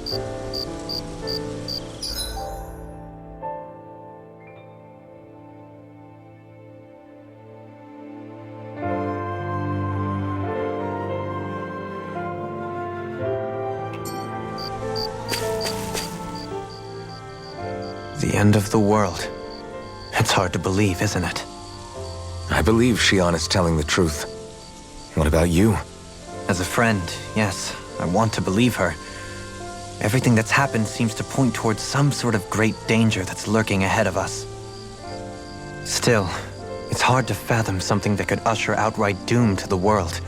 The end of the world. It's hard to believe, isn't it? I believe Shion is telling the truth. What about you? As a friend, yes, I want to believe her. Everything that's happened seems to point towards some sort of great danger that's lurking ahead of us. Still, it's hard to fathom something that could usher outright doom to the world.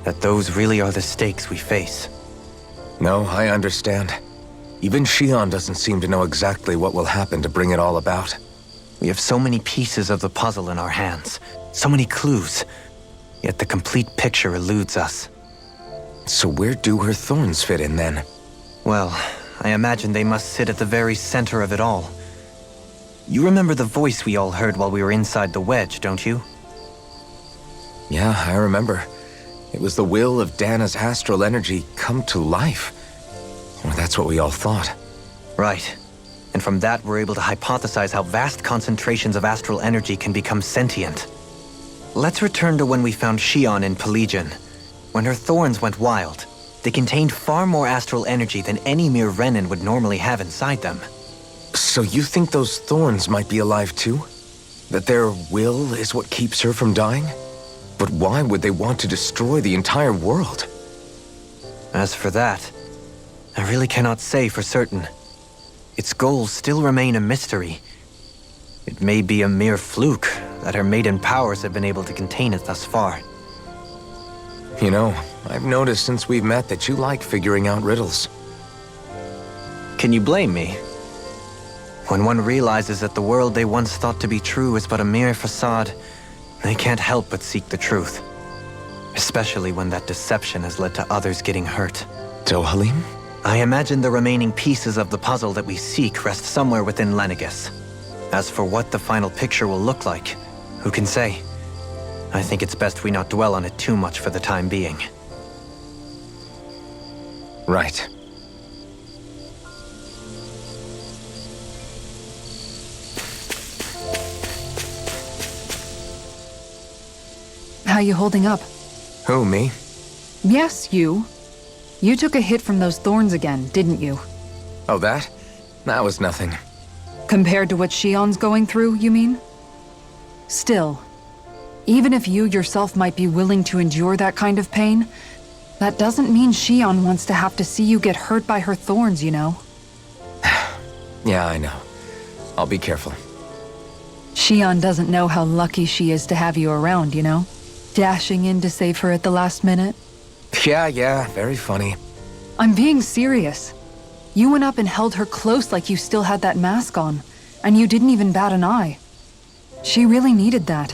That those really are the stakes we face. No, I understand. Even Shion doesn't seem to know exactly what will happen to bring it all about. We have so many pieces of the puzzle in our hands, so many clues, yet the complete picture eludes us. So where do her thorns fit in then? Well, I imagine they must sit at the very center of it all. You remember the voice we all heard while we were inside the wedge, don't you? Yeah, I remember. It was the will of Dana's astral energy come to life. Or that's what we all thought. Right. And from that, we're able to hypothesize how vast concentrations of astral energy can become sentient. Let's return to when we found Shion in Pelegion. When her thorns went wild, they contained far more astral energy than any mere Renin would normally have inside them. So you think those thorns might be alive too? That their will is what keeps her from dying? But why would they want to destroy the entire world? As for that, I really cannot say for certain. Its goals still remain a mystery. It may be a mere fluke that her maiden powers have been able to contain it thus far. You know, I've noticed since we've met that you like figuring out riddles. Can you blame me? When one realizes that the world they once thought to be true is but a mere facade, they can't help but seek the truth. Especially when that deception has led to others getting hurt. Dohalim? I imagine the remaining pieces of the puzzle that we seek rest somewhere within Lenegis. As for what the final picture will look like, who can say? I think it's best we not dwell on it too much for the time being. Right. How you holding up? Who, me? Yes, you. You took a hit from those thorns again, didn't you? Oh, that? That was nothing. Compared to what Shion's going through, you mean? Still, even if you yourself might be willing to endure that kind of pain, that doesn't mean Shion wants to have to see you get hurt by her thorns, you know? Yeah, I know. I'll be careful. Shion doesn't know how lucky she is to have you around, you know? Dashing in to save her at the last minute. Yeah, very funny. I'm being serious. You went up and held her close like you still had that mask on, and you didn't even bat an eye. She really needed that.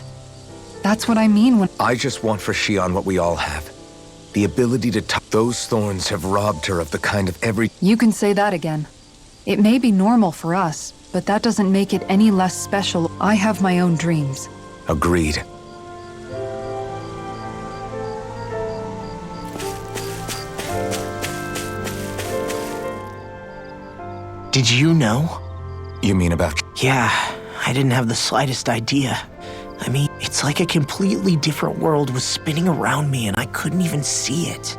That's what I mean when— I just want for Shion what we all have. The ability to touch. Those thorns have robbed her of the kind of every— You can say that again. It may be normal for us, but that doesn't make it any less special. I have my own dreams. Agreed. Did you know? You mean about— Yeah, I didn't have the slightest idea. I mean, it's like a completely different world was spinning around me and I couldn't even see it.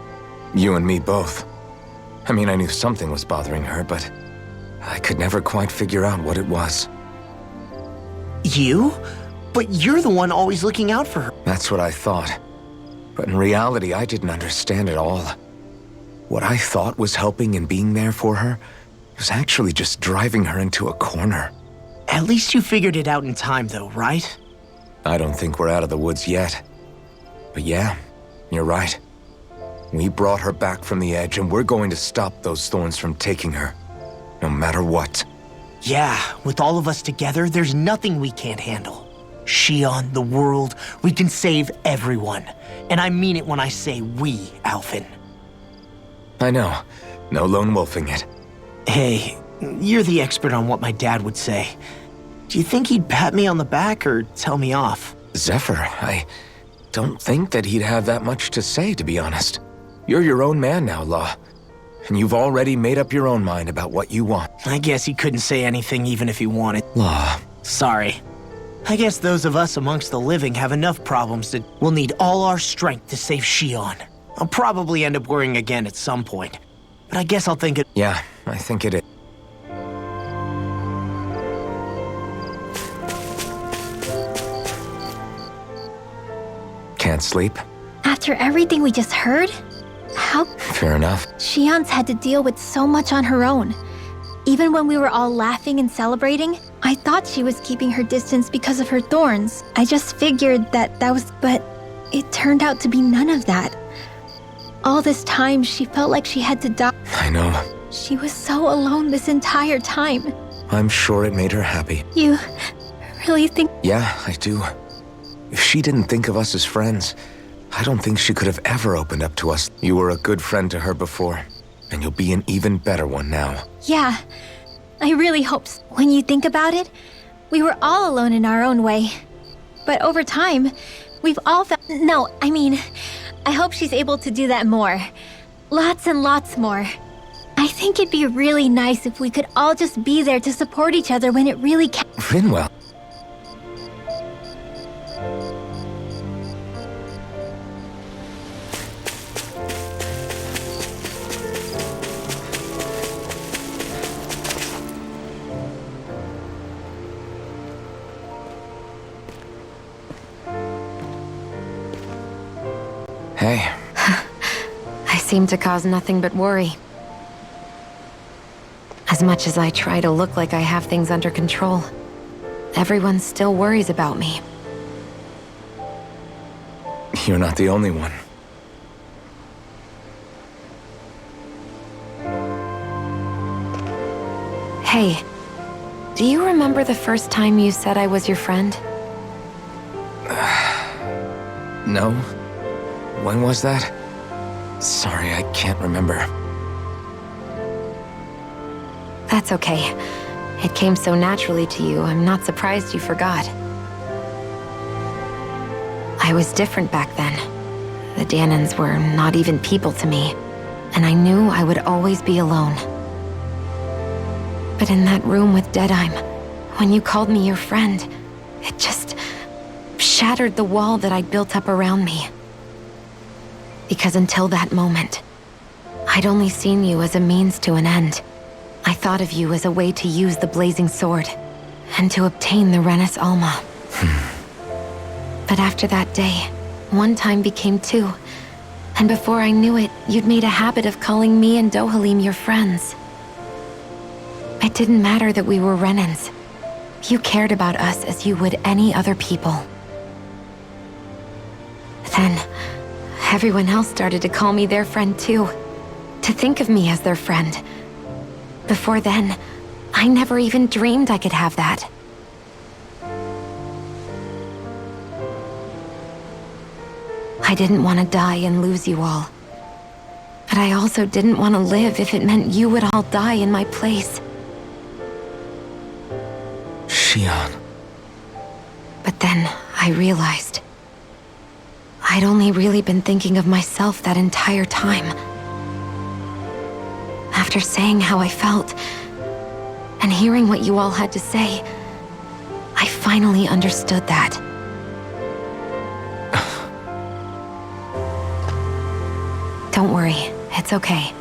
You and me both. I mean, I knew something was bothering her, but I could never quite figure out what it was. You? But you're the one always looking out for her. That's what I thought. But in reality, I didn't understand it all. What I thought was helping and being there for her was actually just driving her into a corner. At least you figured it out in time though, right? I don't think we're out of the woods yet. But yeah, you're right. We brought her back from the edge and we're going to stop those thorns from taking her. No matter what. Yeah, with all of us together, there's nothing we can't handle. Shion, the world, we can save everyone. And I mean it when I say we, Alphen. I know. No lone wolfing it. Hey, you're the expert on what my dad would say. Do you think he'd pat me on the back or tell me off? Zephyr, I don't think that he'd have that much to say, to be honest. You're your own man now, Law. and you've already made up your own mind about what you want. I guess he couldn't say anything even if he wanted. Law. Sorry. I guess those of us amongst the living have enough problems that we'll need all our strength to save Shion. I'll probably end up worrying again at some point. But I guess I'll think it. Yeah, I think it is. Can't sleep? After everything we just heard, how Fair enough. Shion's had to deal with so much on her own. Even when we were all laughing and celebrating, I thought she was keeping her distance because of her thorns. I just figured that was, but it turned out to be none of that. All this time, she felt like she had to die. I know. She was so alone this entire time. I'm sure it made her happy. You really think? Yeah, I do. If she didn't think of us as friends, I don't think she could have ever opened up to us. You were a good friend to her before, and you'll be an even better one now. Yeah, I really hope so. When you think about it, we were all alone in our own way. But over time, we've all found. No, I mean, I hope she's able to do that more. Lots and lots more. I think it'd be really nice if we could all just be there to support each other when it really counts. Rinwell. Hey. I seem to cause nothing but worry. As much as I try to look like I have things under control, everyone still worries about me. You're not the only one. Hey, do you remember the first time you said I was your friend? No? When was that? Sorry, I can't remember. That's okay. It came so naturally to you, I'm not surprised you forgot. I was different back then. The Danans were not even people to me, and I knew I would always be alone. But in that room with Deadheim, when you called me your friend, it just shattered the wall that I'd built up around me. Because until that moment, I'd only seen you as a means to an end. I thought of you as a way to use the Blazing Sword, and to obtain the Renis Alma. But after that day, one time became two, and before I knew it, you'd made a habit of calling me and Dohalim your friends. It didn't matter that we were Renans. You cared about us as you would any other people. Then, everyone else started to call me their friend too, to think of me as their friend. Before then, I never even dreamed I could have that. I didn't want to die and lose you all. But I also didn't want to live if it meant you would all die in my place. Shion. But then I realized I'd only really been thinking of myself that entire time. After saying how I felt, and hearing what you all had to say, I finally understood that. Don't worry, it's okay.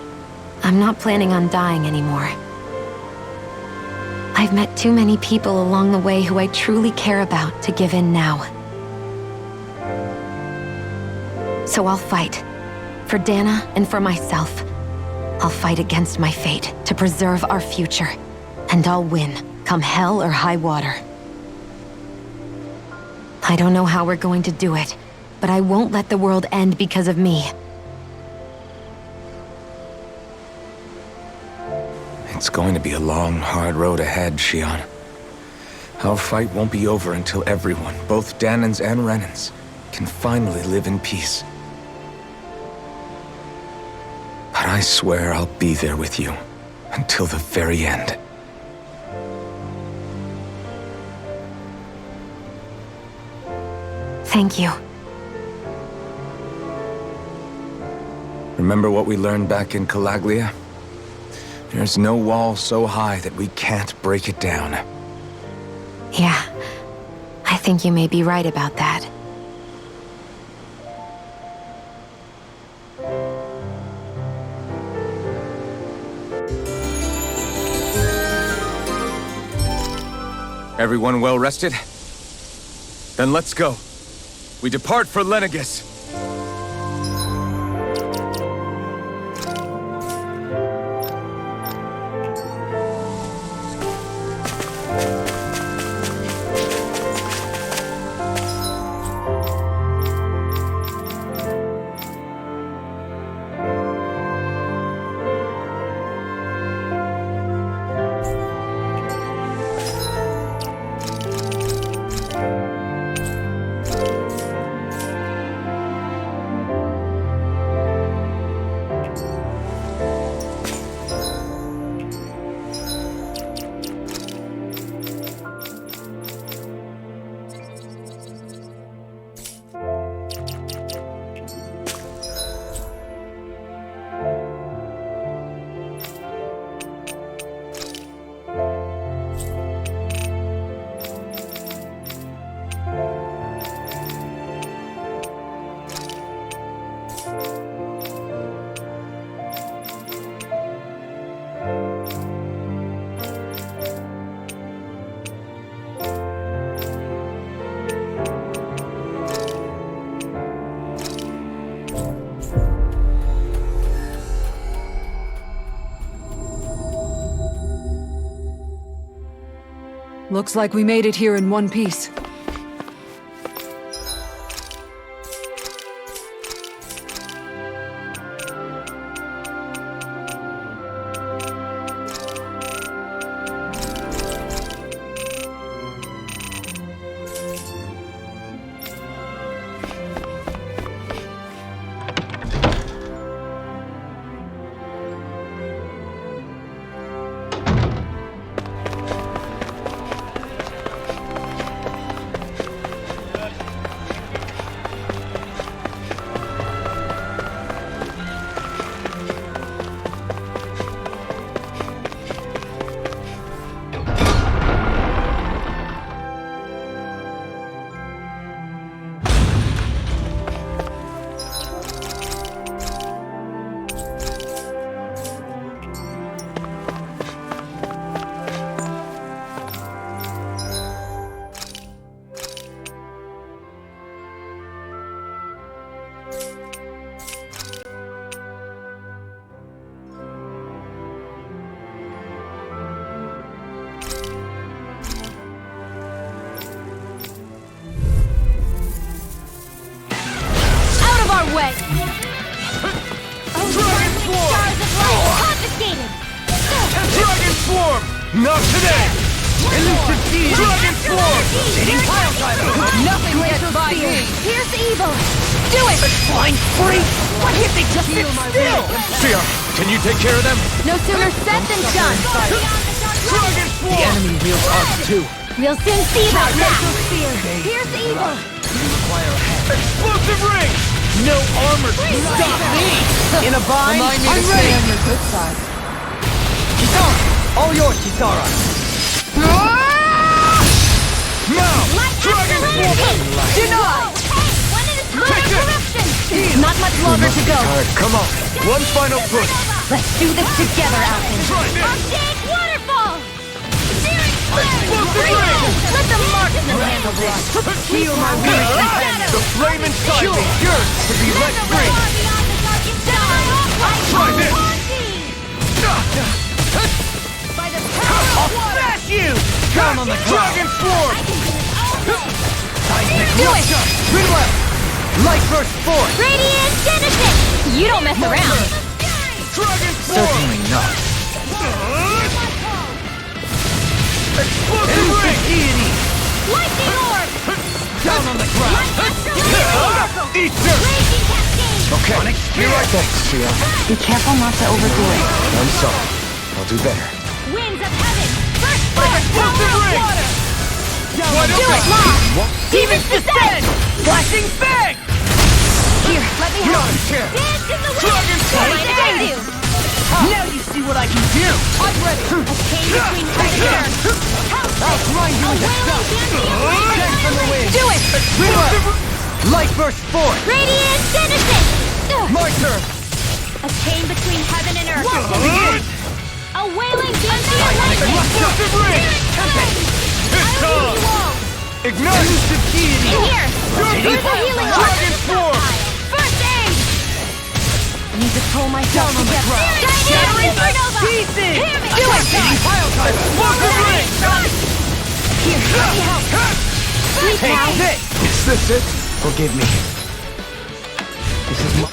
I'm not planning on dying anymore. I've met too many people along the way who I truly care about to give in now. So I'll fight. For Dana and for myself. I'll fight against my fate to preserve our future. And I'll win, come hell or high water. I don't know how we're going to do it, but I won't let the world end because of me. It's going to be a long, hard road ahead, Shion. Our fight won't be over until everyone, both Danans and Renans, can finally live in peace. But I swear I'll be there with you until the very end. Thank you. Remember what we learned back in Calaglia? There's no wall so high that we can't break it down. Yeah, I think you may be right about that. Everyone well rested? Then let's go. We depart for Lenegis. Looks like we made it here in one piece. Way! Dragon Swarm! Stars of light confiscated! Dragon Swarm! Not today! Elucidate! Dragon Swarm! Hitting pile driver! Nothing gets by me! Here's evil! Do it! Flying free! Why can't they just sit still? Sia, can you take care of them? No sooner said than done! Dragon Swarm! The enemy wields arcs too. We'll soon see about that! Here's evil! Explosive ring! No armor can stop me! In a bind, Remind me I'm to stay ready! on your good side. Kisara! All yours, Kisara! Now! Dragon Swarm! Denied! One in a Take it! corruption! Not much longer to go. Come on! One final push! Let's do this together, Alvin! Try this! Archaic waterfall! Searing Explosive flame! ring! Let the marksman handle this! Heal my weak companion! The flame inside me yearns to be let free! Try this! By the power of water! Smash you! Down on the Dragon Swarm! Seismic Do it! rupture! Twin left! Light burst forth! Radiant Genesis! You don't mess around! Dragon Swarm! Certainly not. Explosive ring! Deity! Lightning Orb! Down on the ground! Easter! Raging Cascade! Okay, you're right. Thanks, Sia. Be careful not to overdo it. I'm sorry. I'll do better. Winds of Heaven! First Fire! Explosive ring! Water! Wide Do open! it, Law! What? Demons descend! Flashing fang! Here, let me help! Here! Dance in the wind! Dragon Swarm! I dare you! Now you see what what I can do! I'm ready! A chain between heaven and earth. I'll grind you into dust! Dead from the wind! Do it! Light burst forth! Radiant Genesis! My turn! A chain between heaven and earth. A wailing Dancing Explosive ring! It's on! Ignite! Elusive deity! In here! Here's a healing Dragon form! First aid! I need to pull myself Down on the together. ground! Shattering Supernova! Pieces! Hear me! Do it! Pile time! Explosive ring! Here, let me help. Sleep Take now. this! Is this it? Forgive me. This is my...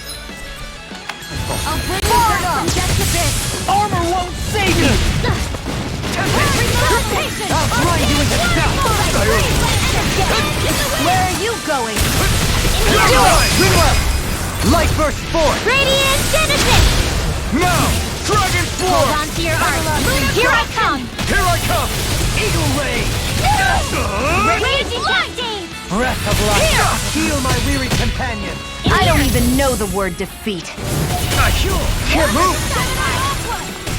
I'll bring you back from death to this! Armor won't save me! I'll grind you into dust! Where are you going? Do it! Swing up! Light burst forth! Radiant Genesis! Now! Dragon Hold form! on to your arms. Here I come! Here I come! Eagle ray! Raging Cascade! Breath of life! Heal my weary companion! I don't even know the word defeat. Can't move!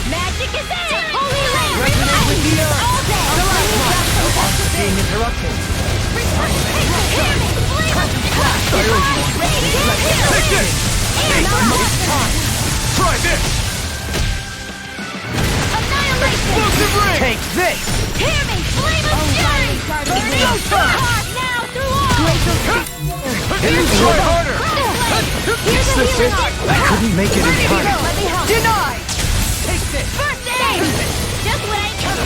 Magic is in! Holy Land! Resonate with the earth! All day! Being interrupted. Take this! Try this! Explosive ring! Take this! Hear me! Flame of fury! Burning Go time! now through all! Try harder! Here's the healing art! I couldn't make it in time. Let me help! Denied! Take this! First aid! Just what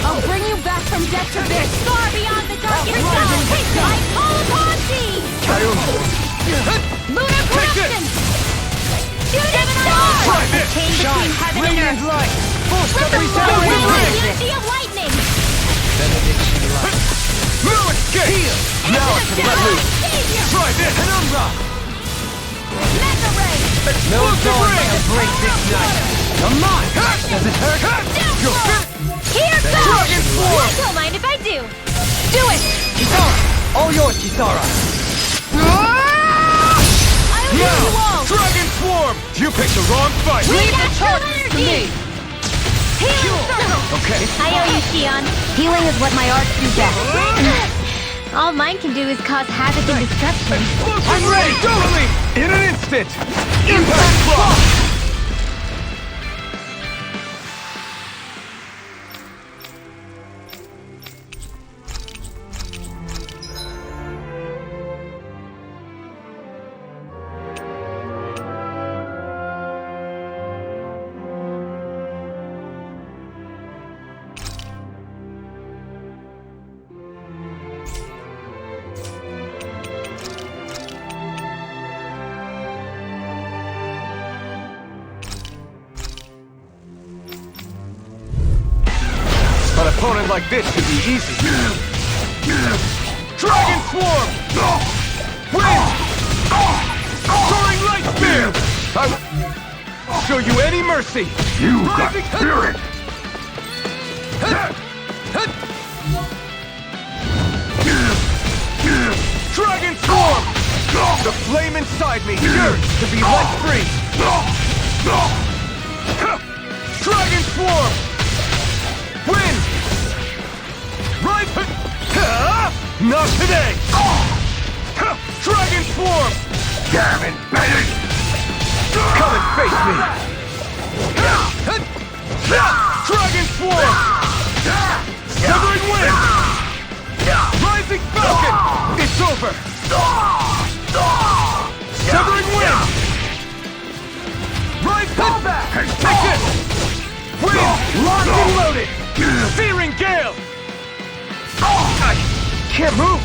I'll bring you back from death to this! Far beyond the darkest zone! I call upon thee! Lunar corruption! Shooting stars! Try this! Chain between heaven and Radiant earth! light! Force of The regeneration ring! unity of lightning! No escape! Heal! Now I can let loose! Savior! Try this! Penumbra! Mega ray! No dawn can break this night! Come on! Does it hurt? You're fit! Here goes! Dragon form! Don't mind if I do! Do it! Kisara! All yours, Kisara! I'll heal you all! Dragon Swarm! You picked the wrong fight! Leave the charges to me! Healing circle! Okay. I owe you, Shion. Healing is what my arts do best. All mine can do is cause havoc and destruction. I'm ready! Totally! In an instant! Impact block! An opponent like this should be easy. Dragon Swarm! Wind! Soaring Light Spear! I'll show you any mercy! You got spirit! Dragon Swarm! The flame inside me yearns to be light free! Dragon Swarm! Win! Right! Not today! Dragon Swarm! Damn it, baby! Come and face me! Dragon Swarm! Severing Wind! Rising Falcon! It's over! Severing Wind! Rise back! Take this! Wind! Locked and loaded! Searing Gale! I can't move!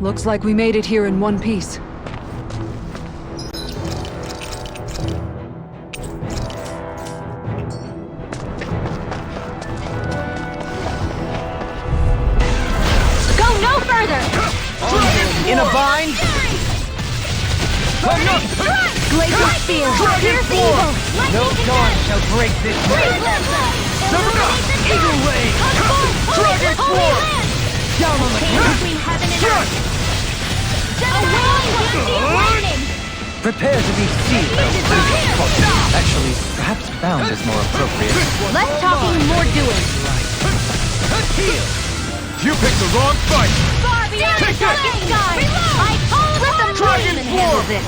Looks like we made it here in one piece. Go no further! In a bind? Glacial Spear! Pierce evil! No dawn shall break this way. Eagle Ray! Dragon Form! Down on the ground! Between heaven and earth! A wailing wind of lightning! Prepare to be sealed. Actually, perhaps bound is more appropriate. Less talking, more doing. You picked the wrong fight! Far beyond the darkest sky! I call let them Dragon breathe and handle Form! this!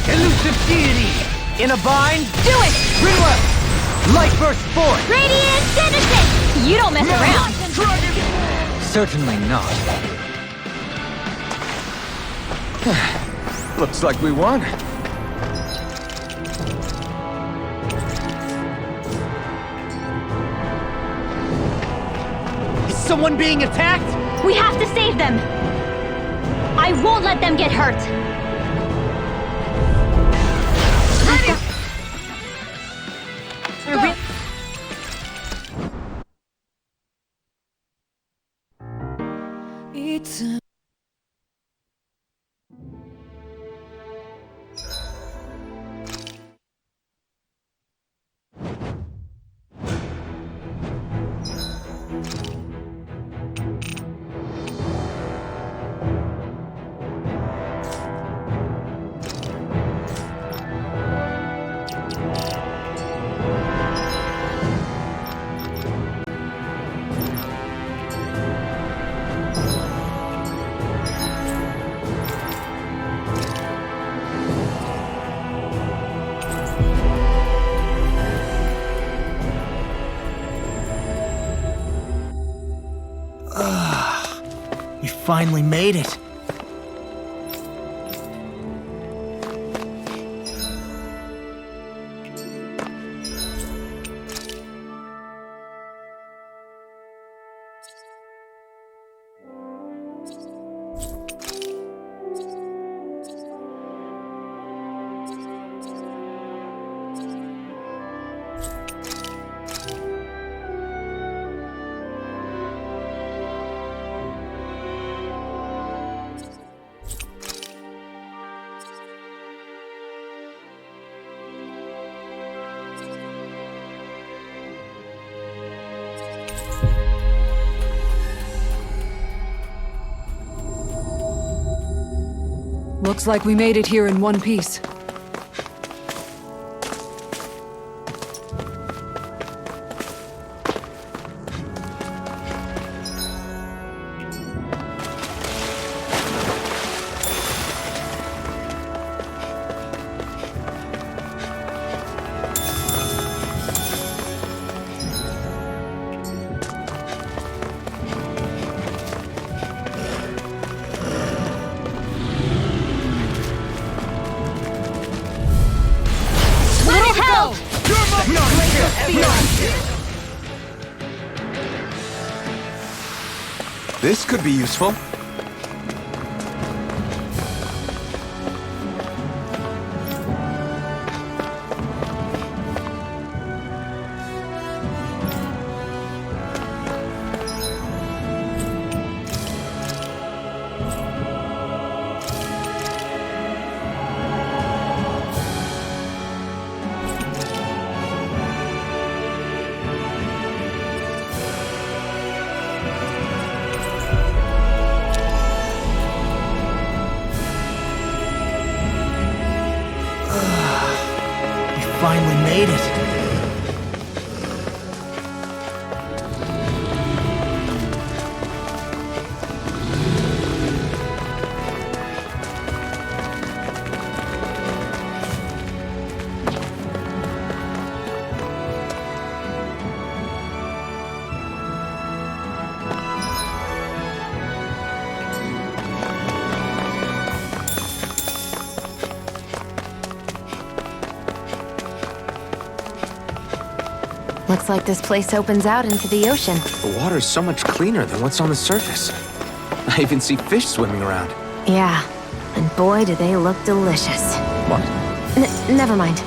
Elusive deity! In a bind? Do it! Rinla! Light burst forth! Radiant Genesis! You don't mess around! Dragon! Certainly not. Looks like we won. Is someone being attacked? We have to save them! I won't let them get hurt! We finally made it. Looks like we made it here in one piece. This could be useful. Finally made it. Looks like this place opens out into the ocean. The water's so much cleaner than what's on the surface. I even see fish swimming around. Yeah, and boy do they look delicious. What? Never mind.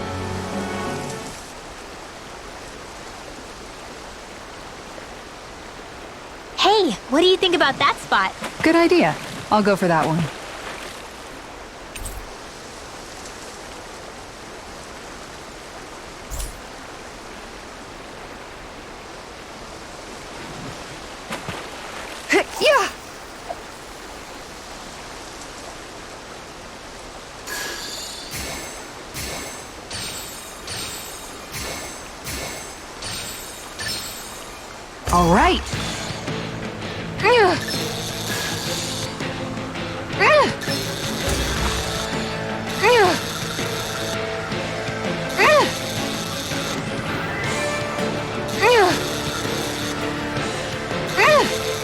Hey, what do you think about that spot? Good idea. I'll go for that one. Yeah. All right.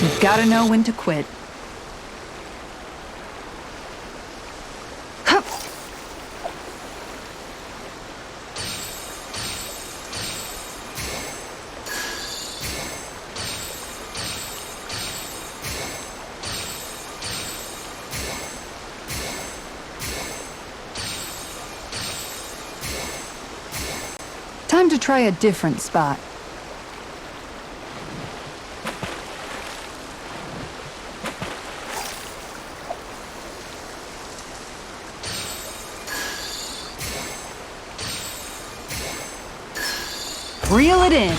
You've got to know when to quit. Hup. Time to try a different spot. Reel it in.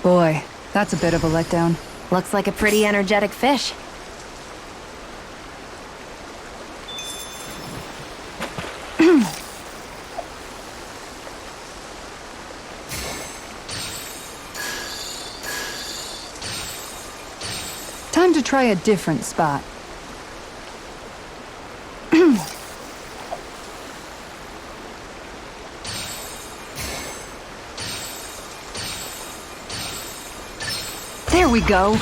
Boy, that's a bit of a letdown. Looks like a pretty energetic fish. Time to try a different spot. There we go.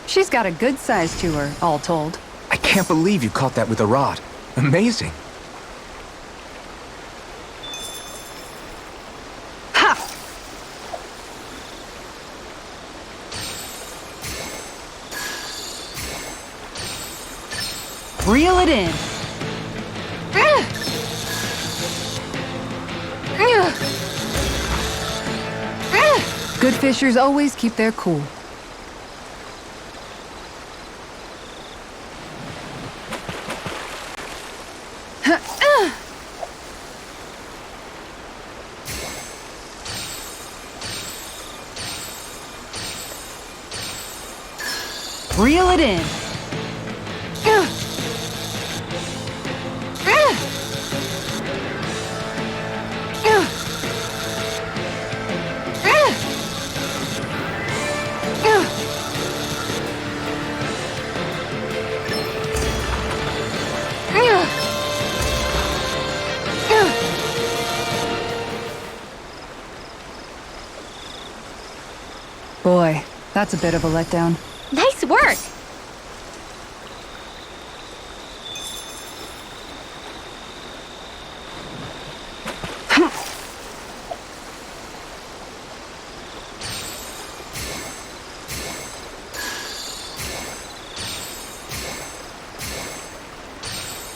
She's got a good size to her, all told. I can't believe you caught that with a rod. Amazing. Ha! Reel it in. Good fishers always keep their cool. Reel it in. Boy, that's a bit of a letdown. Nice work!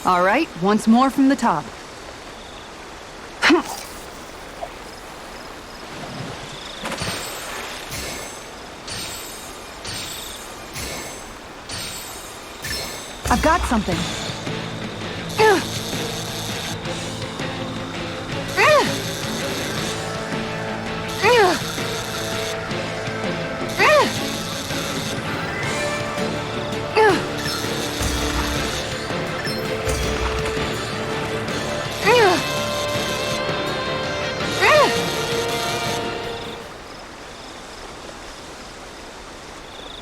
All right, once more from the top. I've got something.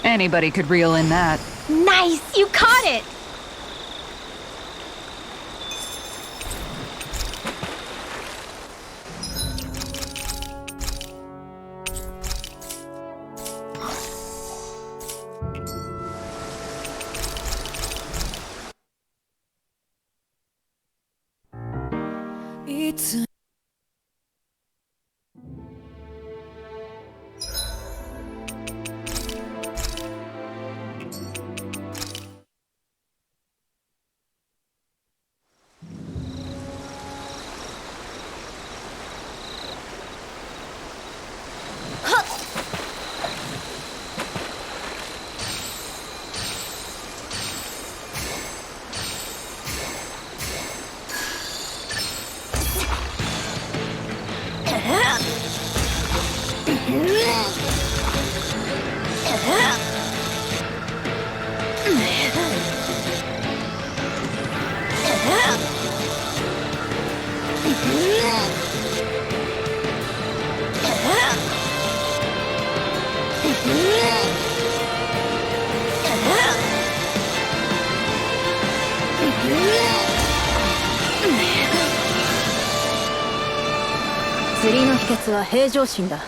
Anybody could reel in that. Nice! You caught it!釣りの秘訣は平常心だ。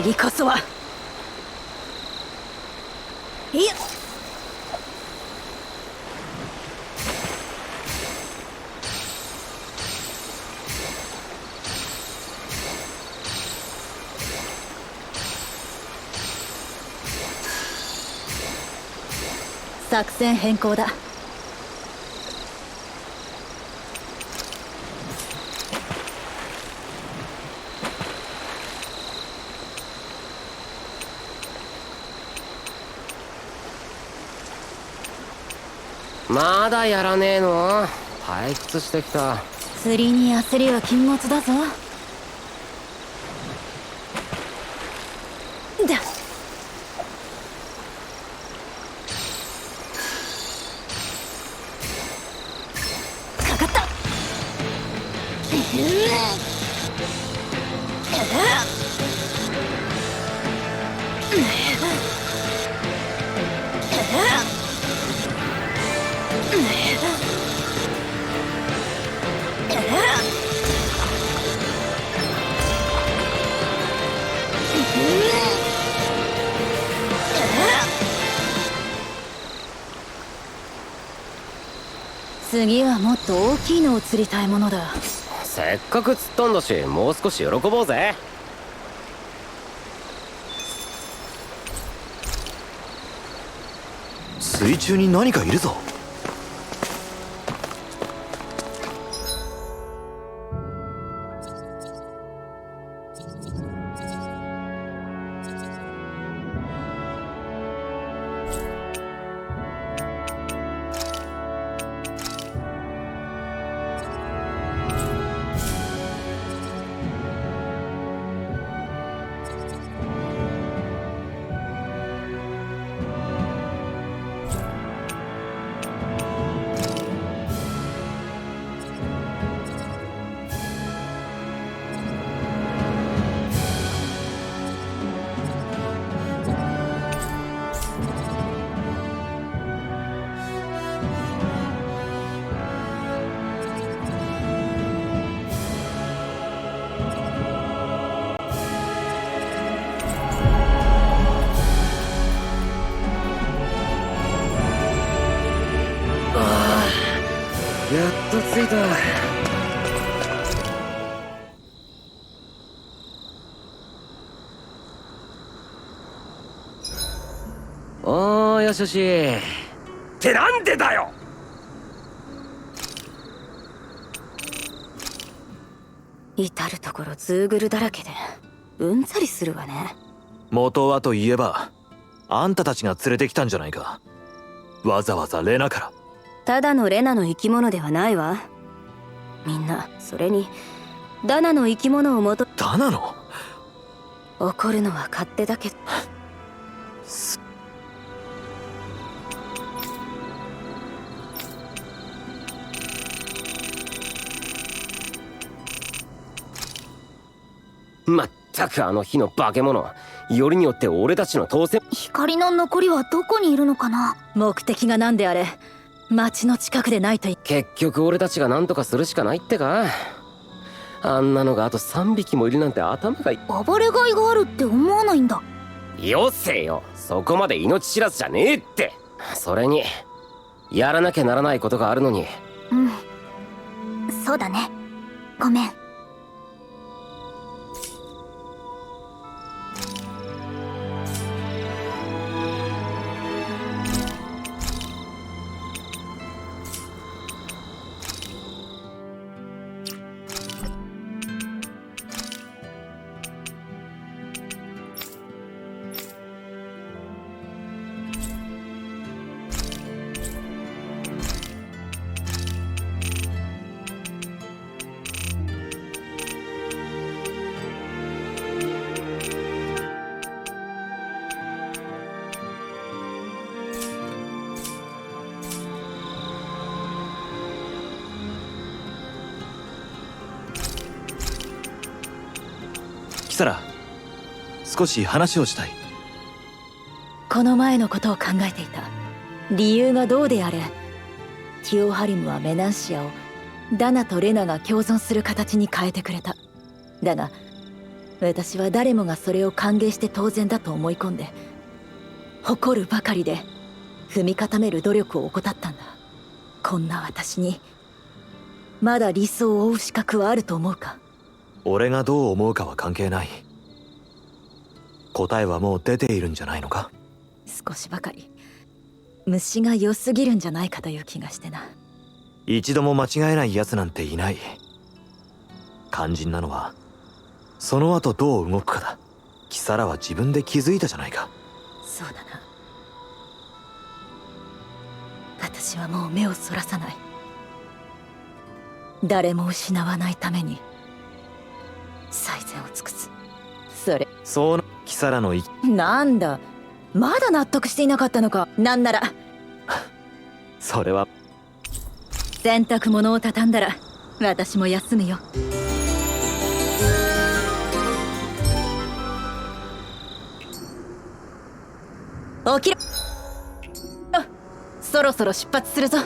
次こそは。いや。作戦変更だ。まだやらねえの？退屈してきた。釣りに焦りは禁物だぞ。だ。かかった。次はもっと大きいのを釣りたいものだ。せっかく釣ったんだし、もう少し喜ぼうぜ。水中に何かいるぞ。やっと着いた。おー、よしよし。ってなんでだよ。至る所ズーグルだらけでうんざりするわね。元はといえばあんたたちが連れてきたんじゃないか。わざわざレナから。ただのレナの生き物ではないわ。みんなそれにダナの生き物をもと。ダナの怒るのは勝手だけど。まったくあの日の化け物。よりによって俺たちの当選。光の残りはどこにいるのかな。目的が何であれ町の近くでないと。結局俺たちが何とかするしかないってか。あんなのがあと3匹もいるなんて頭が暴れがいがあるって思わないんだ。よせよ、そこまで命知らずじゃねえって。それにやらなきゃならないことがあるのに。そうだね、ごめん。キサラ、少し話をしたい。この前のことを考えていた。理由がどうであれティオハリムはメナンシアをダナとレナが共存する形に変えてくれた。だが私は誰もがそれを歓迎して当然だと思い込んで誇るばかりで踏み固める努力を怠ったんだ。こんな私にまだ理想を追う資格はあると思うか。俺がどう思うかは関係ない。答えはもう出ているんじゃないのか。少しばかり虫が良すぎるんじゃないかという気がしてな。一度も間違えない奴なんていない。肝心なのはその後どう動くかだ。キサラは自分で気づいたじゃないか。そうだな。私はもう目をそらさない。誰も失わないために最善を尽くす。そうキサラのなんだ、まだ納得していなかったのか。なんならそれは洗濯物を畳んだら私も休むよ。起きろ。そろそろ出発するぞ。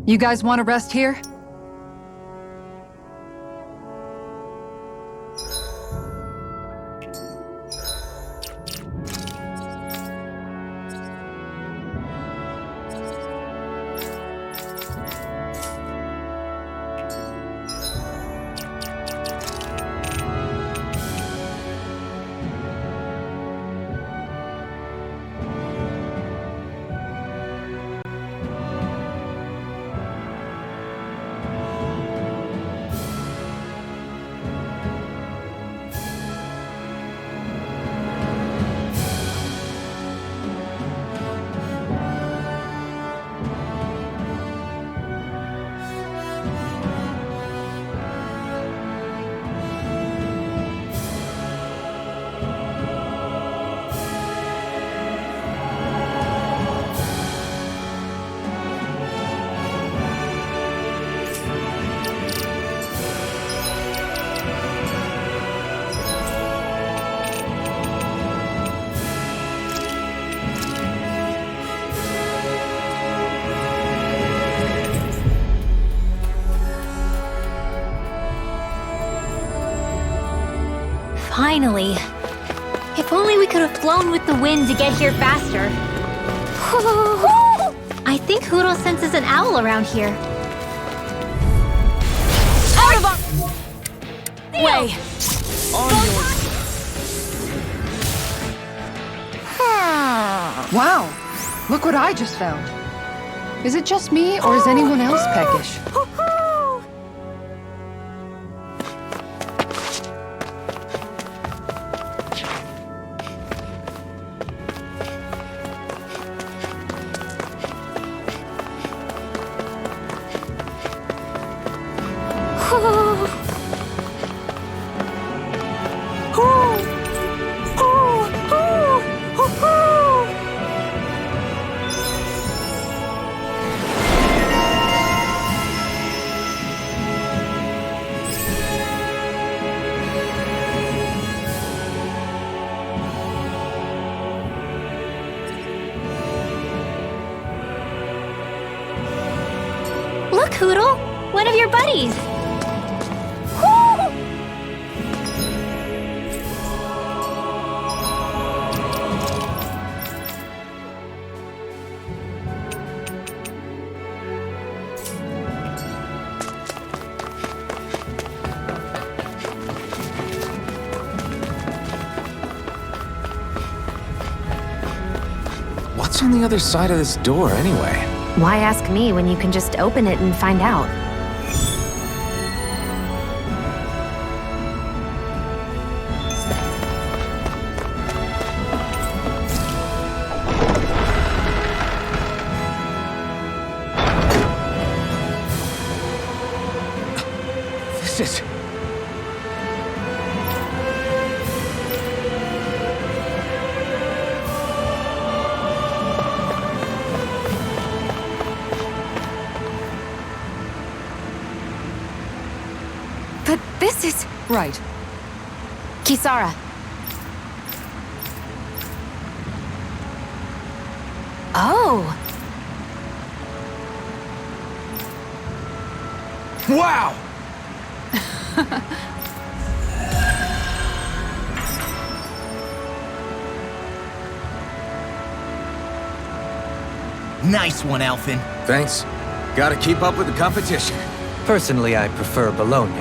You guys want to rest here? Finally. If only we could have flown with the wind to get here faster. I think Huro senses an owl around here. Out of our way! Wow, look what I just found. Is it just me, or is anyone else peckish? Look, Huro! One of your buddies! What's on the other side of this door, anyway? Why ask me when you can just open it and find out? This is... But this is... Right. Kisara. Oh! Wow! Nice one, Alphen. Thanks. Gotta keep up with the competition. Personally, I prefer Bologna.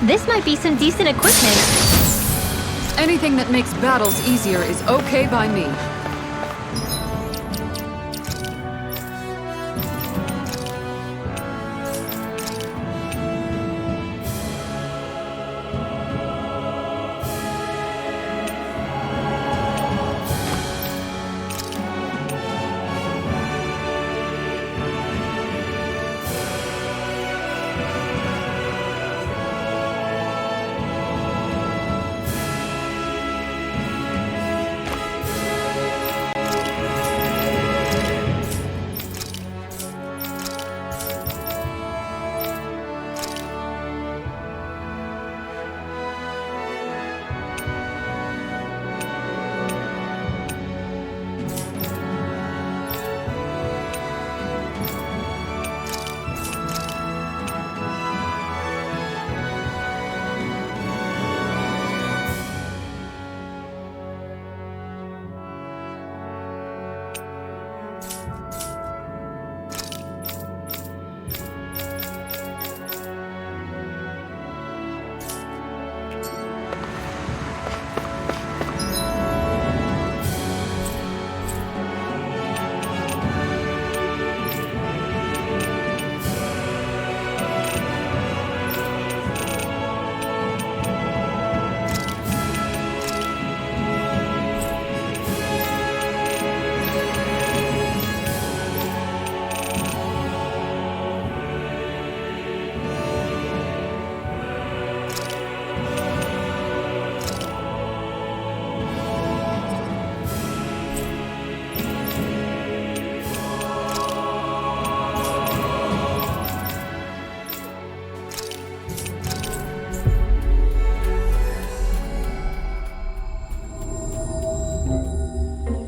This might be some decent equipment. Anything that makes battles easier is okay by me.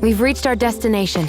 We've reached our destination.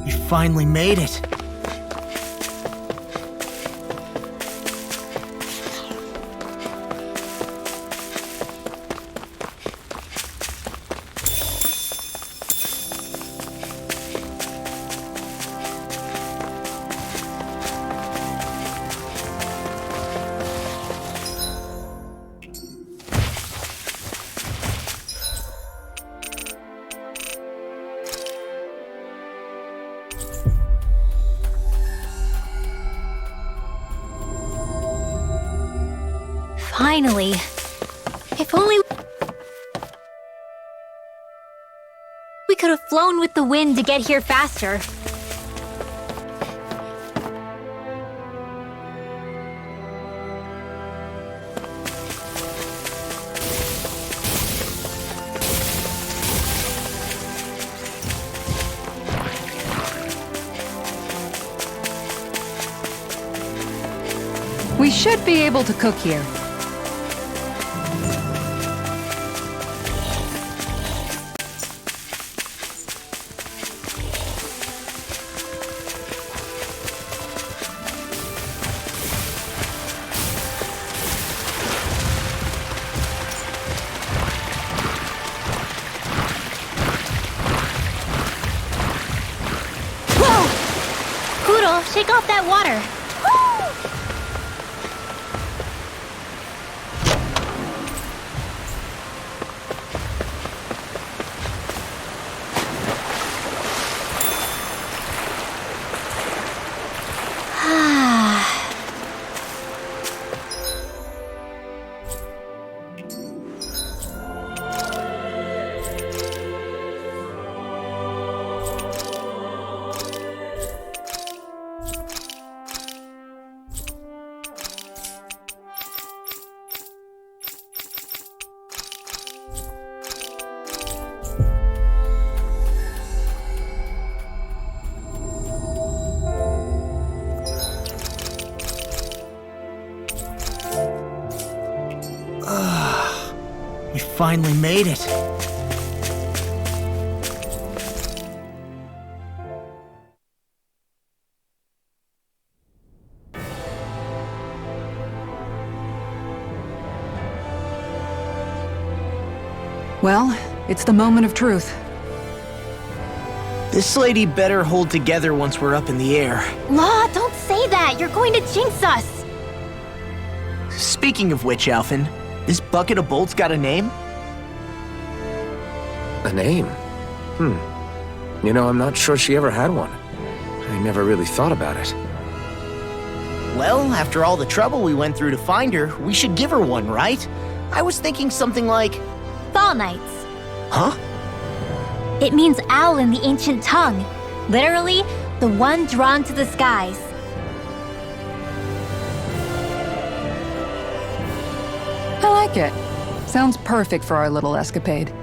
We finally made it. Finally. If only we could have flown with the wind to get here faster. We should be able to cook here. Kuro, shake off that water. We finally made it. Well, it's the moment of truth. This lady better hold together once we're up in the air. Law, don't say that. You're going to jinx us. Speaking of which, Alphen, this bucket of bolts got a name? A name? You know, I'm not sure she ever had one. I never really thought about it. Well, after all the trouble we went through to find her, we should give her one, right? I was thinking something like Fall Knights. Huh? It means owl in the ancient tongue. Literally, the one drawn to the skies. I like it. Sounds perfect for our little escapade.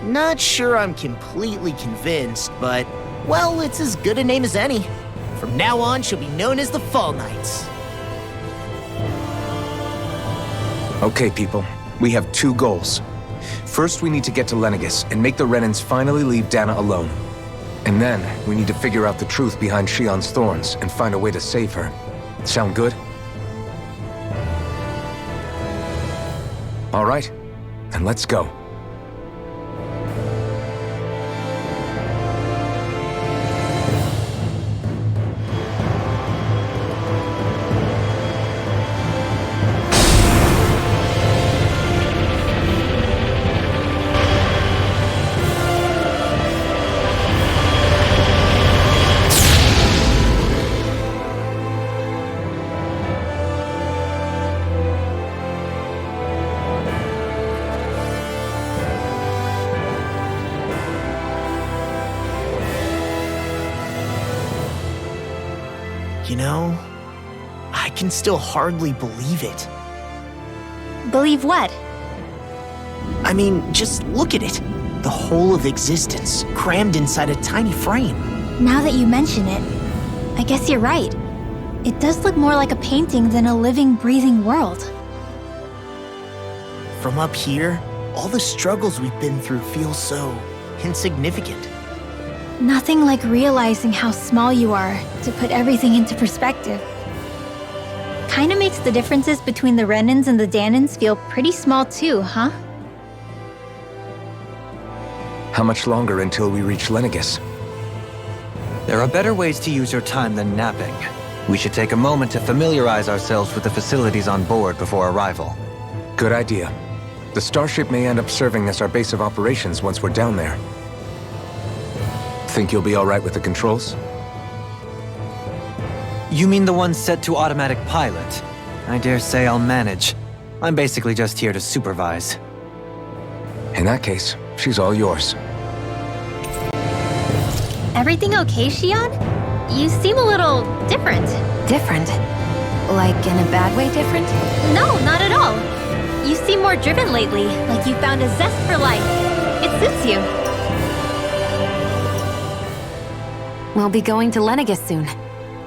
Not sure I'm completely convinced, but, well, it's as good a name as any. From now on, she'll be known as the Fall Knights. Okay, people. We have two goals. First, we need to get to Lenegis and make the Renans finally leave Dana alone. And then, we need to figure out the truth behind Shion's thorns and find a way to save her. Sound good? All right, then let's go. You know, I can still hardly believe it. Believe what? I mean, just look at it. The whole of existence, crammed inside a tiny frame. Now that you mention it, I guess you're right. It does look more like a painting than a living, breathing world. From up here, all the struggles we've been through feel so insignificant. Nothing like realizing how small you are to put everything into perspective. Kinda makes the differences between the Renans and the Danans feel pretty small too, huh? How much longer until we reach Lenegis? There are better ways to use your time than napping. We should take a moment to familiarize ourselves with the facilities on board before arrival. Good idea. The starship may end up serving as our base of operations once we're down there. Think you'll be all right with the controls? You mean the one set to automatic pilot? I dare say I'll manage. I'm basically just here to supervise. In that case, she's all yours. Everything okay, Shion? You seem a little different. Different? Like in a bad way different? No, not at all. You seem more driven lately, like you found a zest for life. It suits you. We'll be going to Lenegis soon.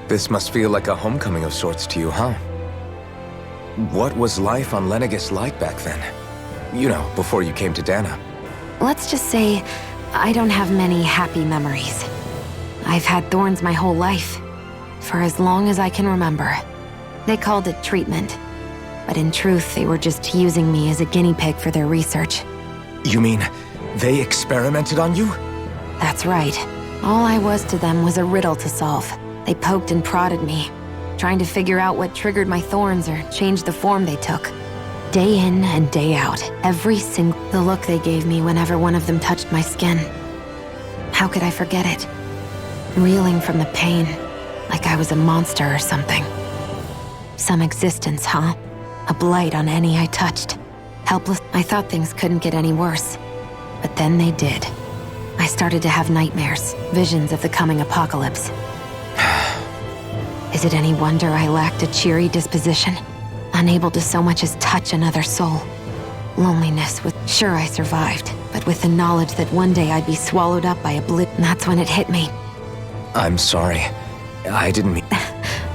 This must feel like a homecoming of sorts to you, huh? What was life on Lenegis like back then? You know, before you came to Dana. Let's just say, I don't have many happy memories. I've had thorns my whole life, for as long as I can remember. They called it treatment, but in truth, they were just using me as a guinea pig for their research. You mean, they experimented on you? That's right. All I was to them was a riddle to solve. They poked and prodded me, trying to figure out what triggered my thorns or changed the form they took. Day in and day out, the look they gave me whenever one of them touched my skin. How could I forget it? Reeling from the pain, like I was a monster or something. Some existence, huh? A blight on any I touched. Helpless. I thought things couldn't get any worse. But then they did. I started to have nightmares, visions of the coming apocalypse. Is it any wonder I lacked a cheery disposition? Unable to so much as touch another soul. Loneliness was... Sure, I survived, but with the knowledge that one day I'd be swallowed up by a blip, that's when it hit me. I'm sorry. I didn't mean...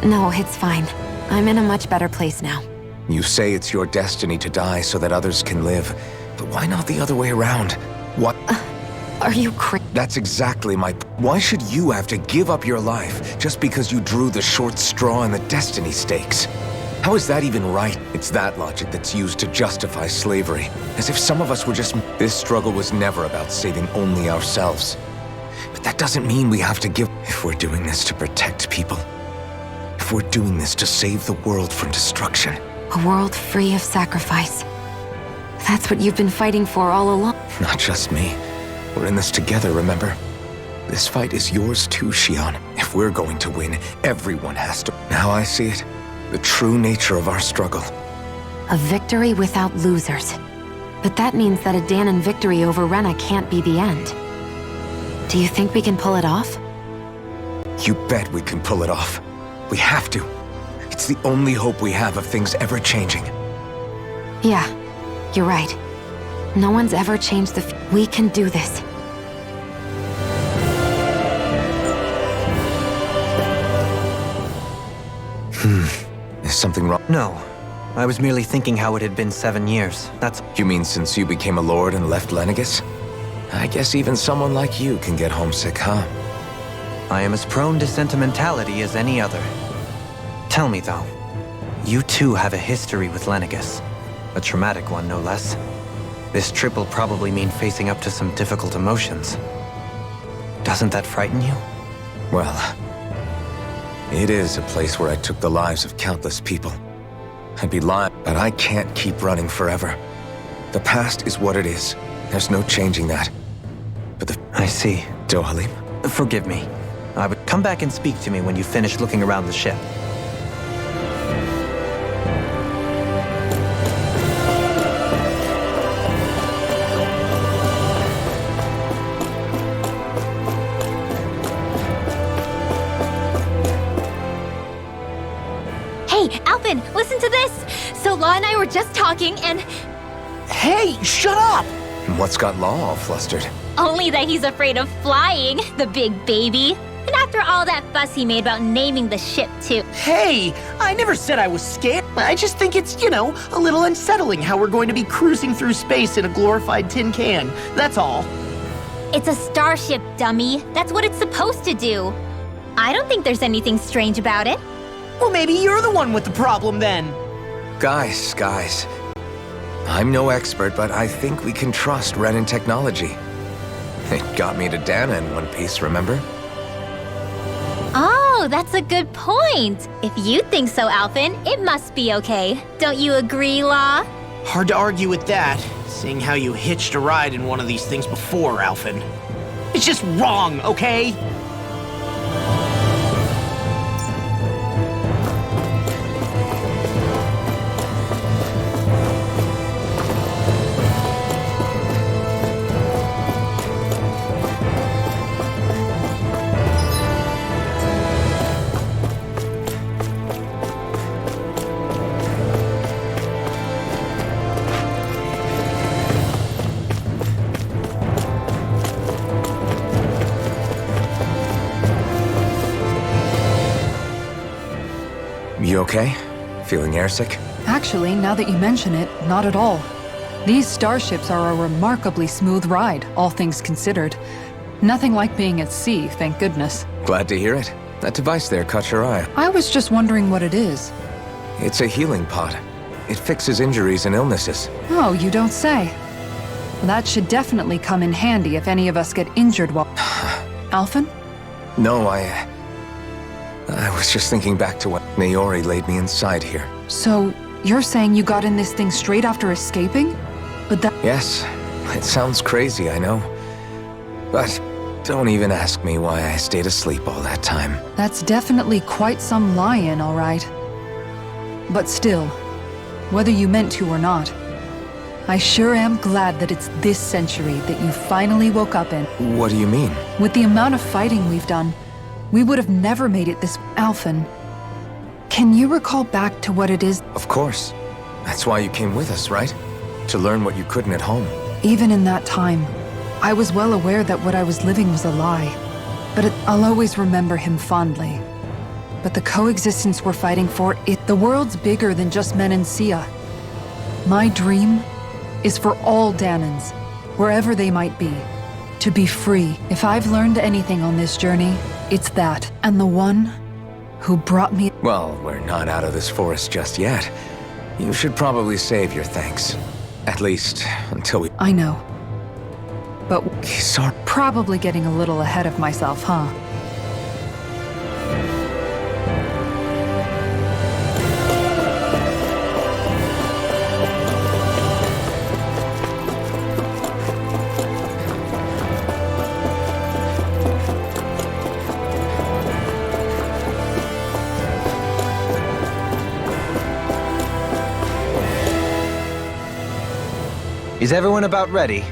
No, it's fine. I'm in a much better place now. You say it's your destiny to die so that others can live, but why not the other way around? What? Are you crazy? That's exactly my... Why should you have to give up your life just because you drew the short straw in the destiny stakes? How is that even right? It's that logic that's used to justify slavery, as if some of us were just... This struggle was never about saving only ourselves. But that doesn't mean we have to give... If we're doing this to protect people, if we're doing this to save the world from destruction... A world free of sacrifice. That's what you've been fighting for all along. Not just me. We're in this together, remember? This fight is yours too, Shion. If we're going to win, everyone has to. Now I see it. The true nature of our struggle. A victory without losers. But that means that a Dahnan victory over Rena can't be the end. Do you think we can pull it off? You bet we can pull it off. We have to. It's the only hope we have of things ever changing. Yeah, you're right. No one's ever changed we can do this. Is something wrong? No. I was merely thinking how it had been 7 years. That's... You mean since you became a lord and left Lenegis? I guess even someone like you can get homesick, huh? I am as prone to sentimentality as any other. Tell me, though. You too have a history with Lenegis. A traumatic one, no less. This trip will probably mean facing up to some difficult emotions. Doesn't that frighten you? Well, it is a place where I took the lives of countless people. I'd be lying, but I can't keep running forever. The past is what it is. There's no changing that. But the... I see. Dohalim? Forgive me. I would come back and speak to me when you finish looking around the ship. Hey, Alphen, listen to this! So Law and I were just talking and... Hey, shut up! What's got Law all flustered? Only that he's afraid of flying, the big baby. And after all that fuss he made about naming the ship, too. Hey, I never said I was scared. I just think it's, a little unsettling how we're going to be cruising through space in a glorified tin can. That's all. It's a starship, dummy. That's what it's supposed to do. I don't think there's anything strange about it. Well, maybe you're the one with the problem then. Guys. I'm no expert, but I think we can trust Renan technology. It got me to Dahna in one piece, remember? Oh, that's a good point. If you think so, Alphen, it must be okay. Don't you agree, Law? Hard to argue with that, seeing how you hitched a ride in one of these things before, Alphen. It's just wrong, okay? You okay? Feeling airsick? Actually, now that you mention it, not at all. These starships are a remarkably smooth ride, all things considered. Nothing like being at sea, thank goodness. Glad to hear it. That device there caught your eye. I was just wondering what it is. It's a healing pod. It fixes injuries and illnesses. Oh, you don't say. That should definitely come in handy if any of us get injured while... Alphen? No, I was just thinking back to when Naori laid me inside here. So, you're saying you got in this thing straight after escaping? But that... Yes, it sounds crazy, I know. But don't even ask me why I stayed asleep all that time. That's definitely quite some lie-in, all right. But still, whether you meant to or not, I sure am glad that it's this century that you finally woke up in. What do you mean? With the amount of fighting we've done, we would have never made it this... Alphen, can you recall back to what it is? Of course. That's why you came with us, right? To learn what you couldn't at home. Even in that time, I was well aware that what I was living was a lie. But I'll always remember him fondly. But the coexistence we're fighting for, the world's bigger than just Menancia. My dream is for all Dahnans, wherever they might be, to be free. If I've learned anything on this journey, it's that. And the one who brought me... Well, we're not out of this forest just yet. You should probably save your thanks. At least, until we... I know. But... Sorry. Probably getting a little ahead of myself, huh? Is everyone about ready?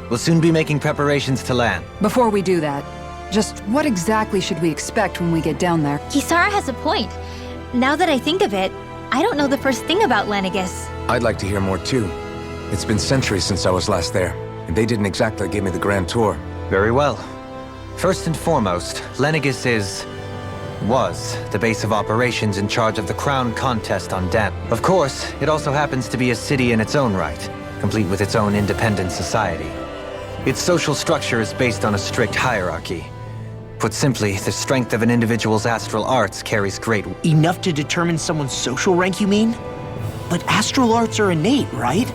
We'll soon be making preparations to land. Before we do that, just what exactly should we expect when we get down there? Kisara has a point. Now that I think of it, I don't know the first thing about Lenegis. I'd like to hear more too. It's been centuries since I was last there, and they didn't exactly give me the grand tour. Very well. First and foremost, Lenegis was the base of operations in charge of the crown contest on Dam. Of course, it also happens to be a city in its own right, complete with its own independent society. Its social structure is based on a strict hierarchy. Put simply, the strength of an individual's astral arts carries great... Enough to determine someone's social rank, you mean? But astral arts are innate, right?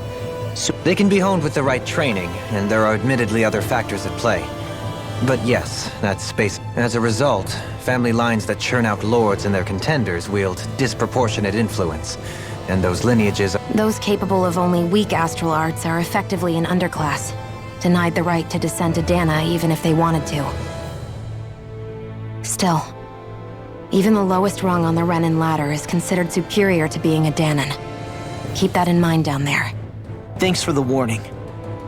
So They can be honed with the right training, and there are admittedly other factors at play. But yes, that's basic. As a result, family lines that churn out lords and their contenders wield disproportionate influence, and those lineages... Those capable of only weak astral arts are effectively an underclass, denied the right to descend to Dana even if they wanted to. Still, even the lowest rung on the Renan ladder is considered superior to being a Danan. Keep that in mind down there. Thanks for the warning.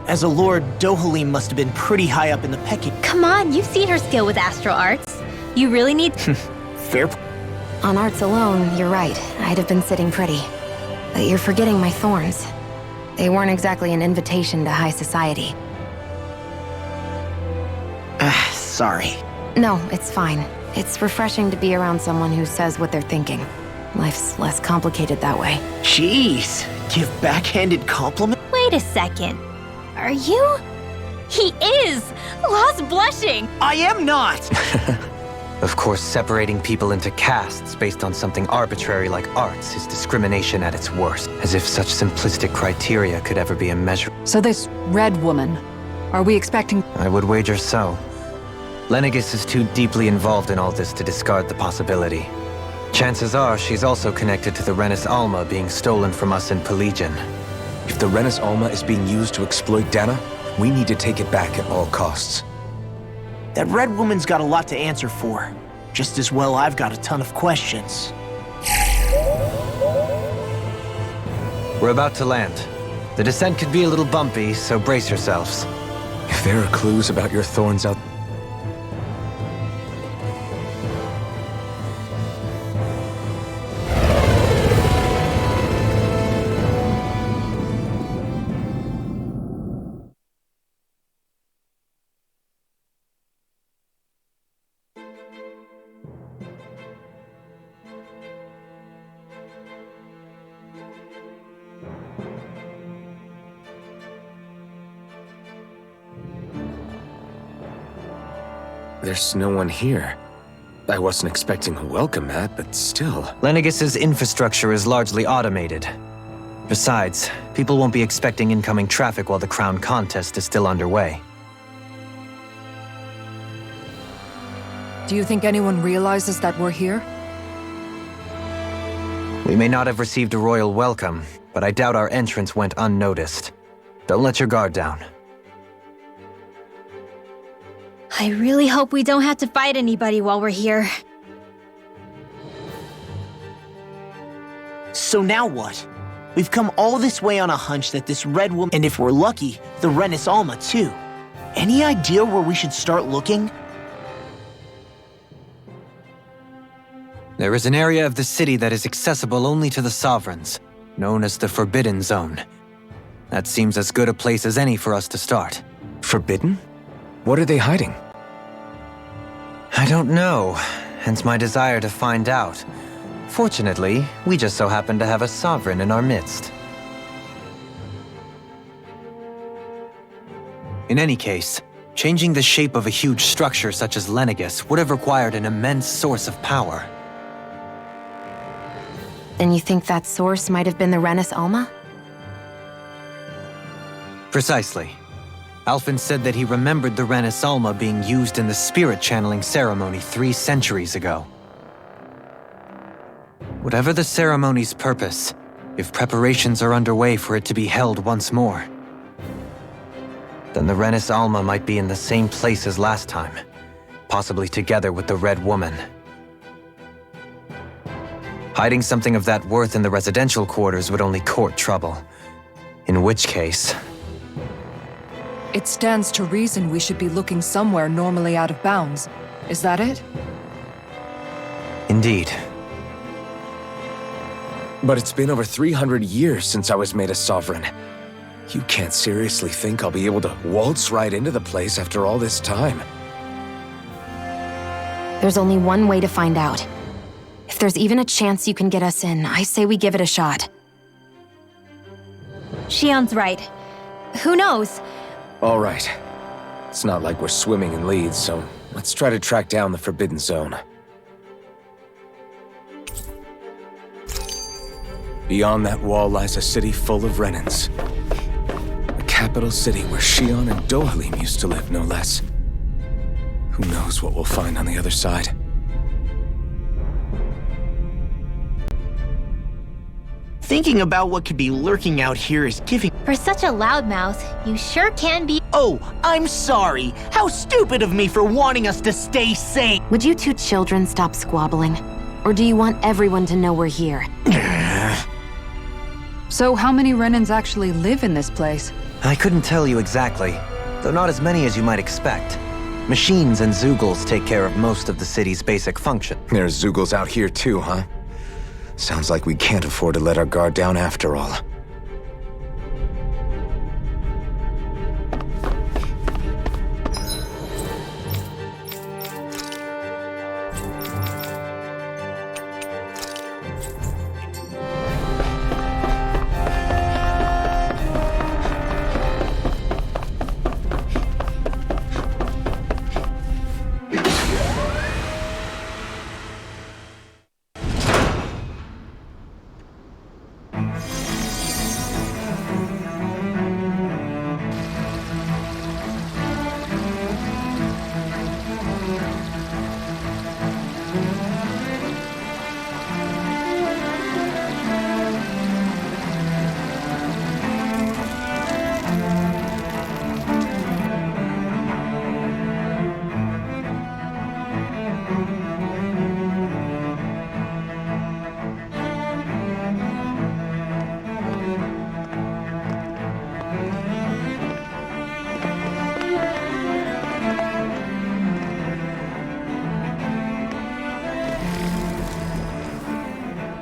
As a lord, Dohalim must have been pretty high up in the pecking... Come on, you've seen her skill with astral arts. You really need... Fair... On arts alone, you're right. I'd have been sitting pretty. But you're forgetting my thorns. They weren't exactly an invitation to high society. Sorry. No, it's fine. It's refreshing to be around someone who says what they're thinking. Life's less complicated that way. Jeez, give backhanded compliment? Wait a second. Are you? He is! Lost blushing! I am not! Of course, separating people into castes based on something arbitrary like arts is discrimination at its worst, as if such simplistic criteria could ever be a measure. So this red woman, are we expecting... I would wager so. Lenegis is too deeply involved in all this to discard the possibility. Chances are she's also connected to the Renis Alma being stolen from us in Pelegion. If the Renis Alma is being used to exploit Dana, we need to take it back at all costs. That red woman's got a lot to answer for. Just as well I've got a ton of questions. We're about to land. The descent could be a little bumpy, so brace yourselves. If there are clues about your thorns out... There's no one here. I wasn't expecting a welcome mat, but still. Lenegis's infrastructure is largely automated. Besides, people won't be expecting incoming traffic while the crown contest is still underway. Do you think anyone realizes that we're here? We may not have received a royal welcome, but I doubt our entrance went unnoticed. Don't let your guard down. I really hope we don't have to fight anybody while we're here. So now what? We've come all this way on a hunch that this red woman, and if we're lucky, the Renis Alma too. Any idea where we should start looking? There is an area of the city that is accessible only to the Sovereigns, known as the Forbidden Zone. That seems as good a place as any for us to start. Forbidden? What are they hiding? I don't know, hence my desire to find out. Fortunately, we just so happen to have a Sovereign in our midst. In any case, changing the shape of a huge structure such as Lenegis would have required an immense source of power. Then you think that source might have been the Renis Alma? Precisely. Alphen said that he remembered the Renis Alma being used in the spirit channeling ceremony 3 centuries ago. Whatever the ceremony's purpose, if preparations are underway for it to be held once more, then the Renis Alma might be in the same place as last time, possibly together with the Red Woman. Hiding something of that worth in the residential quarters would only court trouble, in which case... It stands to reason we should be looking somewhere normally out of bounds. Is that it? Indeed. But it's been over 300 years since I was made a sovereign. You can't seriously think I'll be able to waltz right into the place after all this time. There's only one way to find out. If there's even a chance you can get us in, I say we give it a shot. Shion's right. Who knows? All right. It's not like we're swimming in leads, so let's try to track down the Forbidden Zone. Beyond that wall lies a city full of Renans. A capital city where Shion and Dohalim used to live, no less. Who knows what we'll find on the other side? Thinking about what could be lurking out here is giving... For such a loudmouth, you sure can be. Oh, I'm sorry. How stupid of me for wanting us to stay safe. Would you two children stop squabbling? Or do you want everyone to know we're here? So how many Renans actually live in this place? I couldn't tell you exactly, though not as many as you might expect. Machines and Zeugles take care of most of the city's basic function. There's Zeugles out here too, huh? Sounds like we can't afford to let our guard down after all.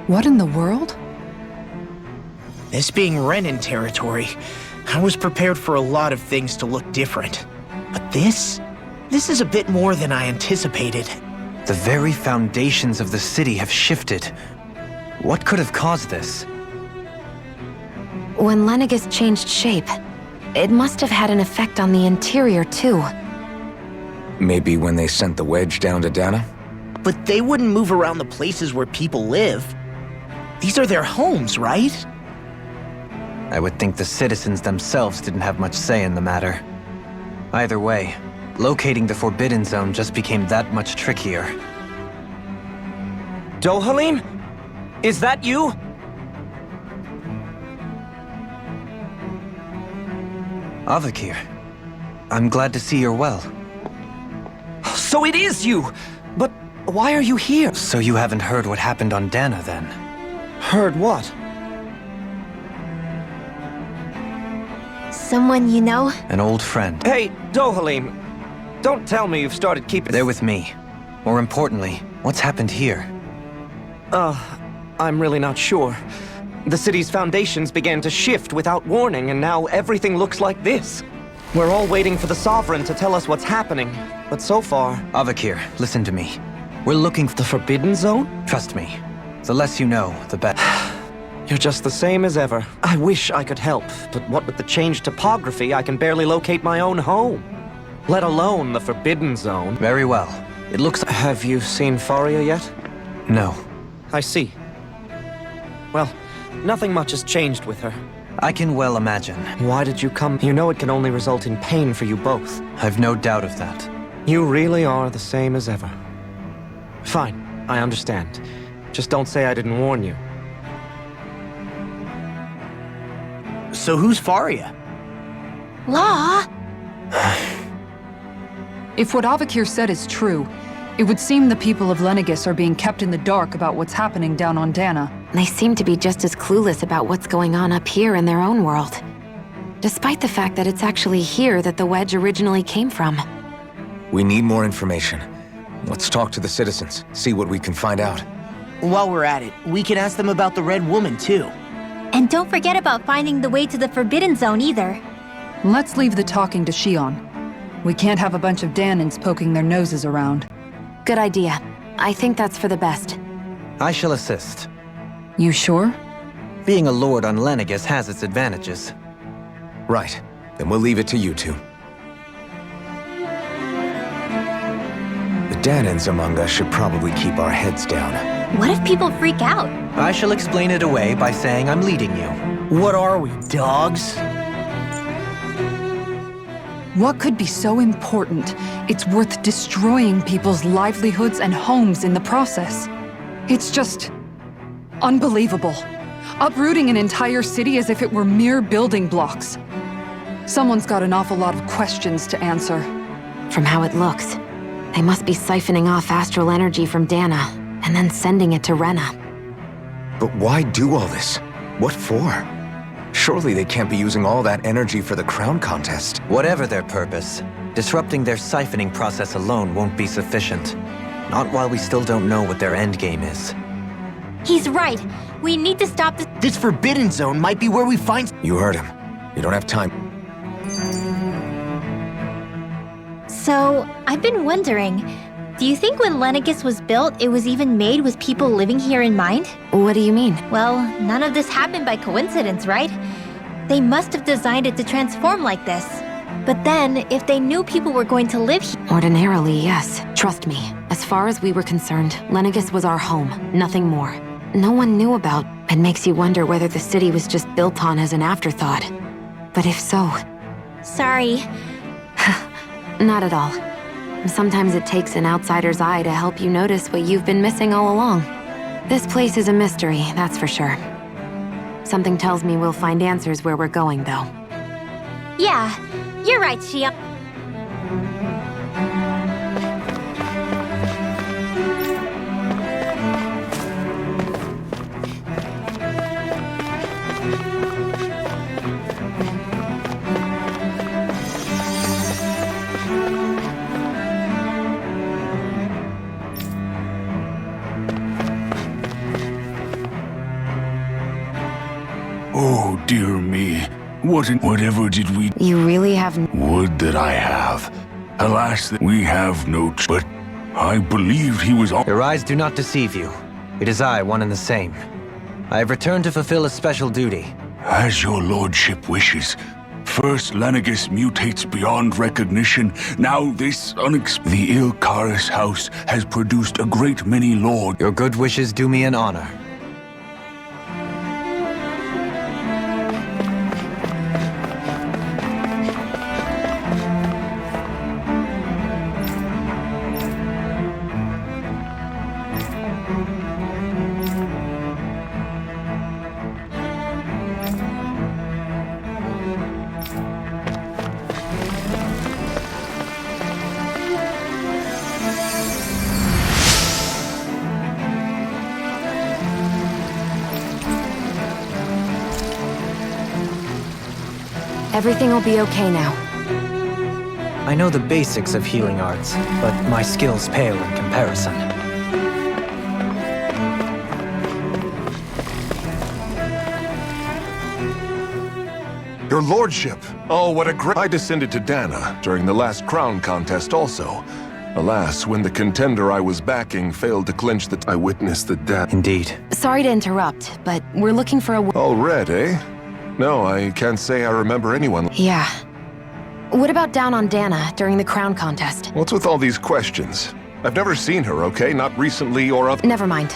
What in the world? This being Renan territory, I was prepared for a lot of things to look different. But this is a bit more than I anticipated. The very foundations of the city have shifted. What could have caused this? When Lenegis changed shape, it must have had an effect on the interior too. Maybe when they sent the wedge down to Dana? But they wouldn't move around the places where people live. These are their homes, right? I would think the citizens themselves didn't have much say in the matter. Either way, locating the Forbidden Zone just became that much trickier. Dohalim? Is that you? Avakir, I'm glad to see you're well. So it is you! But why are you here? So you haven't heard what happened on Dana, then? Heard what? Someone you know? An old friend. Hey, Dohalim, don't tell me you've started keeping... They're with me. More importantly, what's happened here? I'm really not sure. The city's foundations began to shift without warning, and now everything looks like this. We're all waiting for the Sovereign to tell us what's happening, but so far... Avakir, listen to me. We're looking for The Forbidden Zone? Trust me. The less you know, the better. You're just the same as ever. I wish I could help, but what with the changed topography, I can barely locate my own home. Let alone the Forbidden Zone. Very well. It looks... Have you seen Faria yet? No. I see. Well, nothing much has changed with her. I can well imagine. Why did you come? You know it can only result in pain for you both. I've no doubt of that. You really are the same as ever. Fine, I understand. Just don't say I didn't warn you. So who's Faria? Law? If what Avakir said is true, it would seem the people of Lenegis are being kept in the dark about what's happening down on Dana. They seem to be just as clueless about what's going on up here in their own world. despite the fact that it's actually here that the wedge originally came from. We need more information. Let's talk to the citizens, see what we can find out. While we're at it, we can ask them about the Red Woman, too. And don't forget about finding the way to the Forbidden Zone either. Let's leave the talking to Shion. We can't have a bunch of Danins poking their noses around. Good idea. I think that's for the best. I shall assist. You sure? Being a lord on Lenegis has its advantages. Right. Then we'll leave it to you two. The Danins among us should probably keep our heads down. What if people freak out? I shall explain it away by saying I'm leading you. What are we, dogs? What could be so important it's worth destroying people's livelihoods and homes in the process? It's just unbelievable. Uprooting an entire city as if it were mere building blocks. Someone's got an awful lot of questions to answer. From how it looks, they must be siphoning off astral energy from Dana and then sending it to Rena. But why do all this? What for? Surely they can't be using all that energy for the crown contest. Whatever their purpose, disrupting their siphoning process alone won't be sufficient. Not while we still don't know what their endgame is. He's right. We need to stop this. This Forbidden Zone might be where we find... You heard him. You don't have time. So, I've been wondering, do you think when Lenegis was built, it was even made with people living here in mind? What do you mean? Well, none of this happened by coincidence, right? They must have designed it to transform like this. But then, if they knew people were going to live here... Ordinarily, yes. Trust me. As far as we were concerned, Lenegis was our home, nothing more. No one knew about. It makes you wonder whether the city was just built on as an afterthought. But if so... Sorry. Not at all. Sometimes it takes an outsider's eye to help you notice what you've been missing all along. This place is a mystery, that's for sure. Something tells me we'll find answers where we're going, though. Yeah, you're right, Shion. Oh, dear me. Whatever did we... You really have... Would that I have. Alas, that we have no... But I believed he was... Your eyes do not deceive you. It is I, one and the same. I have returned to fulfill a special duty. As your lordship wishes. First, Lenegis mutates beyond recognition. Now this The Ilkaris house has produced a great many lords. Your good wishes do me an honor. Everything will be okay now. I know the basics of healing arts, but my skills pale in comparison. Your lordship! Oh, what a great... I descended to Dana during the last crown contest also. Alas, when the contender I was backing failed to clinch the... I witnessed the death. Indeed. Sorry to interrupt, but we're looking for a... All red, eh? No, I can't say I remember anyone. Yeah. What about down on Dana during the crown contest? What's with all these questions? I've never seen her, okay? Not recently or other... Never mind.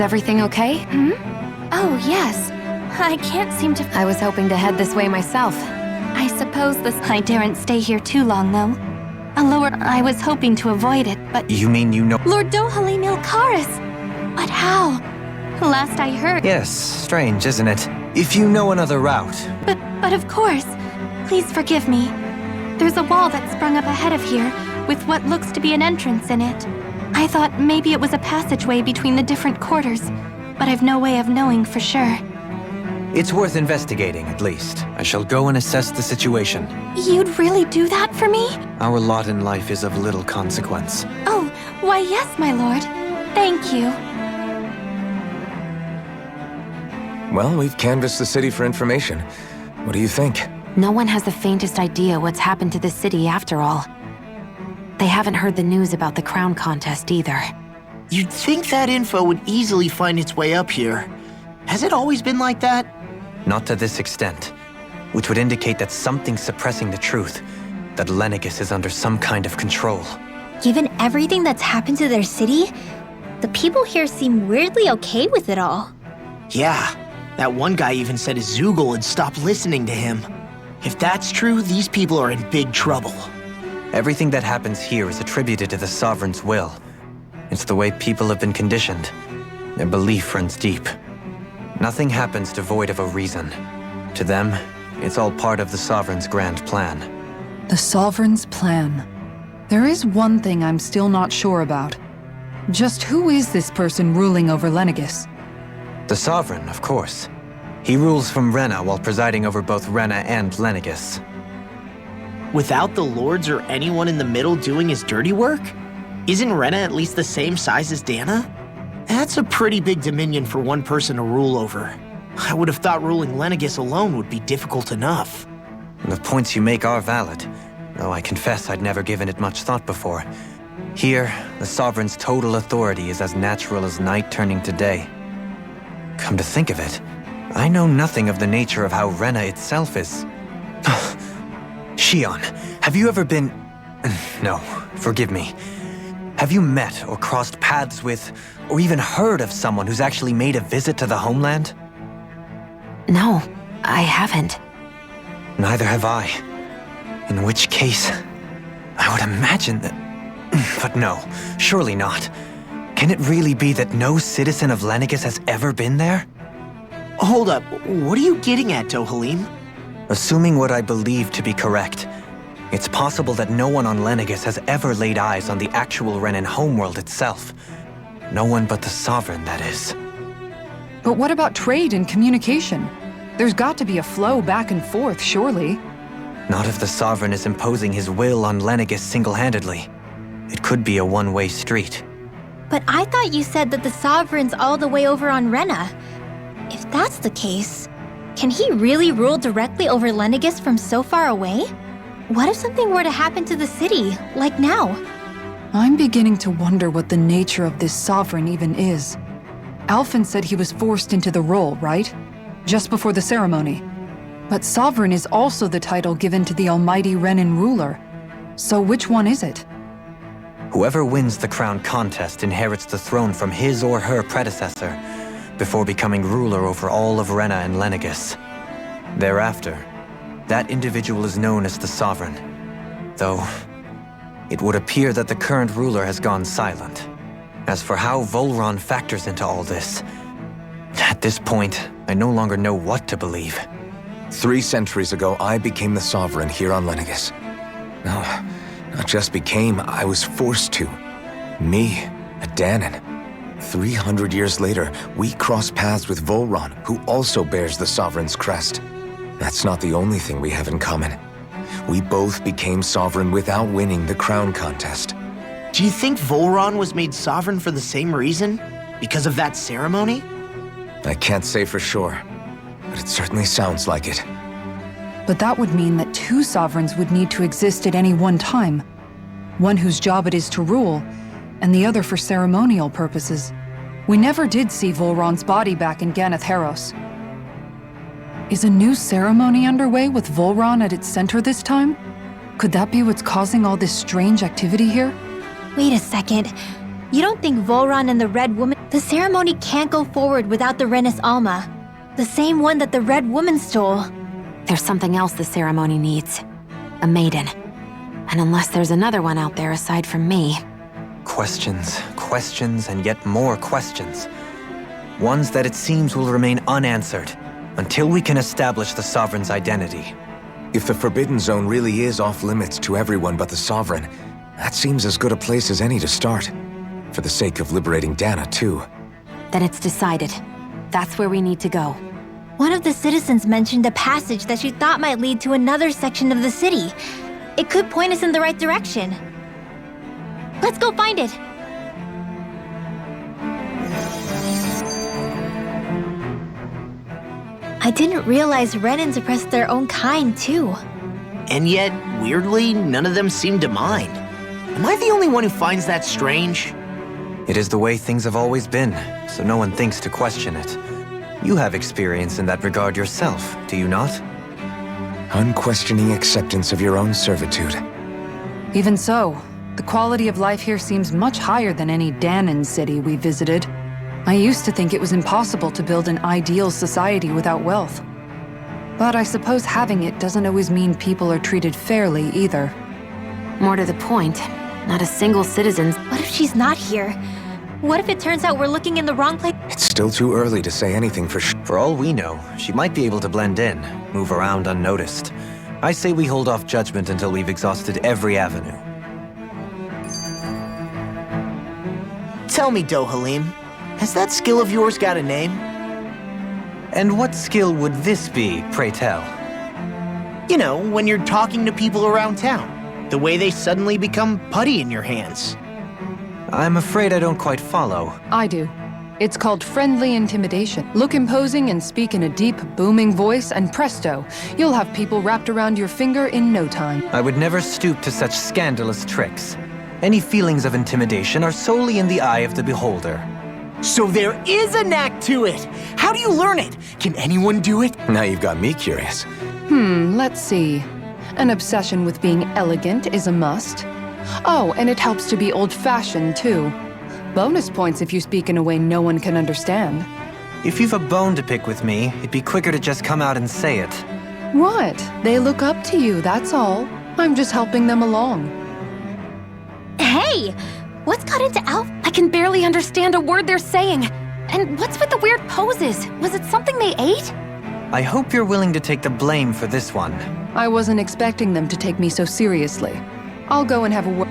Is everything okay? Oh, yes. I can't seem to... I was hoping to head this way myself. I suppose this... I daren't stay here too long, though. I was hoping to avoid it, but... You mean you know... Lord Dohalim Ilkaris! But how? Last I heard... Yes, strange, isn't it? If you know another route... But of course. Please forgive me. There's a wall that sprung up ahead of here, with what looks to be an entrance in it. I thought maybe it was a passageway between the different quarters, but I've no way of knowing for sure. It's worth investigating, at least. I shall go and assess the situation. You'd really do that for me? Our lot in life is of little consequence. Oh, why yes, my lord. Thank you. Well, we've canvassed the city for information. What do you think? No one has the faintest idea what's happened to the city after all. They haven't heard the news about the crown contest either. You'd think that info would easily find its way up here. Has it always been like that? Not to this extent, which would indicate that something's suppressing the truth, that Lenegis is under some kind of control. Given everything that's happened to their city, the people here seem weirdly okay with it all. Yeah, that one guy even said Azoogle had stopped listening to him. If that's true, these people are in big trouble. Everything that happens here is attributed to the Sovereign's will. It's the way people have been conditioned. Their belief runs deep. Nothing happens devoid of a reason. To them, it's all part of the Sovereign's grand plan. The Sovereign's plan. There is one thing I'm still not sure about. Just who is this person ruling over Lenegis? The Sovereign, of course. He rules from Rena while presiding over both Rena and Lenegis. Without the lords or anyone in the middle doing his dirty work? Isn't Rena at least the same size as Dana? That's a pretty big dominion for one person to rule over. I would have thought ruling Lenegis alone would be difficult enough. The points you make are valid, though I confess I'd never given it much thought before. Here, the Sovereign's total authority is as natural as night turning to day. Come to think of it, I know nothing of the nature of how Rena itself is. Shion, have you ever been... No, forgive me. Have you met or crossed paths with, or even heard of someone who's actually made a visit to the homeland? No, I haven't. Neither have I. In which case, I would imagine that... But no, surely not. Can it really be that no citizen of Lenegis has ever been there? Hold up, what are you getting at, Dohalim? Assuming what I believe to be correct, it's possible that no one on Lenegis has ever laid eyes on the actual Renan homeworld itself. No one but the Sovereign, that is. But what about trade and communication? There's got to be a flow back and forth, surely. Not if the Sovereign is imposing his will on Lenegis single-handedly. It could be a one-way street. But I thought you said that the Sovereign's all the way over on Rena. If that's the case, can he really rule directly over Lenegis from so far away? What if something were to happen to the city, like now? I'm beginning to wonder what the nature of this Sovereign even is. Alphen said he was forced into the role, right? Just before the ceremony. But Sovereign is also the title given to the almighty Renan ruler. So which one is it? Whoever wins the crown contest inherits the throne from his or her predecessor, before becoming ruler over all of Rena and Lenegis. Thereafter, that individual is known as the Sovereign, though it would appear that the current ruler has gone silent. As for how Volron factors into all this, at this point, I no longer know what to believe. 3 centuries ago, I became the Sovereign here on Lenegis. No, not just became, I was forced to. Me, a Danan. 300 years later, we cross paths with Volron, who also bears the Sovereign's crest. That's not the only thing we have in common. We both became Sovereign without winning the crown contest. Do you think Volron was made Sovereign for the same reason? Because of that ceremony? I can't say for sure, but it certainly sounds like it. But that would mean that 2 Sovereigns would need to exist at any one time. One whose job it is to rule, and the other for ceremonial purposes. We never did see Volron's body back in Ganath Haros. Is a new ceremony underway with Volron at its center this time? Could that be what's causing all this strange activity here? Wait a second. You don't think Volron and the Red Woman... The ceremony can't go forward without the Renis Alma. The same one that the Red Woman stole. There's something else the ceremony needs. A maiden. And unless there's another one out there aside from me... Questions, questions, and yet more questions. Ones that it seems will remain unanswered until we can establish the Sovereign's identity. If the Forbidden Zone really is off-limits to everyone but the Sovereign, that seems as good a place as any to start. For the sake of liberating Dana, too. Then it's decided. That's where we need to go. One of the citizens mentioned a passage that she thought might lead to another section of the city. It could point us in the right direction. Let's go find it! I didn't realize Renans oppressed their own kind, too. And yet, weirdly, none of them seem to mind. Am I the only one who finds that strange? It is the way things have always been, so no one thinks to question it. You have experience in that regard yourself, do you not? Unquestioning acceptance of your own servitude. Even so, the quality of life here seems much higher than any Danan city we visited. I used to think it was impossible to build an ideal society without wealth. But I suppose having it doesn't always mean people are treated fairly either. More to the point, not a single citizen's... What if she's not here? What if it turns out we're looking in the wrong place? It's still too early to say anything for sure. For all we know, she might be able to blend in, move around unnoticed. I say we hold off judgment until we've exhausted every avenue. Tell me, Dohalim, has that skill of yours got a name? And what skill would this be, pray tell? You know, when you're talking to people around town. The way they suddenly become putty in your hands. I'm afraid I don't quite follow. I do. It's called friendly intimidation. Look imposing and speak in a deep, booming voice, and presto, you'll have people wrapped around your finger in no time. I would never stoop to such scandalous tricks. Any feelings of intimidation are solely in the eye of the beholder. So there is a knack to it! How do you learn it? Can anyone do it? Now you've got me curious. Let's see. An obsession with being elegant is a must. Oh, and it helps to be old-fashioned, too. Bonus points if you speak in a way no one can understand. If you've a bone to pick with me, it'd be quicker to just come out and say it. What? They look up to you, that's all. I'm just helping them along. Hey! What's got into Alf? I can barely understand a word they're saying. And what's with the weird poses? Was it something they ate? I hope you're willing to take the blame for this one. I wasn't expecting them to take me so seriously. I'll go and have a word.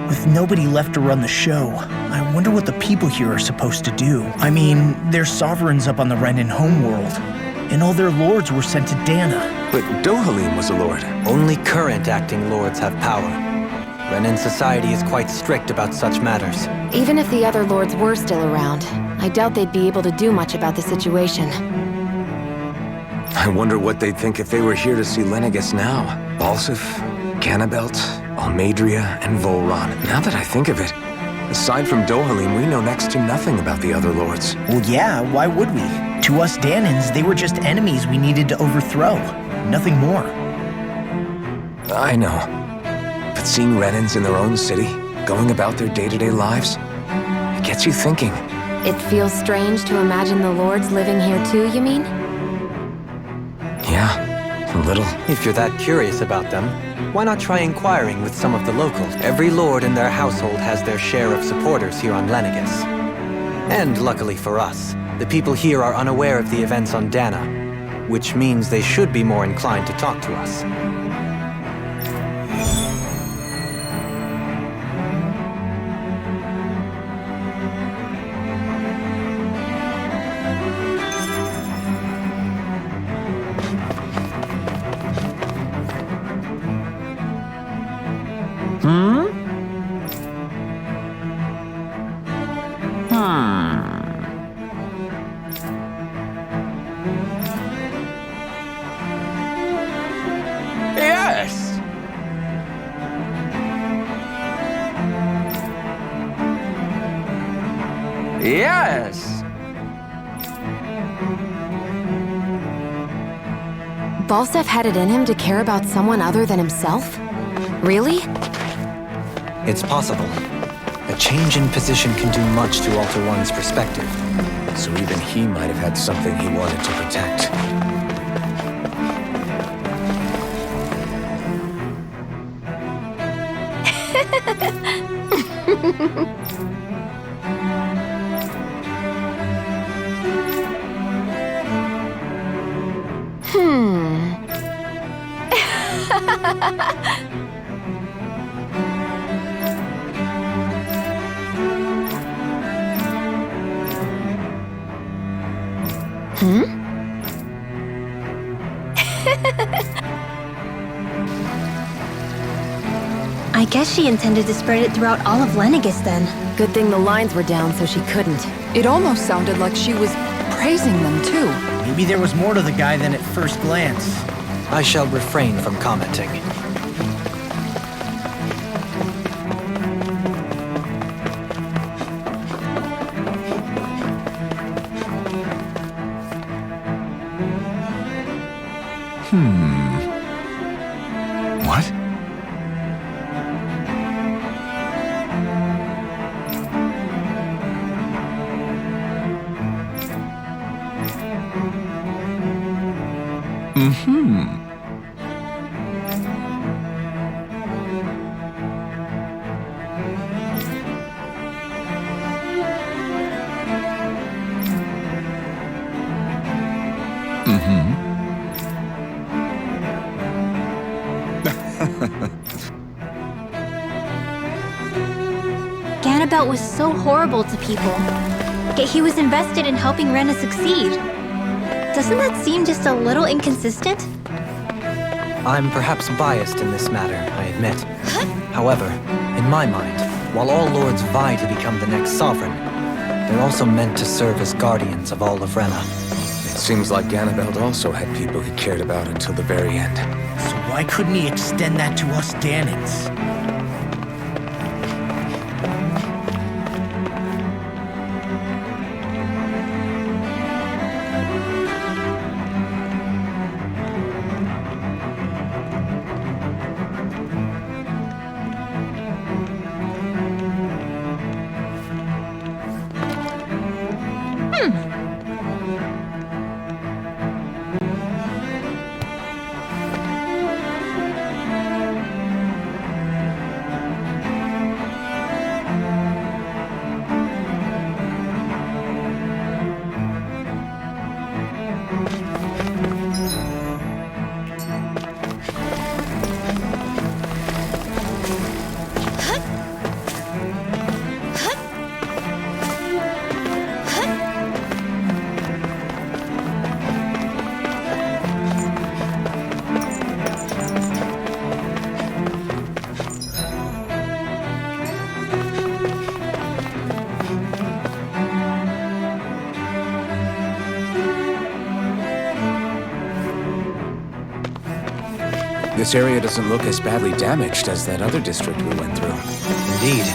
With nobody left to run the show, I wonder what the people here are supposed to do. I mean, their sovereigns up on the Renan homeworld, and all their lords were sent to Dana. But Dohalim was a lord. Only current acting lords have power. Renan society is quite strict about such matters. Even if the other lords were still around, I doubt they'd be able to do much about the situation. I wonder what they'd think if they were here to see Lenegis now. Balsif, Cannabelt, Almadria, and Volron. Now that I think of it, aside from Dohalim, we know next to nothing about the other lords. Well, yeah, why would we? To us Danans, they were just enemies we needed to overthrow. Nothing more. I know. But seeing Renans in their own city, going about their day-to-day lives, it gets you thinking. It feels strange to imagine the lords living here too, you mean? Yeah, a little. If you're that curious about them, why not try inquiring with some of the locals? Every lord in their household has their share of supporters here on Lenegis. And luckily for us, the people here are unaware of the events on Dana, which means they should be more inclined to talk to us. Yes! Yes! Falstaff had it in him to care about someone other than himself? Really? It's possible. A change in position can do much to alter one's perspective. So even he might have had something he wanted to protect. I guess she intended to spread it throughout all of Lenegis then. Good thing the lines were down so she couldn't. It almost sounded like she was praising them too. Maybe there was more to the guy than at first glance. I shall refrain from commenting. What? Ganabelt was so horrible to people, yet he was invested in helping Rena succeed. Doesn't that seem just a little inconsistent? I'm perhaps biased in this matter, I admit. However, in my mind, while all lords vie to become the next sovereign, they're also meant to serve as guardians of all of Rena. It seems like Ganabelt also had people he cared about until the very end. So why couldn't he extend that to us Danans? This area doesn't look as badly damaged as that other district we went through. Indeed,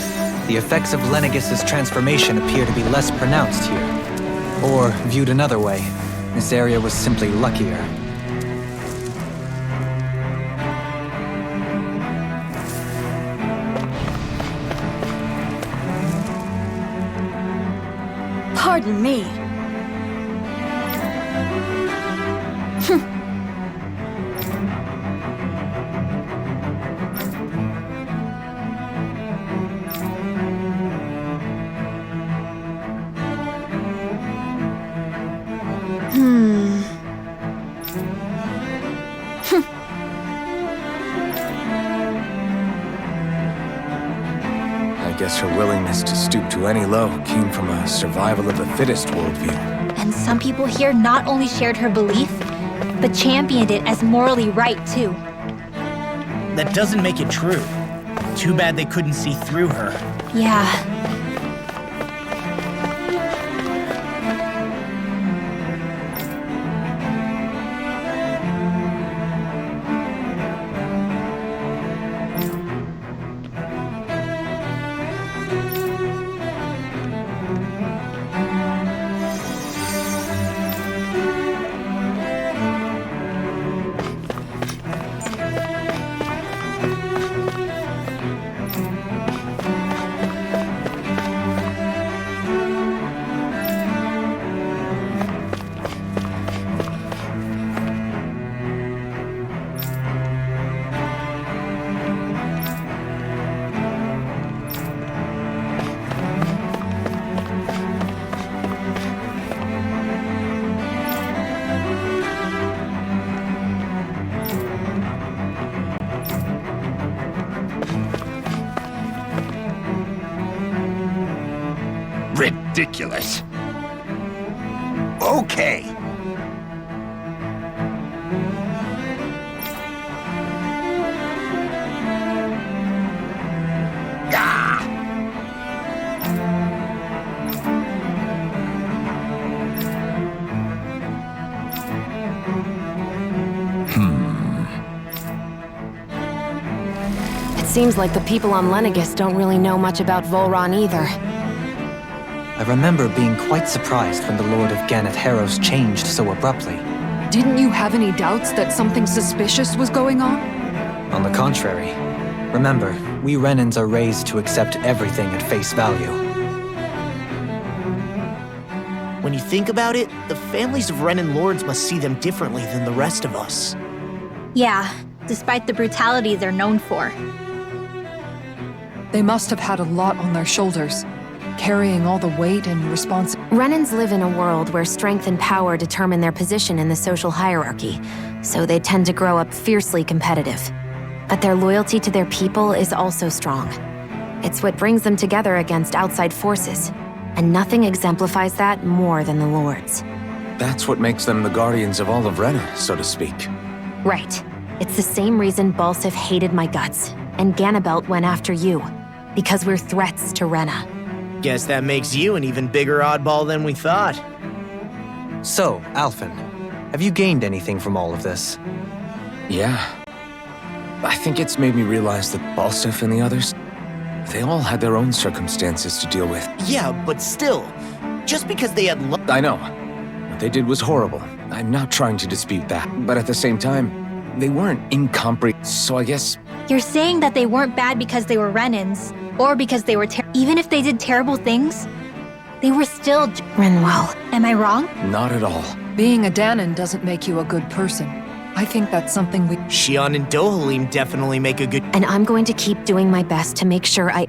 the effects of Lenegis's transformation appear to be less pronounced here. Or, viewed another way, this area was simply luckier. Pardon me. I guess her willingness to stoop to any low came from a survival of the fittest worldview. And some people here not only shared her belief, but championed it as morally right too. That doesn't make it true. Too bad they couldn't see through her. Yeah. ridiculous. Okay. It seems like the people on Lenegis don't really know much about Volron either. I remember being quite surprised when the Lord of Gannett Harrows changed so abruptly. Didn't you have any doubts that something suspicious was going on? On the contrary. Remember, we Renans are raised to accept everything at face value. When you think about it, the families of Renan lords must see them differently than the rest of us. Yeah, despite the brutality they're known for. They must have had a lot on their shoulders, carrying all the weight and responsibility. Renans live in a world where strength and power determine their position in the social hierarchy, so they tend to grow up fiercely competitive. But their loyalty to their people is also strong. It's what brings them together against outside forces, and nothing exemplifies that more than the Lords. That's what makes them the guardians of all of Rena, so to speak. Right. It's the same reason Balsif hated my guts, and Ganabelt went after you. Because we're threats to Rena. Guess that makes you an even bigger oddball than we thought. So, Alphen, have you gained anything from all of this? Yeah. I think it's made me realize that Balsif and the others, they all had their own circumstances to deal with. Yeah, but still, just because they had I know. What they did was horrible. I'm not trying to dispute that. But at the same time, they weren't incomprehensible, so I guess... You're saying that they weren't bad because they were Renans, or because they were even if they did terrible things, they were still Rinwell. Am I wrong? Not at all. Being a Dahnan doesn't make you a good person. I think that's something we... Shion and Dohalim definitely make a good... And I'm going to keep doing my best to make sure I...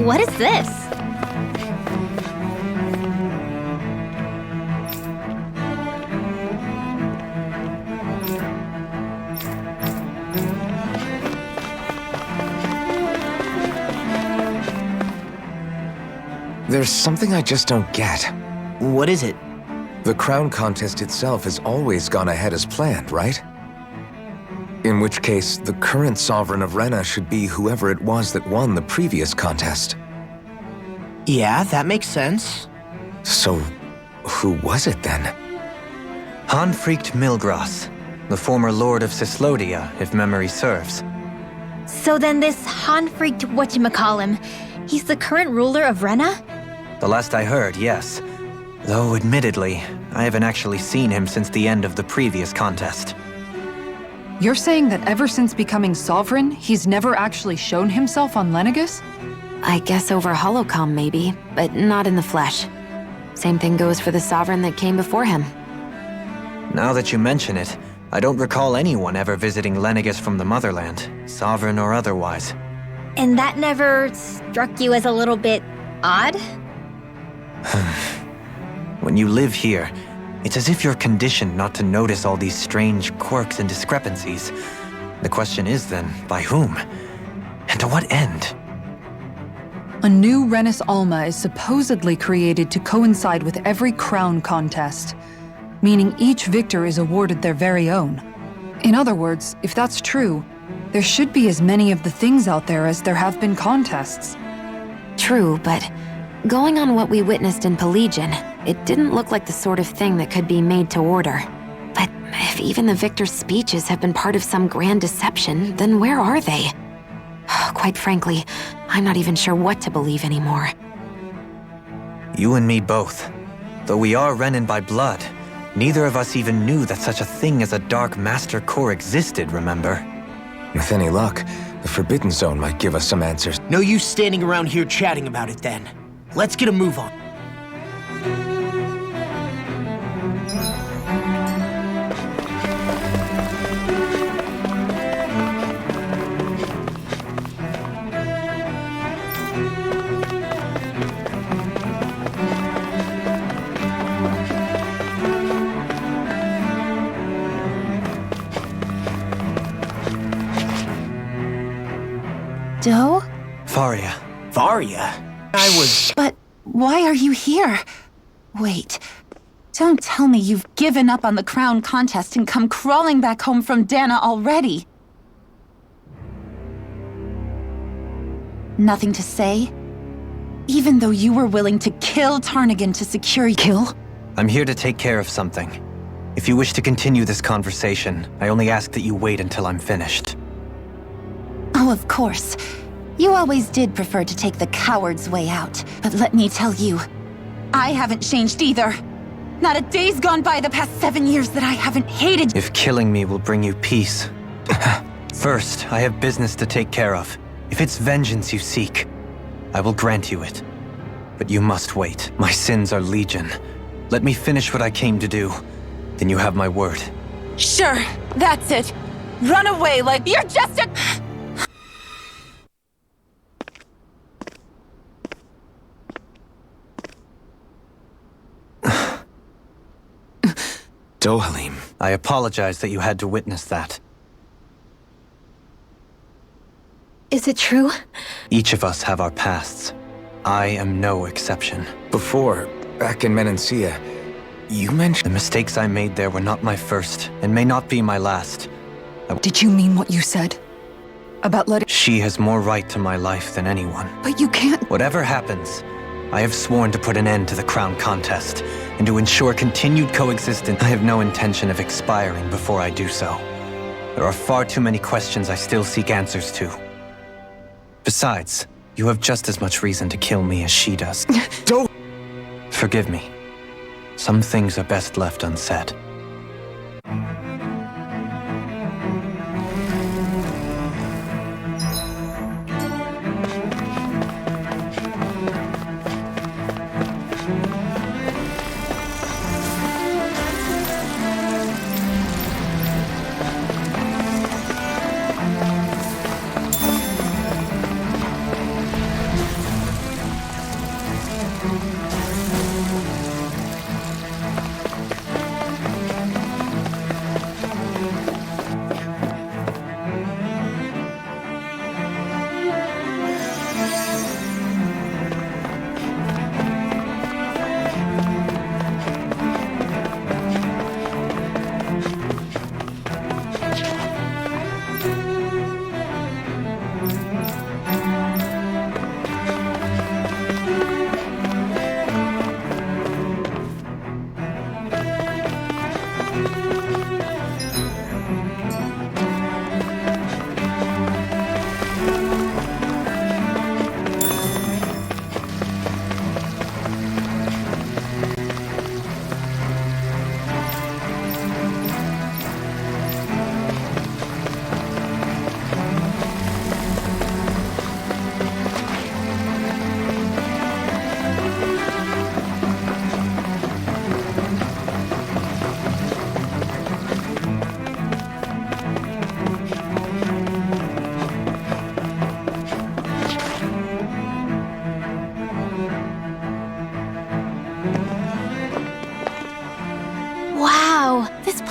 What is this? There's something I just don't get. What is it? The crown contest itself has always gone ahead as planned, right? In which case, the current sovereign of Rena should be whoever it was that won the previous contest. Yeah, that makes sense. So, who was it then? Hanfrikt Milgras, the former lord of Cyslodia, if memory serves. So then this Hanfrikt whatchamacallem, he's the current ruler of Rena? The last I heard, yes. Though admittedly, I haven't actually seen him since the end of the previous contest. You're saying that ever since becoming sovereign, he's never actually shown himself on Lenegis? I guess over holocom maybe, but not in the flesh. Same thing goes for the sovereign that came before him. Now that you mention it, I don't recall anyone ever visiting Lenegis from the motherland, sovereign or otherwise. And that never struck you as a little bit odd? When you live here, it's as if you're conditioned not to notice all these strange quirks and discrepancies. The question is then, by whom? And to what end? A new Renis Alma is supposedly created to coincide with every crown contest, meaning each victor is awarded their very own. In other words, if that's true, there should be as many of the things out there as there have been contests. True, but going on what we witnessed in Pelegion, it didn't look like the sort of thing that could be made to order. But if even the victor's speeches have been part of some grand deception, then where are they? Quite frankly, I'm not even sure what to believe anymore. You and me both. Though we are Renan by blood, neither of us even knew that such a thing as a Dark Master Core existed, remember? With any luck, the Forbidden Zone might give us some answers. No use standing around here chatting about it then. Let's get a move on. Doe? Faria. Varia? I was... But why are you here? Wait. Don't tell me you've given up on the crown contest and come crawling back home from Dana already. Nothing to say? Even though you were willing to kill Tarnigan to secure... Kill? I'm here to take care of something. If you wish to continue this conversation, I only ask that you wait until I'm finished. Oh, of course. You always did prefer to take the coward's way out. But let me tell you, I haven't changed either. Not a day's gone by the past 7 years that I haven't hated... If killing me will bring you peace. First, I have business to take care of. If it's vengeance you seek, I will grant you it. But you must wait. My sins are legion. Let me finish what I came to do. Then you have my word. Sure, that's it. Run away like you're just a... Dohalim. I apologize that you had to witness that. Is it true? Each of us have our pasts. I am no exception. Before, back in Menancia, you mentioned... The mistakes I made there were not my first, and may not be my last. Did you mean what you said? About letting... She has more right to my life than anyone. But you can't... Whatever happens, I have sworn to put an end to the crown contest, and to ensure continued coexistence. I have no intention of expiring before I do so. There are far too many questions I still seek answers to. Besides, you have just as much reason to kill me as she does. Don't... Forgive me. Some things are best left unsaid.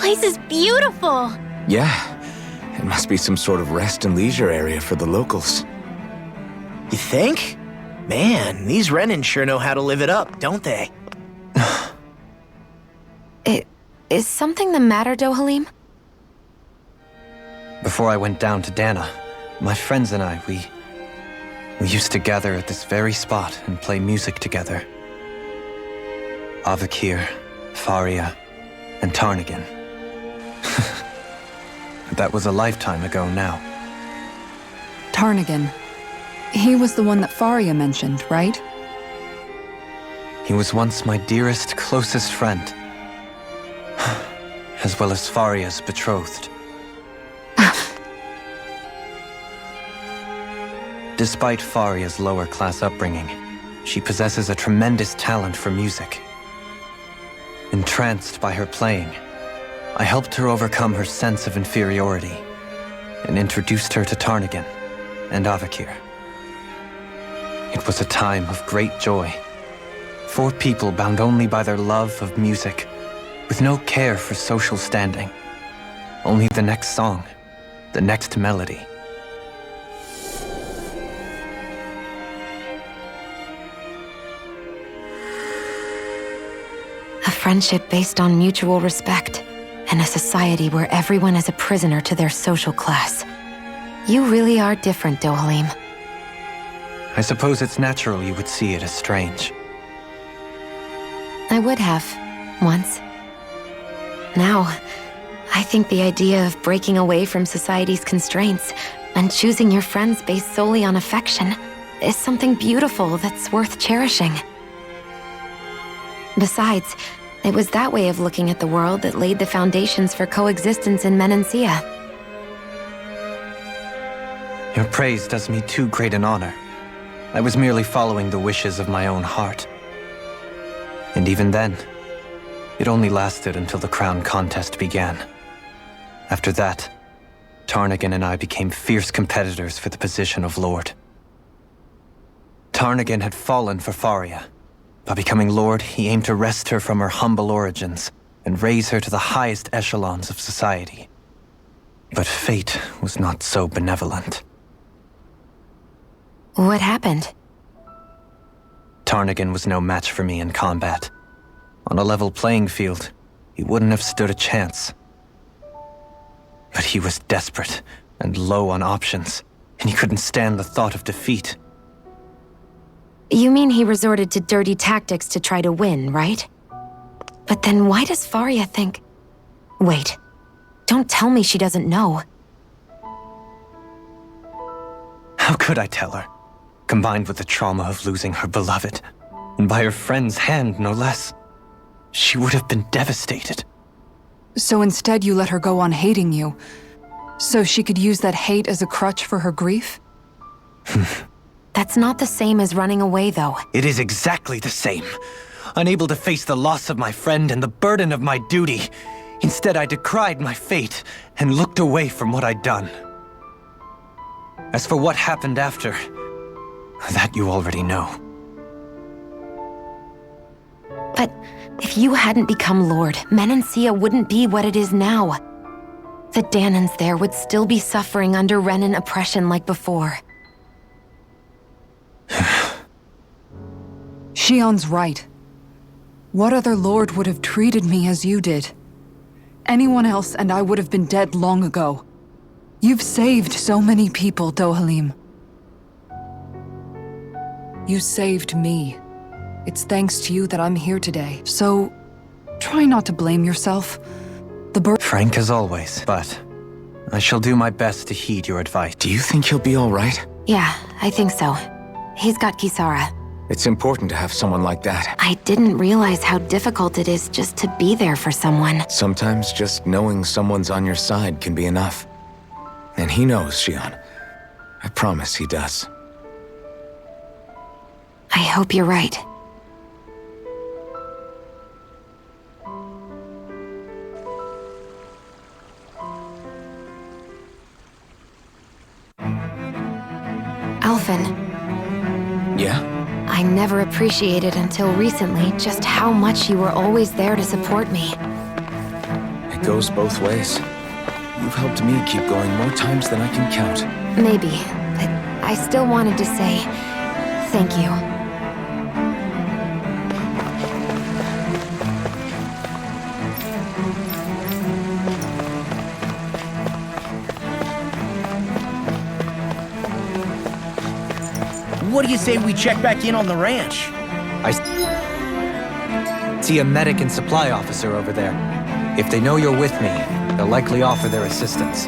place is beautiful! Yeah. It must be some sort of rest and leisure area for the locals. You think? Man, these Renan sure know how to live it up, don't they? Is something the matter, Dohalim? Before I went down to Dana, my friends and I, we used to gather at this very spot and play music together. Avakir, Faria, and Tarnigan. That was a lifetime ago now. Tarnigan. He was the one that Faria mentioned, right? He was once my dearest, closest friend, as well as Faria's betrothed. Despite Faria's lower-class upbringing, she possesses a tremendous talent for music. Entranced by her playing, I helped her overcome her sense of inferiority and introduced her to Tarnagin and Avakir. It was a time of great joy. 4 people bound only by their love of music, with no care for social standing. Only the next song, the next melody. A friendship based on mutual respect, and a society where everyone is a prisoner to their social class. You really are different, Dohalim. I suppose it's natural you would see it as strange. I would have, once. Now, I think the idea of breaking away from society's constraints and choosing your friends based solely on affection is something beautiful that's worth cherishing. Besides, it was that way of looking at the world that laid the foundations for coexistence in Menancia. Your praise does me too great an honor. I was merely following the wishes of my own heart. And even then, it only lasted until the crown contest began. After that, Tarnagin and I became fierce competitors for the position of Lord. Tarnagin had fallen for Faria. By becoming Lord, he aimed to wrest her from her humble origins and raise her to the highest echelons of society. But fate was not so benevolent. What happened? Tarnagin was no match for me in combat. On a level playing field, he wouldn't have stood a chance. But he was desperate and low on options, and he couldn't stand the thought of defeat. You mean he resorted to dirty tactics to try to win, right? But then why does Faria think... Wait, don't tell me she doesn't know. How could I tell her? Combined with the trauma of losing her beloved, and by her friend's hand, no less, she would have been devastated. So instead you let her go on hating you, so she could use that hate as a crutch for her grief? That's not the same as running away, though. It is exactly the same. Unable to face the loss of my friend and the burden of my duty, instead I decried my fate and looked away from what I'd done. As for what happened after, that you already know. But if you hadn't become Lord, Menancia wouldn't be what it is now. The Danans there would still be suffering under Renan oppression like before. Shion's right. What other lord would have treated me as you did? Anyone else and I would have been dead long ago. You've saved so many people, Dohalim. You saved me. It's thanks to you that I'm here today. So, try not to blame yourself. Frank as always, but I shall do my best to heed your advice. Do you think he'll be all right? Yeah, I think so. He's got Kisara. It's important to have someone like that. I didn't realize how difficult it is just to be there for someone. Sometimes just knowing someone's on your side can be enough. And he knows, Shion. I promise he does. I hope you're right. Alphen. Yeah? I never appreciated until recently just how much you were always there to support me. It goes both ways. You've helped me keep going more times than I can count. Maybe, but I still wanted to say thank you. What do you say we check back in on the ranch? I see a medic and supply officer over there. If they know you're with me, they'll likely offer their assistance.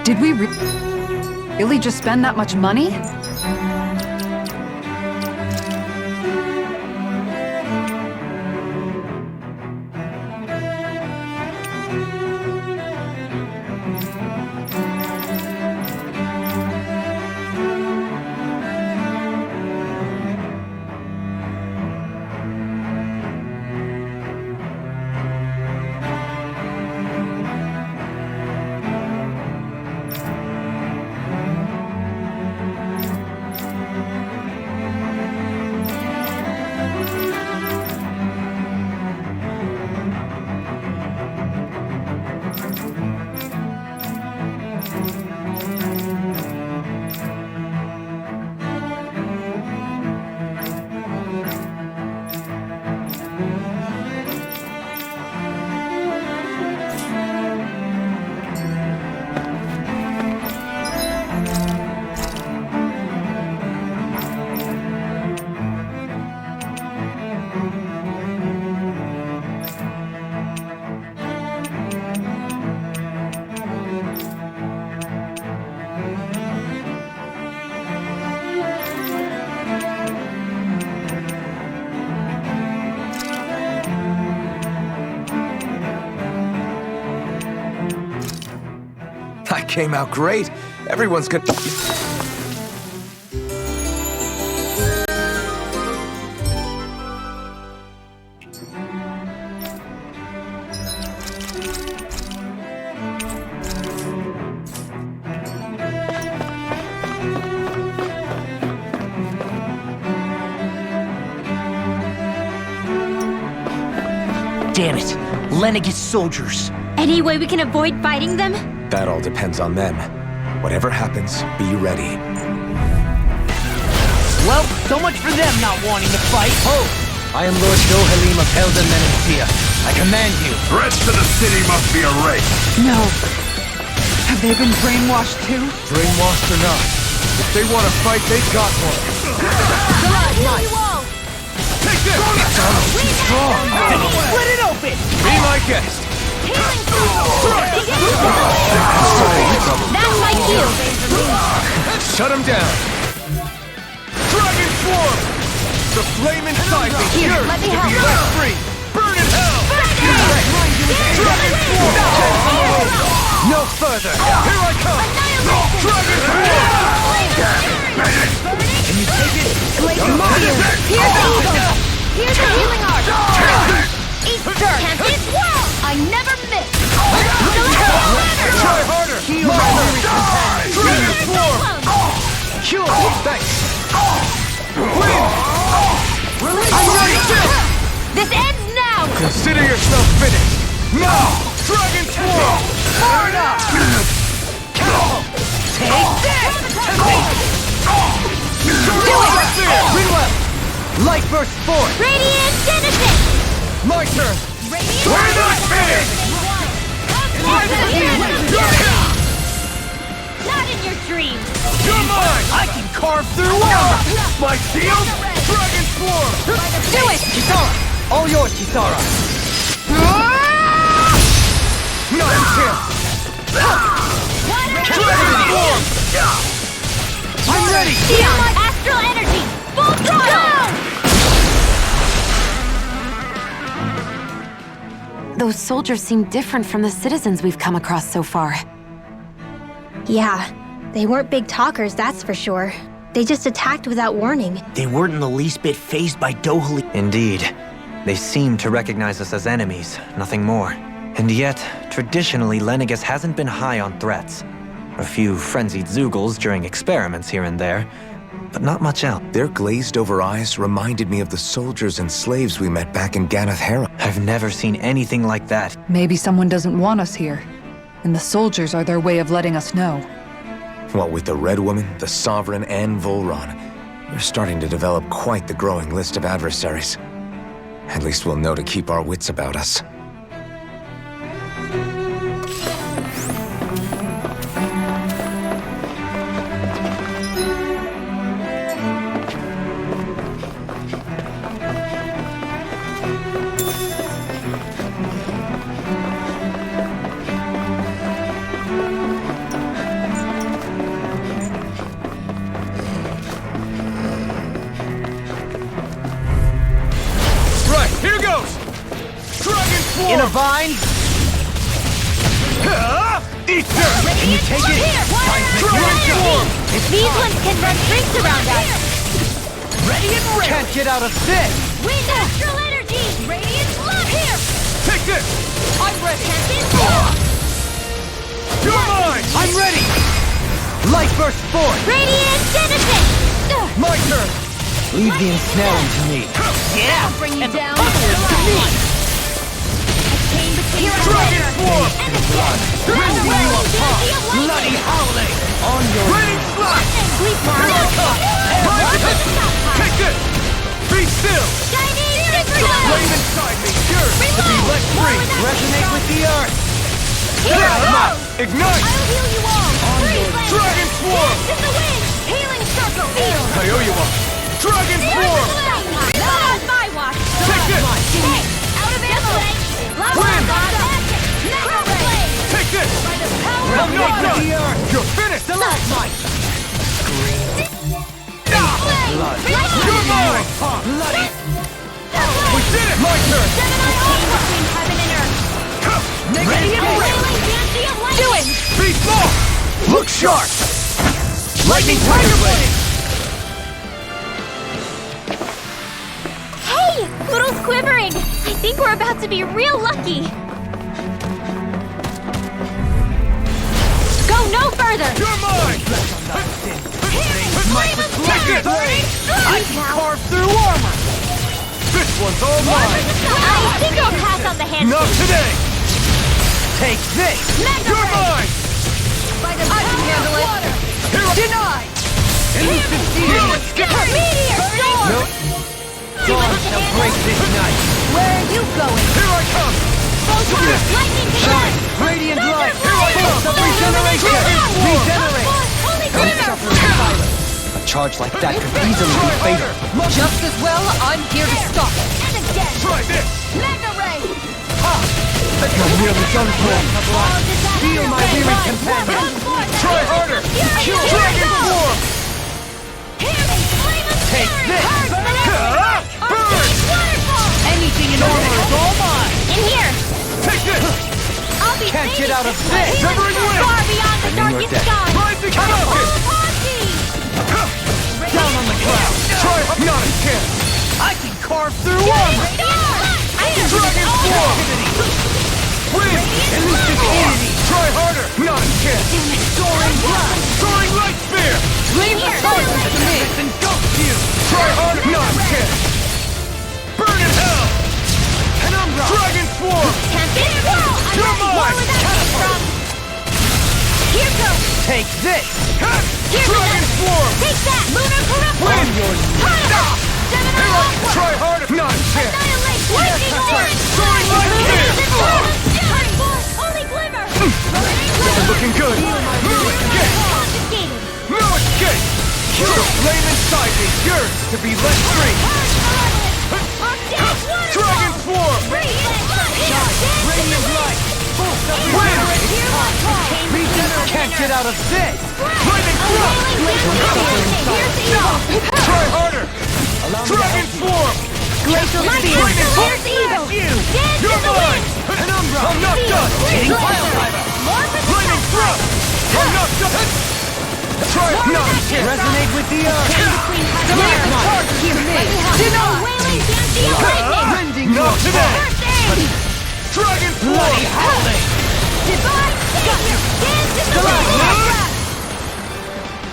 Did we really just spend that much money? That came out great. Everyone's gonna... Damn it! Lenegis soldiers! Any way we can avoid fighting them? That all depends on them. Whatever happens, be ready. Well, so much for them not wanting to fight. Oh! I am Lord Dohalim of Helden Menethia. I command you. Threats to the city must be erased. No. Have they been brainwashed too? Brainwashed or not, if they want to fight, they've got one. Take this! Split it open! Be my guest. That's like you! Shut him down. Dragon Swarm! The flame inside me Here, yearns let me to be help. let free! Burn in hell! Dragon Swarm! No further! Here I come! Dragon Swarm! Can you take it? Here's the eagle! Here's the healing art! Easter! I never miss! Try harder! Dragon Swarm! Cure! Thanks! Win! I'm ready! This ends now! Consider yourself finished! Now! Dragon Swarm! Burn up! Take this! Rinwell! Light burst forth! Radiant Genesis! My turn! We're not finished! Not in your dreams! You're mine! I can carve through armor! My shield! Dragon Swarm! Do it! Kisara! All yours, Kisara! Not a chance! Dragon Swarm! I'm ready! Beyond astral energy! Full throttle! Those soldiers seem different from the citizens we've come across so far. Yeah, they weren't big talkers, that's for sure. They just attacked without warning. They weren't in the least bit fazed by Dohalim. Indeed. They seem to recognize us as enemies, nothing more. And yet, traditionally, Lenegis hasn't been high on threats. A few frenzied Zeugles during experiments here and there, but not much else. Their glazed-over eyes reminded me of the soldiers and slaves we met back in Ganath Hera. I've never seen anything like that. Maybe someone doesn't want us here, and the soldiers are their way of letting us know. What with the Red Woman, the Sovereign, and Volron, you're starting to develop quite the growing list of adversaries. At least we'll know to keep our wits about us. Divine! Eat dirt! Can you take it? These ones can run rings around us. Ready and ready! Can't get out of this! Wind astral energy! Radiant love! Here! Take this! I'm ready! You're mine! I'm ready! Light burst forth! Radiant Genesis! My turn! Leave the ensnaring to me. Yeah! I'll bring you down. To me! Dragon Swarm! Rending you apart! Bloody howling! On your Raining Slash! Here I come! Take this! Be still! flame inside me! Yours to be let free! Resonate with the earth! Ignite! I'll heal you all! Dragon Swarm! Dance in the wind! Healing circle! I owe you one! Dragon Swarm! Not on my watch! Take this! Hey! Out of ammo! Wind! Mega Ray! Take this! By the power of I'm not water! done! You're finished! The last might! Blood! You're mine! Bloody! We did it! My turn! Between heaven and earth! Do it! Be small! Look sharp! Lightning Tiger Blade! Hey! Poodle's quivering! I think we're about to be real lucky! Go no further! You're mine! Take it! I can carve through armor! This one's all mine! I think I'll pass on the hand. Not today! Take this! You're mine! By the power handle of it. water! Denied! Meteor storm! Nope. Dawn shall break this night! Where are you going? Here I come! Lightning Shine! Radiant light! Force of regeneration! Regenerate! Holy Don't Glimmer! suffer in silence! A charge like that could easily be fatal. Just as well, I'm here to stop it! And again! Try this! Mega Ray! You're nearly done for. Feel my weary companion! Try harder! Dragon Swarm! Take this! Burn! Anything in armor is all mine! In here! Take this! I'll be Can't get saving out of you. this. Severing wind. Far beyond the Ending your darkest death. sky! Rising Falcon! Down on the ground! Try not a chance! I can carve through armor! Dragon Swarm! Wind! Elusive entity! Try harder! Not a chance! Soaring blast! Soaring Light Spear! Leave the charges to me! And ghost you! Try harder! Not a chance! Burn in hell! Penumbra! Dragon Swarm! You're mine! Here goes! Take this! Dragon Swarm! Take that! Lunar Corruption! Wind! Stop! Try harder! Not a chance! Lightning Orange! Soaring Light Spear! Holy Glimmer! You're looking good! No escape! Confiscated! No escape! The flame inside me yearns to be let free! Dragon Swarm! Radiant light! Wind! Can't get out of this! Lightning Thrust! Try harder! Dragon Swarm! Glacial Spear! Here's evil! You're mine! Penumbra! I'm not done! Hitting Pile Driver! Lightning Thrust! I'm not done! Try not a chance! Resonate with the earth! Rending Not your today! Dragon Swarm! howling! Divine Savior! Dance in the wind!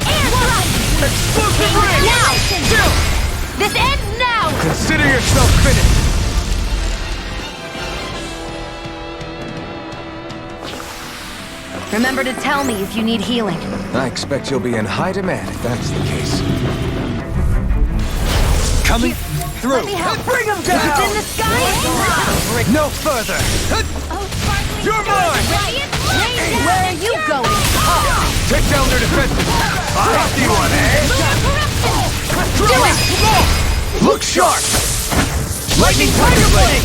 Air Thrust! Explosive Ring! Now! Still! This ends now! Consider yourself finished! Remember to tell me if you need healing. I expect you'll be in high demand if that's the case. Coming through! Bring him down! It's in the sky! No further! You're mine! Where are you going? Take down their defenses! I see one, eh? Do it! Look sharp! Lightning Tiger Blade!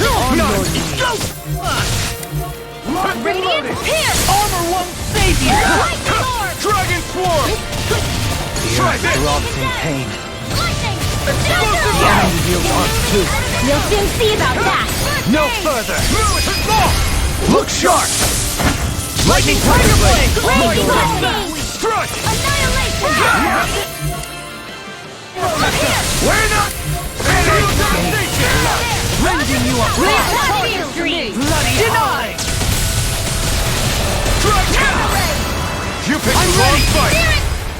Radiant Pierce! Armor won't save you! Lightning Orb! Dragon Swarm! Try this! Throbs in pain. Lightning! Explosive The enemy here wants to. You'll soon see about that! No further! Look sharp! Lightning Tiger Blade! Lightning Blade! Strike! Annihilation! We're not! Rending you apart! Denied! You picked the wrong fight!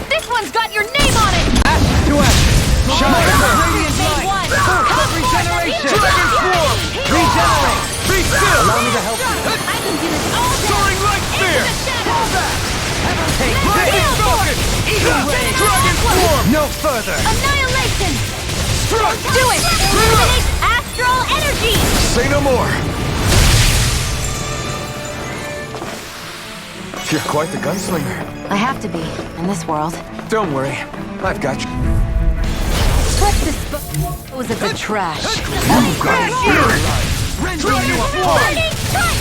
This one's got your name on it! Ash to ash! Shine! Radiant Phase light! 1! Perfect regeneration! Dragon form! Regenerate! Be still! Allow me to help you. I can do this all day! Soaring light spear! Fall back! Take lightning focus! Dragon form! No further! Annihilation! Struck! Do it! Release astral energy! Say no more. You're quite the gunslinger. I have to be, in this world. Don't worry. I've got you. Let's dispose of the trash. Rending you apart! Burning strike!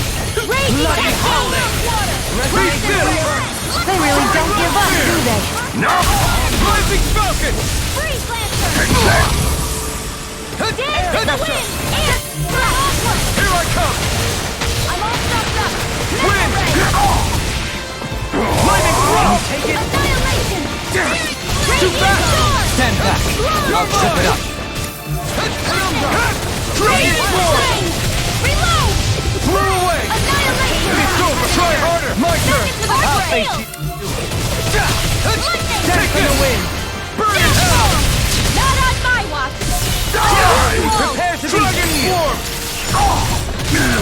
Raging cascade! Be still! They really don't give up, do they? No! Rising Falcon! Freeze Lancer! Dance in the wind! And thrust! Here I come! I'm all stopped up! Wind! Lightning Thrust! Take it! Annihilation! Too fast! Stand back! Zip it up! Dragon Form! Reload! Blew away! Annihilation! It's over! Try harder! My turn! I'll face you! Take in the wind! Burn in hell! Not on my watch! Prepare to Dragon Form!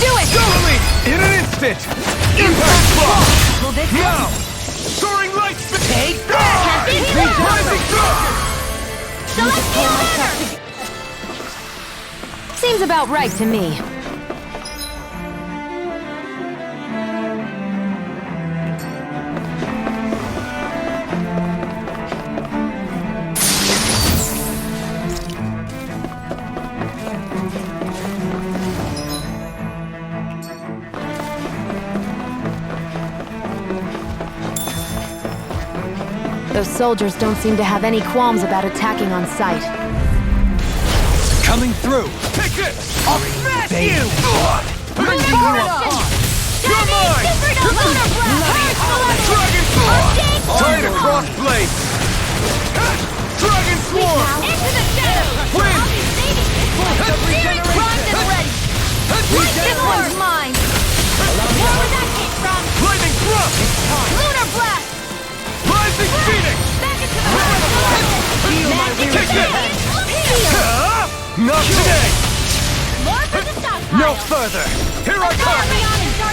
Do it! Solely! In an instant! Impact Block! Will this Now! Soaring Light Speed! Take that! Rising Falcon! Celestial Banner! Seems about right to me. Those soldiers don't seem to have any qualms about attacking on sight. Coming through! Take it! I'll smash you! You're mine! Dragon Form! Time to cross blade! Dragon Swarm! Into the shadows! Wind! I'll be saving this one! Primed and ready! This one's mine! Where would that came from? Lightning Thrust! Lunar Blast! Rising Phoenix! Back into the Magic Kick it! Heal! Not today! More for the stockpile! No further! Here I come!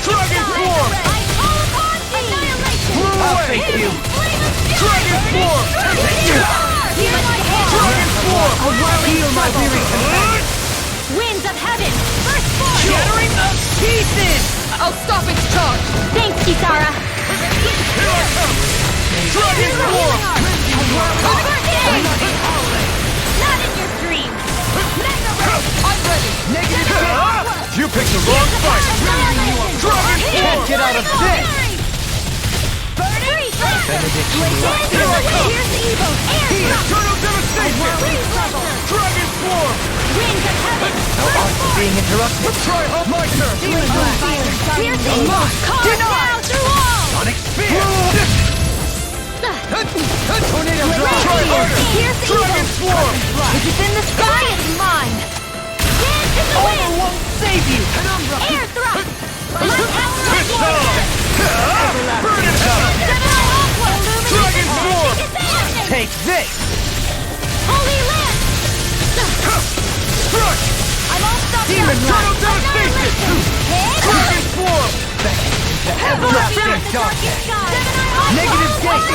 Dragon Form! I call upon thee! Annihilation! Blew away! Take you! Dragon Form! Hear my hand! Dragon Form! Heal my weary command! Winds of heaven! First form! Shattering the pieces! I'll stop its charge! Thanks, Kisara! Here I come! Dragon Form! Not in your dreams! I'm ready! Negative! You picked the wrong fight! Dragon Can't get out of this! Here's evil! Eternal devastation! Dragon Form! Winds of heaven! Being interrupted. Try hard, my turn! Here's evil! Carve down through all! Sonic Spear! Tornado Blast! Try harder! Here's Dragon evil! Swarm! If it's in the sky, it's mine! Dance in the wind! won't save you! Air thrust! My power of water! Burn it out! Dragon Swarm! Take this! Holy Lance! Struck! I'm all stopped up! Eternal devastation! Dragon Swarm! Negative gate!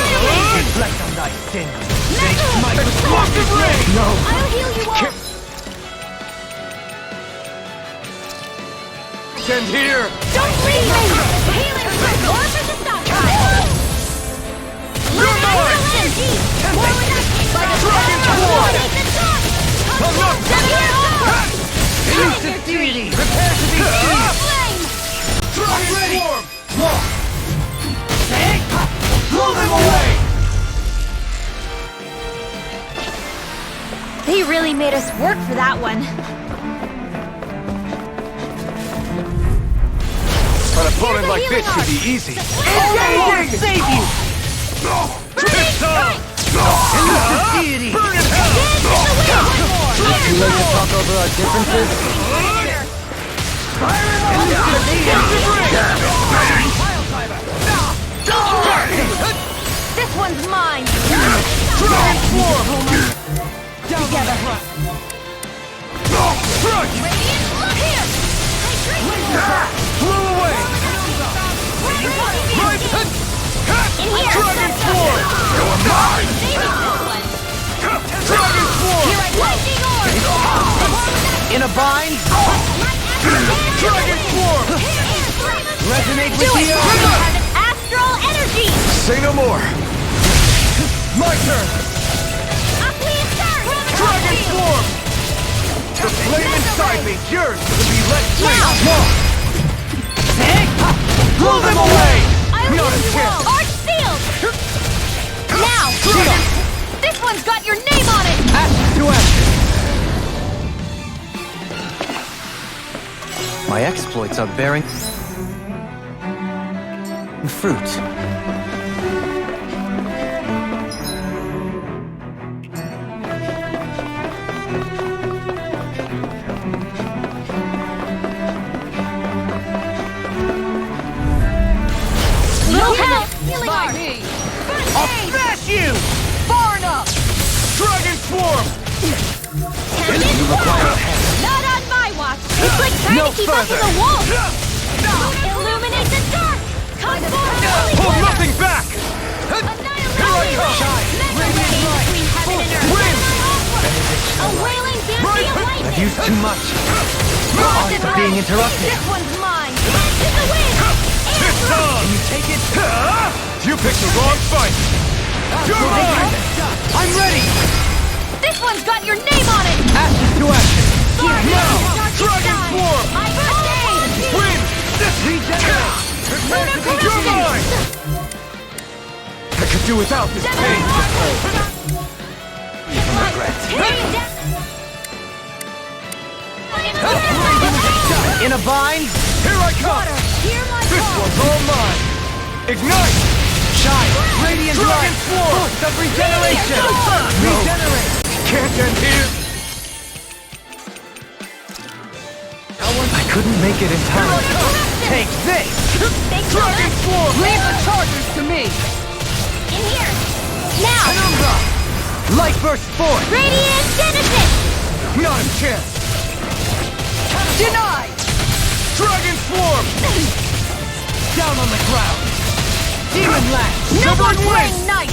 Reflect on thy sin! Explosive ray! No! I'll heal you all! Stand here! Don't leave me! Healing for more for the stockpile! You're mine! Dragon Swarm! I'm not done! Elusive deity! Prepare to be seized! Dragon Swarm! Blow them away! They really made us work for that one. An opponent like this should be easy. Engaging! Save you! It's on! Deity! Burn in hell! Would you like to talk over our differences? This one's mine! Dragon form! Together! Crush! Here! Flew away! In here! Dragon form! You're mine! Dragon form! Lightning orb! In a bind? Dragon form! Resonate Do with it! you! Have an astral energy! Say no more! My turn! Dragon form! The flame inside me yearns to be let free! Blow them away! Not a chance! Arch sealed! Now! Dragon! This one's got your name on it! Ashes to ashes! My exploits are bearing fruit. Little help! Healing arm! I'll smash you! Far enough! Dragon form! Not on my watch! It's like trying No to keep up further. with a wolf! Illuminate the dark! Come forth! Hold nothing back! Here I come! Radiant light! Between heaven and earth! Wind! A wailing dance Right. lightning! I've used too much. The odds of being interrupted. This one's mine! Dance in the wind! It's on! Can you take it? You picked the wrong fight! You're mine! I'm ready! This one's got your name on it! Ashes to ashes! Now! Dragon form! My birthday! Wind! Regenerate! You're mine! I could do without this pain! In a bind? Here I come! This one's all mine! Ignite! Shine! Radiant Dragon light! form! Boost of regeneration! No. Regenerate! Can't end here! I couldn't make it in time. Take this! Dragon form! Leave the charges to me! In here! Now! Penumbra! Light burst forth! Radiant Genesis! Not a chance! Denied! Dragon form! Down on the ground! Demon Lance! No more Severed playing wings! night!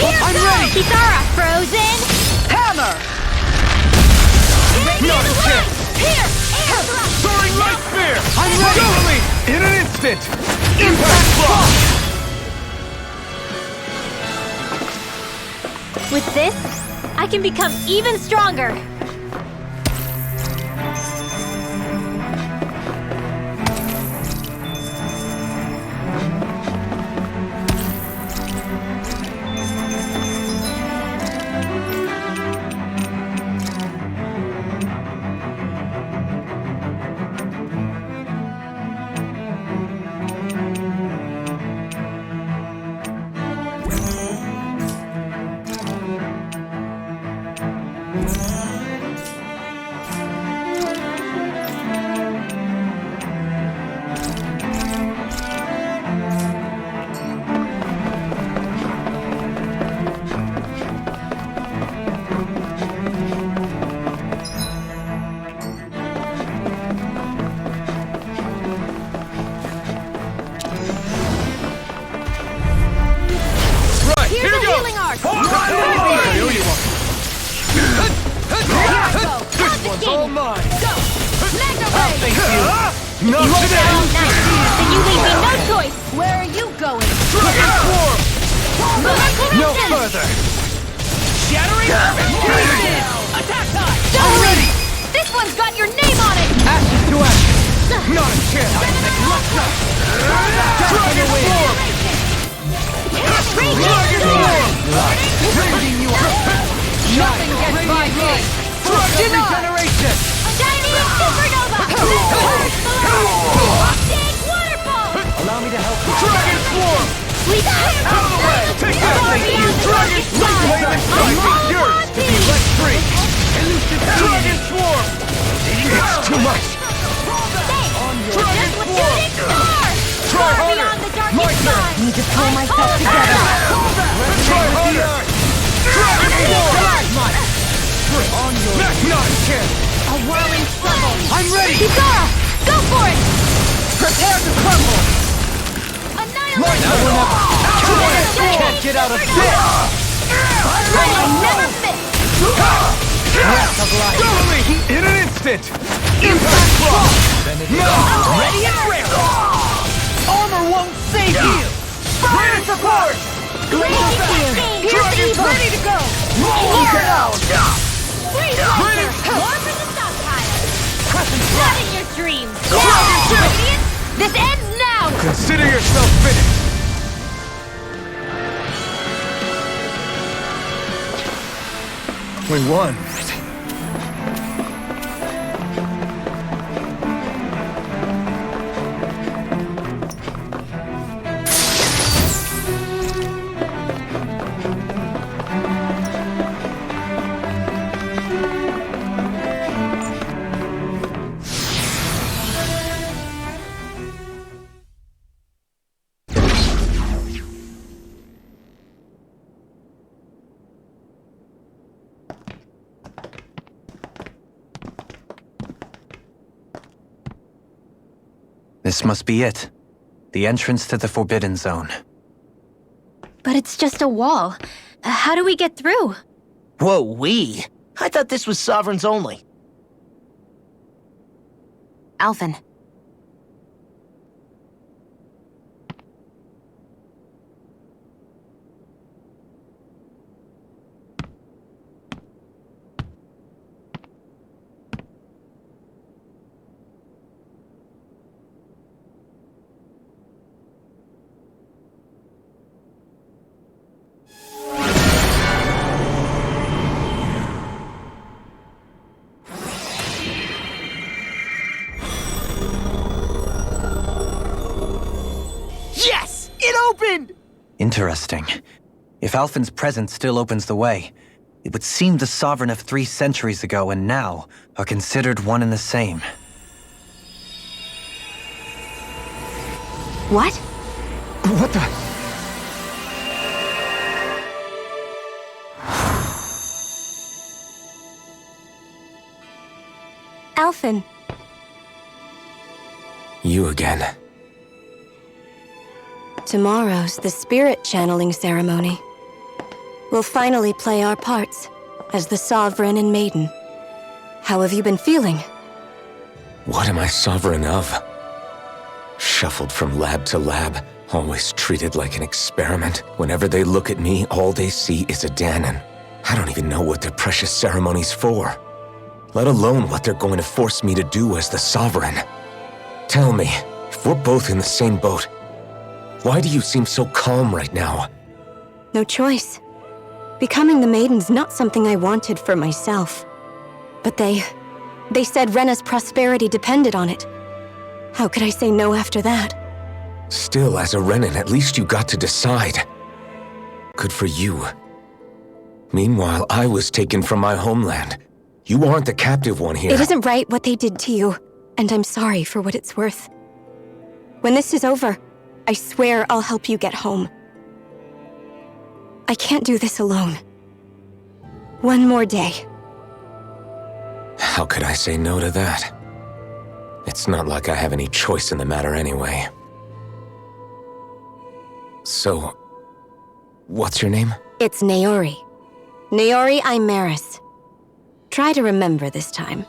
Here I'm goes! ready! Kisara, frozen! Hammer! Not a chance! Here! Air thrust! Soaring light spear! I'm ready! Go me! In an instant! Impact block! With this, I can become even stronger! Not today! Then you leave me no choice! Where are you going? Transform! No further! Shattering pieces! Attack time! I'm ready! This one's got your name on it! Ashes to ashes! Not a chance! Dragon form! Dragon form! Raising you up! Nothing gets by me! Dragon regeneration! Shining supernova! Big water Out of the way! Take that! Thank you! Dragon Swarm! Might be yours to be let free! Dragon Swarm! It's too much! Dragon Swarm! Try harder! My turn! Need to pull myself together. Try harder! Dragon Swarm! On your not chance! A whirling struggle. I'm ready! Kikara, go for it! Prepare to crumble! My turn! Can't get out of this! I never miss. Breath of life! Follow me! In an instant! Impact block! Ready and ready! Armor won't save you! Fire support! Dragon ready to go! Lock it out! Radiant More for the stockpile. Not in your dreams. Dragon Tip! This ends now. Consider yourself finished! We won. This must be it. The entrance to the Forbidden Zone. But it's just a wall. How do we get through? Whoa, we? I thought this was Sovereigns only. Alphen. Yes! It opened! Interesting. If Alphen's presence still opens the way, it would seem the Sovereign of 3 centuries ago and now are considered one and the same. What? What the? Alphen. You again. Tomorrow's the spirit channeling ceremony. We'll finally play our parts as the Sovereign and Maiden. How have you been feeling? What am I sovereign of? Shuffled from lab to lab, always treated like an experiment. Whenever they look at me, all they see is a Dahnan. I don't even know what their precious ceremony's for, let alone what they're going to force me to do as the Sovereign. Tell me, if we're both in the same boat, why do you seem so calm right now? No choice. Becoming the Maiden's not something I wanted for myself. But they said Rena's prosperity depended on it. How could I say no after that? Still, as a Renan, at least you got to decide. Good for you. Meanwhile, I was taken from my homeland. You aren't the captive one here. It isn't right what they did to you, and I'm sorry for what it's worth. When this is over, I swear I'll help you get home. I can't do this alone. One more day. How could I say no to that? It's not like I have any choice in the matter anyway. So, what's your name? It's Naori. Naori Imeris. Try to remember this time.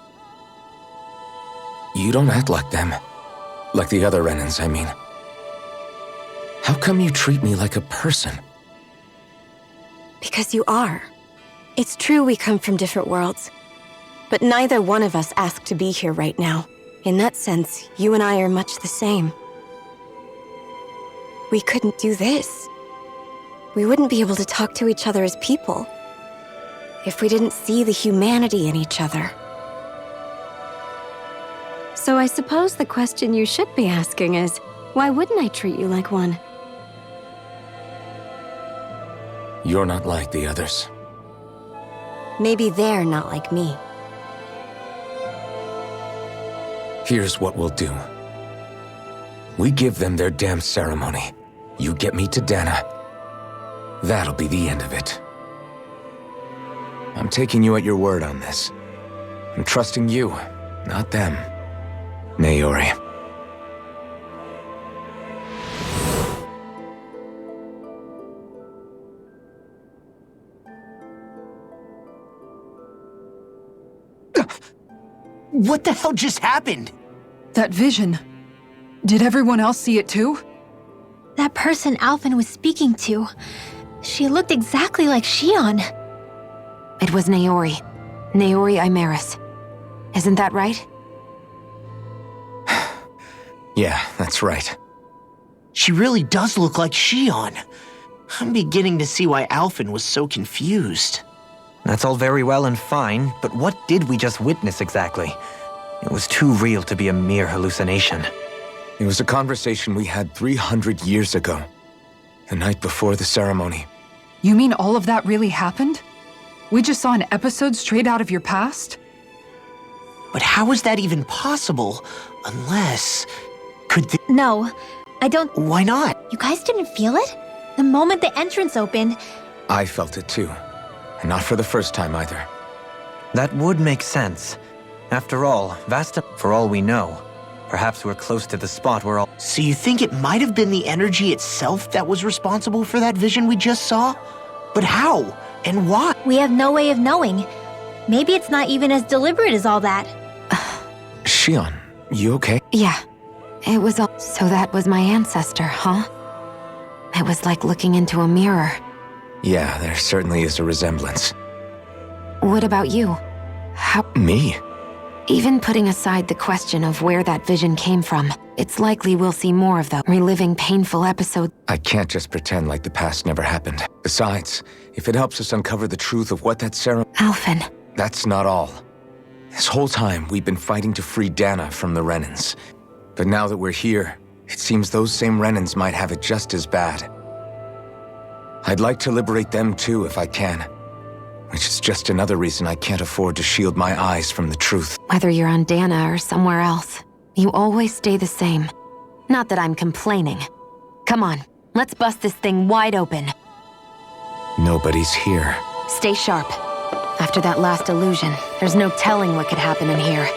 You don't act like them. Like the other Renans, I mean. How come you treat me like a person? Because you are. It's true we come from different worlds. But neither one of us asked to be here right now. In that sense, you and I are much the same. We couldn't do this. We wouldn't be able to talk to each other as people if we didn't see the humanity in each other. So I suppose the question you should be asking is, why wouldn't I treat you like one? You're not like the others. Maybe they're not like me. Here's what we'll do. We give them their damn ceremony. You get me to Dana. That'll be the end of it. I'm taking you at your word on this. I'm trusting you, not them. Naori. What the hell just happened? That vision. Did everyone else see it too? That person Alphen was speaking to. She looked exactly like Shion. It was Naori. Naori Imeris. Isn't that right? Yeah, that's right. She really does look like Shion. I'm beginning to see why Alphen was so confused. That's all very well and fine, but what did we just witness exactly? It was too real to be a mere hallucination. It was a conversation we had 300 years ago. The night before the ceremony. You mean all of that really happened? We just saw an episode straight out of your past? But how is that even possible? Unless... No, I don't... Why not? You guys didn't feel it? The moment the entrance opened... I felt it too. And not for the first time either. That would make sense. After all, Vasta, for all we know, perhaps we're close to the spot where all... So you think it might have been the energy itself that was responsible for that vision we just saw? But how? And why? We have no way of knowing. Maybe it's not even as deliberate as all that. Shion, you okay? Yeah. It was all... So that was my ancestor, huh? It was like looking into a mirror. Yeah, there certainly is a resemblance. What about you? How... Me? Even putting aside the question of where that vision came from, it's likely we'll see more of them, reliving painful episodes. I can't just pretend like the past never happened. Besides, if it helps us uncover the truth of what that ceremony... Alphen. That's not all. This whole time, we've been fighting to free Dana from the Renans. But now that we're here, it seems those same Renans might have it just as bad. I'd like to liberate them too if I can. Which is just another reason I can't afford to shield my eyes from the truth. Whether you're on Dana or somewhere else, you always stay the same. Not that I'm complaining. Come on, let's bust this thing wide open. Nobody's here. Stay sharp. After that last illusion, there's no telling what could happen in here.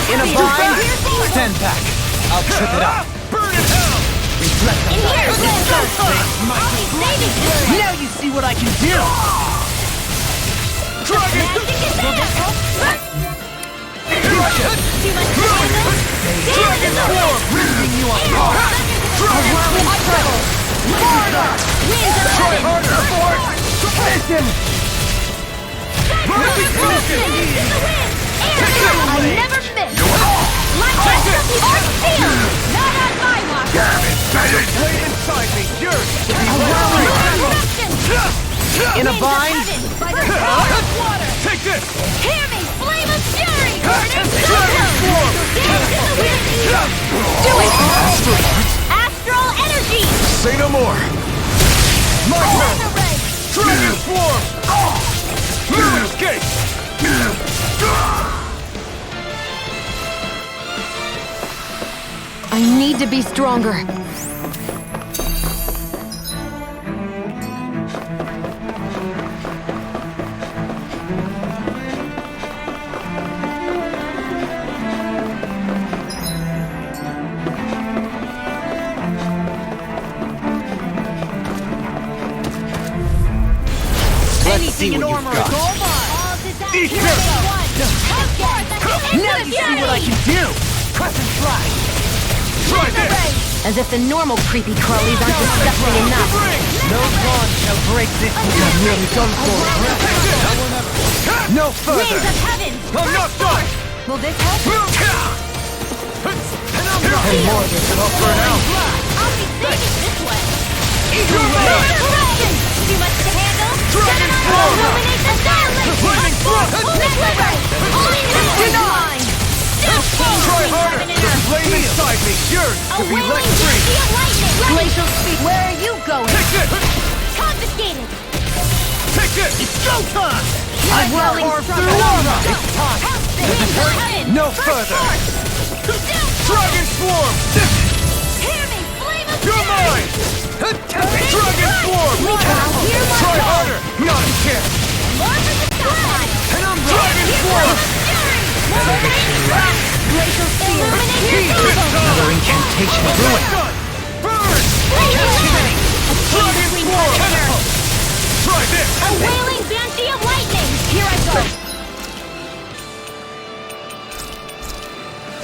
In a bind, stand back. I'll trip it up. Burn in hell! Reflect on that. Now you see what I can do! Dragon! Dragon form! Ripping you apart! Dragon trouble! Try harder! Finish him! I never miss! Like this! Our field! Not on my watch! Damn it! Flame inside me! Yours! In a bind? Take this! Hear me! Flame of fury! Dragon form! Do it! Astral energy! Say no more! My turn! Dragon form! Luminous gate! I need to be stronger. Anything in armor is all mine! Eat this! Now you see what I can do! Crescent fly! Try this! As if the normal creepy crawlies aren't disgusting enough. No bond shall break this. I'm nearly done for. No further! I'm not done! Will this help? And more than enough for now! I'll be saving this one! Too late! Too much to handle? Dragon form! Illuminate the silence! Flaming thrust! Only Denied! Try harder! The flame inside me yearns to be let free! Glacial speed! Where are you going? Take this! Confiscated! Take this! It's go time! I will carve through armor! It's time! No further! Dragon swarm! Hear me! Flame of You're mine! Dragon swarm! Try harder! Not a chance! Dragon swarm! Glacial spear! Another incantation of ruin! Burn! Dragon swarm! Try this! A wailing banshee of lightning! Here I go!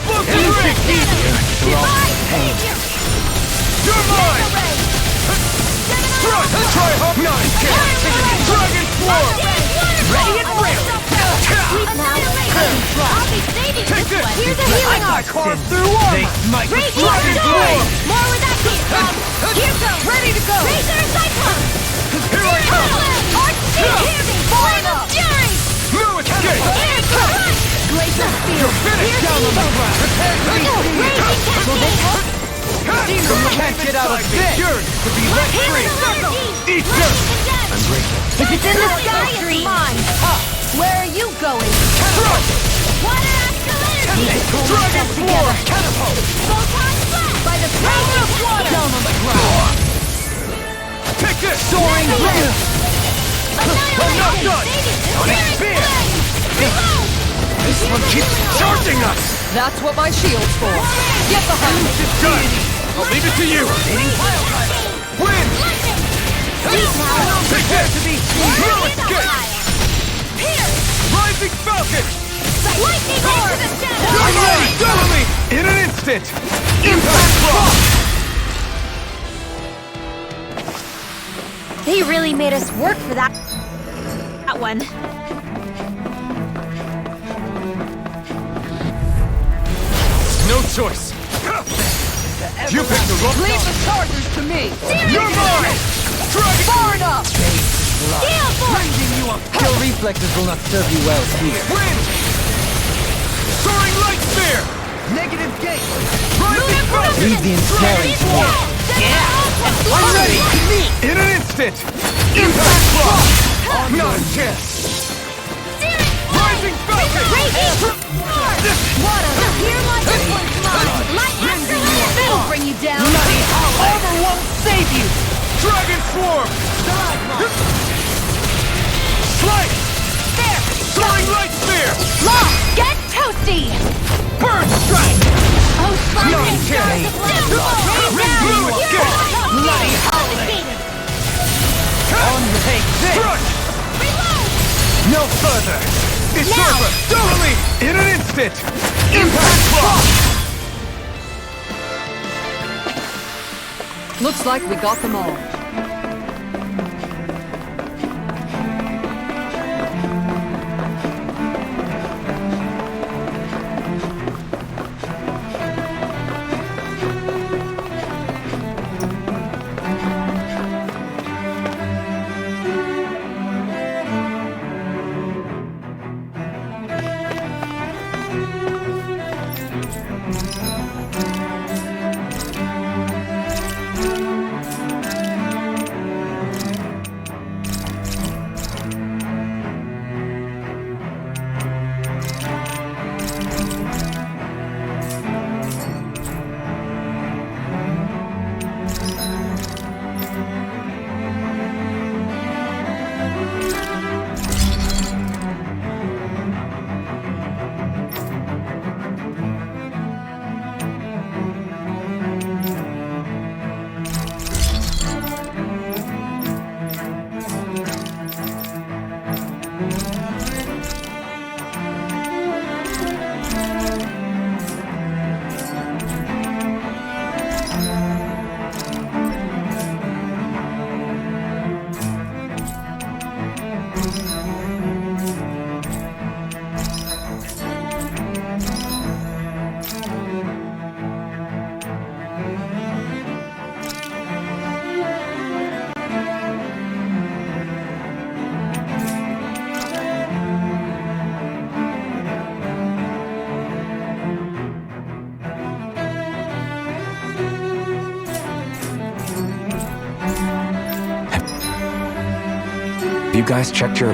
Look at it! You're mine! Try hard! Not a chance! Dragon swarm! Ready and ready! I'll be saving Take this this! one! Here's a healing arc! Carve through armor! Raging Dragon Fury! swarm! More where that came from! Here goes! Ready to go! Razor Cyclone! Here I come! Arch Speed! Hear me! Flame of Fury! No escape! Air Crush! Glacial Spear! You're finished down on the ground! Prepare to be Raging Tempest! You can't get out of this! Yours to be let free! Eat this! I'm grateful. If it's in the sky, it's mine! Where are you going? Water Astral Energy! Dragon Form! Catapult! Photon Blast! By the power of water! Down on the ground! Take this! Soaring Blue! I'm not done! On its spear! This one keeps charging us! That's what my shield's for. Get behind me! It's done! I'll leave it to you! Win! Take this! No escape! Rising Falcon! Lightning into the shadow! I'm ready! Double me! In an instant! Impact Rock! They really made us work for that one. No choice! You picked the wrong Leave the chargers to me! You're mine! Dragon! Far enough! Steel Force! Your reflexes will not serve you well here. Wind! Soaring Light Spear! Negative gate! Rising Falcon! Leave the ensnaring spear. I'm ready! In an instant! Impact Rock! Not a chance! Rising Falcon! Water! Here lies this one's mine! Light Astral Energy! That'll bring you down! Armor won't save you! Dragon Swarm! Slice! There! Soaring Light Spear! Lost! Get toasty! Burn No further! It's over! Totally! In an instant! Impact clock! Looks like we got them all. Have you guys checked your...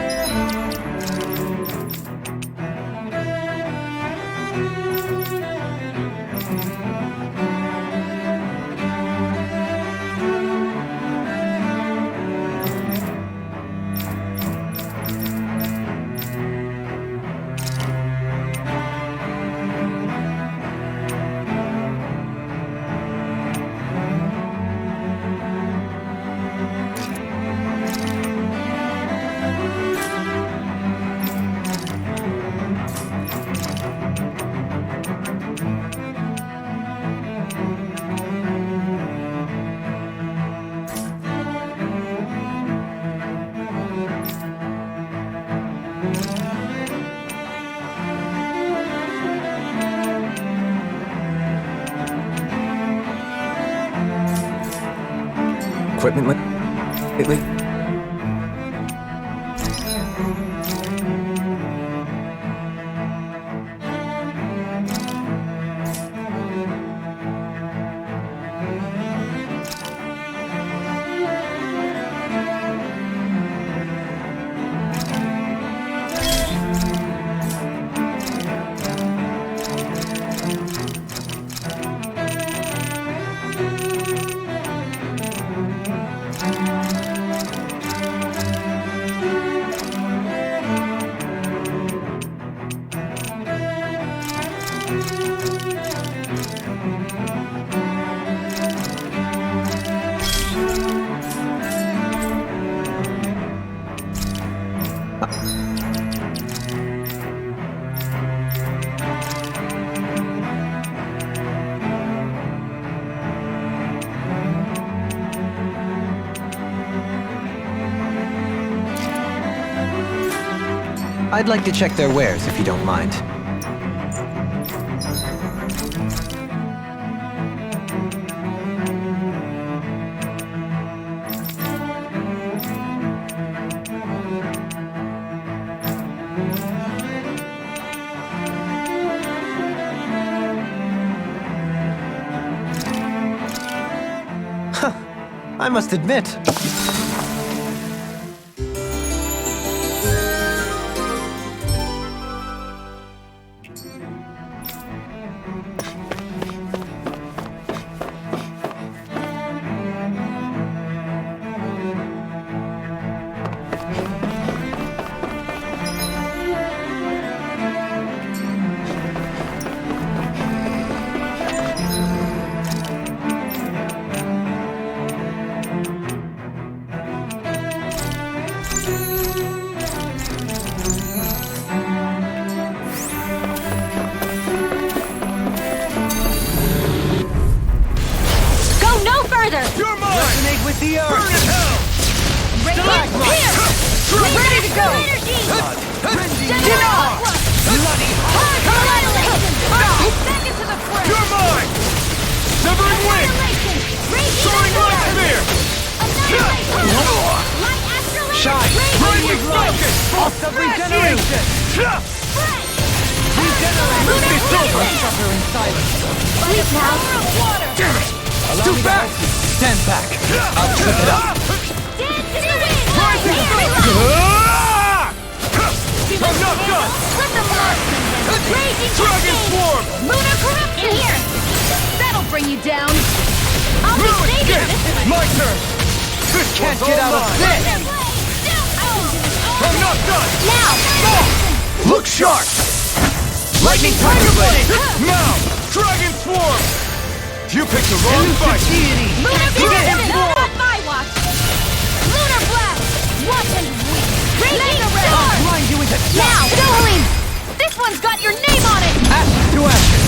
equipment lately? I'd like to check their wares, if you don't mind. Huh. I must admit, go! Denied! Bloody Back into the fray! You're mine! Severing wind! Soaring light spear! Shine! Radiant focus! Pulse of regeneration! Regeneration! It's over! Suffer in silence! Sleep now! Damn it! Too fast! Stand back! I'll trip it up! Dance in the wind! Rising focus! I'm not done! Let them mark! Raging Dragon swarm! Lunar corruption! Here! That'll bring you down! I'll be Ruin saving escape! this! My turn! This can't get out of this! I'm not done! Now! Look sharp! Lightning Tiger Blade! Now! Dragon Swarm! You picked the wrong fight! Lunar corruption! Not on my watch! Lunar blast! Watch and win! Raging I'll grind you into dust! Now! Dohalim! This one's got your name on it! Ashes to ashes!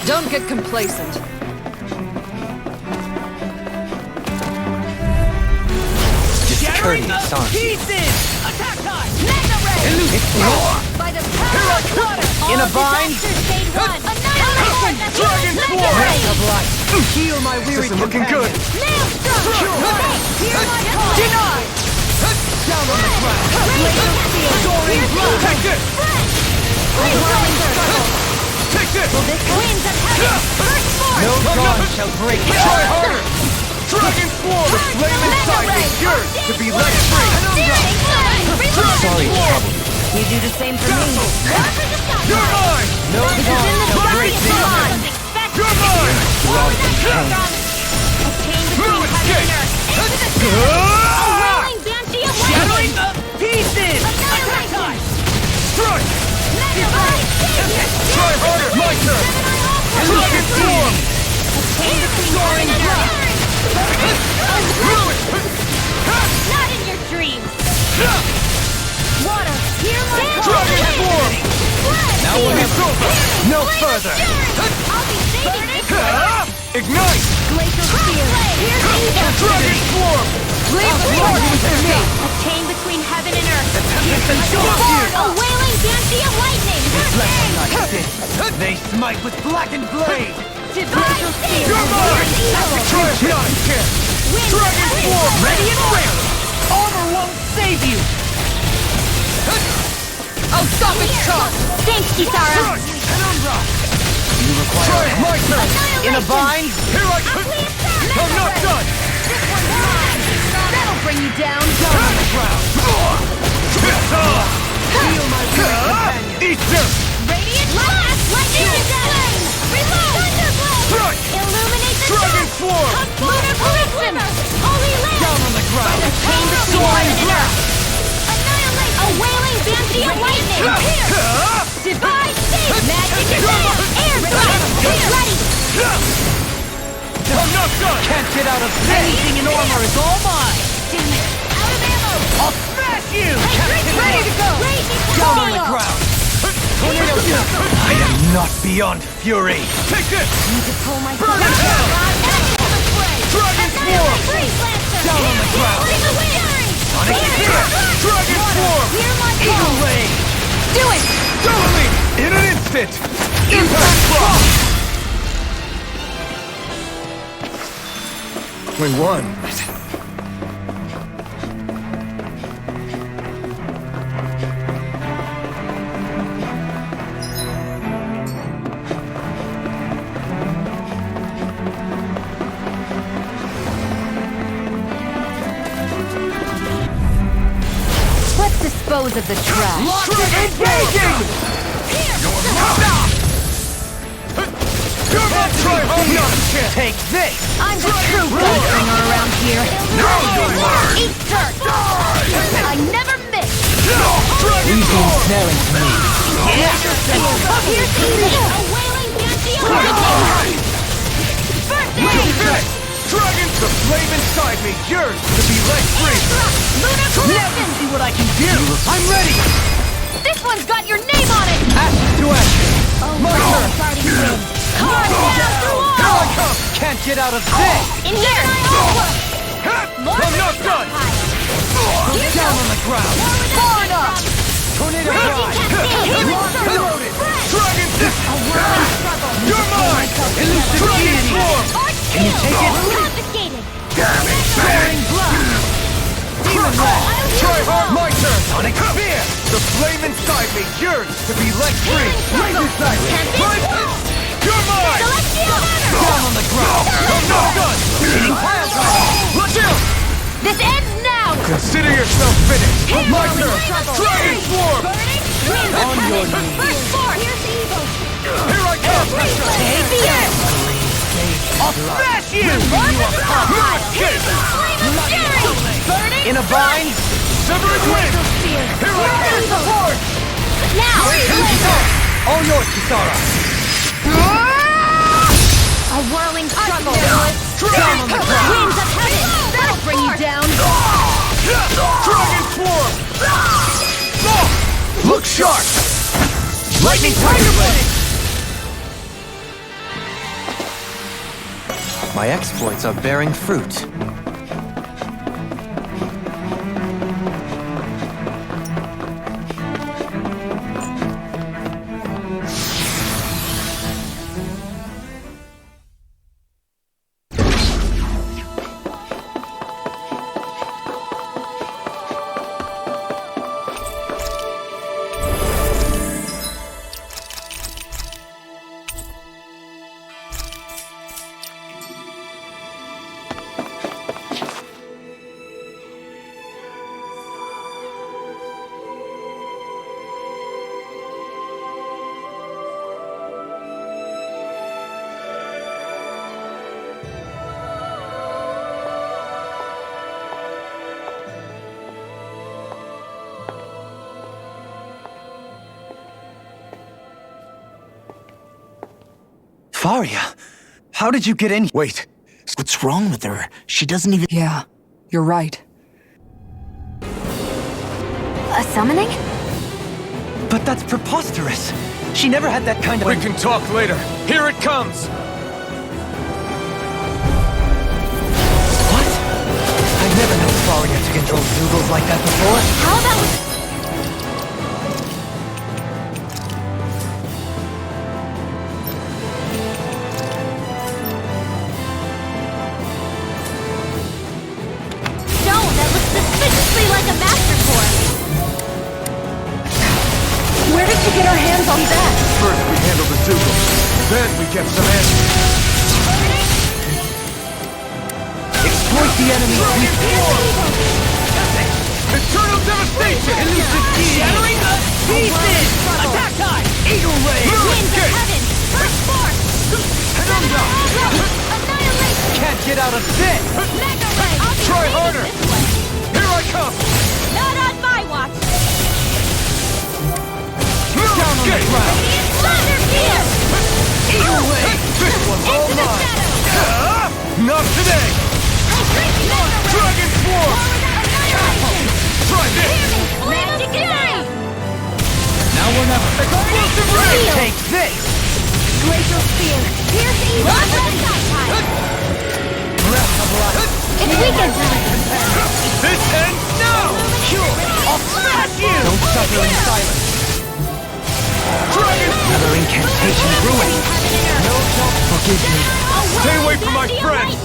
Don't get complacent. Discourteous, aren't you? Pieces! Attack time! Mega Ray! By the power of water! In a bind! Annihilation! Dragon Mega Swarm! Ray! Breath of life! Heal my weary looking good! Maelstrom! Hear my call! Denied! Down on the ground! Soaring blood! Take this! Take this! Winds of heaven! First force! No bond shall break it! Try harder! Dragon Swarm! The flame inside is yours to be let free! Sorry to trouble you. You do the same for me. You're mine! No bond shall break this. You're mine! Move escape! Shattering the pieces! Attack time! Strike! Try harder! My turn! Dragon Swarm! Soaring blood! Not in your dreams! Water, hear my call! Dragon Swarm! Now It's over! No further! I'll be saving this! Ignite! Glacial Spear! Here's evil! Dragon Swarm! Leave the Lord, force with to me! me! A chain between heaven and earth! Tempest and Storm! A wailing Banshee of lightning! They smite with blackened blade! Divine Spear! You're mine! Try not here! Dragon Swarm! Ready and rare! Armor won't save you! I'll stop its charge! Thanks, Kisara! You require my turn! In a bind? Here I come! I'm not done! This one's mine! That'll bring you down! Down on the ground! Feel my weary companion! Eat dirt! Radiant blast! Lightning and flame! Reload! Thunderblade! Strike! Illuminate the Dragon dark! Swarm! Lunar corruption! Holy land! Down on the ground! By the chain between heaven and earth! Annihilate! A wailing Banshee of lightning! Divine State! Magic Gazelle! Air thrust! Ready! I'm not done! Can't get out of this! Anything in armor is all mine! Damn it! Out of ammo! I'll smash you! Ready to go! Down on the ground! Tornado I am not beyond fury! Take this! Need to pull my Burn in hell! Dragon Swarm! Down on the ground! Sonic Spear! Dragon Swarm! Hear my Eagle call! Ray! Do it! Doubly! In an instant! Impact Frost! We won. Let's dispose of the trash. Locked and engaging! You're not trying hard! Take this! I'm the true gunslinger around here. No, you learn! Eat dirt! I never miss! Dragon Swarm! Here's easy! A wailing Banshee of lightning! First aid! Dragon, the flame inside me yearns to be let free! Lunar corruption! See what I can do! I'm ready! This one's got your name on it! Ashes to ashes! My turn! Fighting wind! Carve down through Here I all! come! Can't get out of this! In here! I'm not done! Go down on the ground! Far enough! Tornado Ride! Reloaded! Dragon Dip! You're mine! Elusive Dragon Swarm! Can you take it? Confiscated! Soaring Blast! Demon Wall! Try hard! My turn! Sonic Spear! The flame inside me yearns to be let free! Laser Sight! You're mine! Down on the ground! I'm not done! Eating piles on! Watch out! This ends now! Consider yourself finished! My turn! Dragon Swarm! On your knees! First force! Here I come! Take the earth! I'll smash you! Escape! Burning! In a bind! Severing Wind! Here I come! Support! Now! All yours, Kisara! A whirling struggle! Down on the ground! Winds of heaven! That'll bring you down! Dragon Swarm! Look sharp! Lightning Tiger Blade! My exploits are bearing fruit. Faria, how did you get in? Wait. What's wrong with her? She doesn't even... Yeah, you're right. A summoning? But that's preposterous. She never had that kind of... We can talk later. Here it comes! What? I've never known Faria to control Zoogles like that before. How about... like a master course. Where did you get our hands on that? First we handled the Zoogle, then we get some answers. Exploit the enemy's weak form! Eternal devastation! Elusive key! Shattering the pieces! Attack time! Eagle ray! Winds of heaven! First force! Annihilation! Can't get out of this! Mega ray! Try harder! Here I come! Not on my watch! Down on the ground! Thunder Field! Eagle ray! This one's all mine! Not today! Dragon Swarm! Try this! Magic Eye! Now we're never... Explosive ray! Take this! Glacial Spear! Pierce evil! Breath of life! It's weekend time! This ends now! Sure! I'll smash you! Don't suffer in silence. Dragon! Another incantation ruined. No, don't forgive me. Stay away from my friends!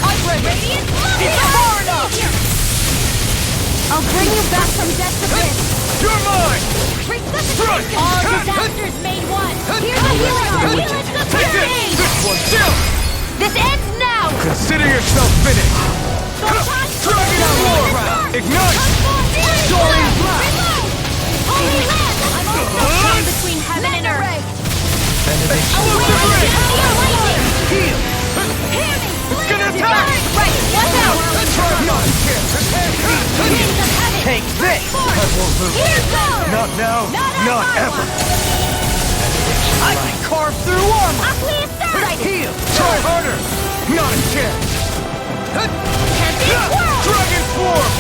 I'm ready! It's far enough! I'll bring you back from death to bliss! You're mine! Strike! All disasters made one! Here's the hero! Take this! This one's down! This ends now! Consider yourself finished! Dragon War! Ignite! Soaring Blast! Holy land! I'm also between heaven and earth! Explosive ray! Heal! It's gonna attack! Right, watch out! Not here! Winds of heaven! Take this! I won't lose. Here goes! Not now, not ever! I can carve through armor! Right. Heal! Try harder! Not a chance! Dragon Swarm!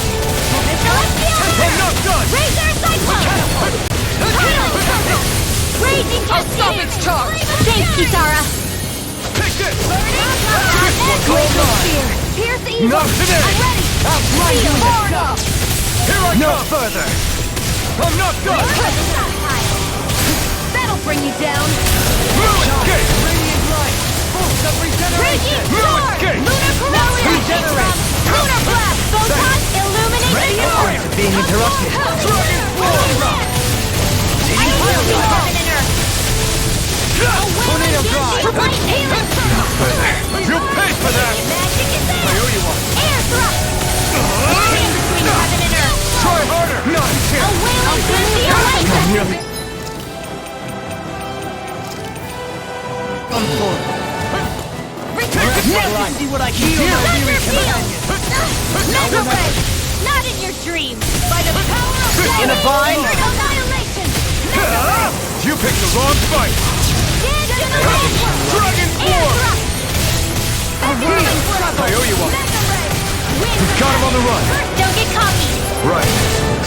I'm not done! Razor Cyclone! Raging Cascade! I'll stop its charge! Thanks, Kisara! Take this! Glacial Spear! evil! Not today! I'm ready! Outline you in the Forward! sun! Here I No come! further! I'm not done! That'll bring you down! Blue escape! Radiant light! Boost of regeneration! Radiant Blue Sword! escape! Lunar Corruption! Regenerate! Lunar Blast! Photon! Illuminate! Radiant light being interrupted! Dragon Swarm! I will be heaven and earth! Tornado drive! Light Healing Circle! You pay for that! Magic is there! I owe you one. Air Thrust! Barrier between heaven and earth! Try harder! Not A here! wailing Cynthia Lightning! Come forward! Now See what I can do! Thunder Field! Mega Ray! Not in your dreams! By the power of In a vine? Annihilation! Mega Ray! You picked the wrong fight! Generation! Dragon Air Swarm! Thrust! Whirling Circle! I owe you one. Mega Ray! Wind We've got him on the run. Don't get cocky! Right.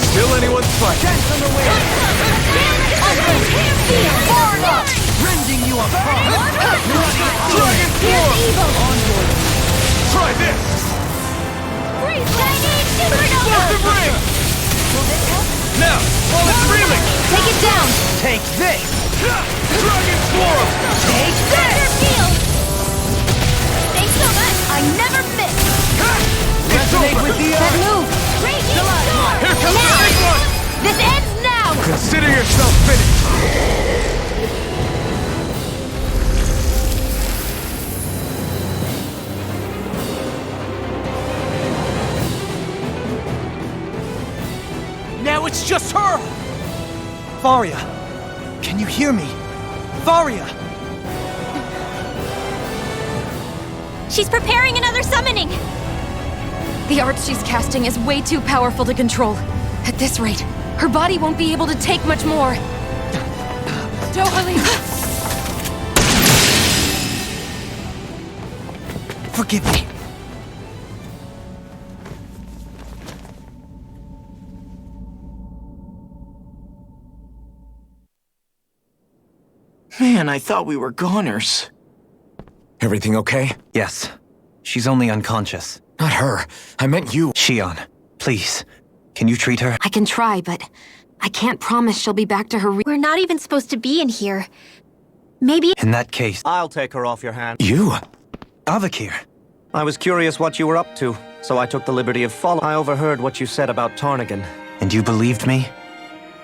Still anyone's fight. Dance on the wind! Rending you apart! Dragon Here's Swarm! evil! Try this! Freeze! Chinese Supernova! Explosive ring! Now, while it's reeling! Take it down! Take this! Dragon Swarm! Take Thunder Field! Thanks so much! I never miss! It's Resonate over! with the That earth! move! Radiant Sword! Here comes the big one! This ends now! Consider yourself finished! Now it's just her! Varia! Can you hear me? Varia! She's preparing another summoning! The art she's casting is way too powerful to control. At this rate, her body won't be able to take much more. Dohalim! Forgive me. Man, I thought we were goners. Everything okay? Yes. She's only unconscious. Not her. I meant you. Shion, please. Can you treat her? I can try, but I can't promise she'll be back to her We're not even supposed to be in here. Maybe... In that case, I'll take her off your hands. You? Avakir. I was curious what you were up to, so I took the liberty of following. I overheard what you said about Tarnigan. And you believed me?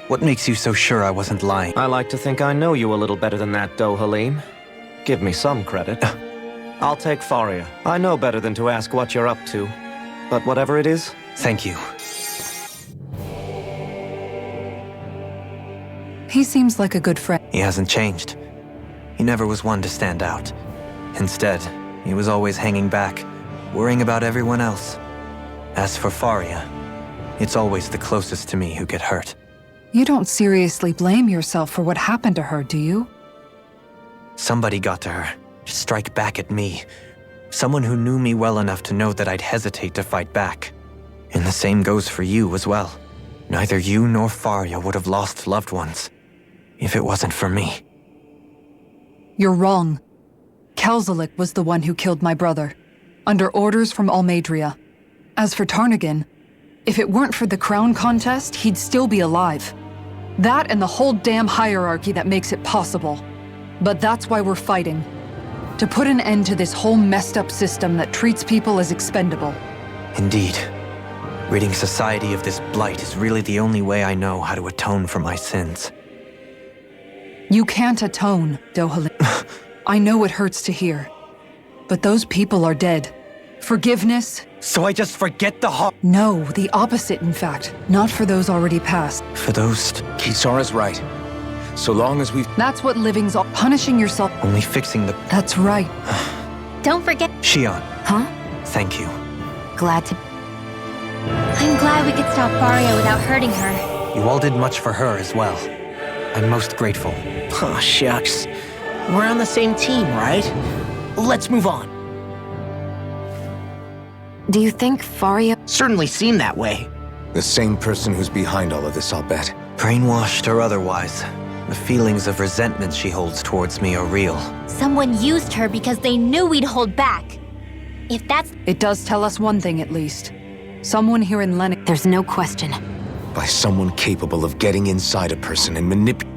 What makes you so sure I wasn't lying? I like to think I know you a little better than that, Dohalim. Give me some credit. I'll take Faria. I know better than to ask what you're up to. But whatever it is... Thank you. He seems like a good friend. He hasn't changed. He never was one to stand out. Instead, he was always hanging back, worrying about everyone else. As for Faria, it's always the closest to me who get hurt. You don't seriously blame yourself for what happened to her, do you? Somebody got to her, to strike back at me. Someone who knew me well enough to know that I'd hesitate to fight back. And the same goes for you as well. Neither you nor Faria would have lost loved ones, if it wasn't for me. You're wrong. Kelzalik was the one who killed my brother, under orders from Almadria. As for Tarnigan, if it weren't for the crown contest, he'd still be alive. That and the whole damn hierarchy that makes it possible. But that's why we're fighting. To put an end to this whole messed up system that treats people as expendable. Indeed. Ridding society of this blight is really the only way I know how to atone for my sins. You can't atone, Dohalim. I know it hurts to hear. But those people are dead. Forgiveness? So I just forget the heart? No, the opposite, in fact. Not for those already passed. For those... Kisara's right. So long as we've... That's what living's all... Punishing yourself... Only fixing the... That's right. Don't forget... Shion. Huh? Thank you. Glad to... I'm glad we could stop Faria without hurting her. You all did much for her as well. I'm most grateful. Oh, shucks. We're on the same team, right? Let's move on. Do you think Faria... Certainly seemed that way. The same person who's behind all of this, I'll bet. Brainwashed or otherwise, the feelings of resentment she holds towards me are real. Someone used her because they knew we'd hold back. If that's... It does tell us one thing at least. Someone here in Lennox... There's no question. By someone capable of getting inside a person and manipulating.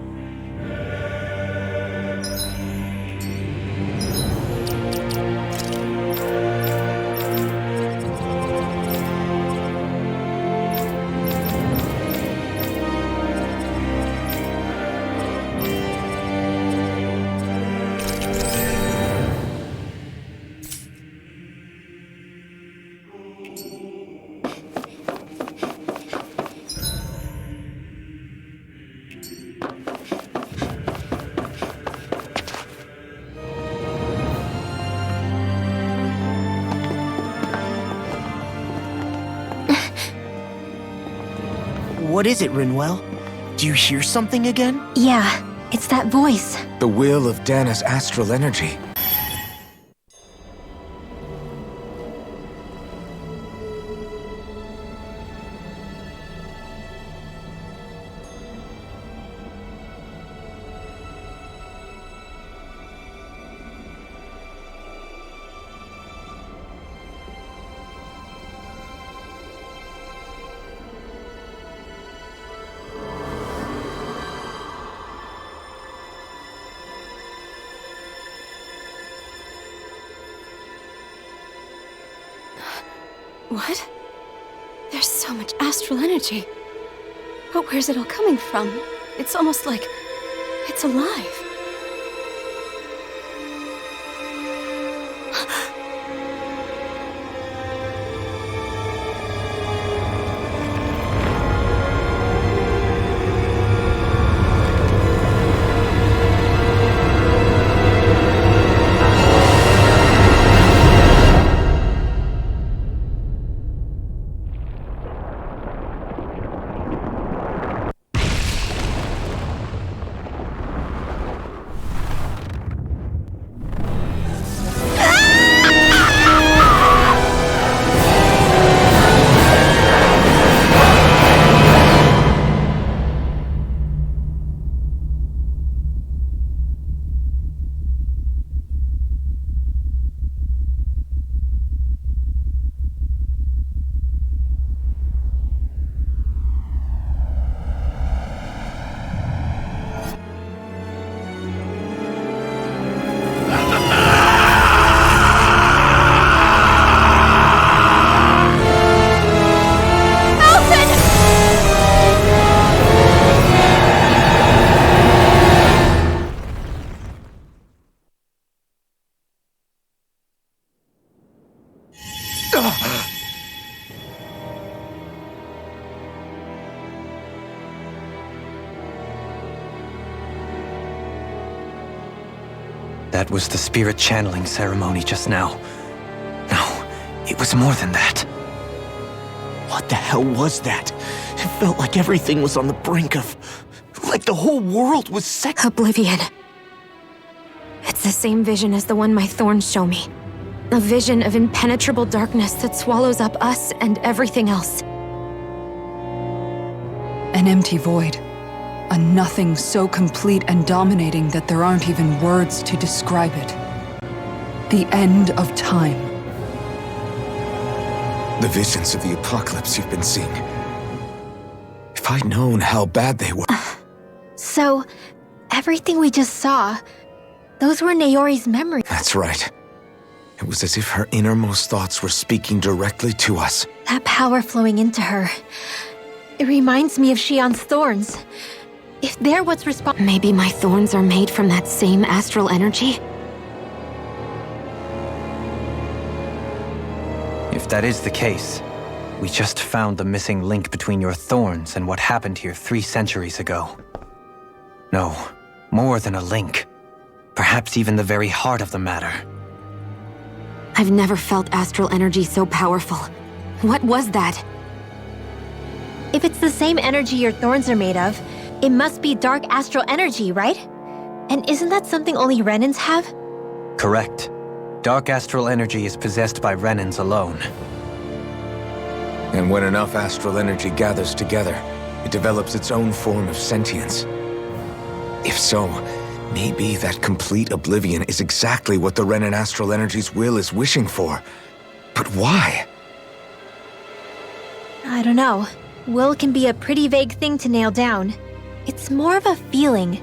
What is it, Rinwell? Do you hear something again? Yeah, it's that voice. The will of Dana's astral energy. What? There's so much astral energy. But where's it all coming from? It's almost like it's alive. That was the spirit channeling ceremony just now. No, it was more than that. What the hell was that? It felt like everything was on the brink of... like the whole world was set... Oblivion. It's the same vision as the one my thorns show me. A vision of impenetrable darkness that swallows up us and everything else. An empty void. A nothing so complete and dominating that there aren't even words to describe it. The end of time. The visions of the apocalypse you've been seeing. If I'd known how bad they were... So, everything we just saw, those were Naori's memories. That's right. It was as if her innermost thoughts were speaking directly to us. That power flowing into her. It reminds me of Shion's thorns. If they're what's responsible... Maybe my thorns are made from that same astral energy? If that is the case, we just found the missing link between your thorns and what happened here 3 centuries ago. No, more than a link. Perhaps even the very heart of the matter. I've never felt astral energy so powerful. What was that? If it's the same energy your thorns are made of, it must be dark astral energy, right? And isn't that something only Renans have? Correct. Dark astral energy is possessed by Renans alone. And when enough astral energy gathers together, it develops its own form of sentience. If so, maybe that complete oblivion is exactly what the Renan astral energy's will is wishing for. But why? I don't know. Will can be a pretty vague thing to nail down. It's more of a feeling,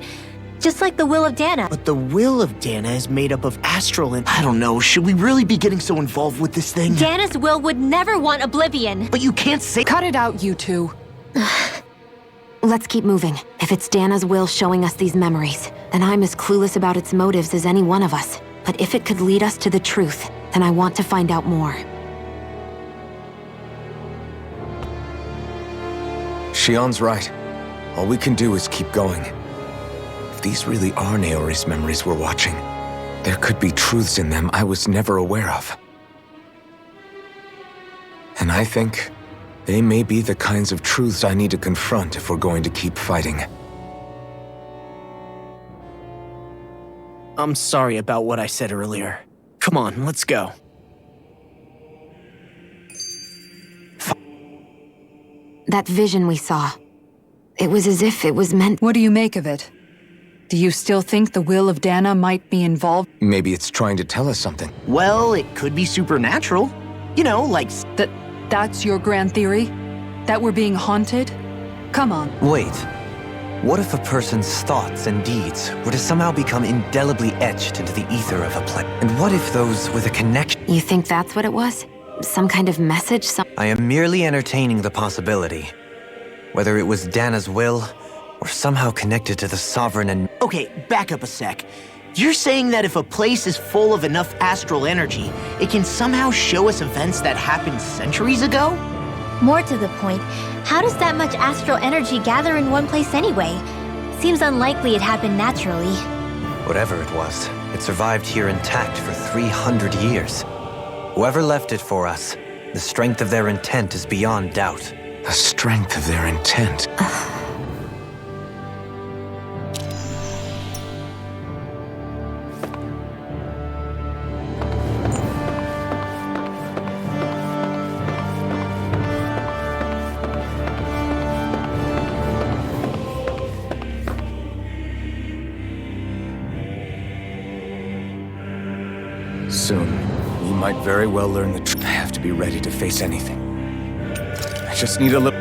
just like the will of Dana. But the will of Dana is made up of astral and... I don't know, should we really be getting so involved with this thing? Dana's will would never want oblivion. But you can't say... Cut it out, you two. Let's keep moving. If it's Dana's will showing us these memories, then I'm as clueless about its motives as any one of us. But if it could lead us to the truth, then I want to find out more. Shion's right. All we can do is keep going. If these really are Naori's memories we're watching, there could be truths in them I was never aware of. And I think they may be the kinds of truths I need to confront if we're going to keep fighting. I'm sorry about what I said earlier. Come on, let's go. That vision we saw. It was as if it was meant... What do you make of it? Do you still think the will of Dana might be involved? Maybe it's trying to tell us something. Well, it could be supernatural. You know, like... That's your grand theory? That we're being haunted? Come on. Wait. What if a person's thoughts and deeds were to somehow become indelibly etched into the ether of a place? And what if those with a connection... You think that's what it was? Some kind of message? I am merely entertaining the possibility. Whether it was Dana's will, or somehow connected to the Sovereign and... Okay, back up a sec. You're saying that if a place is full of enough astral energy, it can somehow show us events that happened centuries ago? More to the point, how does that much astral energy gather in one place anyway? Seems unlikely it happened naturally. Whatever it was, it survived here intact for 300 years. Whoever left it for us, the strength of their intent is beyond doubt. The strength of their intent. Soon, we might very well learn the truth. I have to be ready to face anything. I just need a little...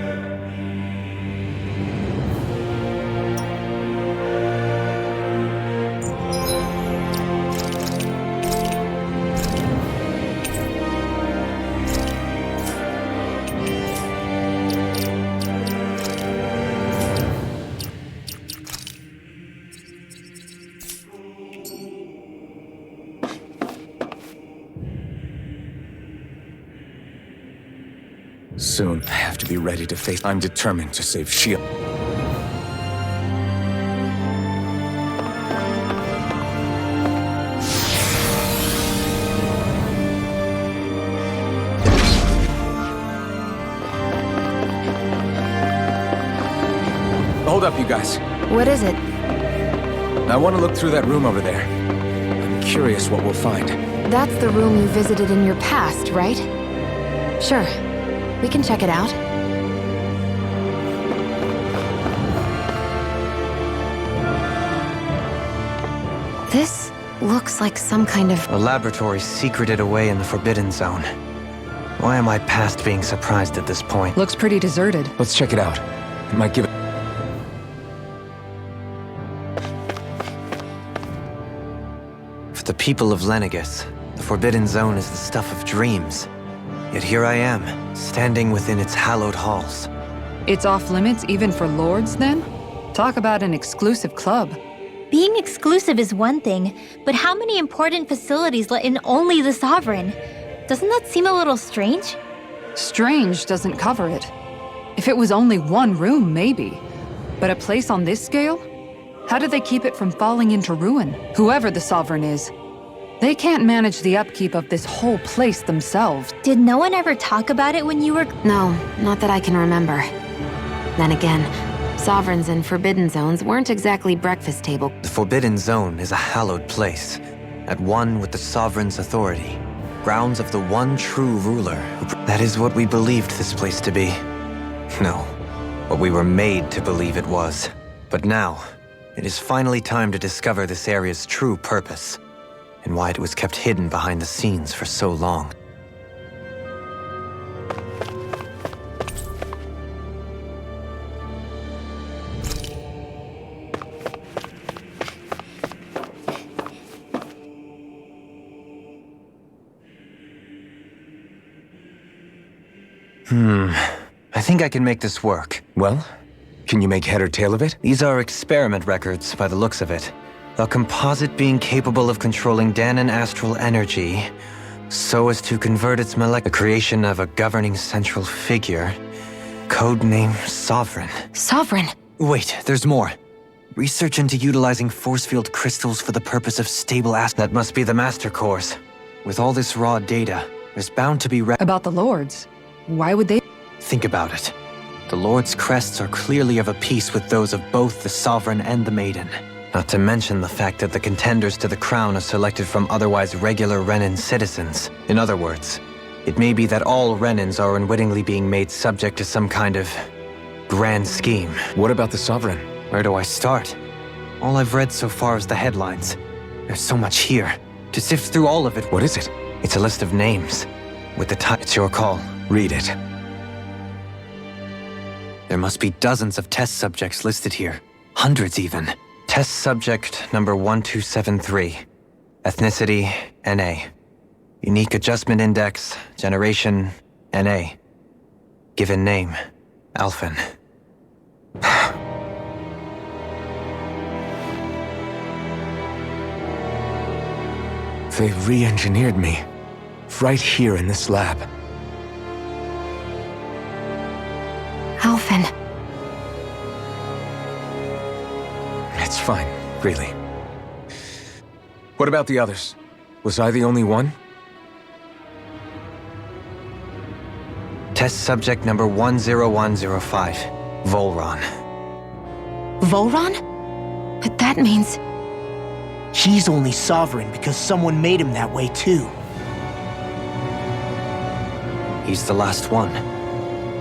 Soon, I have to be ready to face... I'm determined to save Shion. Hold up, you guys. What is it? I want to look through that room over there. I'm curious what we'll find. That's the room you visited in your past, right? Sure. We can check it out. This looks like some kind of... A laboratory secreted away in the Forbidden Zone. Why am I past being surprised at this point? Looks pretty deserted. Let's check it out. It might give it... For the people of Lenegis, the Forbidden Zone is the stuff of dreams. Yet here I am, standing within its hallowed halls. It's off limits even for lords, then? Talk about an exclusive club. Being exclusive is one thing, but how many important facilities let in only the Sovereign? Doesn't that seem a little strange? Strange doesn't cover it. If it was only one room, maybe. But a place on this scale? How do they keep it from falling into ruin? Whoever the Sovereign is. They can't manage the upkeep of this whole place themselves. Did no one ever talk about it when you were... No, not that I can remember. Then again, Sovereigns and Forbidden Zones weren't exactly breakfast table. The Forbidden Zone is a hallowed place, at one with the Sovereign's authority. Grounds of the one true ruler. That is what we believed this place to be. No, what we were made to believe it was. But now, it is finally time to discover this area's true purpose, and why it was kept hidden behind the scenes for so long. I think I can make this work. Well, can you make head or tail of it? These are experiment records, by the looks of it. A composite being capable of controlling Danan astral energy, so as to convert its the creation of a governing central figure. Codename Sovereign. Sovereign? Wait, there's more. Research into utilizing force field crystals for the purpose of stable That must be the Master Cores. With all this raw data, there's bound to be About the Lords? Why would they? Think about it. The Lord's crests are clearly of a piece with those of both the Sovereign and the Maiden. Not to mention the fact that the contenders to the crown are selected from otherwise regular Renan citizens. In other words, it may be that all Renans are unwittingly being made subject to some kind of grand scheme. What about the Sovereign? Where do I start? All I've read so far is the headlines. There's so much here. To sift through all of it... What is it? It's a list of names. With the time... It's your call. Read it. There must be dozens of test subjects listed here. Hundreds even. Test subject number 1273. Ethnicity, NA. Unique Adjustment Index, Generation, NA. Given name, Alphen. They've re-engineered me. Right here in this lab. Alphen. It's fine, really. What about the others? Was I the only one? Test subject number 10105. Volron. Volron? But that means... He's only Sovereign because someone made him that way too. He's the last one.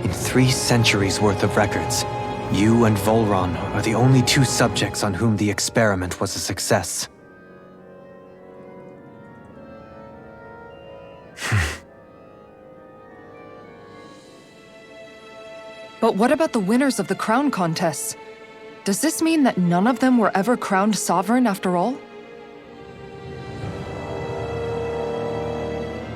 In 3 centuries worth of records, you and Volron are the only 2 subjects on whom the experiment was a success. But what about the winners of the crown contests? Does this mean that none of them were ever crowned sovereign after all?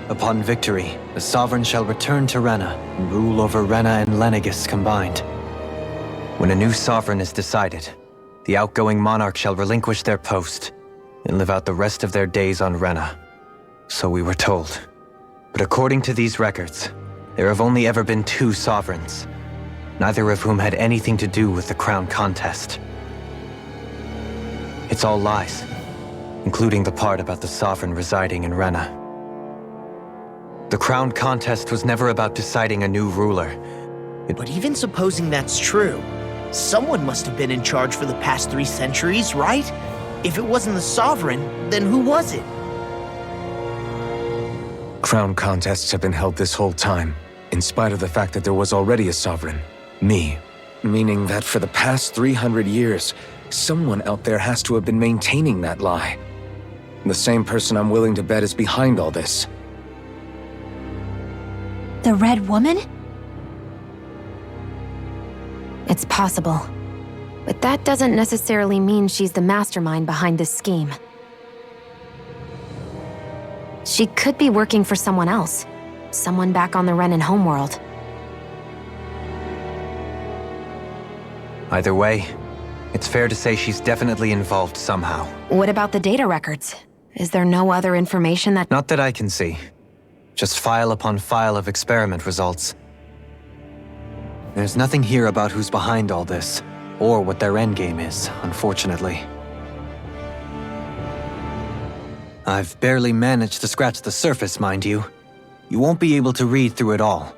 Upon victory, the Sovereign shall return to Rena and rule over Rena and Lenegis combined. When a new Sovereign is decided, the outgoing monarch shall relinquish their post and live out the rest of their days on Rena. So we were told. But according to these records, there have only ever been 2 Sovereigns, neither of whom had anything to do with the crown contest. It's all lies, including the part about the Sovereign residing in Rena. The crown contest was never about deciding a new ruler. But even supposing that's true, someone must have been in charge for the past 3 centuries, right? If it wasn't the Sovereign, then who was it? Crown contests have been held this whole time, in spite of the fact that there was already a Sovereign. Me. Meaning that for the past 300 years, someone out there has to have been maintaining that lie. The same person I'm willing to bet is behind all this. The Red Woman? It's possible. But that doesn't necessarily mean she's the mastermind behind this scheme. She could be working for someone else. Someone back on the Renan homeworld. Either way, it's fair to say she's definitely involved somehow. What about the data records? Is there no other information that... Not that I can see. Just file upon file of experiment results. There's nothing here about who's behind all this, or what their endgame is, unfortunately. I've barely managed to scratch the surface, mind you. You won't be able to read through it all,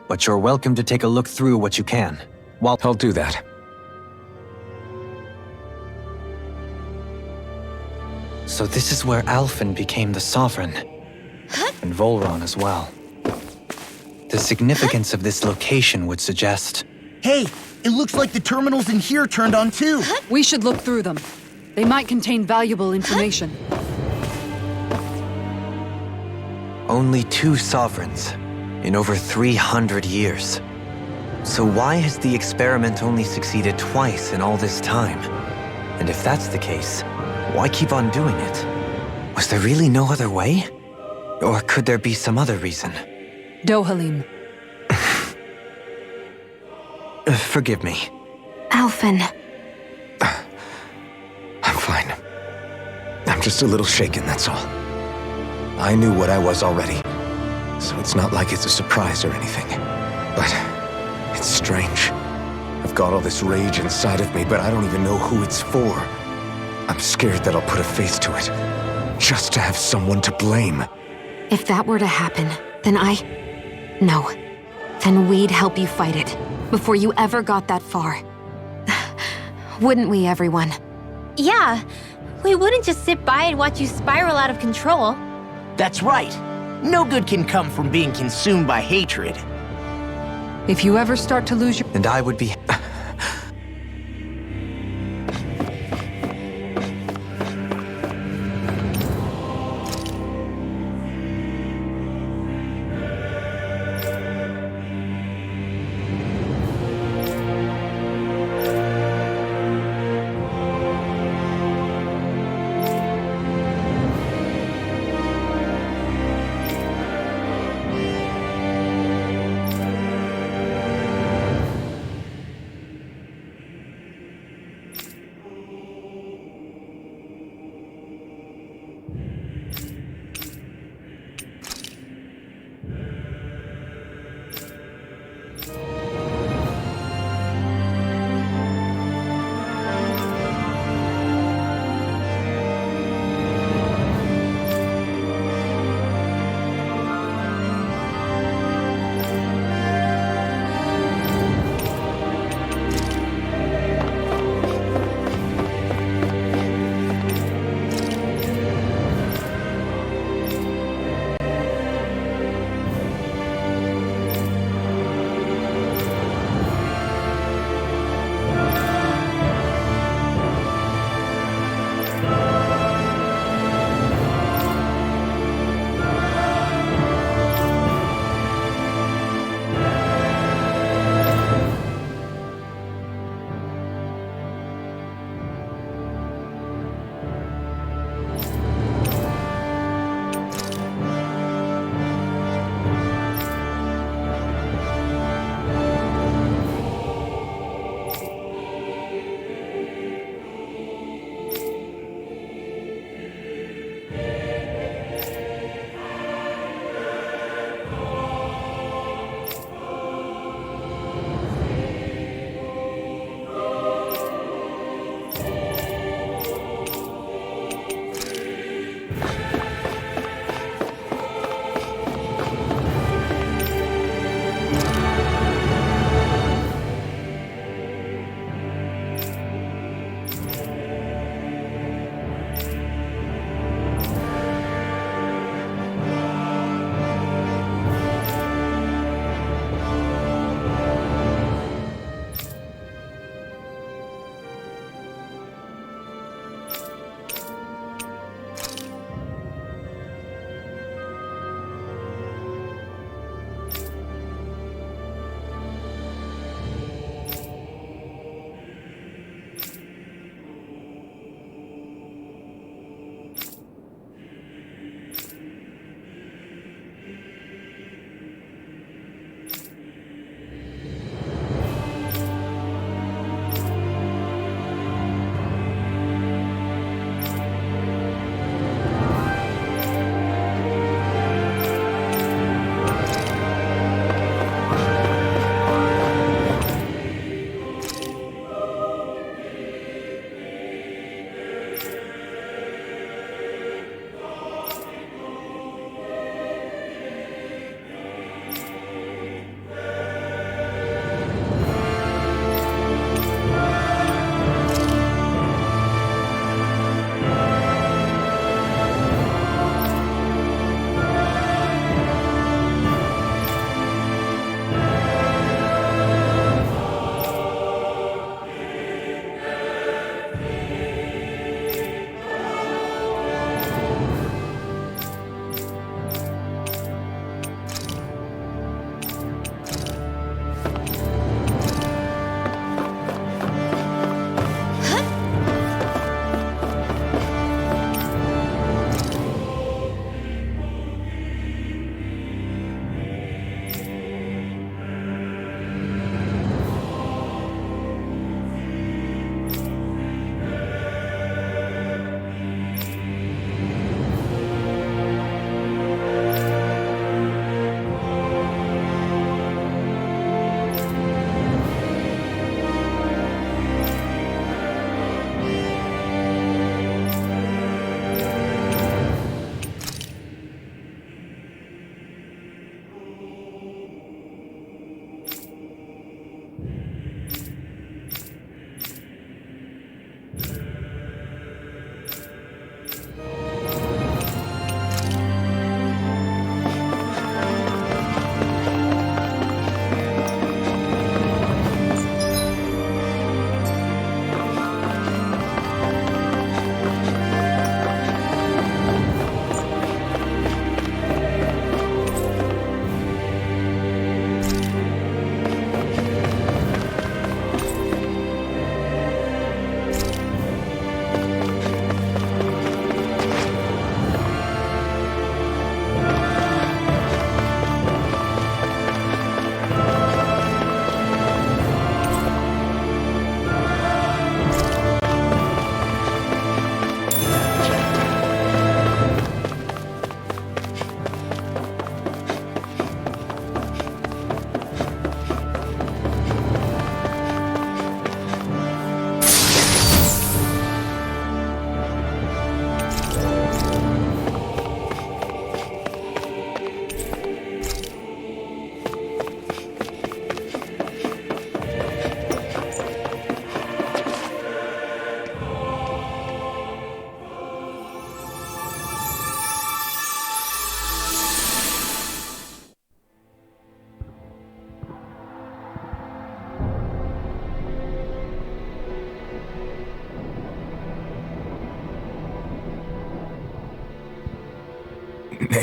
but you're welcome to take a look through what you can. I'll do that. So this is where Alphen became the Sovereign. And Volron as well. The significance of this location would suggest... Hey, it looks like the terminals in here turned on too. We should look through them. They might contain valuable information. Only 2 Sovereigns in over 300 years. So why has the experiment only succeeded twice in all this time? And if that's the case, why keep on doing it? Was there really no other way? Or could there be some other reason? Dohalim. Forgive me. Alphen. I'm fine. I'm just a little shaken, that's all. I knew what I was already, so it's not like it's a surprise or anything. But it's strange. I've got all this rage inside of me, but I don't even know who it's for. I'm scared that I'll put a face to it, just to have someone to blame. If that were to happen, then No. Then we'd help you fight it, before you ever got that far. Wouldn't we, everyone? Yeah, we wouldn't just sit by and watch you spiral out of control. That's right. No good can come from being consumed by hatred. If you ever start to lose your... And I would be...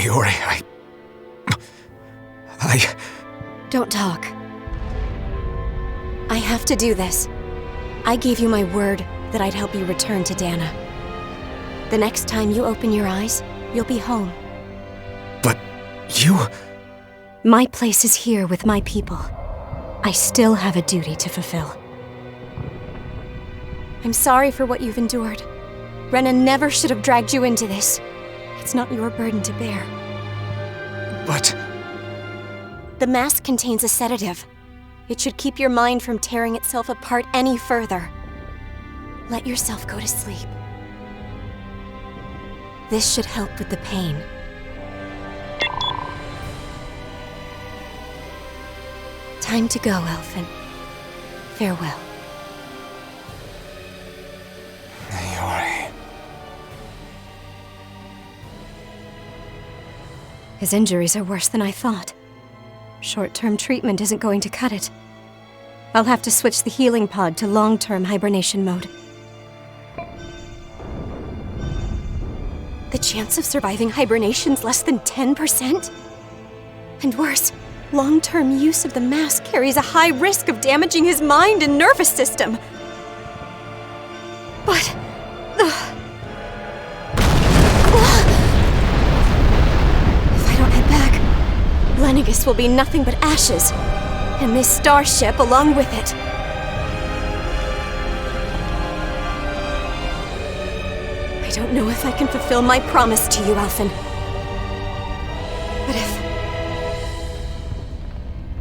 Naori, Don't talk. I have to do this. I gave you my word that I'd help you return to Dana. The next time you open your eyes, you'll be home. But you... My place is here with my people. I still have a duty to fulfill. I'm sorry for what you've endured. Rena never should have dragged you into this. It's not your burden to bear. But... The mask contains a sedative. It should keep your mind from tearing itself apart any further. Let yourself go to sleep. This should help with the pain. Time to go, Elfin. Farewell. Naori... His injuries are worse than I thought. Short-term treatment isn't going to cut it. I'll have to switch the healing pod to long-term hibernation mode. The chance of surviving hibernation's less than 10%? And worse, long-term use of the mask carries a high risk of damaging his mind and nervous system. But... If I don't head back, Lenegis will be nothing but ashes, and this starship along with it. I don't know if I can fulfill my promise to you, Alphen. But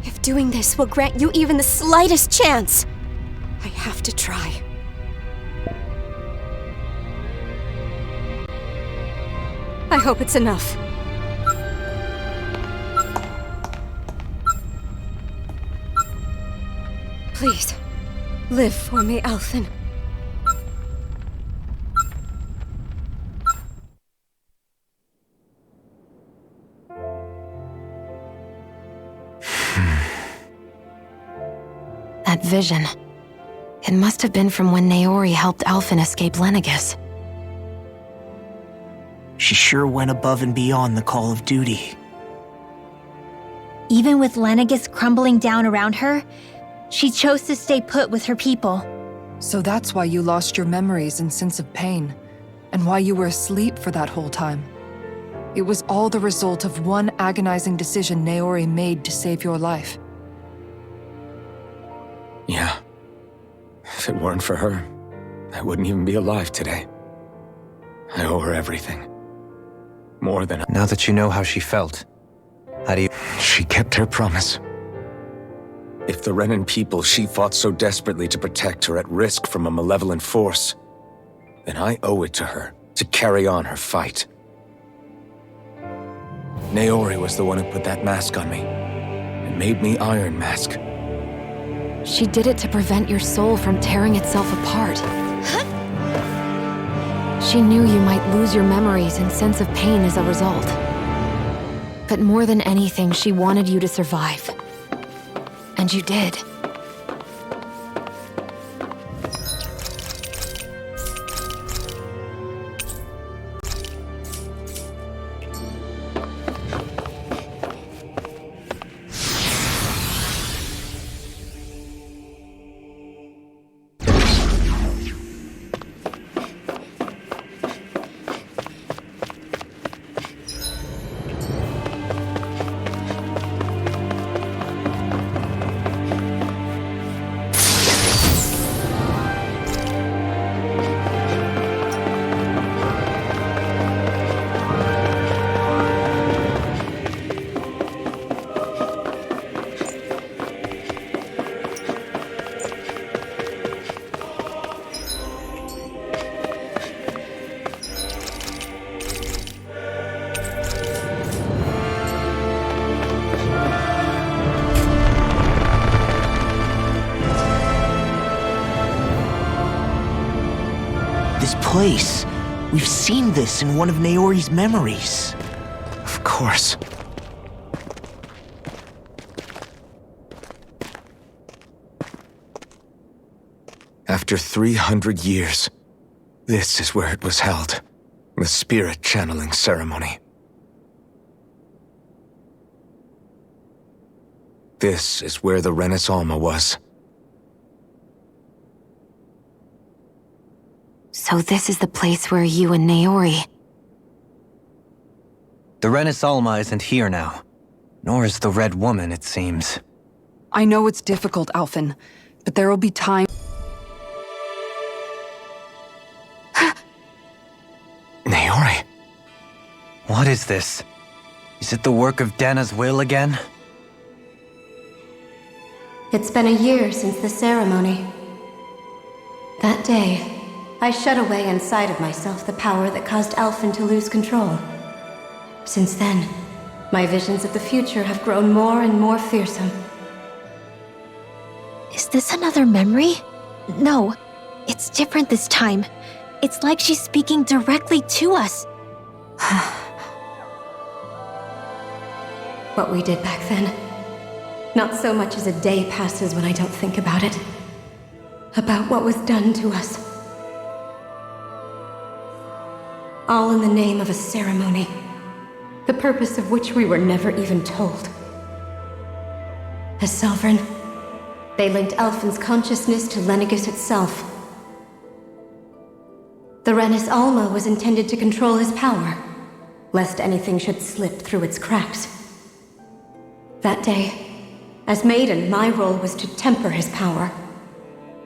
if doing this will grant you even the slightest chance, I have to try. I hope it's enough. Please, live for me, Alphen. That vision. It must have been from when Naori helped Alphen escape Lenegis. She sure went above and beyond the call of duty. Even with Lenegis crumbling down around her, she chose to stay put with her people. So that's why you lost your memories and sense of pain, and why you were asleep for that whole time. It was all the result of one agonizing decision Naori made to save your life. Yeah. If it weren't for her, I wouldn't even be alive today. I owe her everything. More than... Now that you know how she felt, how do you... She kept her promise. If the Renan people she fought so desperately to protect are at risk from a malevolent force, then I owe it to her to carry on her fight. Naori was the one who put that mask on me, and made me Iron Mask. She did it to prevent your soul from tearing itself apart. She knew you might lose your memories and sense of pain as a result. But more than anything, she wanted you to survive. And you did. Place. We've seen this in one of Naori's memories. Of course. After 300 years, this is where it was held. The spirit channeling ceremony. This is where the Renis Alma was. So this is the place where you and Naori... The Renis Alma isn't here now. Nor is the Red Woman, it seems. I know it's difficult, Alphen, but there will be time... Naori! What is this? Is it the work of Dana's will again? It's been a year since the ceremony. That day, I shut away inside of myself the power that caused Alphen to lose control. Since then, my visions of the future have grown more and more fearsome. Is this another memory? No, it's different this time. It's like she's speaking directly to us. What we did back then. Not so much as a day passes when I don't think about it. About what was done to us. All in the name of a ceremony. The purpose of which we were never even told. As Sovereign, they linked Alphen's consciousness to Lenegis itself. The Renis Alma was intended to control his power, lest anything should slip through its cracks. That day, as Maiden, my role was to temper his power.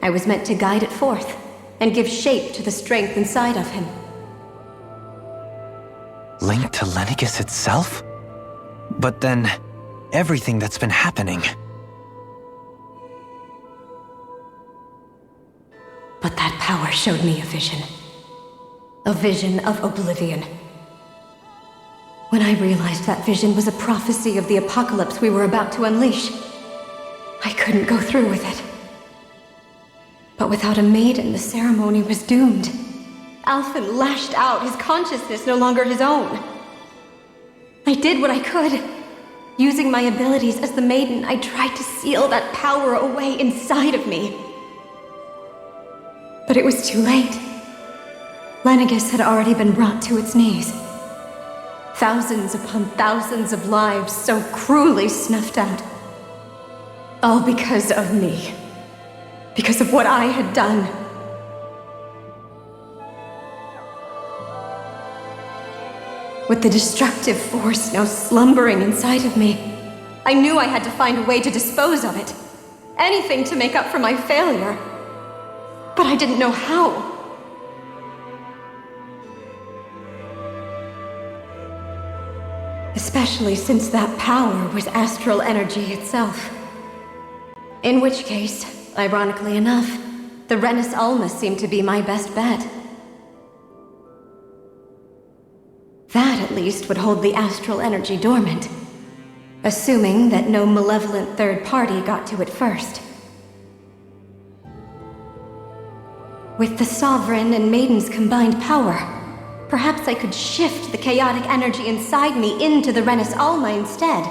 I was meant to guide it forth, and give shape to the strength inside of him. Linked to Lenegis itself? But then, everything that's been happening... But that power showed me a vision. A vision of oblivion. When I realized that vision was a prophecy of the apocalypse we were about to unleash, I couldn't go through with it. But without a maiden, the ceremony was doomed. Alphen lashed out, his consciousness no longer his own. I did what I could. Using my abilities as the maiden, I tried to seal that power away inside of me. But it was too late. Lenegis had already been brought to its knees. Thousands upon thousands of lives so cruelly snuffed out. All because of me. Because of what I had done. With the destructive force now slumbering inside of me, I knew I had to find a way to dispose of it. Anything to make up for my failure. But I didn't know how. Especially since that power was astral energy itself. In which case, ironically enough, the Renis Alma seemed to be my best bet. That, at least, would hold the astral energy dormant. Assuming that no malevolent third party got to it first. With the Sovereign and Maiden's combined power, perhaps I could shift the chaotic energy inside me into the Renis Alma instead.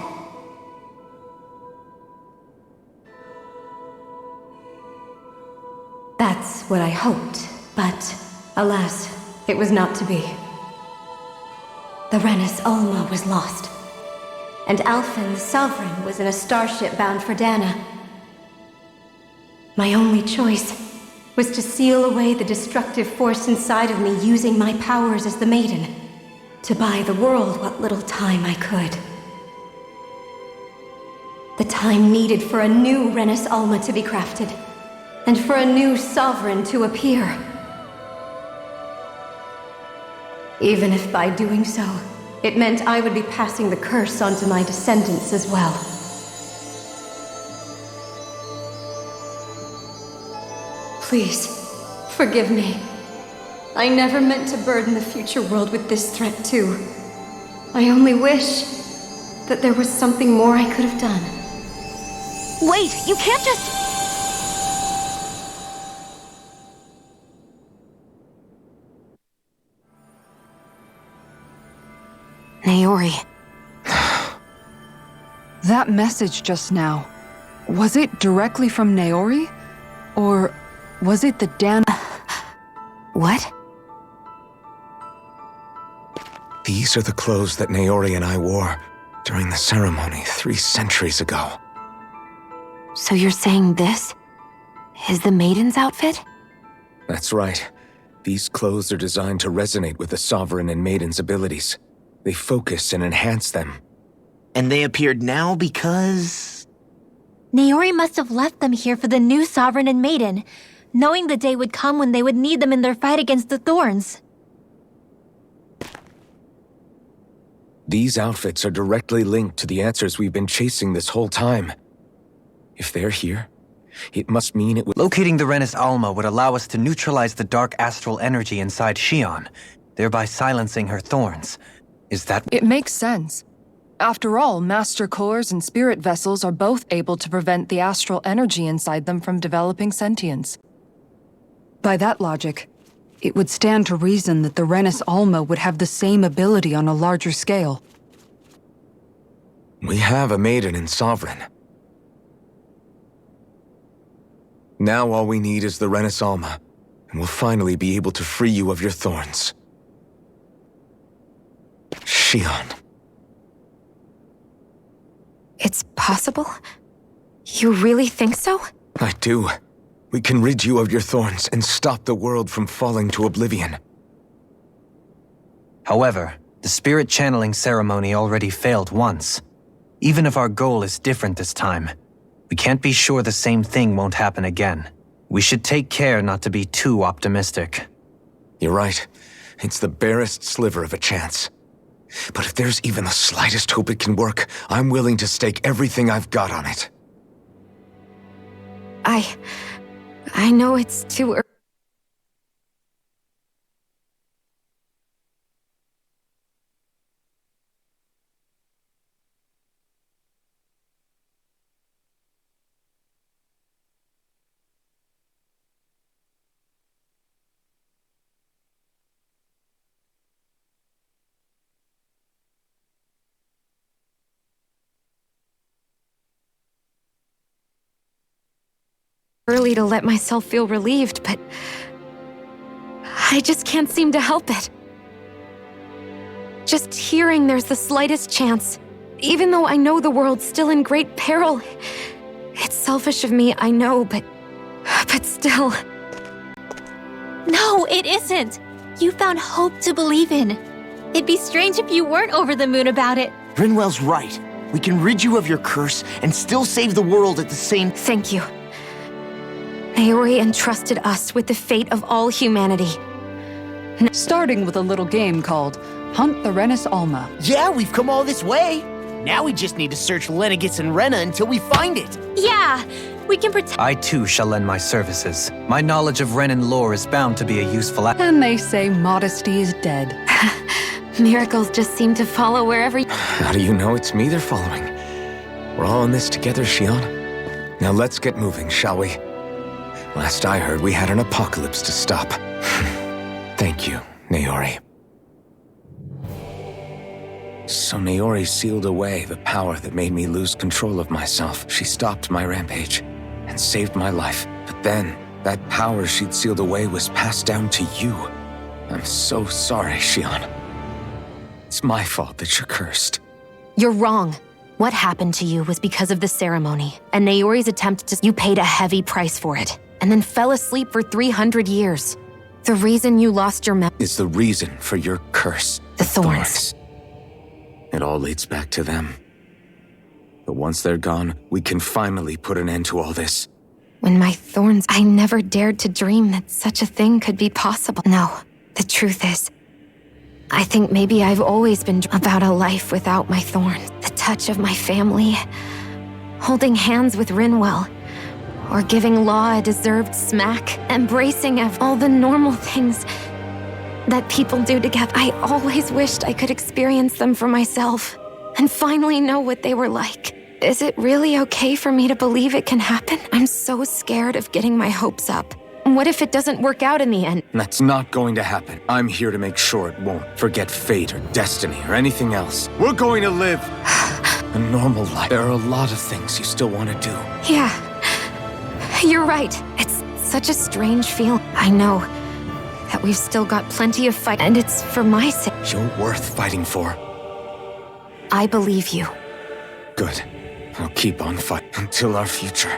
That's what I hoped, but alas, it was not to be. The Renis Alma was lost, and Alphen, the Sovereign, was in a starship bound for Dana. My only choice was to seal away the destructive force inside of me using my powers as the Maiden, to buy the world what little time I could. The time needed for a new Renis Alma to be crafted, and for a new Sovereign to appear. Even if by doing so, it meant I would be passing the curse onto my descendants as well. Please, forgive me. I never meant to burden the future world with this threat too. I only wish that there was something more I could have done. Wait, you can't just... Naori. That message just now, was it directly from Naori? Or was it the Dana... What? These are the clothes that Naori and I wore during the ceremony 3 centuries ago. So you're saying this is the Maiden's outfit? That's right. These clothes are designed to resonate with the Sovereign and Maiden's abilities. They focus and enhance them. And they appeared now because... Naori must have left them here for the new Sovereign and Maiden, knowing the day would come when they would need them in their fight against the Thorns. These outfits are directly linked to the answers we've been chasing this whole time. If they're here, it must mean it would— Locating the Renis Alma would allow us to neutralize the dark astral energy inside Shion, thereby silencing her thorns. Is that— It makes sense. After all, Master Cores and Spirit Vessels are both able to prevent the astral energy inside them from developing sentience. By that logic, it would stand to reason that the Renis Alma would have the same ability on a larger scale. We have a Maiden and Sovereign. Now all we need is the Renis Alma, and we'll finally be able to free you of your thorns. Shion. It's possible? You really think so? I do. We can rid you of your thorns and stop the world from falling to oblivion. However, the spirit channeling ceremony already failed once. Even if our goal is different this time, we can't be sure the same thing won't happen again. We should take care not to be too optimistic. You're right. It's the barest sliver of a chance. But if there's even the slightest hope it can work, I'm willing to stake everything I've got on it. I know it's too early. Early to let myself feel relieved, but I just can't seem to help it. Just hearing there's the slightest chance, even though I know the world's still in great peril. It's selfish of me, I know, but still. No, it isn't. You found hope to believe in. It'd be strange if you weren't over the moon about it. Rinwell's right. We can rid you of your curse and still save the world at the same— Thank you. Naori entrusted us with the fate of all humanity. Starting with a little game called Hunt the Renis Alma. Yeah, we've come all this way. Now we just need to search Lenegis and Rena until we find it. Yeah, we can protect— I too shall lend my services. My knowledge of Renan lore is bound to be a useful— And they say modesty is dead. Miracles just seem to follow wherever— How do you know it's me they're following? We're all in this together, Shion. Now let's get moving, shall we? Last I heard, we had an apocalypse to stop. Thank you, Naori. So Naori sealed away the power that made me lose control of myself. She stopped my rampage and saved my life. But then, that power she'd sealed away was passed down to you. I'm so sorry, Shion. It's my fault that you're cursed. You're wrong. What happened to you was because of the ceremony, and Naori's attempt to— You paid a heavy price for it, and then fell asleep for 300 years. The reason you lost your memory is the reason for your curse. The thorns. It all leads back to them. But once they're gone, we can finally put an end to all this. When my thorns— I never dared to dream that such a thing could be possible. No, the truth is, I think maybe I've always been about a life without my thorns. The touch of my family, holding hands with Rinwell, or giving Law a deserved smack, embracing all the normal things that people do together. I always wished I could experience them for myself, and finally know what they were like. Is it really okay for me to believe it can happen? I'm so scared of getting my hopes up. What if it doesn't work out in the end? That's not going to happen. I'm here to make sure it won't. Forget fate or destiny or anything else. We're going to live a normal life. There are a lot of things you still want to do. Yeah, you're right. It's such a strange feeling. I know that we've still got plenty of fight, and it's for my sake. You're worth fighting for. I believe you. Good. I'll keep on fighting. until our future.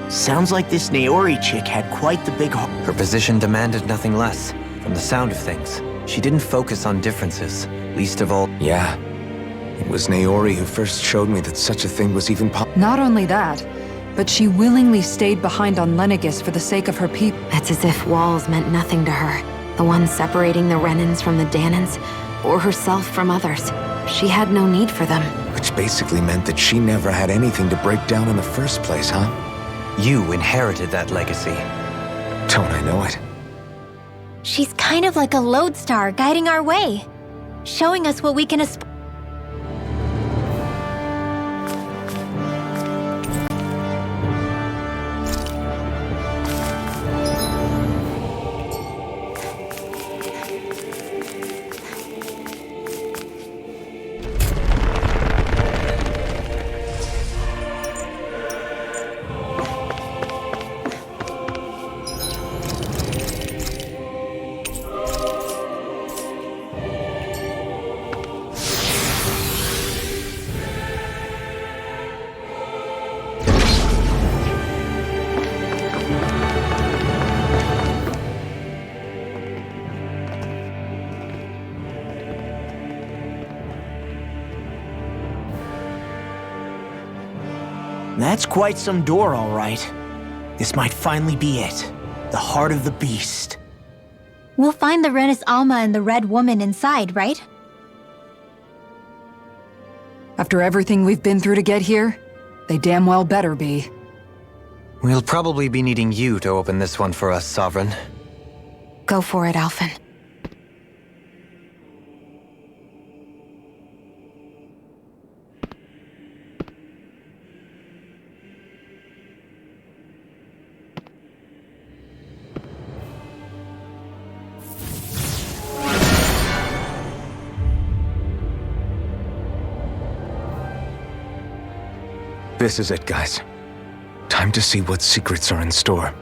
Sounds like this Naori chick had quite the big heart. Her position demanded nothing less. From the sound of things, she didn't focus on differences, least of all. Yeah. It was Naori who first showed me that such a thing was even possible. Not only that, but she willingly stayed behind on Lenegis for the sake of her people. It's as if walls meant nothing to her. The ones separating the Renans from the Danans, or herself from others. She had no need for them. Which basically meant that she never had anything to break down in the first place, huh? You inherited that legacy. Don't I know it? She's kind of like a lodestar guiding our way, showing us what we can aspire. That's quite some door, all right. This might finally be it. The heart of the beast. We'll find the Renis Alma and the Red Woman inside, right? After everything we've been through to get here, they damn well better be. We'll probably be needing you to open this one for us, Sovereign. Go for it, Alphen. This is it, guys. Time to see what secrets are in store.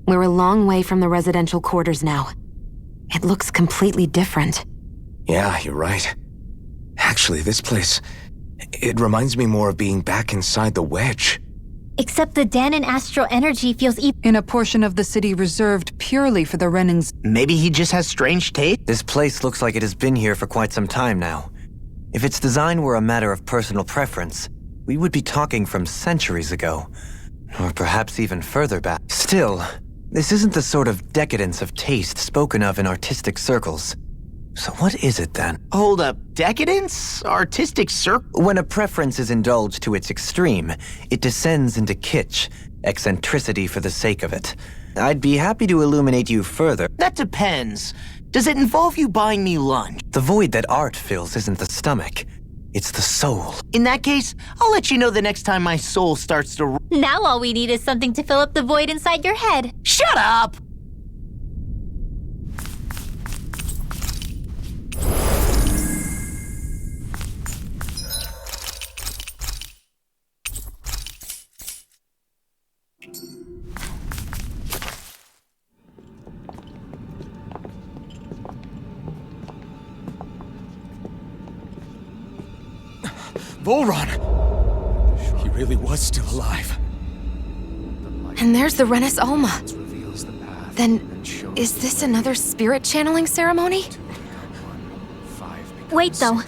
We're a long way from the residential quarters now. It looks completely different. Yeah, you're right. Actually, this place... it reminds me more of being back inside the Wedge. Except the Danan astral energy feels in a portion of the city reserved purely for the Renans. Maybe he just has strange taste? This place looks like it has been here for quite some time now. If its design were a matter of personal preference, we would be talking from centuries ago. Or perhaps even further back. Still, this isn't the sort of decadence of taste spoken of in artistic circles. So what is it then? Hold up, decadence? Artistic circle? When a preference is indulged to its extreme, it descends into kitsch, eccentricity for the sake of it. I'd be happy to illuminate you further. That depends. Does it involve you buying me lunch? The void that art fills isn't the stomach, it's the soul. In that case, I'll let you know the next time my soul starts to... Now all we need is something to fill up the void inside your head. Shut up! Volron! He really was still alive. And there's the Renis Alma. Then, is this another spirit channeling ceremony? Wait, though.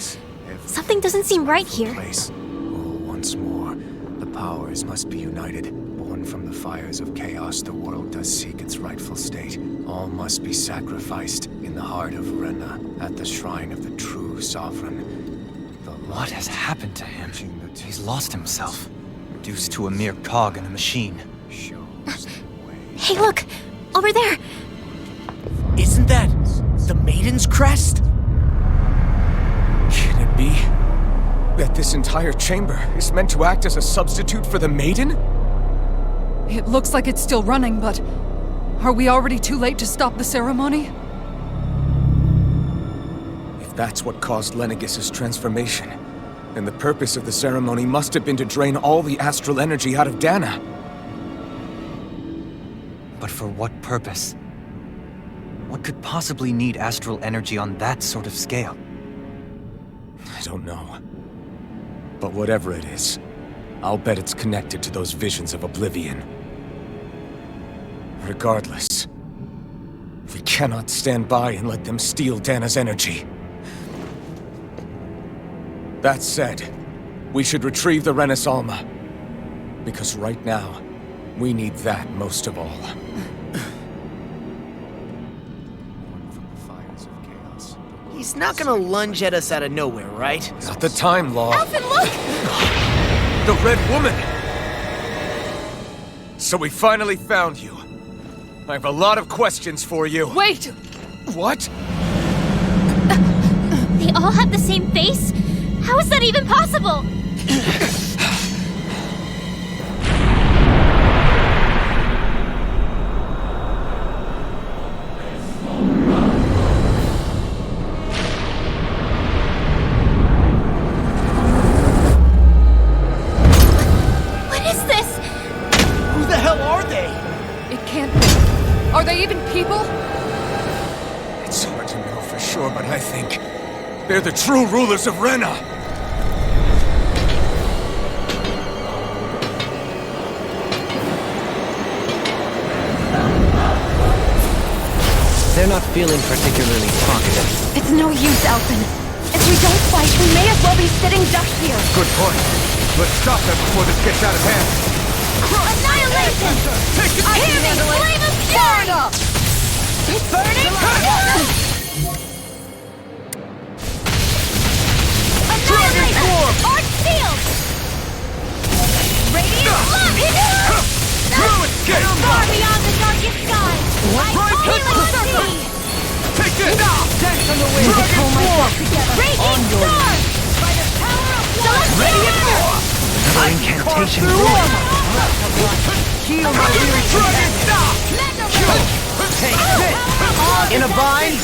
Something doesn't seem right here. Once more, the powers must be united. Born from the fires of chaos, the world does seek its rightful state. All must be sacrificed in the heart of Rena, at the shrine of the true sovereign. What has happened to him? He's lost himself, reduced to a mere cog in a machine. Hey, look! Over there! Isn't that the Maiden's crest? Can it be that this entire chamber is meant to act as a substitute for the Maiden? It looks like it's still running, but are we already too late to stop the ceremony? If that's what caused Lenegis' transformation, then the purpose of the ceremony must have been to drain all the astral energy out of Dana. But for what purpose? What could possibly need astral energy on that sort of scale? I don't know. But whatever it is, I'll bet it's connected to those visions of oblivion. Regardless, we cannot stand by and let them steal Dana's energy. That said, we should retrieve the Renis Alma. Because right now, we need that most of all. He's not gonna lunge at us out of nowhere, right? Not the time, Law. Alphen, look! The Red Woman! So we finally found you. I have a lot of questions for you. Wait! What? They all have the same face? How is that even possible? What is this? Who the hell are they? It can't be. Are they even people? It's hard to know for sure, but I think they're the true rulers of Rena. They're not feeling particularly talkative. It's no use, Alphen. If we don't fight, we may as well be sitting ducks here. Good point. Let's stop them before this gets out of hand. Annihilation! I hear me! Flame of fury! Burning fire! Annihilation! Arch shield! Radiant blood! Far beyond the darkest sky! Take this! Dance on the wind! Dragon form! Raging star! By the power of one! Radiant form! Another incantation. Heal my weary dragon! Stop! Take this! In a bind?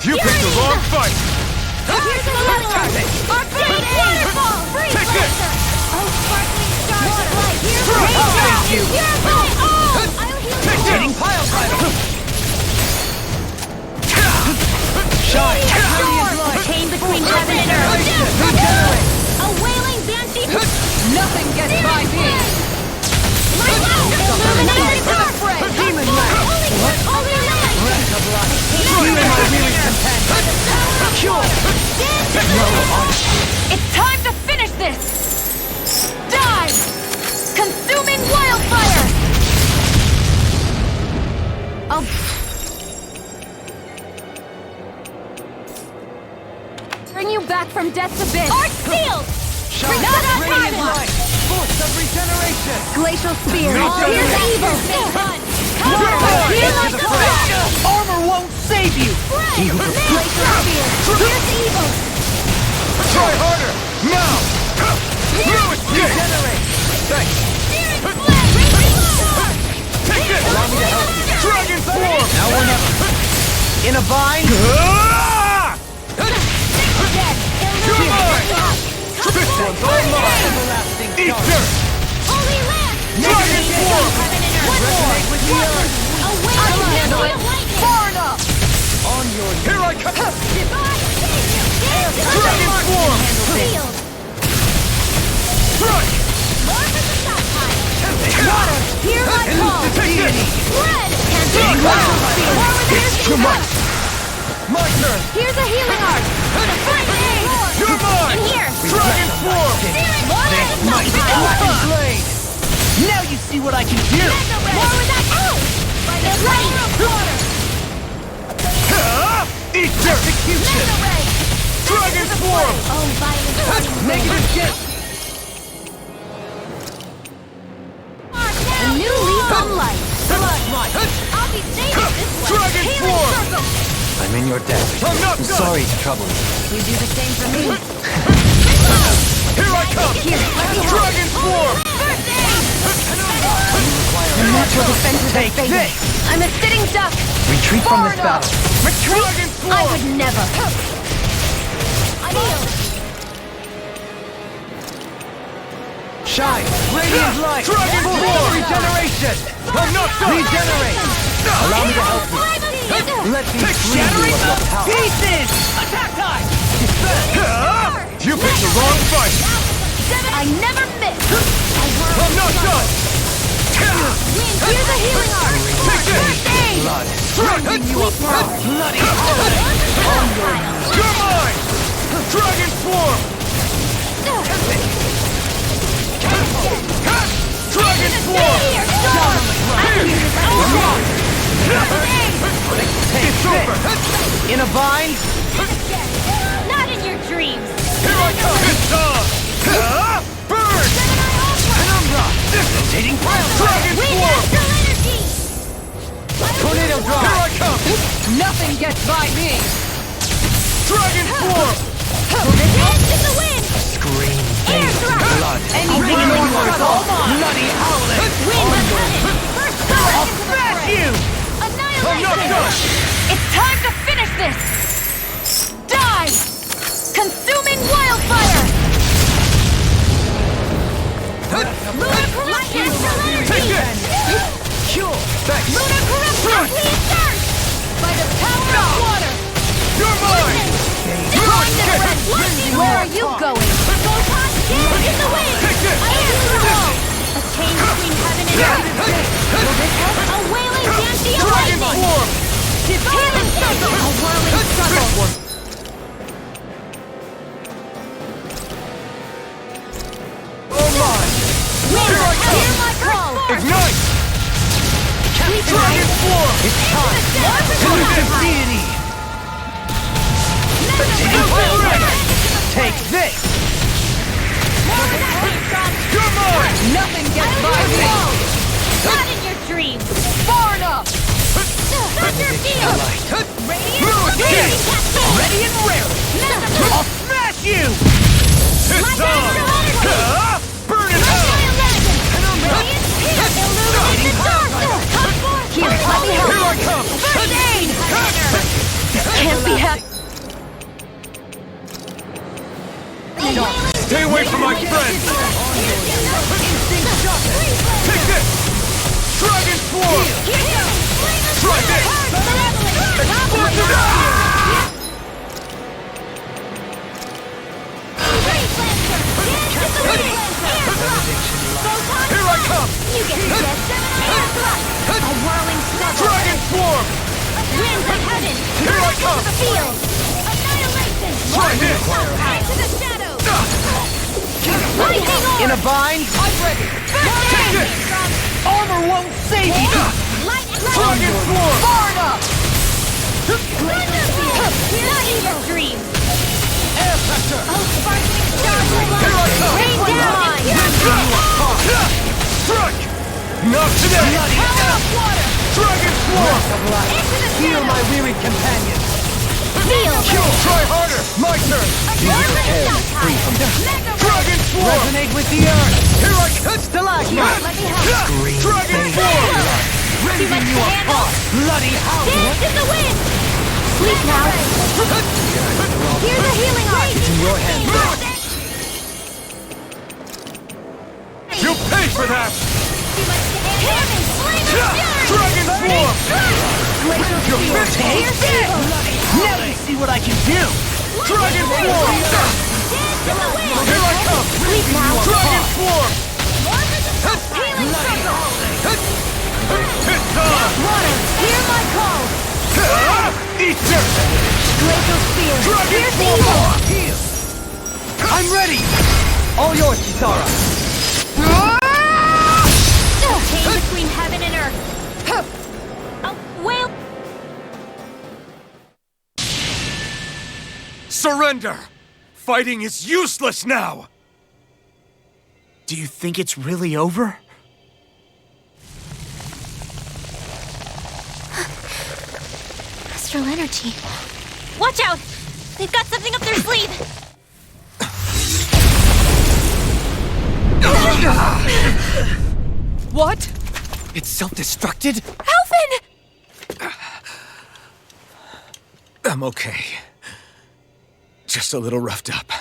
You picked the wrong fight! Here's another one! Arcane waterfall! Freeze laser! Oh, sparkling stars of light! Thank you! Purify all! I'll heal you! Getting pile title! Shine! Chain between heaven and earth! A wailing banshee! Nothing gets by me! Illuminated dark ray! Demon land! Holy land! Breath of life! Heal my weary companion! Cure! It's time to finish this! Die! Consuming wildfire! I'll... bring you back from death's abyss! Arch shield! Radiant light! Force of regeneration! Glacial spear! Here's evil! Heal like the flash! Armor won't save you! He who glacial spear! Here's evil! Try harder! Now! Regenerate! Thanks! Take this! Allow me to help you! Dragon form! Now or never. In a bind? This one's all mine! Eat dirt! Holy land! Dragon form! Resonate with the earth! Away! Far enough! On your... Here I come! Divine! Dragon form! Red! It's too much! My turn! Here's a healing art! You're mine! In here! Dragon Form! This might be Dragon Blade! Now you see what I can do! More with that! Ow! It's light! Eat dirt! Execution! Dragon Form! Oh, violent! Negative get! A new leaf on life! I'll be safe this way! Dragon Healing Form! circle! I'm in your debt. I'm not done! Sorry to trouble you. You do the same for me. Here I come! Here, let me help. Dragon Form! First aid! Your natural defenses are Take fading. this! I'm a sitting duck! Retreat from this battle. Retreat? Dragon Form! I would never. Heal. Shine! Radiant light! Dragon Full Form! regeneration! I'm not done! Regenerate! Allow me to help you. Let me free you of your power. Pieces! Attack time! You picked the wrong fight! I never miss! I'm not done! Here's a healing art! Take this! First aid! Dragon you apart! Bloody You're mine! Dragon Form! Dragon Form! It's over! In a bind? Not in your dreams! Here I come! It's on! Burn! Penumbra! Rotating Dragon Wind Form! astral energy! Tornado Here drop! I come! Nothing gets by me! Dragon Form! Dance in the wind! Scream! Air thrust! Blood! Anything in the universe, all mine! Bloody howling! Wind of heaven! First power I'll into the smash fray! you! I'm not Annihilation! done! It's time to finish this! Die! Consuming wildfire! Lunar corruption! Astral energy! Cure! Thanks! Lunar corruption! Please search! By the power of water! You're mine! Where are you going? Photon dance in the wind! Take this! Air thrust! A chain between heaven and earth! Will this help? A wailing dancing of Dragon lightning! Form! Healing circle! A whirling circle! Oh my! Here I come! Hear my call! Ignite! Dragon Form! It's time! Elusive deity! Take this! You're mine! Nothing gets by me! Not in your dreams! Far enough! Thunder field! Radiant Cascade! Ready and rare! I'll smash you! It's on! Burn it out! Radiant Field! Illuminate the dark! Come forth! Here, let me help. Here I come! First aid! Can't be happy. Stay away from my friends! Take this! Dragon Form! Try this! Here I come! You get the best air thrust! A whirling circle! Dragon Form! Winds of heaven! Here I come! The field! Annihilation! Try this! Into the shadows! Lightning orb! In a bind? I'm ready! First Take aid! this! Armor won't save you! Dragon Form! Far enough! Thunder field! Not in your dreams! Air pressure! Oh, sparkling stars will Here I come! rain down! Strike! Not today! Power of water! Dragon Form! Into the Heal my shadows! weary companions! Field! Try harder! My turn! Dragon Form! Resonate with the earth! Here I come! Stalagmite! Let me help! Dragon Form! Rending you apart! Bloody howling! Dance in the wind! Sleep now! Here's a healing art! It's in your hands. You pay for that! Heaven! Flame of fury! Dragon Form! Your fist Here's evil! Now you see what I can do! Dragon Form! Dance in the wind! Here I come! Sleep now! Dragon Form! Healing circle! Water, hear my call! Eat dirt! Glacial Spear, Dragon pierce evil! Heal! I'm ready! All yours, Kisara! Chain between heaven and earth. Oh, well. Surrender! Fighting is useless now! Do you think it's really over? Astral energy. Watch out! They've got something up their sleeve! What? It's self-destructed? Alphen! I'm okay. Just a little roughed up.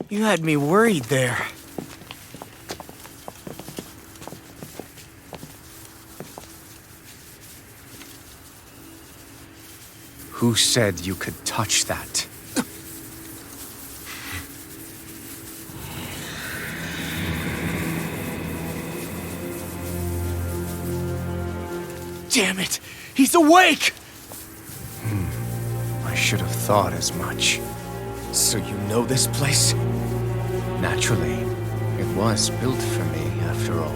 You had me worried there. Who said you could touch that? Damn it! He's awake! I should have thought as much. So you know this place? Naturally. It was built for me, after all.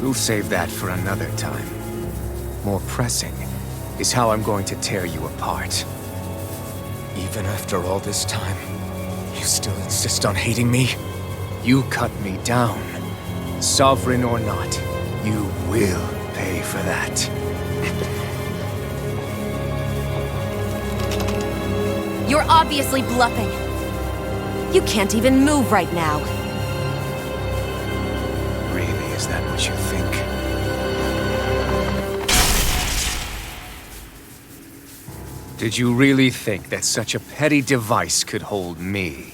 We'll save that for another time. More pressing is how I'm going to tear you apart. Even after all this time, you still insist on hating me? You cut me down. Sovereign or not, you will pay for that. You're obviously bluffing. You can't even move right now. Really, is that what you think? Did you really think that such a petty device could hold me?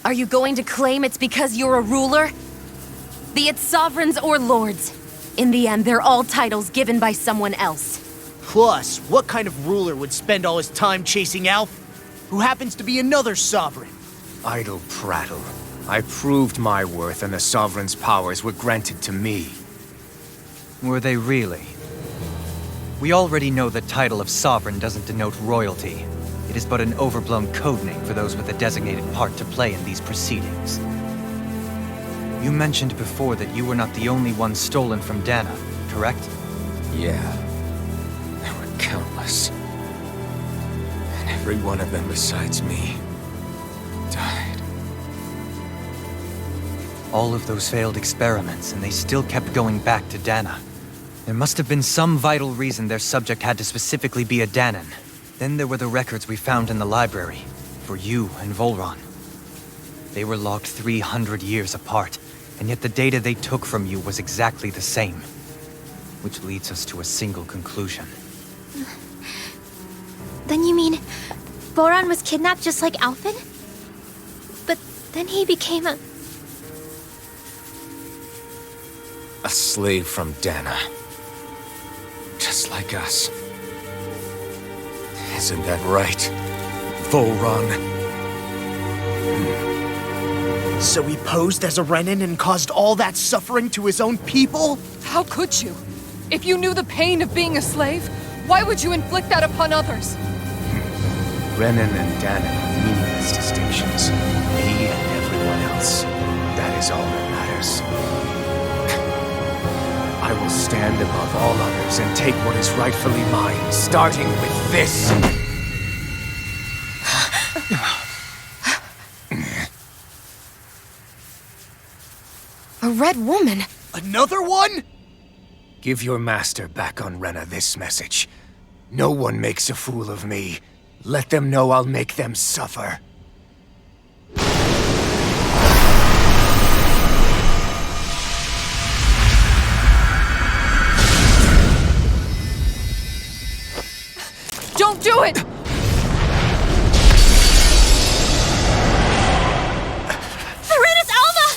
Are you going to claim it's because you're a ruler? Be it sovereigns or lords. In the end, they're all titles given by someone else. Plus, what kind of ruler would spend all his time chasing Alph, who happens to be another sovereign? Idle prattle. I proved my worth and the Sovereign's powers were granted to me. Were they really? We already know the title of Sovereign doesn't denote royalty. It is but an overblown codename for those with a designated part to play in these proceedings. You mentioned before that you were not the only one stolen from Dana, correct? Yeah. There were countless. And every one of them besides me died. All of those failed experiments, and they still kept going back to Dana. There must have been some vital reason their subject had to specifically be a Danan. Then there were the records we found in the library, for you and Volron. They were logged 300 years apart, and yet the data they took from you was exactly the same. Which leads us to a single conclusion. Then you mean Boran was kidnapped just like Alphen? But then he became a slave from Dana. Just like us. Isn't that right, Volron? So he posed as a Renan and caused all that suffering to his own people? How could you? If you knew the pain of being a slave, why would you inflict that upon others? Renan and Dana are meaningless distinctions. Me and everyone else. That is all that matters. I will stand above all others and take what is rightfully mine, starting with this. A red woman? Another one? Give your master back on Rena this message. No one makes a fool of me. Let them know I'll make them suffer. Don't do it! Serenus Alva!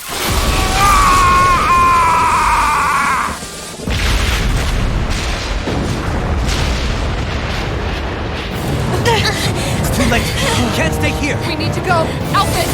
It's too late. We can't stay here. We need to go. Alphen!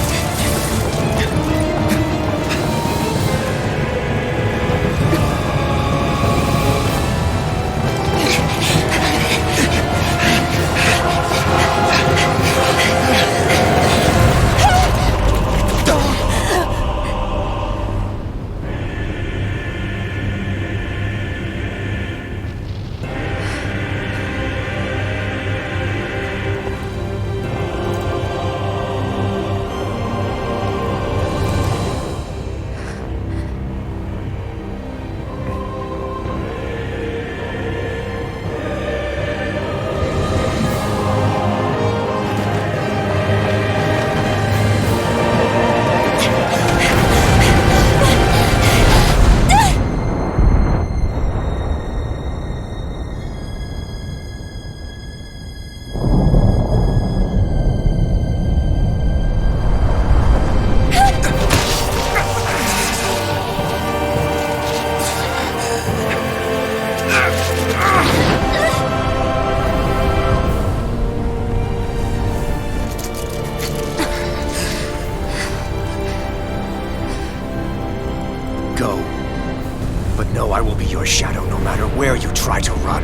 where you try to run.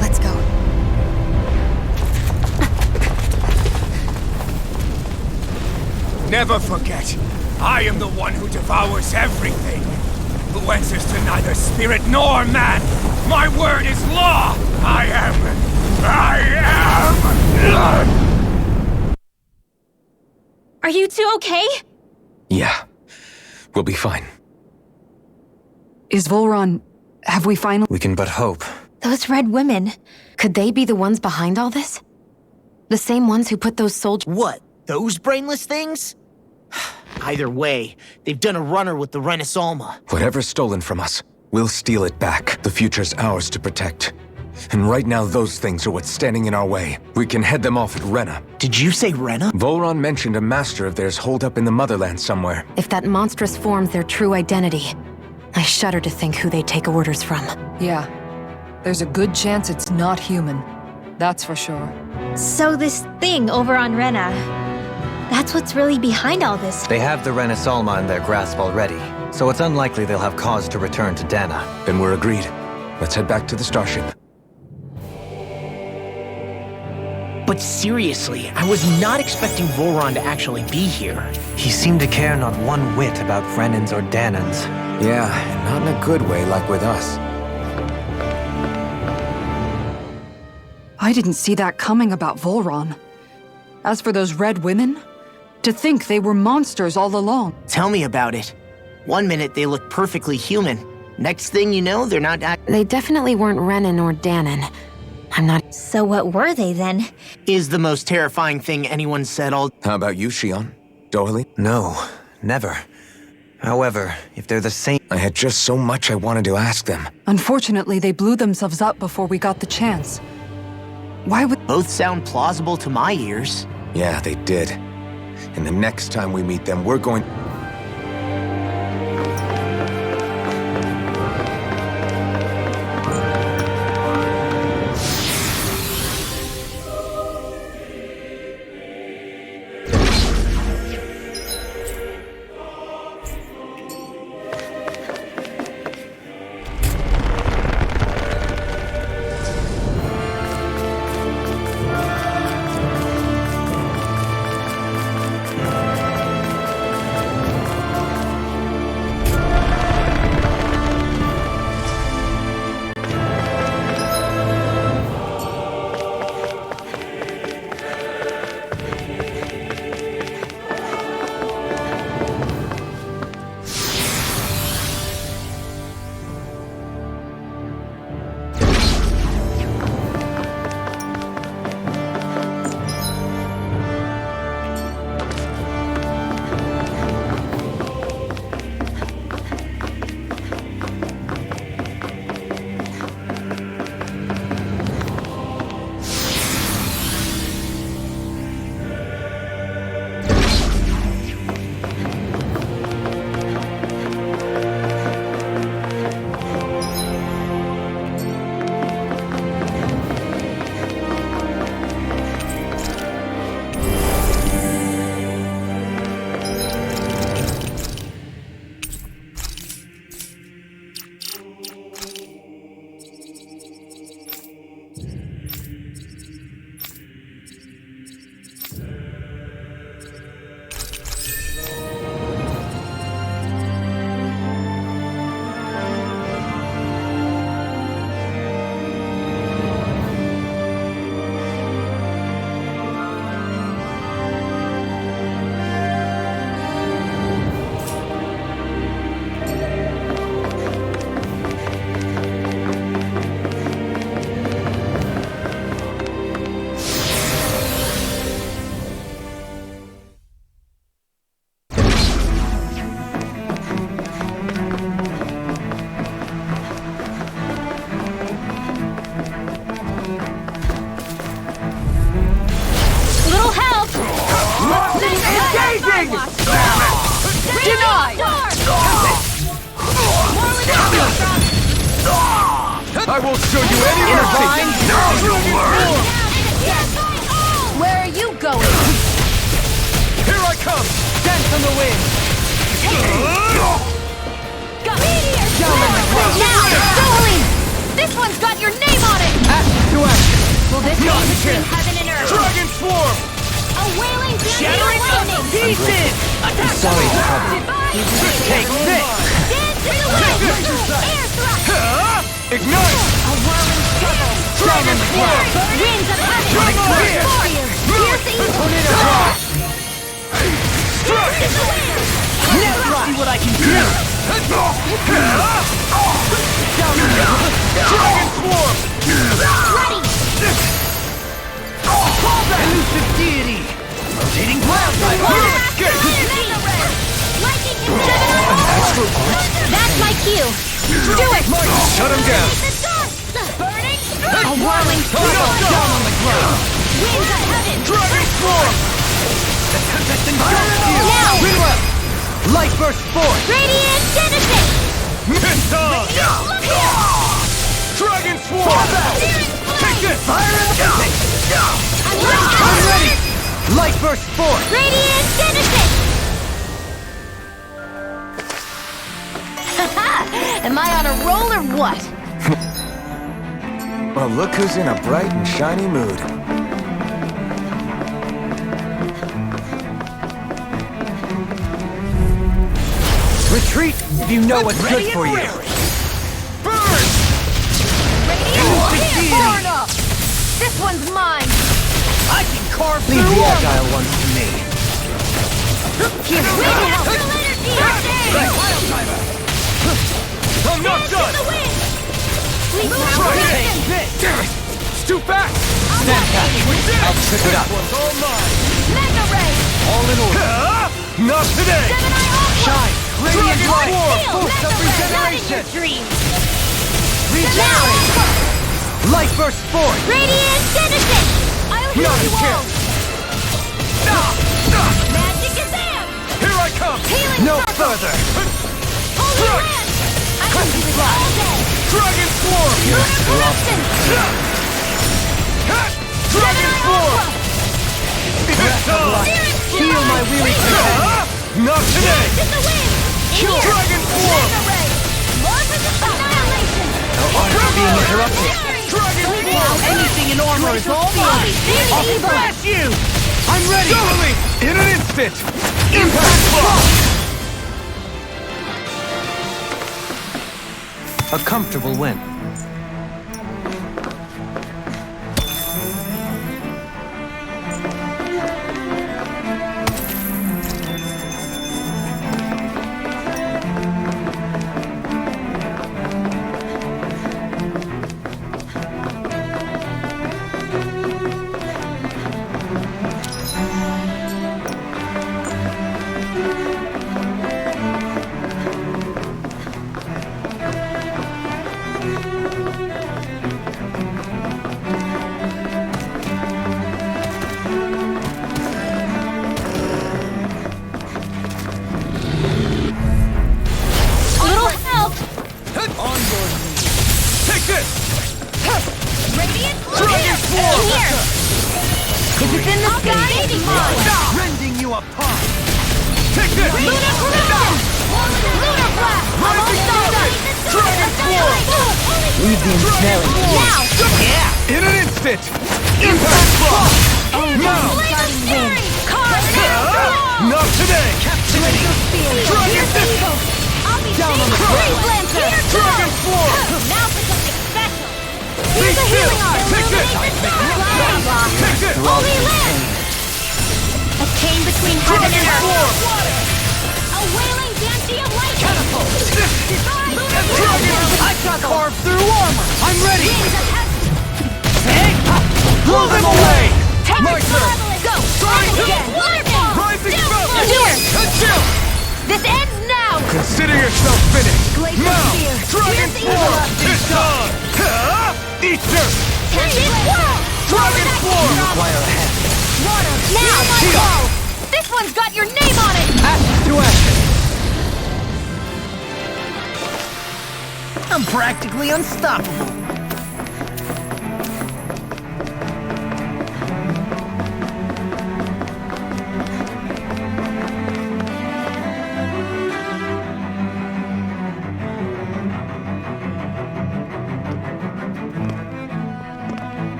Let's go. Never forget, I am the one who devours everything, who answers to neither spirit nor man. My word is law. I am. Are you two okay? Yeah. We'll be fine. Is Volron... have we finally... We can but hope. Those red women. Could they be the ones behind all this? The same ones who put those soldiers... What? Those brainless things? Either way, they've done a runner with the Renasolma. Whatever's stolen from us, we'll steal it back. The future's ours to protect. And right now, those things are what's standing in our way. We can head them off at Rena. Did you say Rena? Volron mentioned a master of theirs holed up in the motherland somewhere. If that monstrous form's their true identity, I shudder to think who they take orders from. Yeah. There's a good chance it's not human. That's for sure. So this thing over on Rena, that's what's really behind all this. They have the Renasolma in their grasp already, so it's unlikely they'll have cause to return to Dana. Then we're agreed. Let's head back to the starship. But seriously, I was not expecting Volron to actually be here. He seemed to care not one whit about Renans or Danans. Yeah, and not in a good way like with us. I didn't see that coming about Volron. As for those red women, to think they were monsters all along. Tell me about it. One minute they look perfectly human. Next thing you know, they're not They definitely weren't Renan or Danan. I'm not... So what were they then? Is the most terrifying thing anyone said all... How about you, Shion? Dohalie? No, never. However, if they're the same... I had just so much I wanted to ask them. Unfortunately, they blew themselves up before we got the chance. Why would... Both sound plausible to my ears. Yeah, they did. And the next time we meet them, we're going... I won't show you any mercy! Now you'll learn! Where are you going? Here I come! Dance on the wind! Will this be between heaven and earth? Dragon Swarm! A wailing Shattering lightning! pieces! Attack! Sorry to trouble. Take this! Dance in the wind! Air thrust! Ignite! A whirling struggle! Dragon Swarm! Winds of heaven! Dragon Spear! Piercing! Tornado Cross! Strike! In the wind! Now see what I can do! Dragon Swarm! Ready! Elusive deity! Rotating cloud type! Lightning and That's my cue! Do it! Shut him down! Burning strike! A whirling struggle! Down on the ground! Winds of heaven! Dragon Swarm! The tempest engulfs you! Now! Reload! Light burst forth! Radiant Genesis! Missile! Dragon Swarm! Take this! Fire in the I'm ready! Light burst forth! Radiant Genesis! Am I on a roll or what? Well, look who's in a bright and shiny mood. Retreat if you know what's good for you. Burn! Burn up! This one's mine! I can carve Leave through the armor. agile ones to me. Here, I'm not done! Try this! Damn it! It's too fast! Stand back. I'll trip it up. One's all mine! Mega Ray! All in order. Not today! Shine. Radiant Dragon light. Swarm! Boost of regeneration. Dreams! Regenerate. Light burst forth. Radiant Genesis! I'll heal Not a you all! chance! Magic Kazam! Here I come! Healing No circle! further. Holy Land! I can do this all day! Dragon Swarm! Lunar Corruption! Dragon Swarm! Heal my weary companion. Not today! In the wind! Kill Dragon Swarm! Mega Ray! Morphin Annihilation! Honor being interrupted. Dragon Swarm! Anything in armor is all mine. I'll smash you. I'm ready. Totally! In an instant! Impact block. A comfortable win. Little help! On your knees! Take this! Radiant Dragon Swarm! In here! If it's in the sky, Baby mode! Rending you apart. Take this! Lunar Corruption! Lunar Blast! Rising Fury! Dragon Swarm! Leave the ensnaring. Now! Yeah. In an instant! Impact block! Now! Laser Fury! Carve Not today! Captivating. Dragon Fist! I'll be Down on the safe! ground. Freeze Lancer! Here Dragon goes! Swarm! Now for something special! Be Here's a still! healing arm! Take this! Illuminate the sky! Blah, blah. Take this! Holy Land! A chain between heaven Dragon and earth! Swarm! A wailing Dancy of light! Catapult. Lunar Dragon! I can carve through armor. I'm ready. Winds of heaven! Blow them away. My turn. Go! Try again! Wonderful! Rising Falcon! Here! Chill! This ends now! Consider yourself finished. Glacier Now! Spear! Dragon Piercing Swarm! blow! It's on! Easter! Tempest Whirl! Dragon Swarm! Require a hand. Now, my go! This one's got your name on it! Ashes through ashes. I'm practically unstoppable.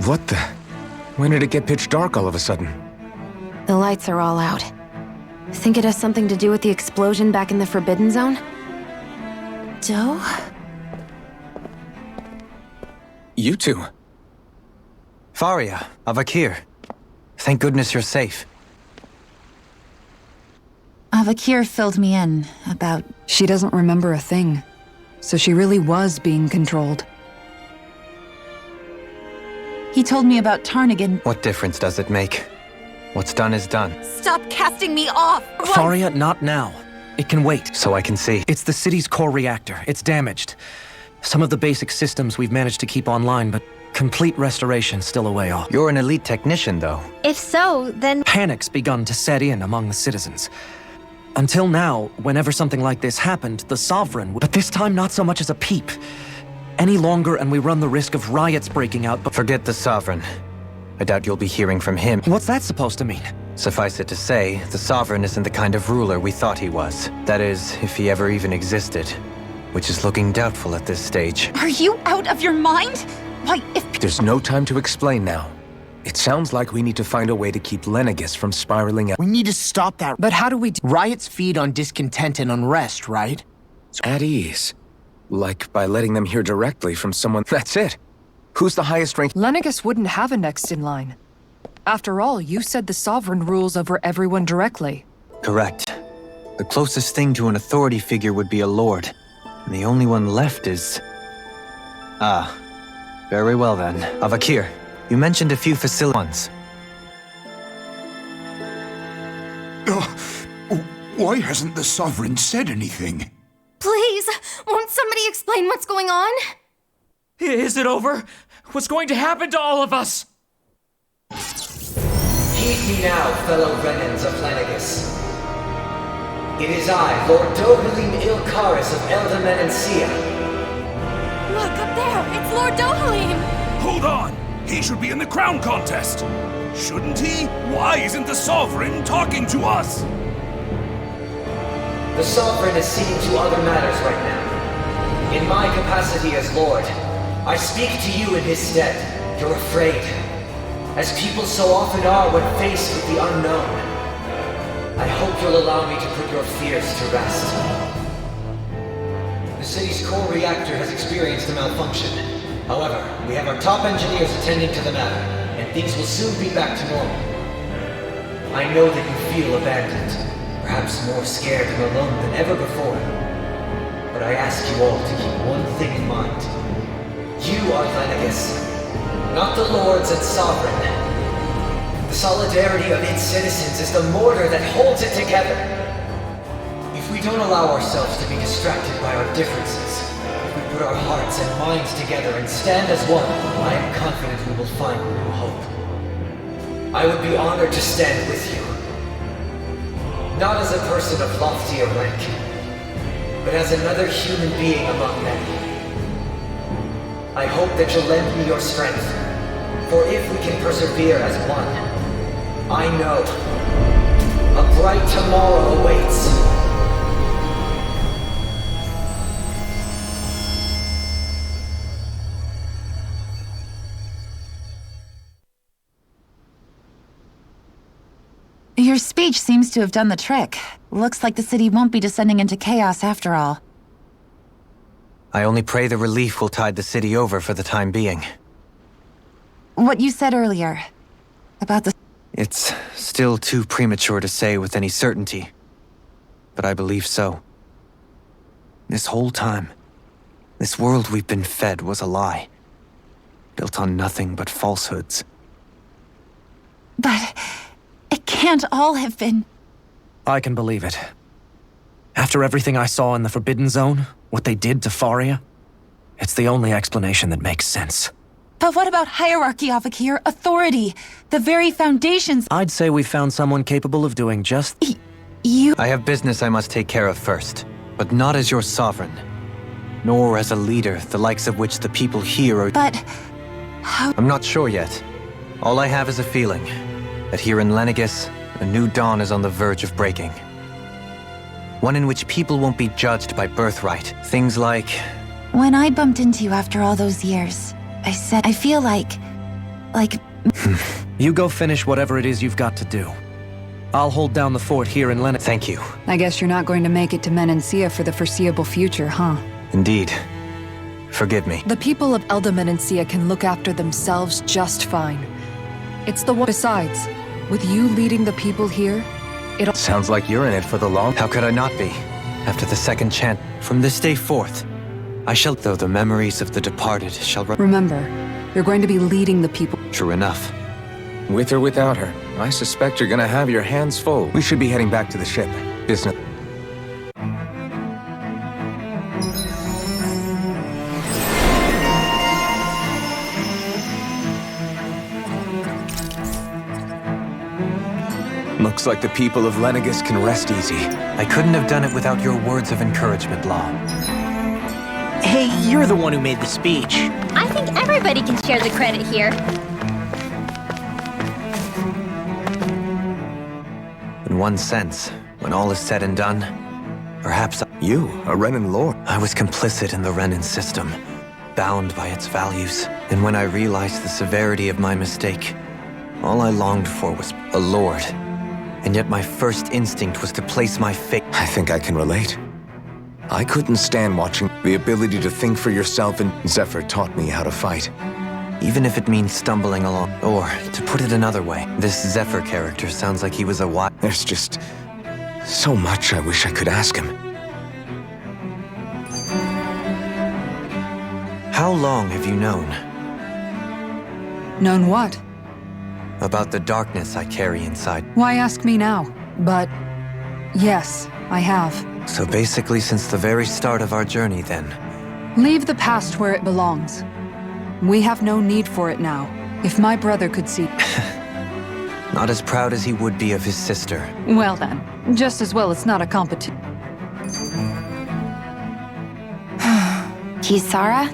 What the? When did it get pitch dark all of a sudden? The lights are all out. Think it has something to do with the explosion back in the Forbidden Zone? Doe? You two. Faria, Avakir. Thank goodness you're safe. Avakir filled me in about... She doesn't remember a thing. So she really was being controlled. He told me about Tarnigan. What difference does it make? What's done is done. Stop casting me off! Faria, not now. It can wait. So I can see. It's the city's core reactor. It's damaged. Some of the basic systems we've managed to keep online, but complete restoration's still a way off. You're an elite technician, though. If so, then... Panic's begun to set in among the citizens. Until now, whenever something like this happened, the Sovereign... But this time, not so much as a peep. Any longer and we run the risk of riots breaking out, but... Forget the Sovereign. I doubt you'll be hearing from him. What's that supposed to mean? Suffice it to say, the Sovereign isn't the kind of ruler we thought he was. That is, if he ever even existed. Which is looking doubtful at this stage. Are you out of your mind? Why, if... There's no time to explain now. It sounds like we need to find a way to keep Lenegis from spiraling out. We need to stop that. But how do we... Riots feed on discontent and unrest, right? At ease. Like by letting them hear directly from someone... That's it. Who's the highest rank? Lenegis wouldn't have a next in line. After all, you said the Sovereign rules over everyone directly. Correct. The closest thing to an authority figure would be a lord. And the only one left is... Ah. Very well then. Avakir, you mentioned a few facilities. Why hasn't the Sovereign said anything? Please, won't somebody explain what's going on? Is it over? What's going to happen to all of us? Heed me now, fellow Renans of Lenegis. It is I, Lord Dohalim Ilkaris of Eldaman and Sia. Look, up there! It's Lord Dohalim! Hold on! He should be in the crown contest! Shouldn't he? Why isn't the Sovereign talking to us? The Sovereign is seeing to other matters right now. In my capacity as Lord, I speak to you in his stead. You're afraid. As people so often are when faced with the unknown. I hope you'll allow me to put your fears to rest. The city's core reactor has experienced a malfunction. However, we have our top engineers attending to the matter, and things will soon be back to normal. I know that you feel abandoned, perhaps more scared and alone than ever before. But I ask you all to keep one thing in mind. You are Lenegis, not the Lords and Sovereign. The solidarity of its citizens is the mortar that holds it together. If we don't allow ourselves to be distracted by our differences, if we put our hearts and minds together and stand as one, I am confident we will find new hope. I would be honored to stand with you. Not as a person of loftier rank, but as another human being among many. I hope that you'll lend me your strength, for if we can persevere as one, I know a bright tomorrow awaits. Your speech seems to have done the trick. Looks like the city won't be descending into chaos after all. I only pray the relief will tide the city over for the time being. What you said earlier about the... It's still too premature to say with any certainty, but I believe so. This whole time, this world we've been fed was a lie, built on nothing but falsehoods. But it can't all have been... I can believe it. After everything I saw in the Forbidden Zone, what they did to Faria, it's the only explanation that makes sense. But what about hierarchy, Avakir? Authority? The very foundations... I'd say we found someone capable of doing just... You... I have business I must take care of first, but not as your sovereign. Nor as a leader, the likes of which the people here are... But... how... I'm not sure yet. All I have is a feeling that here in Lenegis, a new dawn is on the verge of breaking. One in which people won't be judged by birthright. Things like... When I bumped into you after all those years, I said, I feel like Like... You go finish whatever it is you've got to do. I'll hold down the fort here in Len. Thank you. I guess you're not going to make it to Menancia for the foreseeable future, huh? Indeed. Forgive me. The people of Elda Menancia can look after themselves just fine. It's the one. Besides, with you leading the people here, it sounds like you're in it for the long. How could I not be? After the second chant, from this day forth, I shall, though the memories of the departed shall... Remember, you're going to be leading the people. True enough. With or without her, I suspect you're gonna have your hands full. We should be heading back to the ship. Business. Looks like the people of Lenegis can rest easy. I couldn't have done it without your words of encouragement, Law. Hey, you're the one who made the speech. I think everybody can share the credit here. In one sense, when all is said and done, perhaps you, a Renan lord. I was complicit in the Renan system, bound by its values. And when I realized the severity of my mistake, all I longed for was a lord. And yet my first instinct was to place my faith... I think I can relate. I couldn't stand watching. The ability to think for yourself, and Zephyr taught me how to fight. Even if it means stumbling along. Or, to put it another way, this Zephyr character sounds like he was a wise... There's just so much I wish I could ask him. How long have you known? Known what? About the darkness I carry inside. Why ask me now? But yes, I have. So basically since the very start of our journey, then. Leave the past where it belongs. We have no need for it now. If my brother could see... Not as proud as he would be of his sister. Well then, just as well it's not a competition. Kisara?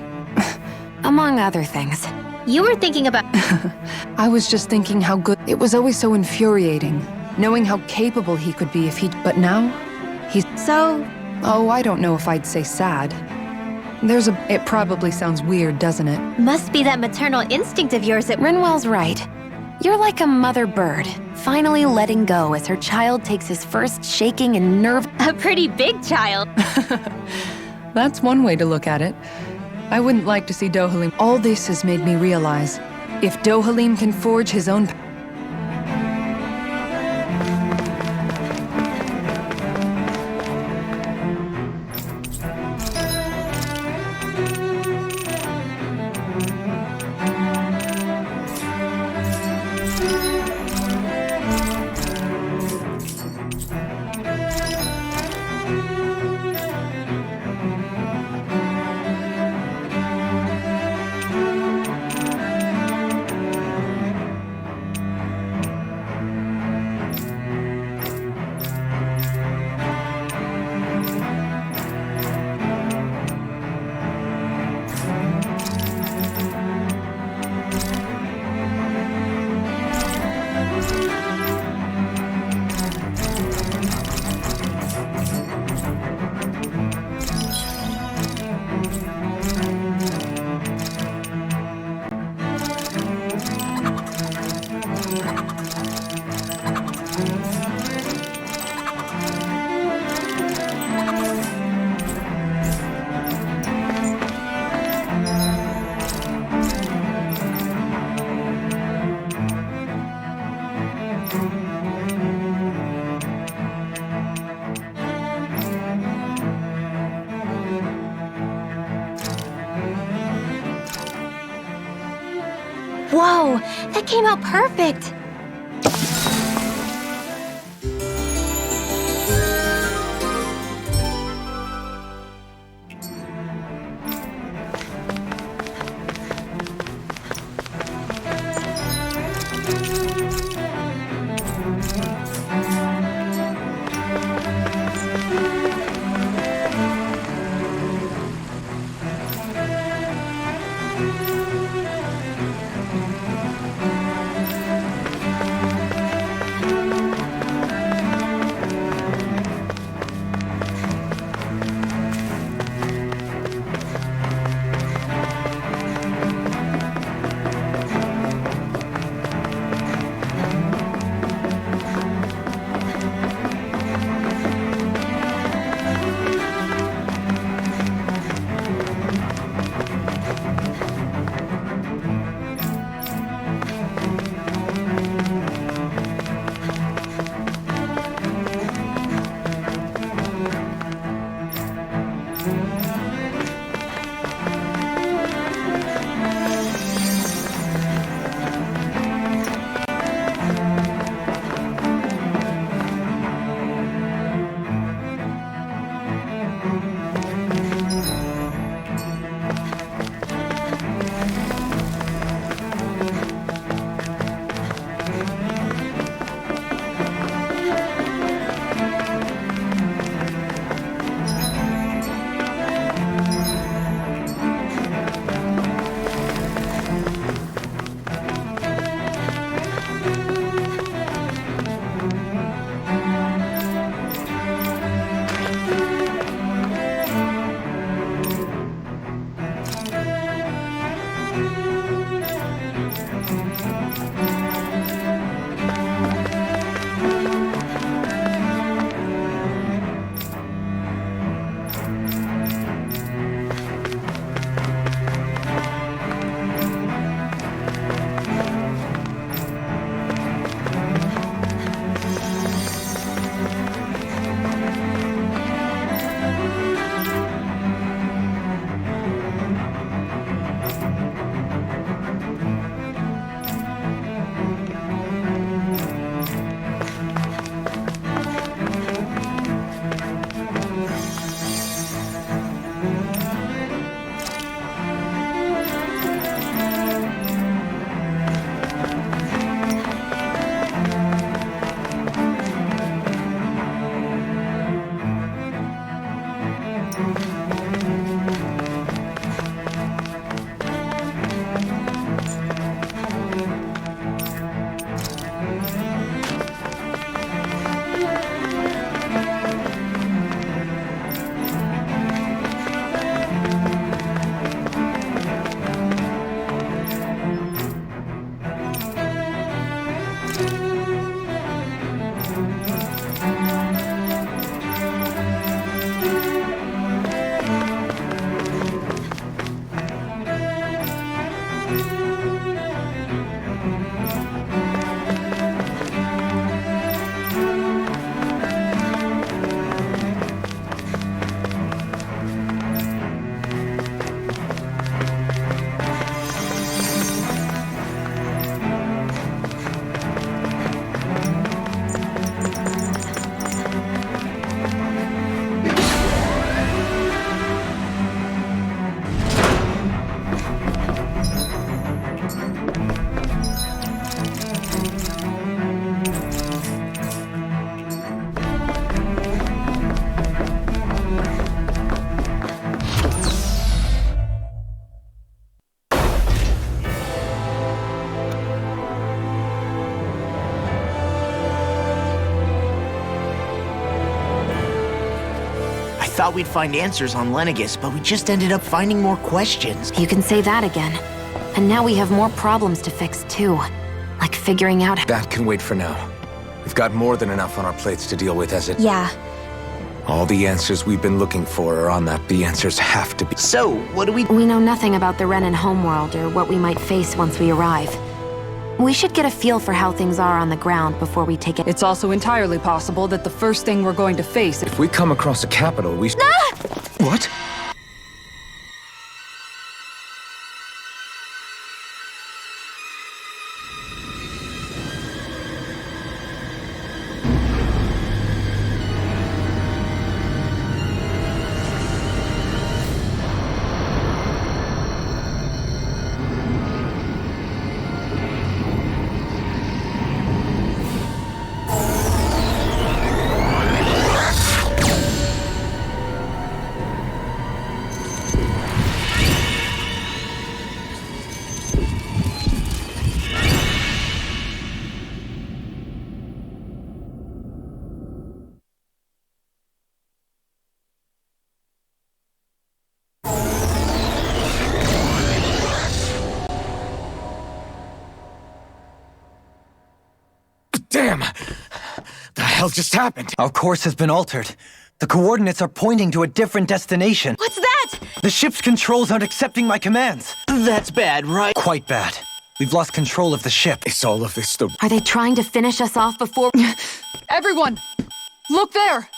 Among other things. You were thinking about... I was just thinking how good... It was always so infuriating, knowing how capable he could be if he... But now, he's... So... Oh, I don't know if I'd say sad. There's a... It probably sounds weird, doesn't it? Must be that maternal instinct of yours that... Rinwell's right. You're like a mother bird, finally letting go as her child takes his first shaking and nerve... A pretty big child. That's one way to look at it. I wouldn't like to see Dohalim. All this has made me realize, if Dohalim can forge his own... Whoa, that came out perfect. I thought we'd find answers on Lenegis, but we just ended up finding more questions. You can say that again. And now we have more problems to fix, too. Like figuring out... That can wait for now. We've got more than enough on our plates to deal with as it... Yeah. All the answers we've been looking for are on that. The answers have to be... So, what do we... We know nothing about the Renan homeworld or what we might face once we arrive. We should get a feel for how things are on the ground before we take it. It's also entirely possible that the first thing we're going to face... If we come across a capital, we... What? Damn! The hell just happened? Our course has been altered. The coordinates are pointing to a different destination. What's that? The ship's controls aren't accepting my commands. That's bad, right? Quite bad. We've lost control of the ship. Is all of this the... Are they trying to finish us off before... Everyone! Look there!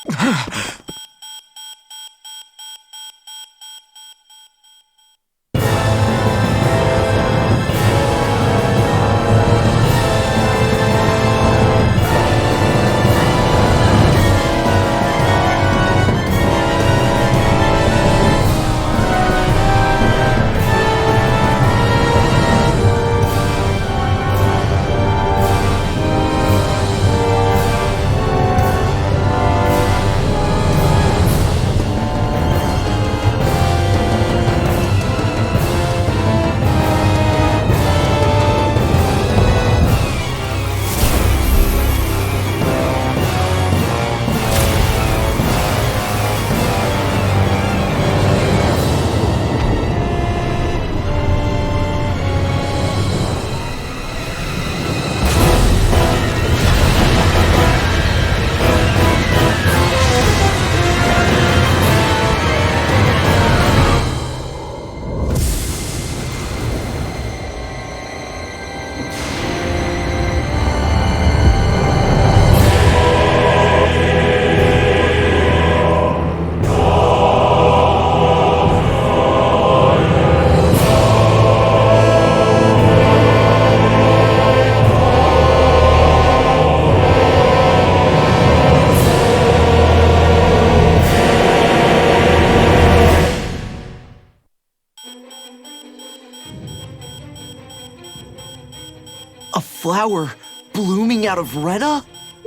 A flower blooming out of Rena?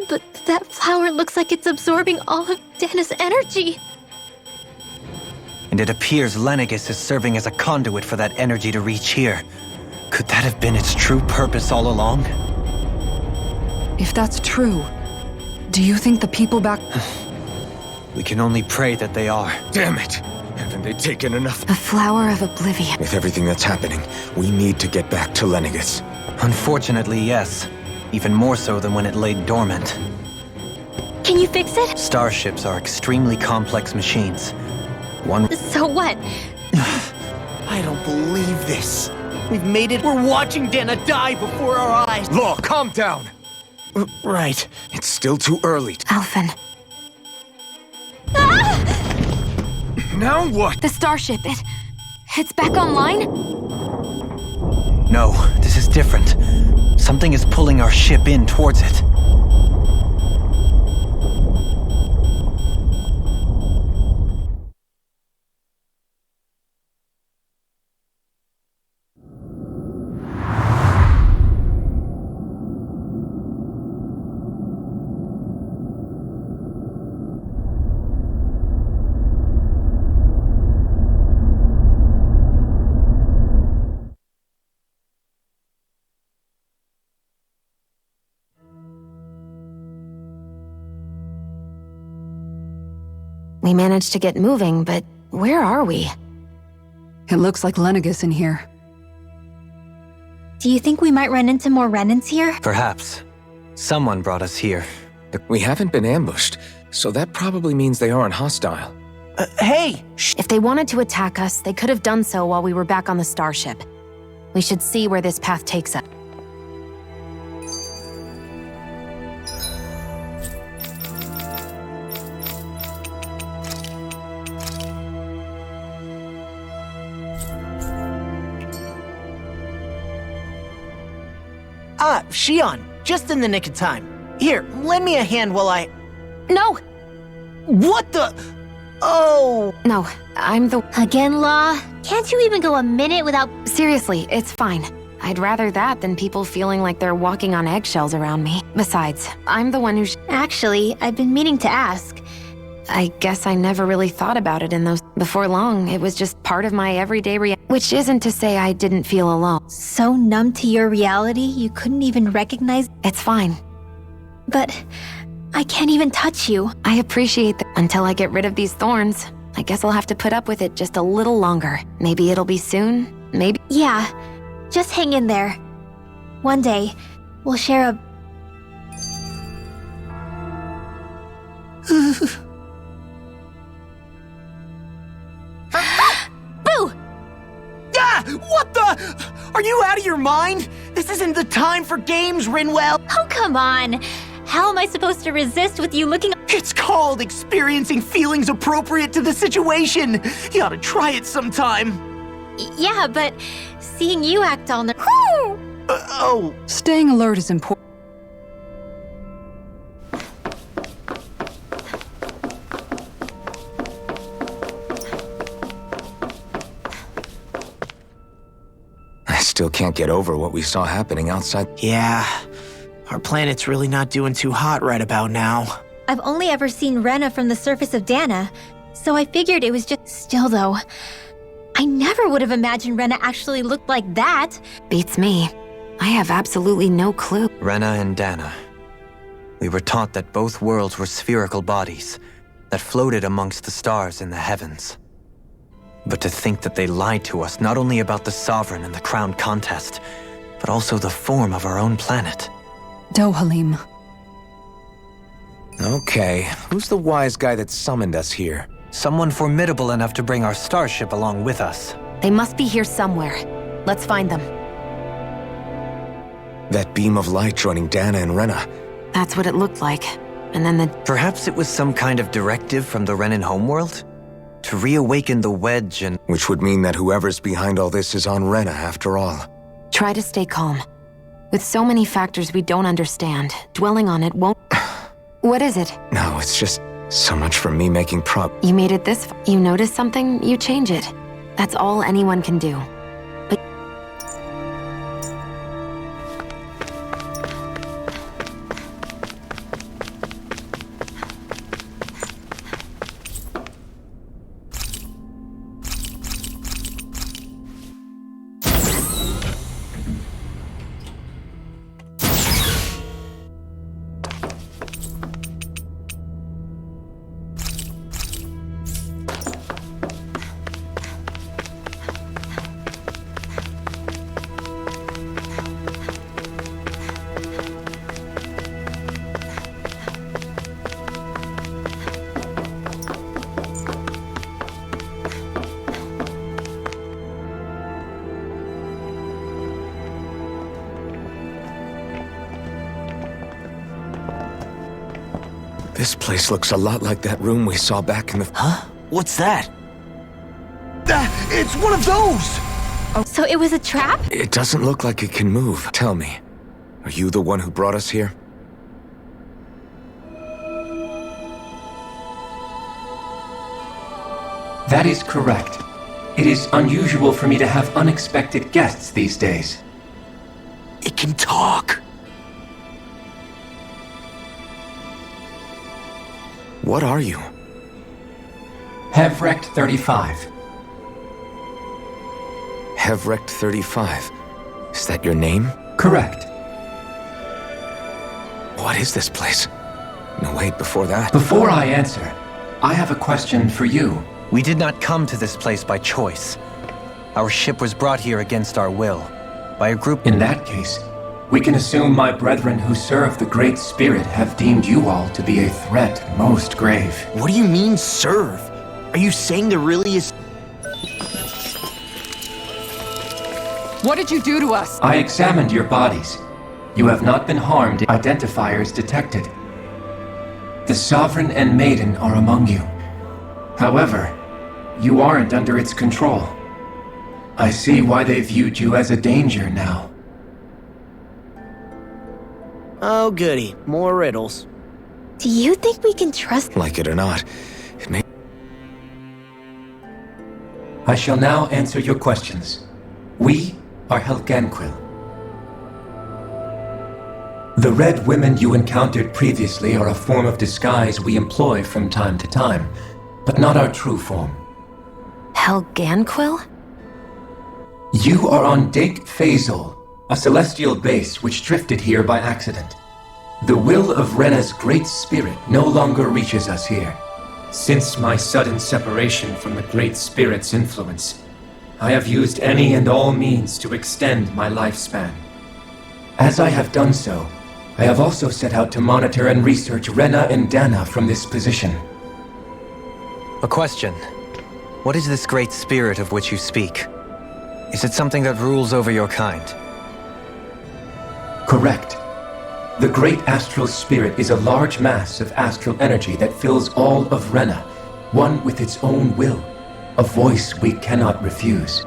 But that flower looks like it's absorbing all of Dana's energy. And it appears Lenegis is serving as a conduit for that energy to reach here. Could that have been its true purpose all along? If that's true, do you think the people back... We can only pray that they are. Damn it! Haven't they taken enough? The Flower of Oblivion. With everything that's happening, we need to get back to Lenegis. Unfortunately, yes. Even more so than when it lay dormant. Can you fix it? Starships are extremely complex machines. One... So what? I don't believe this. We've made it. We're watching Dana die before our eyes. Law, calm down! Right. It's still too early. Alphen. Now what? The starship, it's back online? No, this is different. Something is pulling our ship in towards it. We managed to get moving, but where are we? It looks like Lenegis in here. Do you think we might run into more Renans here? Perhaps. Someone brought us here. We haven't been ambushed, so that probably means they aren't hostile. Hey! If they wanted to attack us, they could have done so while we were back on the starship. We should see where this path takes us. Ah, Shion, just in the nick of time. Here, lend me a hand while I... No! What the... Oh! No, I'm the... Again, Law? Can't you even go a minute without... Seriously, it's fine. I'd rather that than people feeling like they're walking on eggshells around me. Besides, I'm the one who Actually, I've been meaning to ask. I guess I never really thought about it in those... Before long, it was just part of my everyday which isn't to say I didn't feel alone. So numb to your reality, you couldn't even recognize... It's fine. But I can't even touch you. I appreciate that. Until I get rid of these thorns, I guess I'll have to put up with it just a little longer. Maybe it'll be soon, maybe... Yeah, just hang in there. One day, we'll share a... Boo! Ah! What the? Are you out of your mind? This isn't the time for games, Rinwell. Oh, come on. How am I supposed to resist with you looking... It's called experiencing feelings appropriate to the situation. You ought to try it sometime. Yeah, but seeing you act all... Oh. Staying alert is important. I still can't get over what we saw happening outside. Yeah, our planet's really not doing too hot right about now. I've only ever seen Rena from the surface of Dana, so I figured it was just... Still, though, I never would have imagined Rena actually looked like that. Beats me. I have absolutely no clue. Rena and Dana. We were taught that both worlds were spherical bodies that floated amongst the stars in the heavens. But to think that they lied to us not only about the Sovereign and the Crown contest, but also the form of our own planet. Dohalim. Okay, who's the wise guy that summoned us here? Someone formidable enough to bring our starship along with us. They must be here somewhere. Let's find them. That beam of light joining Dana and Rena. That's what it looked like. And then the... Perhaps it was some kind of directive from the Renan homeworld? To reawaken the wedge and... Which would mean that whoever's behind all this is on Rena after all. Try to stay calm. With so many factors we don't understand, dwelling on it won't... What is it? No, it's just so much for me making You made it this far. You notice something, you change it. That's all anyone can do. But... This place looks a lot like that room we saw back in the... Huh? What's that? It's one of those! Oh, so it was a trap? It doesn't look like it can move. Tell me, are you the one who brought us here? That is correct. It is unusual for me to have unexpected guests these days. It can talk. What are you? Hevrect 35. Hevrect 35. Is that your name? Correct. What is this place? No, wait, before that... Before I answer, I have a question for you. We did not come to this place by choice. Our ship was brought here against our will, by a group— In that case, we can assume my brethren who serve the Great Spirit have deemed you all to be a threat most grave. What do you mean, serve? Are you saying there really is— What did you do to us? I examined your bodies. You have not been harmed. Identifiers detected. The Sovereign and Maiden are among you. However, you aren't under its control. I see why they viewed you as a danger now. Oh goody, more riddles. Do you think we can trust— Like it or not, it may— I shall now answer your questions. We are Helganquil. The red women you encountered previously are a form of disguise we employ from time to time, but not our true form. Helganquil? You are on Dake Phasol, a celestial base which drifted here by accident. The will of Rena's great spirit no longer reaches us here. Since my sudden separation from the Great Spirit's influence, I have used any and all means to extend my lifespan. As I have done so, I have also set out to monitor and research Rena and Dana from this position. A question. What is this great spirit of which you speak? Is it something that rules over your kind? Correct. The Great Astral Spirit is a large mass of astral energy that fills all of Rena, one with its own will, a voice we cannot refuse.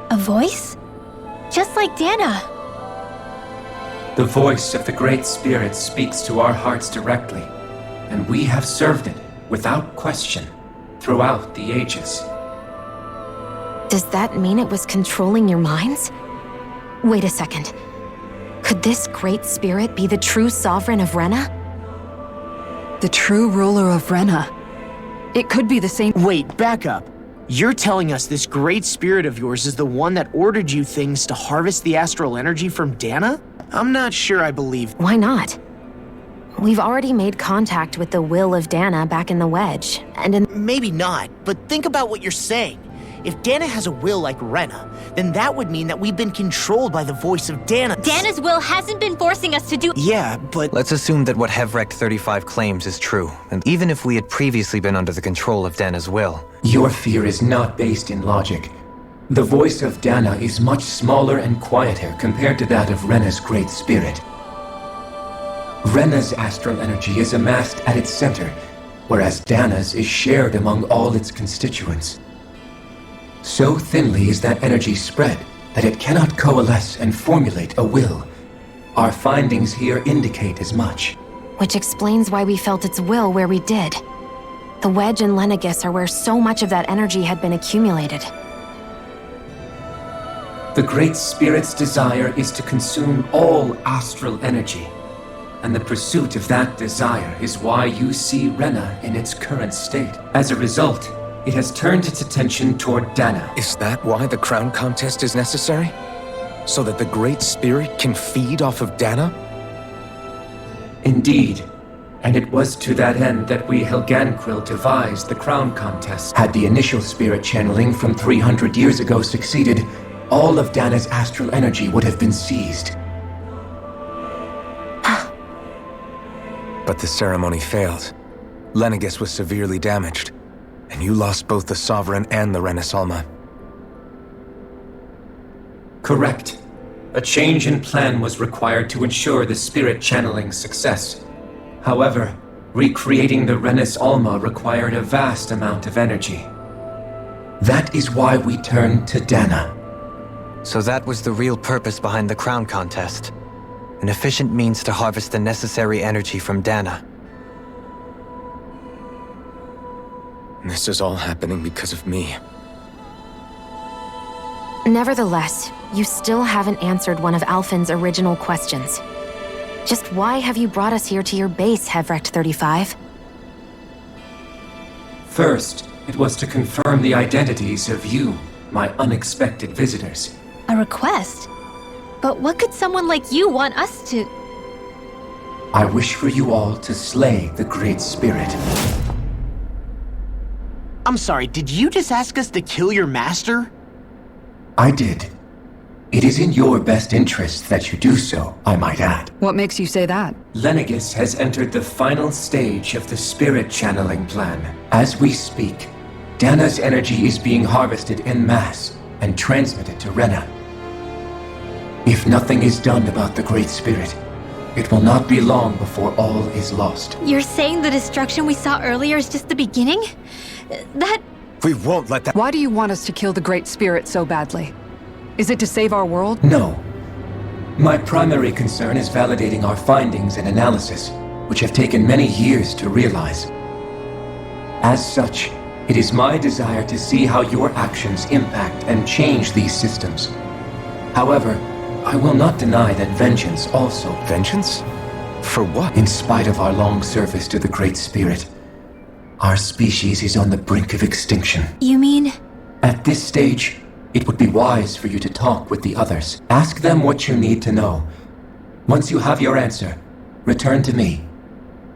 a voice? Just like Dana. The voice of the Great Spirit speaks to our hearts directly, and we have served it, without question, throughout the ages. Does that mean it was controlling your minds? Wait a second. Could this Great Spirit be the true sovereign of Rena? The true ruler of Rena. It could be the same— Wait, back up. You're telling us this Great Spirit of yours is the one that ordered you things to harvest the astral energy from Dana? I'm not sure I believe— Why not? We've already made contact with the will of Dana back in the Wedge, and Maybe not, but think about what you're saying. If Dana has a will like Rena, then that would mean that we've been controlled by the voice of Dana. Dana's will hasn't been forcing us to do— Yeah, but— Let's assume that what Hevrect 35 claims is true, and even if we had previously been under the control of Dana's will. Your fear is not based in logic. The voice of Dana is much smaller and quieter compared to that of Rena's Great Spirit. Rena's astral energy is amassed at its center, whereas Dana's is shared among all its constituents. So thinly is that energy spread that it cannot coalesce and formulate a will. Our findings here indicate as much. which explains why we felt its will where we did. The Wedge and Lenegis are where so much of that energy had been accumulated. The Great Spirit's desire is to consume all astral energy, and the pursuit of that desire is why you see Rena in its current state. As a result, it has turned its attention toward Dana. Is that why the crown contest is necessary? So that the Great Spirit can feed off of Dana? Indeed. And it was to that end that we Helganquil devised the crown contest. Had the initial spirit channeling from 300 years ago succeeded, all of Dana's astral energy would have been seized. But the ceremony failed. Lenegis was severely damaged, and you lost both the Sovereign and the Renasalma. Correct. A change in plan was required to ensure the spirit channeling's success. However, recreating the Renis Alma required a vast amount of energy. That is why we turned to Dana. So that was the real purpose behind the crown contest. An efficient means to harvest the necessary energy from Dana. This is all happening because of me. Nevertheless, you still haven't answered one of Alphen's original questions. Just why have you brought us here to your base, Hevrect 35? First, it was to confirm the identities of you, my unexpected visitors. A request? But what could someone like you want us to— I wish for you all to slay the Great Spirit. I'm sorry, did you just ask us to kill your master? I did. It is in your best interest that you do so, I might add. What makes you say that? Lenegis has entered the final stage of the spirit channeling plan. As we speak, Dana's energy is being harvested en masse and transmitted to Rena. If nothing is done about the Great Spirit, it will not be long before all is lost. You're saying the destruction we saw earlier is just the beginning? That... We won't let that— Why do you want us to kill the Great Spirit so badly? Is it to save our world? No. My primary concern is validating our findings and analysis, which have taken many years to realize. As such, it is my desire to see how your actions impact and change these systems. However, I will not deny that vengeance also— Vengeance? For what? In spite of our long service to the Great Spirit, our species is on the brink of extinction. You mean? At this stage, it would be wise for you to talk with the others. Ask them what you need to know. Once you have your answer, return to me.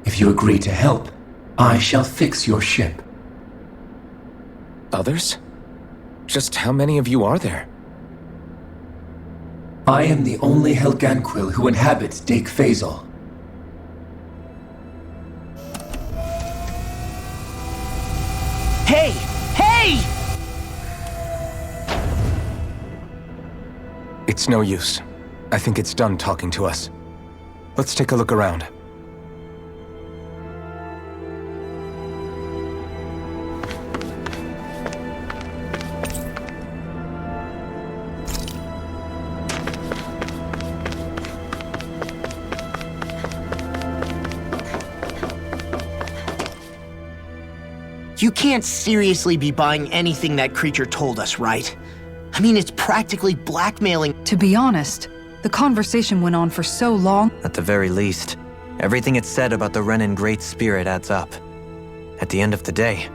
If you agree to help, I shall fix your ship. Others? Just how many of you are there? I am the only Helganquil who inhabits Dake Faisal. Hey! Hey! It's no use. I think it's done talking to us. Let's take a look around. You can't seriously be buying anything that creature told us, right? I mean, it's practically blackmailing. To be honest, the conversation went on for so long. At the very least, everything it said about the Renan Great Spirit adds up. At the end of the day,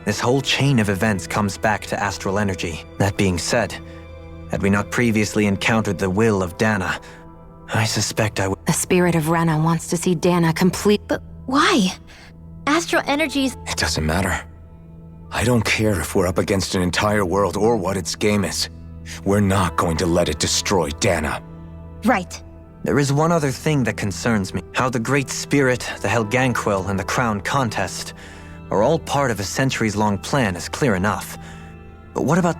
this whole chain of events comes back to astral energy. That being said, had we not previously encountered the will of Dana, I suspect I would— The spirit of Rena wants to see Dana complete— But why? Astral energies... It doesn't matter. I don't care if we're up against an entire world or what its game is. We're not going to let it destroy Dana. Right. There is one other thing that concerns me. How the Great Spirit, the Helganquil, and the Crown Contest are all part of a centuries-long plan is clear enough. But what about—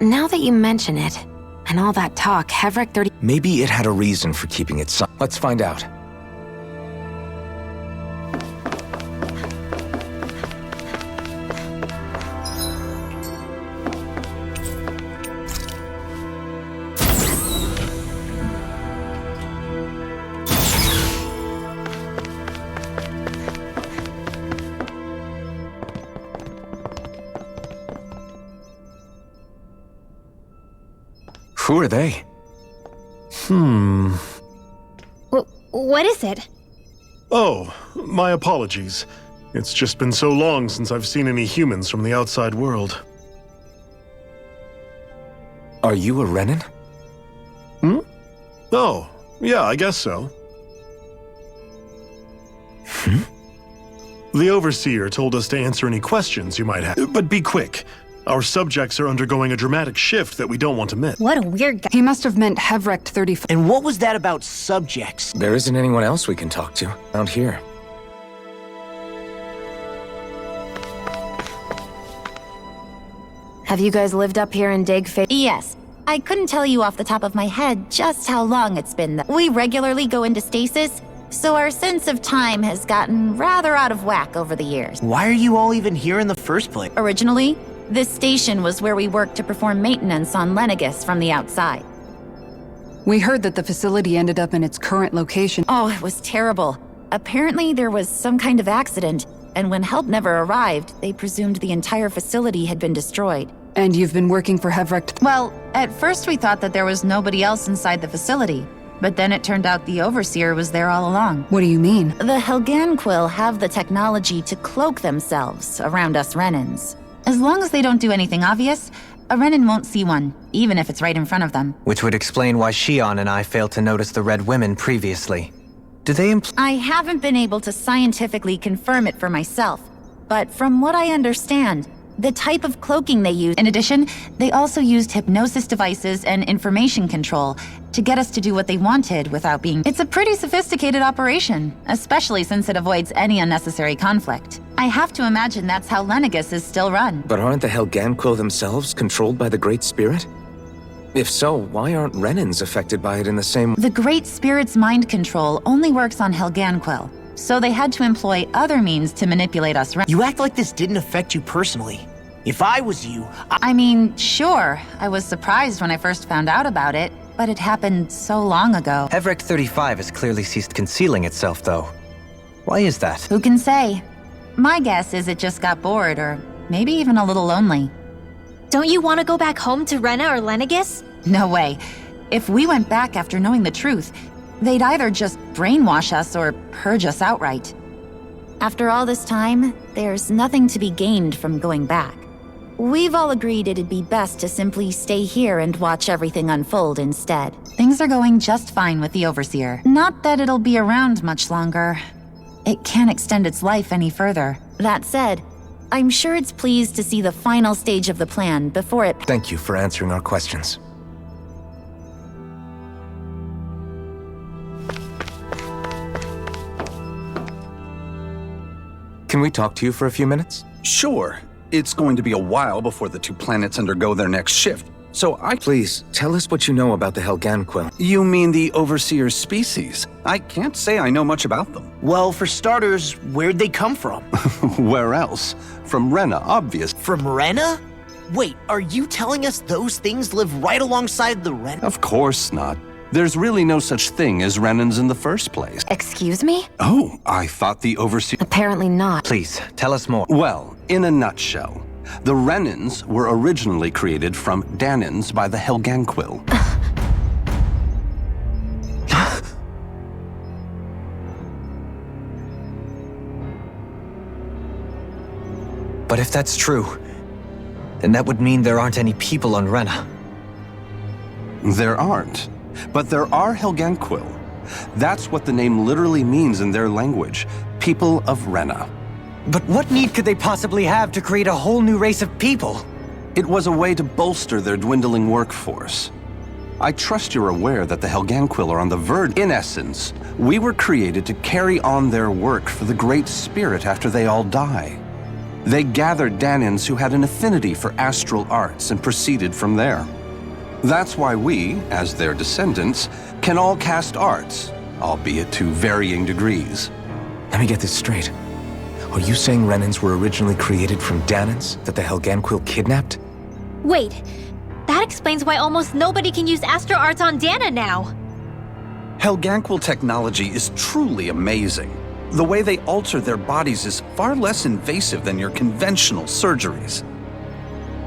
Now that you mention it, and all that talk, Hevric 30— Maybe it had a reason for keeping it silent. Let's find out. Who are they? What is it? Oh, my apologies. It's just been so long since I've seen any humans from the outside world. Are you a Renan? Oh, yeah, I guess so. The Overseer told us to answer any questions you might have. But be quick. Our subjects are undergoing a dramatic shift that we don't want to miss. What a weird guy. He must have meant Hevrecht 35. And what was that about subjects? There isn't anyone else we can talk to out here. Have you guys lived up here in Dake Faisal? Yes. I couldn't tell you off the top of my head just how long it's been. We regularly go into stasis, so our sense of time has gotten rather out of whack over the years. Why are you all even here in the first place? Originally, this station was where we worked to perform maintenance on Lenegis from the outside. We heard that the facility ended up in its current location. Oh, it was terrible. Apparently there was some kind of accident, and when help never arrived, they presumed the entire facility had been destroyed. And you've been working for Hevrecht? Well, at first we thought that there was nobody else inside the facility, but then it turned out the Overseer was there all along. What do you mean? The Helganquil have the technology to cloak themselves around us Renans. As long as they don't do anything obvious, a Renan won't see one, even if it's right in front of them. Which would explain why Shion and I failed to notice the Red Women previously. Do they I haven't been able to scientifically confirm it for myself, but from what I understand, The type of cloaking they use. In addition, they also used hypnosis devices and information control to get us to do what they wanted without being... It's a pretty sophisticated operation, especially since it avoids any unnecessary conflict. I have to imagine that's how Lenegus is still run. But aren't the Helganquil themselves controlled by the Great Spirit? If so, why aren't Renans affected by it in the same... The Great Spirit's mind control only works on Helganquil, so they had to employ other means to manipulate us. You act like this didn't affect you personally. If I was you, I mean, sure, I was surprised when I first found out about it, but it happened so long ago. Everic 35 has clearly ceased concealing itself, though. Why is that? Who can say? My guess is it just got bored, or maybe even a little lonely. Don't you want to go back home to Rena or Lenegus? No way. If we went back after knowing the truth, they'd either just brainwash us or purge us outright. After all this time, there's nothing to be gained from going back. We've all agreed it'd be best to simply stay here and watch everything unfold instead. Things are going just fine with the Overseer. Not that it'll be around much longer. It can't extend its life any further. That said, I'm sure it's pleased to see the final stage of the plan before it... Thank you for answering our questions. Can we talk to you for a few minutes? Sure. It's going to be a while before the two planets undergo their next shift, so Please, tell us what you know about the Helganquil. You mean the Overseer species? I can't say I know much about them. well, for starters, where'd they come from? Where else? From Rena, obvious. From Rena? Wait, are you telling us those things live right alongside the Rena? Of course not. There's really no such thing as Renans in the first place. Excuse me? Oh, I thought the Overseer... Apparently not. Please, tell us more. Well, in a nutshell, the Renans were originally created from Danans by the Helganquil. But if that's true, then that would mean there aren't any people on Rena. There aren't. But there are Helganquil. That's what the name literally means in their language. People of Rena. But what need could they possibly have to create a whole new race of people? It was a way to bolster their dwindling workforce. I trust you're aware that the Helganquil are on the verge. In essence, we were created to carry on their work for the Great Spirit after they all die. They gathered Danans who had an affinity for astral arts and proceeded from there. That's why we, as their descendants, can all cast arts, albeit to varying degrees. Let me get this straight. Are you saying Renans were originally created from Danans that the Helganquil kidnapped? Wait, that explains why almost nobody can use Astro Arts on Dana now. Helganquil technology is truly amazing. The way they alter their bodies is far less invasive than your conventional surgeries.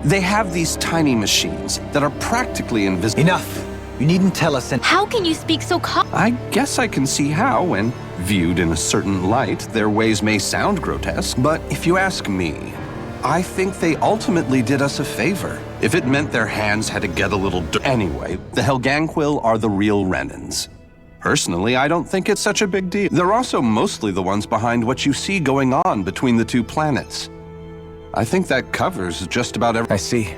They have these tiny machines that are practically invisible. Enough! You needn't tell us and— How can you speak so I guess I can see how, when viewed in a certain light, their ways may sound grotesque. But if you ask me, I think they ultimately did us a favor. If it meant their hands had to get a little Anyway, the Helganquil are the real Renans. Personally, I don't think it's such a big deal. They're also mostly the ones behind what you see going on between the two planets. I think that covers just about everything. I see.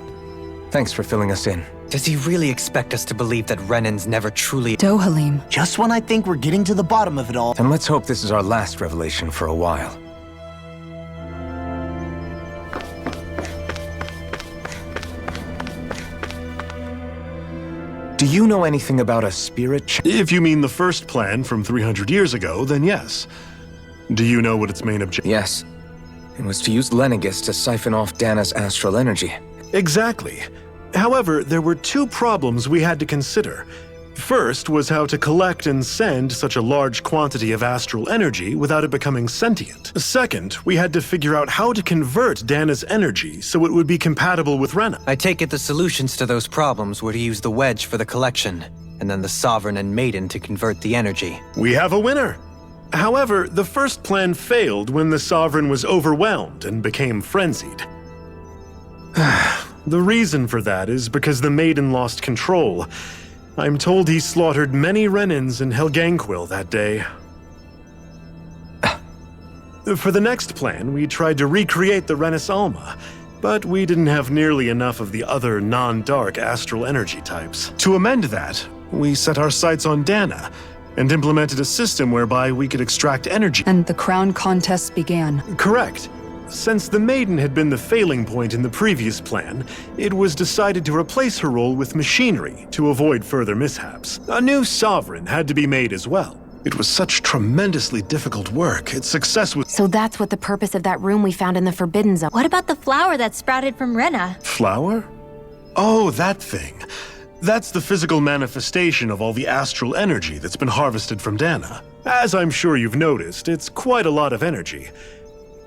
Thanks for filling us in. Does he really expect us to believe that Renans never truly— Dohalim. Just when I think we're getting to the bottom of it all. And let's hope this is our last revelation for a while. Do you know anything about a spirit If you mean the first plan from 300 years ago, then yes. Do you know what its main objective? Yes. It was to use Lenegus to siphon off Dana's astral energy. Exactly. However, there were two problems we had to consider. First was how to collect and send such a large quantity of astral energy without it becoming sentient. Second, we had to figure out how to convert Dana's energy so it would be compatible with Rena. I take it the solutions to those problems were to use the wedge for the collection, and then the Sovereign and Maiden to convert the energy. We have a winner! However, the first plan failed when the Sovereign was overwhelmed and became frenzied. The reason for that is because the Maiden lost control. I'm told he slaughtered many Renans in Helganquil that day. For the next plan, we tried to recreate the Renis Alma. but we didn't have nearly enough of the other non-dark astral energy types. To amend that, we set our sights on Dana and implemented a system whereby we could extract energy. And the crown contests began. Correct. Since the Maiden had been the failing point in the previous plan, it was decided to replace her role with machinery to avoid further mishaps. A new sovereign had to be made as well. It was such tremendously difficult work. Its success was— So that's what the purpose of that room we found in the Forbidden Zone. What about the flower that sprouted from Rena? Flower? Oh, that thing. That's the physical manifestation of all the astral energy that's been harvested from Dana. As I'm sure you've noticed, it's quite a lot of energy.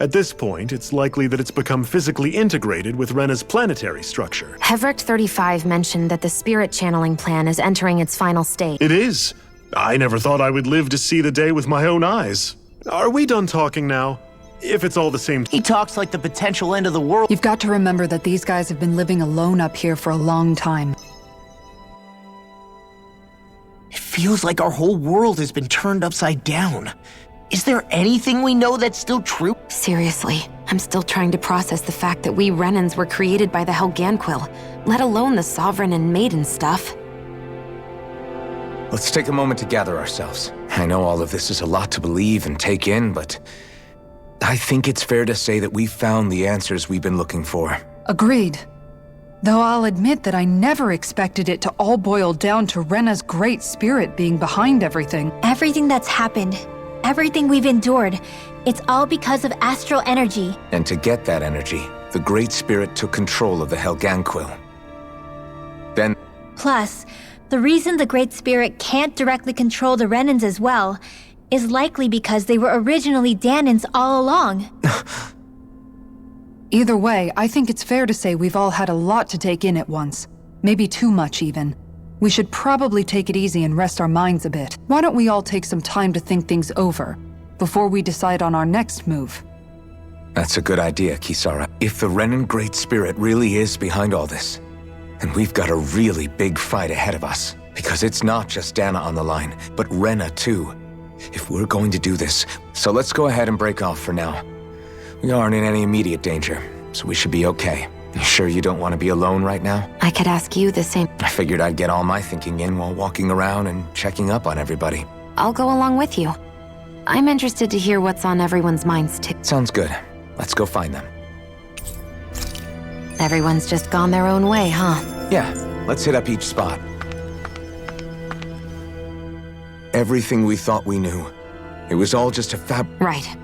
At this point, it's likely that it's become physically integrated with Rena's planetary structure. Heverick 35 mentioned that the spirit channeling plan is entering its final stage. It is. I never thought I would live to see the day with my own eyes. Are we done talking now? If it's all the same— He talks like the potential end of the world. You've got to remember that these guys have been living alone up here for a long time. It feels like our whole world has been turned upside down. Is there anything we know that's still true? Seriously, I'm still trying to process the fact that we Renans were created by the Helganquil, let alone the Sovereign and Maiden stuff. Let's take a moment to gather ourselves. I know all of this is a lot to believe and take in, but I think it's fair to say that we've found the answers we've been looking for. Agreed. Though I'll admit that I never expected it to all boil down to Rena's great spirit being behind everything. Everything that's happened, everything we've endured, it's all because of astral energy. And to get that energy, the Great Spirit took control of the Helganquil. Then— Plus, the reason the Great Spirit can't directly control the Renans as well is likely because they were originally Danans all along. Either way, I think it's fair to say we've all had a lot to take in at once. Maybe too much, even. We should probably take it easy and rest our minds a bit. Why don't we all take some time to think things over before we decide on our next move? That's a good idea, Kisara. If the Renan Great Spirit really is behind all this, then we've got a really big fight ahead of us. Because it's not just Dana on the line, but Rena too. If we're going to do this, so let's go ahead and break off for now. We aren't in any immediate danger, so we should be okay. You sure you don't want to be alone right now? I could ask you the same. I figured I'd get all my thinking in while walking around and checking up on everybody. I'll go along with you. I'm interested to hear what's on everyone's minds too. Sounds good. Let's go find them. Everyone's just gone their own way, huh? Yeah, let's hit up each spot. Everything we thought we knew, it was all just a Right.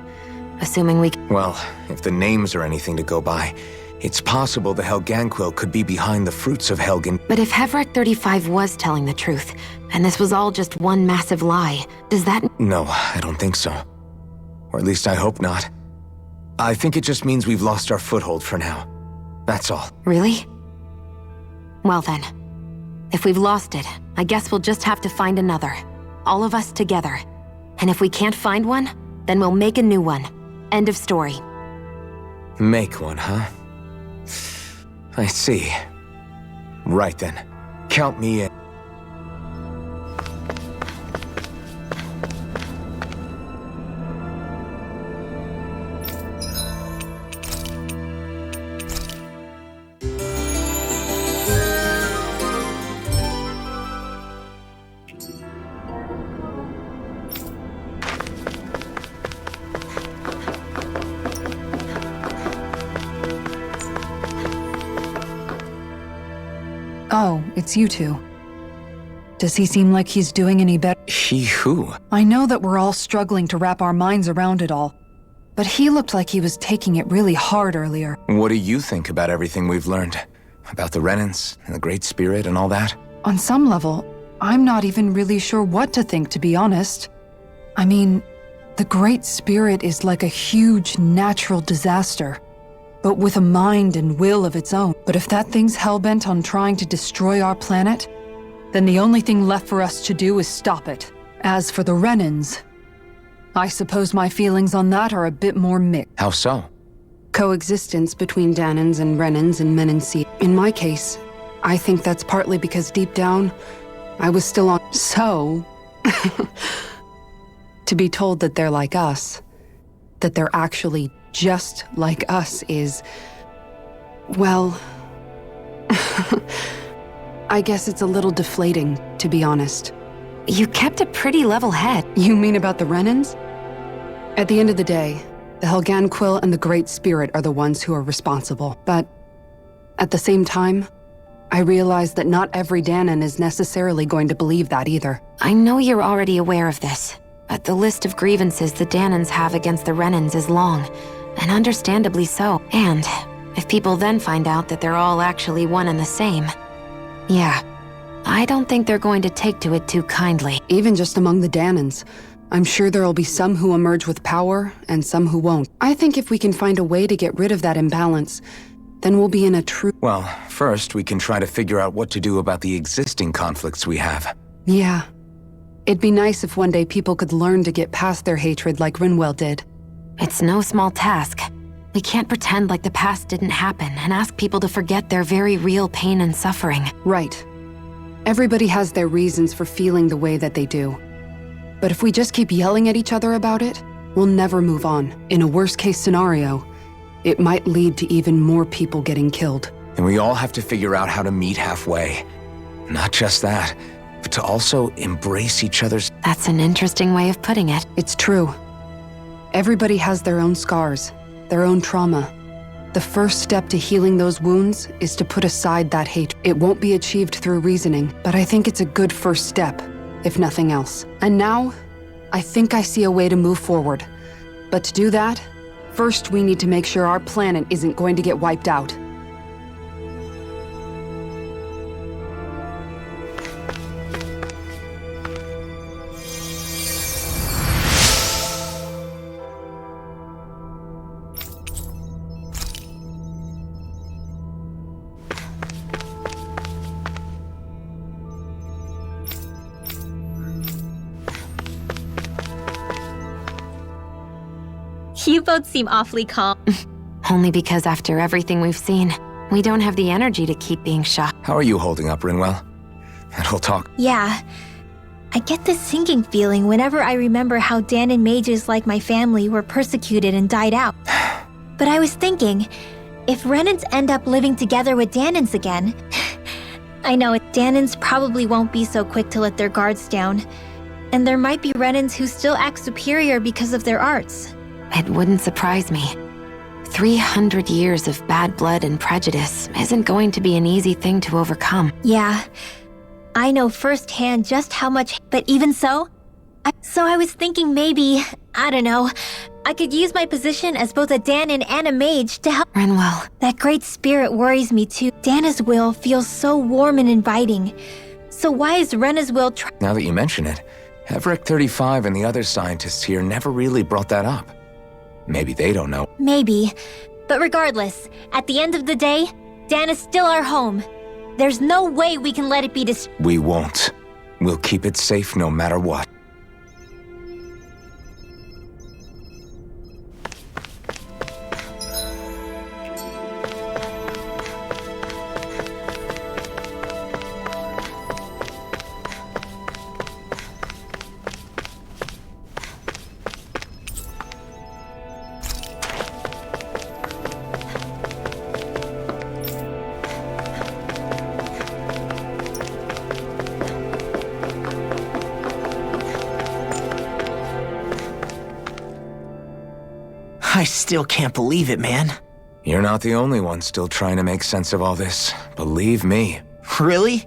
Assuming we— Well, if the names are anything to go by, it's possible the Helganquil could be behind the fruits of Helgen. But if Heverick 35 was telling the truth, and this was all just one massive lie, does that— No, I don't think so. Or at least I hope not. I think it just means we've lost our foothold for now. That's all. Really? Well then, if we've lost it, I guess we'll just have to find another. All of us together. And if we can't find one, then we'll make a new one. End of story. Make one, huh? I see. Right then. Count me in. Oh, it's you two. Does he seem like he's doing any better? He who? I know that we're all struggling to wrap our minds around it all, but he looked like he was taking it really hard earlier. What do you think about everything we've learned? About the Renans and the Great Spirit and all that? On some level, I'm not even really sure what to think, to be honest. I mean, the Great Spirit is like a huge natural disaster, but with a mind and will of its own. But if that thing's hellbent on trying to destroy our planet, then the only thing left for us to do is stop it. As for the Renans, I suppose my feelings on that are a bit more mixed. How so? Coexistence between Danans and Renans and Menency. In my case, I think that's partly because deep down, I was still on— So, to be told that they're like us, that they're actually just like us is, Well, I guess it's a little deflating, to be honest. You kept a pretty level head. You mean about the Renans? At the end of the day, the Helgan Quill and the Great Spirit are the ones who are responsible. But at the same time, I realize that not every Danan is necessarily going to believe that either. I know you're already aware of this, but the list of grievances the Danans have against the Renans is long, and understandably so. And if people then find out that they're all actually one and the same, yeah, I don't think they're going to take to it too kindly. Even just among the Danans, I'm sure there'll be some who emerge with power and some who won't. I think if we can find a way to get rid of that imbalance, then we'll be in a true... Well, first we can try to figure out what to do about the existing conflicts we have. Yeah. It'd be nice if one day people could learn to get past their hatred like Rinwell did. It's no small task. We can't pretend like the past didn't happen and ask people to forget their very real pain and suffering. Right. Everybody has their reasons for feeling the way that they do. But if we just keep yelling at each other about it, we'll never move on. In a worst-case scenario, it might lead to even more people getting killed. And we all have to figure out how to meet halfway. Not just that, but to also embrace each other's... That's an interesting way of putting it. It's true. Everybody has their own scars, their own trauma. The first step to healing those wounds is to put aside that hate. It won't be achieved through reasoning, but I think it's a good first step, if nothing else. And now, I think I see a way to move forward. But to do that, first we need to make sure our planet isn't going to get wiped out. You both seem awfully calm. Only because after everything we've seen, we don't have the energy to keep being shocked. How are you holding up, Rinwell? And we'll talk. Yeah. I get this sinking feeling whenever I remember how Danan mages like my family were persecuted and died out. But I was thinking, if Renans end up living together with Danans again... I know Danans probably won't be so quick to let their guards down. And there might be Renans who still act superior because of their arts. It wouldn't surprise me. 300 years of bad blood and prejudice isn't going to be an easy thing to overcome. Yeah, I know firsthand just how much, but even so, I was thinking maybe, I don't know, I could use my position as both a Danan and a mage to help. Rinwell. That great spirit worries me too. Dana's will feels so warm and inviting. So why is Rena's will Now that you mention it, Everett 35 and the other scientists here never really brought that up. Maybe they don't know. Maybe. But regardless, at the end of the day, Dana's still our home. There's no way we can let it be We won't. We'll keep it safe no matter what. I still can't believe it, man. You're not the only one still trying to make sense of all this. Believe me. Really?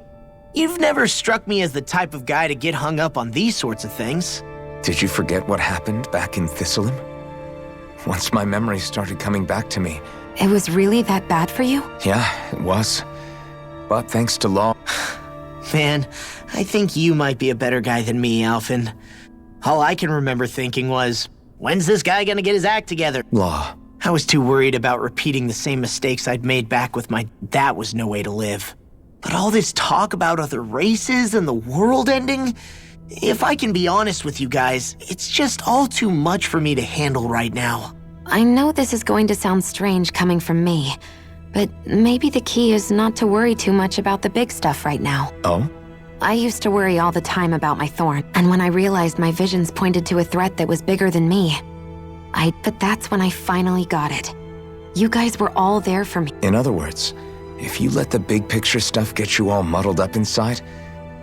You've never struck me as the type of guy to get hung up on these sorts of things. Did you forget what happened back in Thistleum? Once my memory started coming back to me. It was really that bad for you? Yeah, it was. But thanks to Law... Man, I think you might be a better guy than me, Alphen. All I can remember thinking was, when's this guy gonna get his act together? Law. I was too worried about repeating the same mistakes I'd made back with my... That was no way to live. But all this talk about other races and the world ending... If I can be honest with you guys, it's just all too much for me to handle right now. I know this is going to sound strange coming from me, but maybe the key is not to worry too much about the big stuff right now. Oh? I used to worry all the time about my thorn, and when I realized my visions pointed to a threat that was bigger than me, but that's when I finally got it. You guys were all there for me. In other words, if you let the big picture stuff get you all muddled up inside,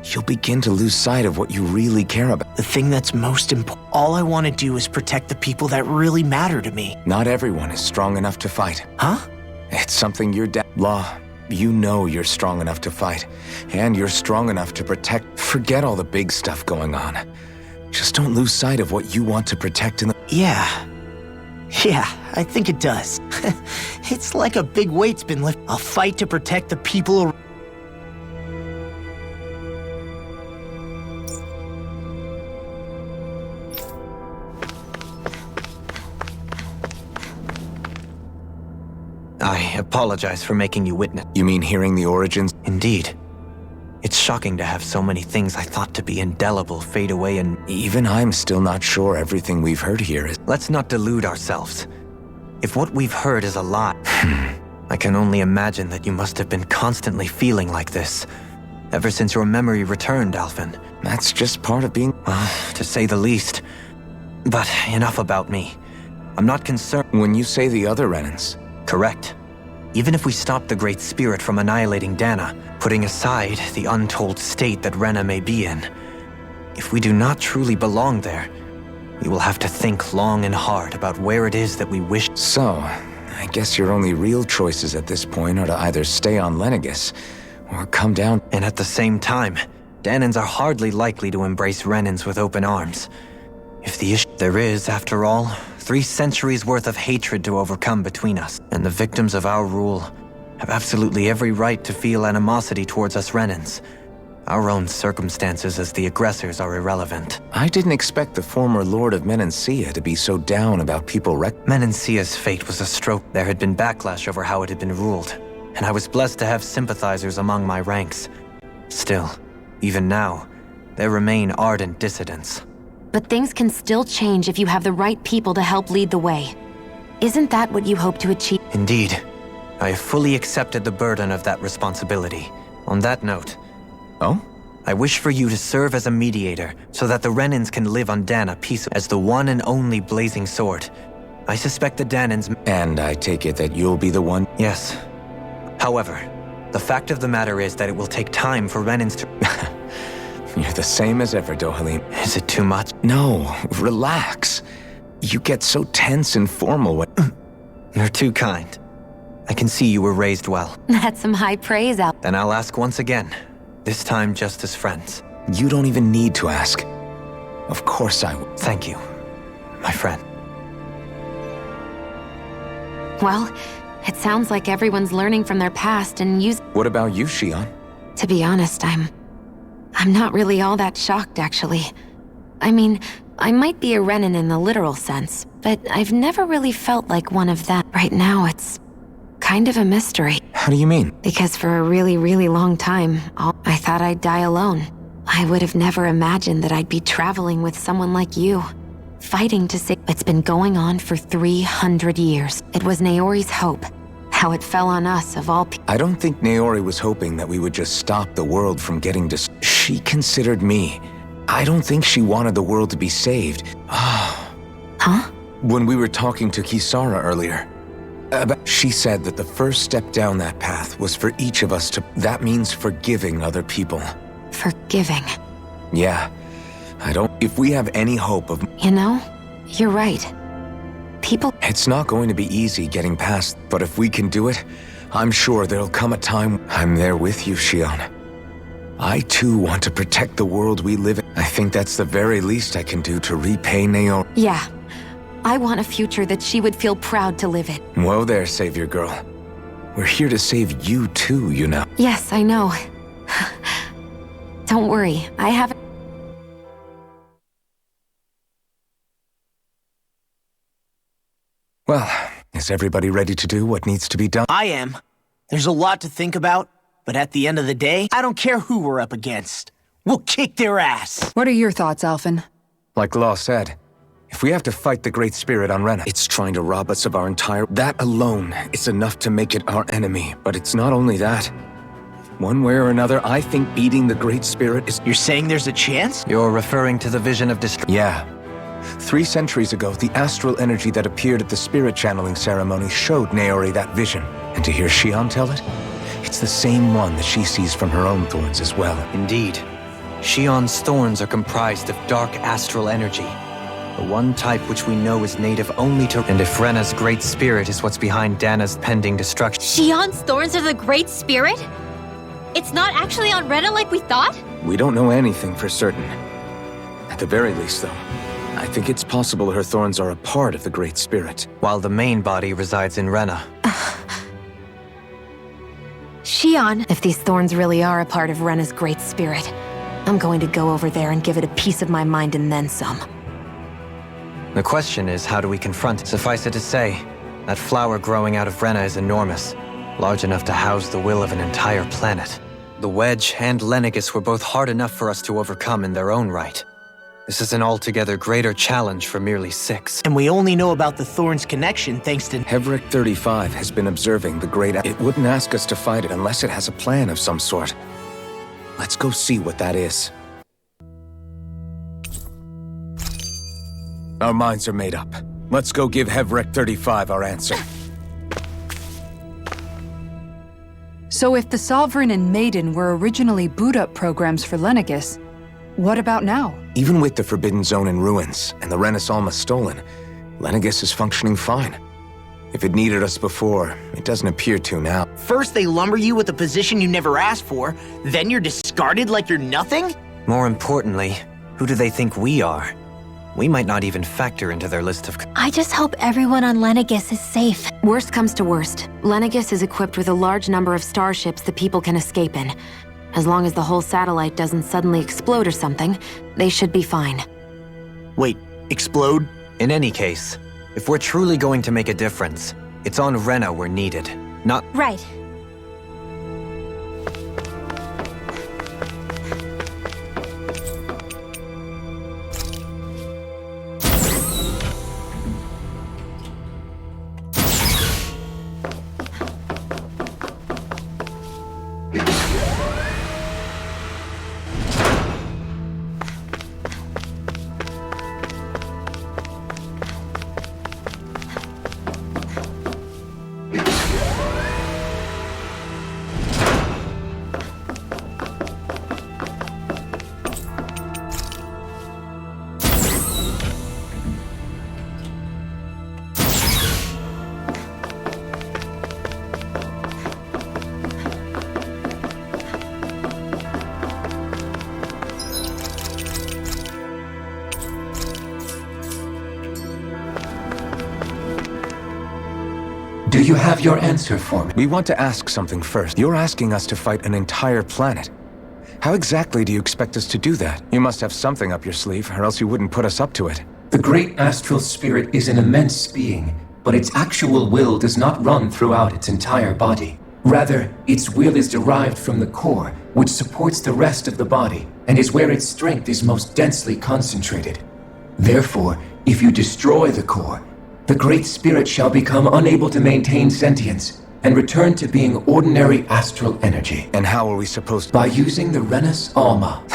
you'll begin to lose sight of what you really care about. The thing that's most important. All I want to do is protect the people that really matter to me. Not everyone is strong enough to fight. Huh? It's something your Law, you know you're strong enough to fight, and you're strong enough to protect. Forget all the big stuff going on. Just don't lose sight of what you want to protect in the... Yeah, I think it does. It's like a big weight's been lifted. I'll fight to protect the people around. I apologize for making you witness. You mean hearing the origins? Indeed. It's shocking to have so many things I thought to be indelible fade away and... Even I'm still not sure everything we've heard here is... Let's not delude ourselves. If what we've heard is a lie, I can only imagine that you must have been constantly feeling like this, ever since your memory returned, Alphen. That's just part of being... Well, to say the least. But enough about me. I'm not concerned... When you say the other Renans... Correct. Even if we stop the Great Spirit from annihilating Dana, putting aside the untold state that Rena may be in, if we do not truly belong there, we will have to think long and hard about where it is that we wish. So, I guess your only real choices at this point are to either stay on Lenegis, or come down. And at the same time, Danans are hardly likely to embrace Renans with open arms. If the issue there is, after all, 3 centuries worth of hatred to overcome between us, and the victims of our rule have absolutely every right to feel animosity towards us Renans. Our own circumstances as the aggressors are irrelevant. I didn't expect the former Lord of Menancia to be so down about people Menancia's fate was a stroke. There had been backlash over how it had been ruled, and I was blessed to have sympathizers among my ranks. Still, even now, there remain ardent dissidents. But things can still change if you have the right people to help lead the way. Isn't that what you hope to achieve? Indeed. I have fully accepted the burden of that responsibility. On that note... Oh? I wish for you to serve as a mediator, so that the Renans can live on Dana peacefully as the one and only Blazing Sword. I suspect the Danans... And I take it that you'll be the one? Yes. However, the fact of the matter is that it will take time for Renans to... You're the same as ever, Dohalim. Is it too much? No, relax. You get so tense and formal when... You're too kind. I can see you were raised well. That's some high praise, Al. Then I'll ask once again. This time just as friends. You don't even need to ask. Of course I will. Thank you, my friend. Well, it sounds like everyone's learning from their past and use... What about you, Shion? To be honest, I'm not really all that shocked, actually. I mean, I might be a Renan in the literal sense, but I've never really felt like one of them. Right now, it's kind of a mystery. How do you mean? Because for a really, really long time, I thought I'd die alone. I would have never imagined that I'd be traveling with someone like you, fighting to save. It's been going on for 300 years. It was Naori's hope. How it fell on us, of all people. I don't think Naori was hoping that we would just stop the world from getting She considered me. I don't think she wanted the world to be saved. Huh? When we were talking to Kisara earlier, she said that the first step down that path was for each of us to... That means forgiving other people. Forgiving? Yeah. If we have any hope of... You know, you're right. People... It's not going to be easy getting past, but if we can do it, I'm sure there'll come a time... I'm there with you, Shion. I too want to protect the world we live in. I think that's the very least I can do to repay Naori. Yeah. I want a future that she would feel proud to live in. Whoa there, Savior Girl. We're here to save you too, you know. Yes, I know. Don't worry, I haven't... Well, is everybody ready to do what needs to be done? I am. There's a lot to think about, but at the end of the day, I don't care who we're up against. We'll kick their ass. What are your thoughts, Alphen? Like Law said, if we have to fight the Great Spirit on Rena, it's trying to rob us of our entire... That alone is enough to make it our enemy. But it's not only that. One way or another, I think beating the Great Spirit is... You're saying there's a chance? You're referring to the vision of destruction? Yeah. 3 centuries ago, the astral energy that appeared at the spirit channeling ceremony showed Naori that vision. And to hear Shion tell it, it's the same one that she sees from her own thorns as well. Indeed. Shion's thorns are comprised of dark astral energy, the one type which we know is native only to... And if Rena's Great Spirit is what's behind Dana's pending destruction... Shion's thorns are the Great Spirit? It's not actually on Rena like we thought? We don't know anything for certain. At the very least, though, I think it's possible her thorns are a part of the Great Spirit. While the main body resides in Rena. Shion, if these thorns really are a part of Rena's Great Spirit, I'm going to go over there and give it a piece of my mind and then some. The question is, how do we confront it? Suffice it to say, that flower growing out of Rena is enormous, large enough to house the will of an entire planet. The Wedge and Lenegis were both hard enough for us to overcome in their own right. This is an altogether greater challenge for merely 6. And we only know about the Thorns connection thanks to... Hevric 35 has been observing the Great... It wouldn't ask us to fight it unless it has a plan of some sort. Let's go see what that is. Our minds are made up. Let's go give Hevric 35 our answer. So if the Sovereign and Maiden were originally boot-up programs for Lenegis, what about now? Even with the Forbidden Zone in ruins and the Renis Alma stolen, Lenegis is functioning fine. If it needed us before, it doesn't appear to now. First they lumber you with a position you never asked for, then you're discarded like you're nothing? More importantly, who do they think we are? We might not even factor into their list of... I just hope everyone on Lenegis is safe. Worst comes to worst, Lenegis is equipped with a large number of starships the people can escape in. As long as the whole satellite doesn't suddenly explode or something, they should be fine. Wait, explode? In any case, if we're truly going to make a difference, it's on Rena we're needed, not... Right. Do you have your answer for me? We want to ask something first. You're asking us to fight an entire planet. How exactly do you expect us to do that? You must have something up your sleeve, or else you wouldn't put us up to it. The great astral spirit is an immense being, but its actual will does not run throughout its entire body. Rather, its will is derived from the core, which supports the rest of the body, and is where its strength is most densely concentrated. Therefore, if you destroy the core, the Great Spirit shall become unable to maintain sentience and return to being ordinary astral energy. And how are we supposed to? By using the Renis Alma.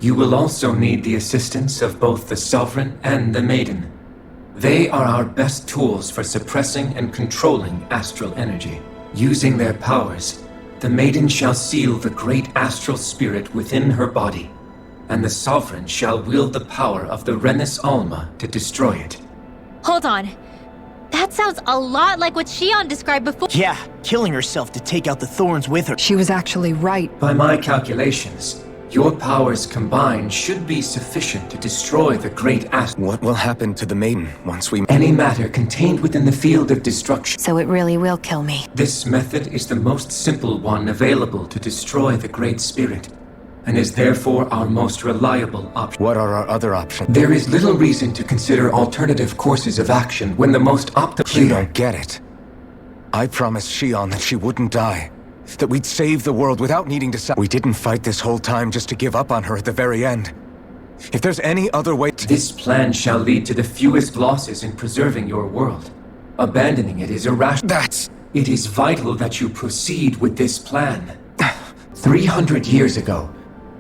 You will also need the assistance of both the Sovereign and the Maiden. They are our best tools for suppressing and controlling astral energy. Using their powers, the Maiden shall seal the great astral spirit within her body, and the Sovereign shall wield the power of the Renis Alma to destroy it. Hold on. That sounds a lot like what Shion described before. Yeah, killing herself to take out the thorns with her. She was actually right. By my calculations, your powers combined should be sufficient to destroy the great astral. What will happen to the Maiden once we... Any matter contained within the field of destruction. So it really will kill me. This method is the most simple one available to destroy the Great Spirit, and is therefore our most reliable option. What are our other options? There is little reason to consider alternative courses of action when the most optimal... You don't get it. I promised Shion that she wouldn't die. That we'd save the world without needing to... We didn't fight this whole time just to give up on her at the very end. If there's any other way to... This plan shall lead to the fewest losses in preserving your world. Abandoning it is irrational. It is vital that you proceed with this plan. 300 years ago,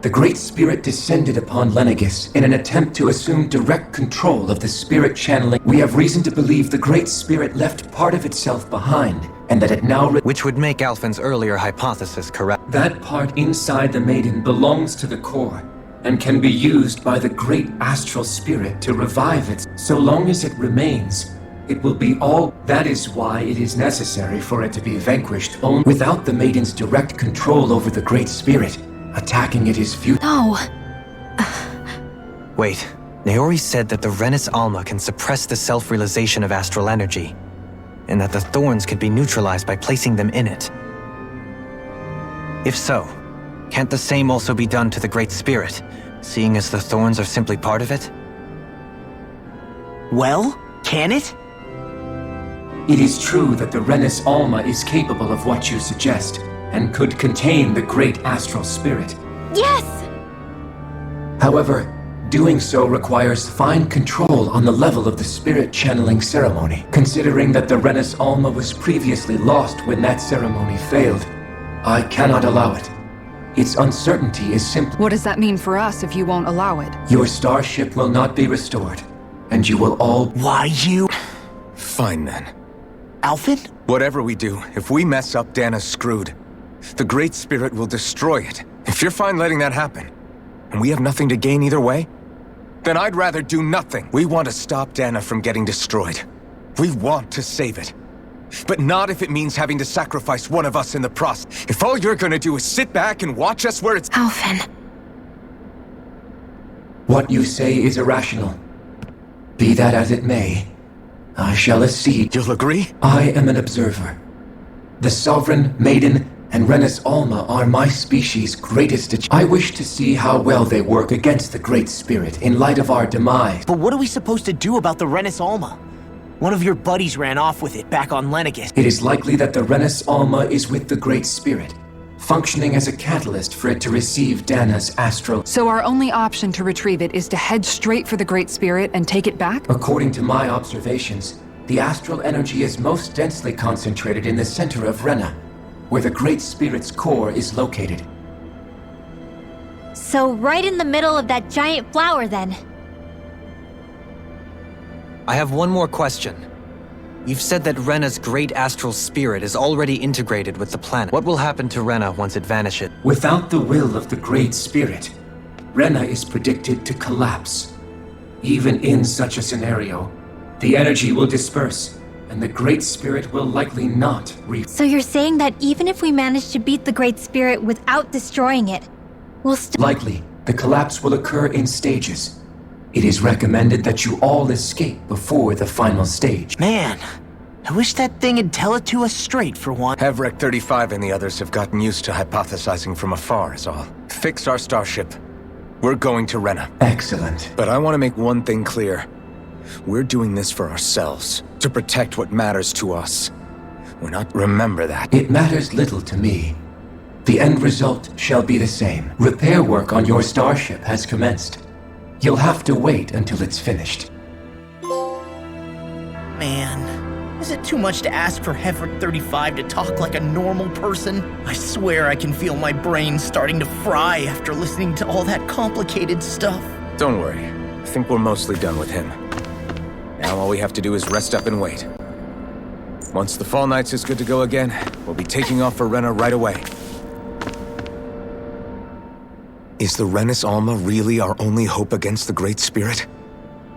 The Great Spirit descended upon Lenegis in an attempt to assume direct control of the spirit channeling. We have reason to believe the Great Spirit left part of itself behind, and that it now... Which would make Alphen's earlier hypothesis correct. That part inside the Maiden belongs to the core, and can be used by the Great Astral Spirit to revive it. So long as it remains, it will be all... That is why it is necessary for it to be vanquished only without the Maiden's direct control over the Great Spirit. Attacking it is futile. No. Wait, Naori said that the Renis Alma can suppress the self-realization of astral energy, and that the thorns could be neutralized by placing them in it. If so, can't the same also be done to the Great Spirit, seeing as the thorns are simply part of it? Well, can it? It is true that the Renis Alma is capable of what you suggest, and could contain the Great Astral Spirit. Yes! However, doing so requires fine control on the level of the spirit channeling ceremony. Considering that the Renis Alma was previously lost when that ceremony failed, I cannot allow it. Its uncertainty is simply... What does that mean for us if you won't allow it? Your starship will not be restored, and you will all... Why you... Fine then. Alphen? Whatever we do, if we mess up, Dana's screwed. The Great Spirit will destroy it. If you're fine letting that happen, and we have nothing to gain either way, then I'd rather do nothing. We want to stop Dana from getting destroyed. We want to save it. But not if it means having to sacrifice one of us in the process. If all you're gonna do is sit back and watch us where it's... Alphen. What you say is irrational. Be that as it may, I shall accede. You'll agree? I am an observer. The Sovereign, Maiden, and Renis Alma are my species' greatest achievement. I wish to see how well they work against the Great Spirit in light of our demise. But what are we supposed to do about the Renis Alma? One of your buddies ran off with it back on Lenegis. It is likely that the Renis Alma is with the Great Spirit, functioning as a catalyst for it to receive Dana's astral... So our only option to retrieve it is to head straight for the Great Spirit and take it back? According to my observations, the astral energy is most densely concentrated in the center of Rena, where the Great Spirit's core is located. So right in the middle of that giant flower, then. I have one more question. You've said that Rena's great astral spirit is already integrated with the planet. What will happen to Rena once it vanishes? Without the will of the Great Spirit, Rena is predicted to collapse. Even in such a scenario, the energy will disperse, and the Great Spirit will likely not So you're saying that even if we manage to beat the Great Spirit without destroying it, we'll still... Likely, the collapse will occur in stages. It is recommended that you all escape before the final stage. Man, I wish that thing would tell it to us straight for one. Havrek 35 and the others have gotten used to hypothesizing from afar is all. Fix our starship. We're going to Rena. Excellent. But I want to make one thing clear. We're doing this for ourselves, to protect what matters to us. We're not... Remember that. It matters little to me. The end result shall be the same. Repair work on your starship has commenced. You'll have to wait until it's finished. Man, is it too much to ask for Havrek 35 to talk like a normal person? I swear I can feel my brain starting to fry after listening to all that complicated stuff. Don't worry. I think we're mostly done with him. Now all we have to do is rest up and wait. Once the Fall Knights is good to go again, we'll be taking off for Rena right away. Is the Renis Alma really our only hope against the Great Spirit?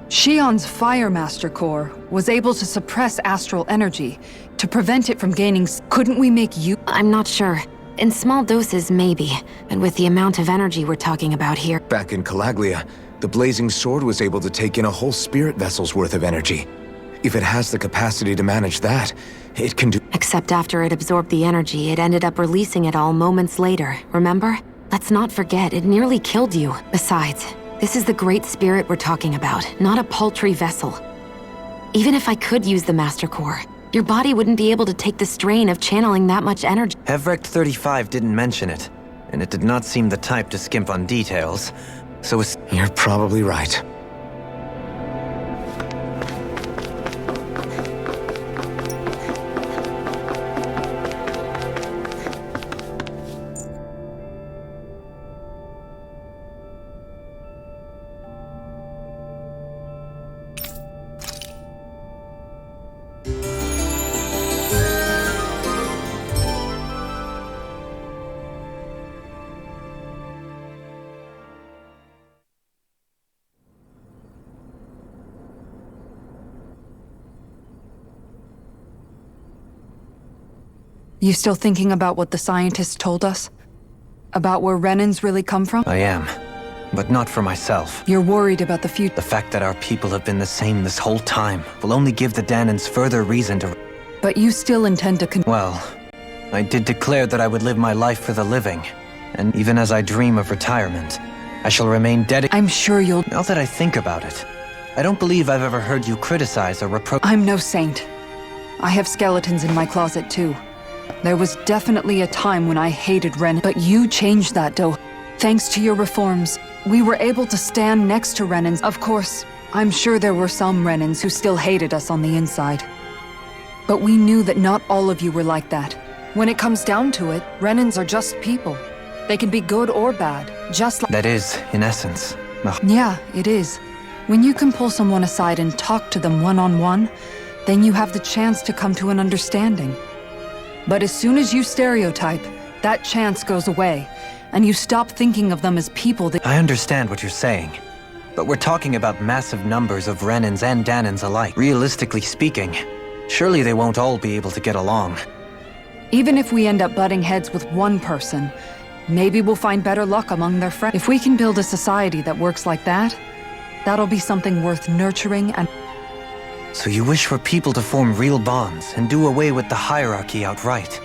Shion's Fire Master Core was able to suppress astral energy to prevent it from gaining... Couldn't we make you... I'm not sure. In small doses, maybe. And with the amount of energy we're talking about here... Back in Calaglia, the Blazing Sword was able to take in a whole spirit vessel's worth of energy. If it has the capacity to manage that, it can do... Except after it absorbed the energy, it ended up releasing it all moments later, remember? Let's not forget, it nearly killed you. Besides, this is the Great Spirit we're talking about, not a paltry vessel. Even if I could use the Master Core, your body wouldn't be able to take the strain of channeling that much energy. Havrek 35 didn't mention it, and it did not seem the type to skimp on details, so it's... You're probably right. You still thinking about what the scientists told us? About where Renans really come from? I am. But not for myself. You're worried about the future. The fact that our people have been the same this whole time will only give the Danans further reason to... But you still intend to Well, I did declare that I would live my life for the living. And even as I dream of retirement, I shall remain dedicated. I'm sure you'll... Now that I think about it, I don't believe I've ever heard you criticize or reproach... I'm no saint. I have skeletons in my closet too. There was definitely a time when I hated Ren, but you changed that, Do. Thanks to your reforms, we were able to stand next to Renans. Of course, I'm sure there were some Renans who still hated us on the inside. But we knew that not all of you were like that. When it comes down to it, Renans are just people. They can be good or bad, just like... That is, in essence. Yeah, it is. When you can pull someone aside and talk to them one-on-one, then you have the chance to come to an understanding. But as soon as you stereotype, that chance goes away, and you stop thinking of them as people that... I understand what you're saying, but we're talking about massive numbers of Renans and Danans alike. Realistically speaking, surely they won't all be able to get along. Even if we end up butting heads with one person, maybe we'll find better luck among their friends. If we can build a society that works like that, that'll be something worth nurturing and... So you wish for people to form real bonds and do away with the hierarchy outright?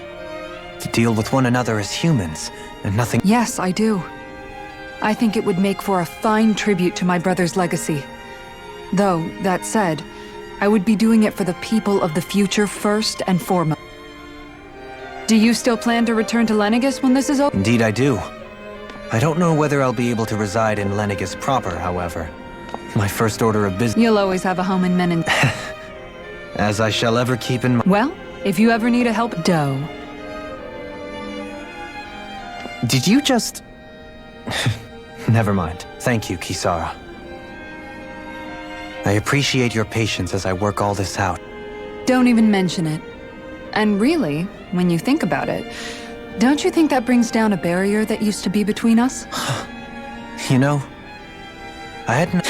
To deal with one another as humans, and nothing... Yes, I do. I think it would make for a fine tribute to my brother's legacy. Though, that said, I would be doing it for the people of the future first and foremost. Do you still plan to return to Lenegis when this is over? Indeed I do. I don't know whether I'll be able to reside in Lenegis proper, however. My first order of business... You'll always have a home in Menin. As I shall ever keep in mind. Well, if you ever need a help, Do. Did you just... Never mind. Thank you, Kisara. I appreciate your patience as I work all this out. Don't even mention it. And really, when you think about it, don't you think that brings down a barrier that used to be between us? You know, I hadn't...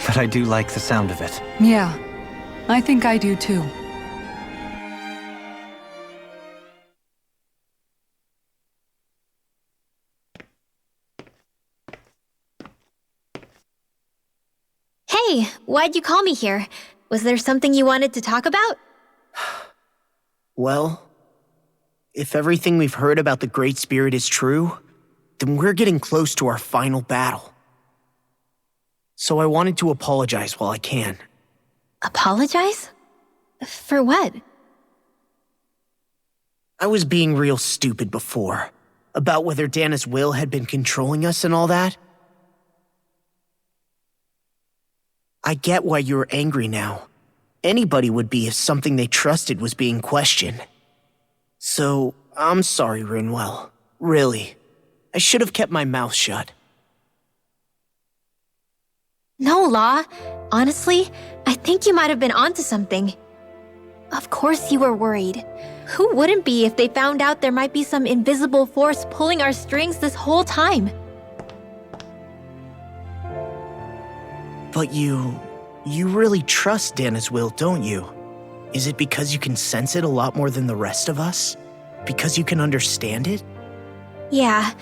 But I do like the sound of it. Yeah, I think I do too. Hey, why'd you call me here? Was there something you wanted to talk about? Well, if everything we've heard about the Great Spirit is true, then we're getting close to our final battle. So I wanted to apologize while I can. Apologize? For what? I was being real stupid before, about whether Dana's will had been controlling us and all that. I get why you're angry now. Anybody would be if something they trusted was being questioned. So, I'm sorry, Rinwell. Really. I should have kept my mouth shut. No, Law. Honestly, I think you might have been onto something. Of course you were worried. Who wouldn't be if they found out there might be some invisible force pulling our strings this whole time? But you really trust Dana's will, don't you? Is it because you can sense it a lot more than the rest of us? Because you can understand it? Yeah,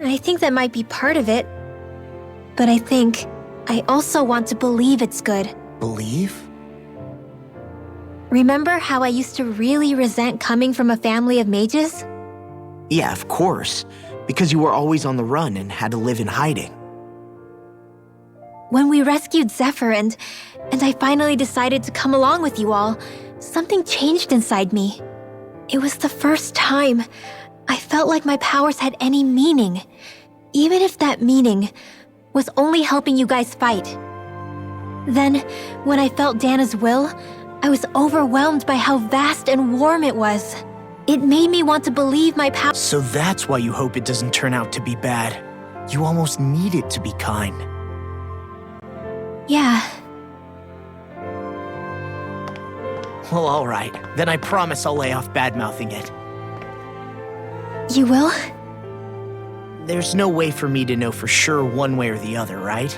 I think that might be part of it. But I think I also want to believe it's good. Believe? Remember how I used to really resent coming from a family of mages? Yeah, of course. Because you were always on the run and had to live in hiding. When we rescued Zephyr and I finally decided to come along with you all, something changed inside me. It was the first time I felt like my powers had any meaning, even if that meaning was only helping you guys fight. Then, when I felt Dana's will, I was overwhelmed by how vast and warm it was. It made me want to believe my power. So that's why you hope it doesn't turn out to be bad. You almost need it to be kind. Yeah. Well, alright. Then I promise I'll lay off bad-mouthing it. You will? There's no way for me to know for sure one way or the other, right?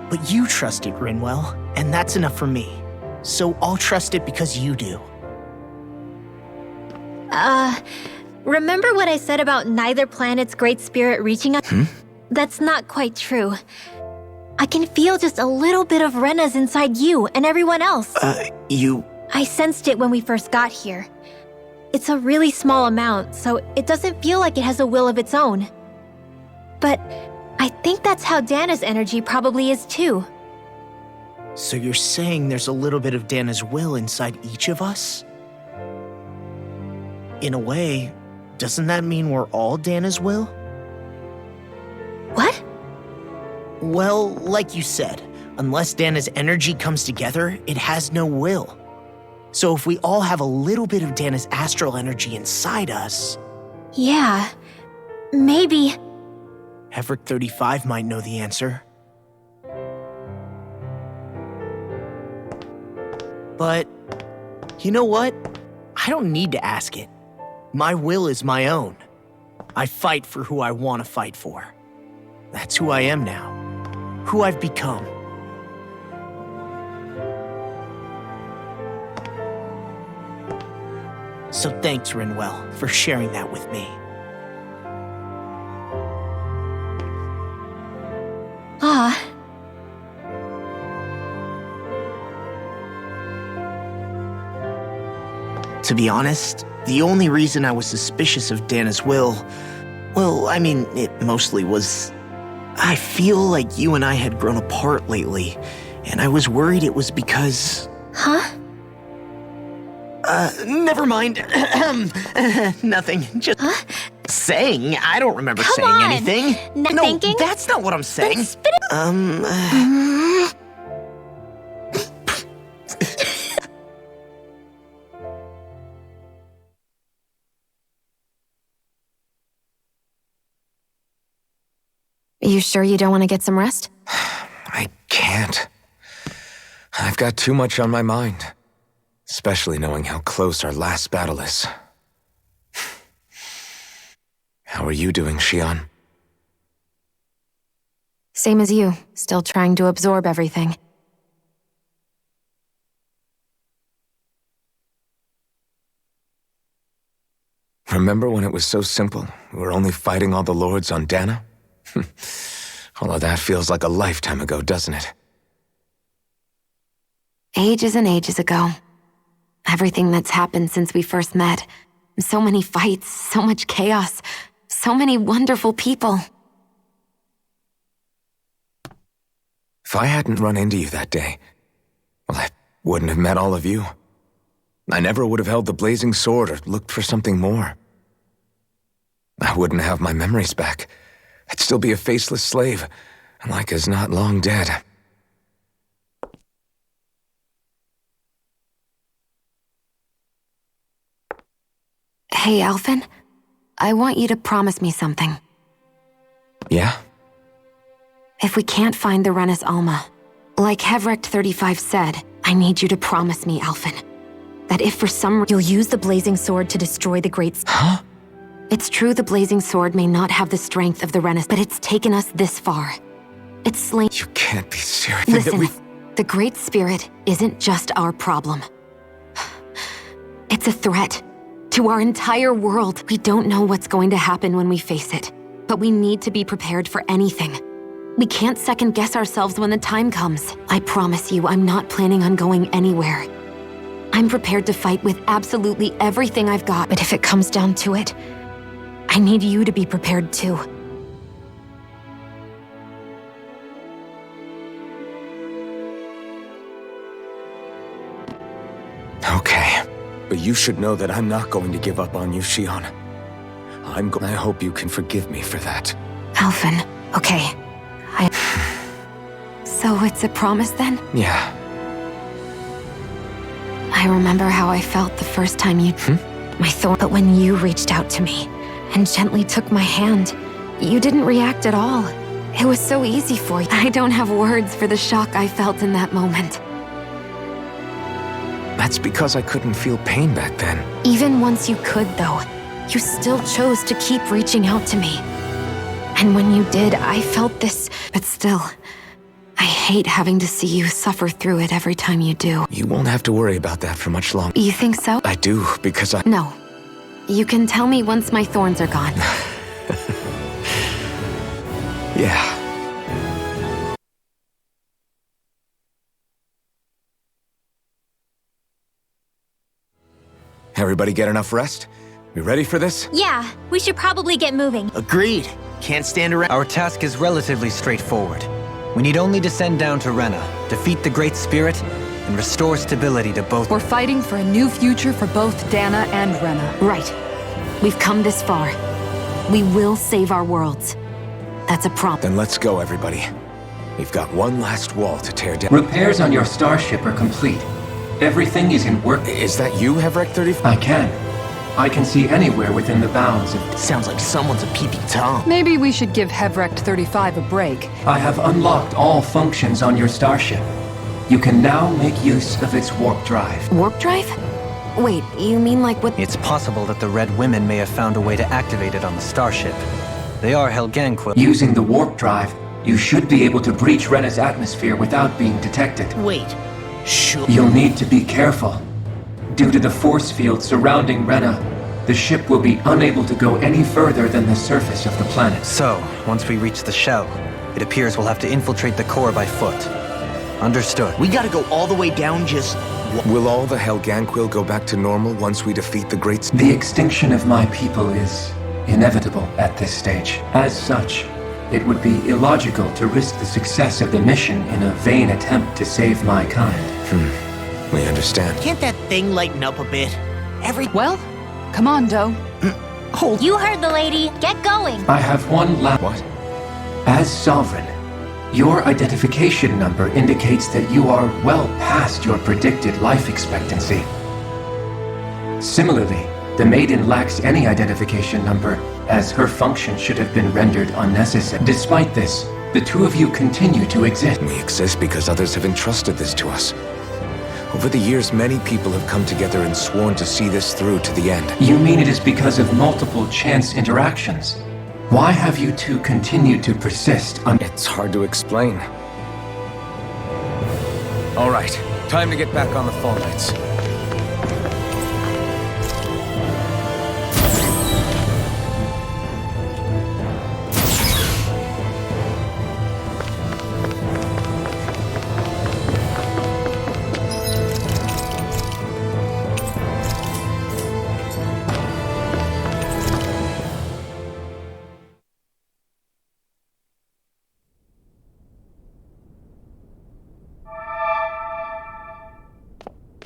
But you trust it, Rinwell, and that's enough for me. So I'll trust it because you do. Remember what I said about neither planet's great spirit reaching us? That's not quite true. I can feel just a little bit of Rena's inside you and everyone else. I sensed it when we first got here. It's a really small amount, so it doesn't feel like it has a will of its own. But I think that's how Dana's energy probably is too. So you're saying there's a little bit of Dana's will inside each of us? In a way, doesn't that mean we're all Dana's will? What? Well, like you said, unless Dana's energy comes together, it has no will. So if we all have a little bit of Dana's astral energy inside us... Yeah, maybe... Heverick 35 might know the answer. But, you know what? I don't need to ask it. My will is my own. I fight for who I want to fight for. That's who I am now. Who I've become. So thanks, Rinwell, for sharing that with me. Ah. To be honest, the only reason I was suspicious of Dana's will, well, I mean, it mostly was... I feel like you and I had grown apart lately, and I was worried it was because... Huh? Never mind. Nothing. Just saying. I don't remember saying anything. Not no, thinking? That's not what I'm saying. Then spit it. You sure you don't want to get some rest? I can't. I've got too much on my mind. Especially knowing how close our last battle is. How are you doing, Shion? Same as you, still trying to absorb everything. Remember when it was so simple? We were only fighting all the lords on Dana? All of that feels like a lifetime ago, doesn't it? Ages and ages ago. Everything that's happened since we first met. So many fights, so much chaos, so many wonderful people. If I hadn't run into you that day, well, I wouldn't have met all of you. I never would have held the blazing sword or looked for something more. I wouldn't have my memories back. I'd still be a faceless slave, like as not long dead. Hey, Alphen. I want you to promise me something. Yeah? If we can't find the Rena's Alma, like Heverick 35 said, I need you to promise me, Alphen, that if for some reason you'll use the Blazing Sword to destroy the Great... Huh? It's true the Blazing Sword may not have the strength of the Rena's, but it's taken us this far. It's slain... You can't be serious. Listen, the Great Spirit isn't just our problem. It's a threat to our entire world. We don't know what's going to happen when we face it, but we need to be prepared for anything. We can't second-guess ourselves when the time comes. I promise you, I'm not planning on going anywhere. I'm prepared to fight with absolutely everything I've got, but if it comes down to it, I need you to be prepared too. Okay, but you should know that I'm not going to give up on you, Shion. I hope you can forgive me for that. Alphen, okay. So it's a promise then? Yeah. I remember how I felt the first time you... My thorn... But when you reached out to me and gently took my hand, you didn't react at all. It was so easy for you. I don't have words for the shock I felt in that moment. That's because I couldn't feel pain back then. Even once you could, though, you still chose to keep reaching out to me. And when you did, I felt this... But still, I hate having to see you suffer through it every time you do. You won't have to worry about that for much longer. You think so? I do, because No. You can tell me once my thorns are gone. Yeah. Everybody get enough rest? We ready for this? Yeah, we should probably get moving. Agreed. Can't stand around. Our task is relatively straightforward. We need only descend down to Rena, defeat the Great Spirit, and restore stability to both. We're fighting for a new future for both Dana and Rena. Right. We've come this far. We will save our worlds. That's a promise. Then let's go, everybody. We've got one last wall to tear down. Repairs on your starship are complete. Everything is in work. Is that you, Hevrek 35? I can see anywhere within the bounds of... Sounds like someone's a peeping Tom. Maybe we should give Hevrect 35 a break. I have unlocked all functions on your starship. You can now make use of its warp drive. Warp drive? Wait, you mean like what? It's possible that the Red Women may have found a way to activate it on the starship. They are Helganquil. Using the warp drive, you should be able to breach Rena's atmosphere without being detected. Wait, sure. You'll need to be careful. Due to the force field surrounding Rena, the ship will be unable to go any further than the surface of the planet. So, once we reach the shell, it appears we'll have to infiltrate the core by foot. Understood. We gotta go all the way down just... Will all the Helganquil go back to normal once we defeat the Great Spirit? The extinction of my people is inevitable at this stage. As such, it would be illogical to risk the success of the mission in a vain attempt to save my kind. We understand. Can't that thing lighten up a bit? Well, come on, Doe. Hold. You heard the lady. Get going. I have one last... What? As Sovereign, your identification number indicates that you are well past your predicted life expectancy. Similarly, the Maiden lacks any identification number, as her function should have been rendered unnecessary. Despite this, the two of you continue to exist. We exist because others have entrusted this to us. Over the years, many people have come together and sworn to see this through to the end. You mean it is because of multiple chance interactions? Why have you two continued to persist on... It's hard to explain. All right, time to get back on the phone lights.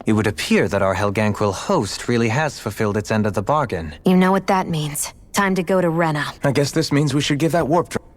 It would appear that our Helganquil host really has fulfilled its end of the bargain. You know what that means. Time to go to Rena. I guess this means we should give that warp drive.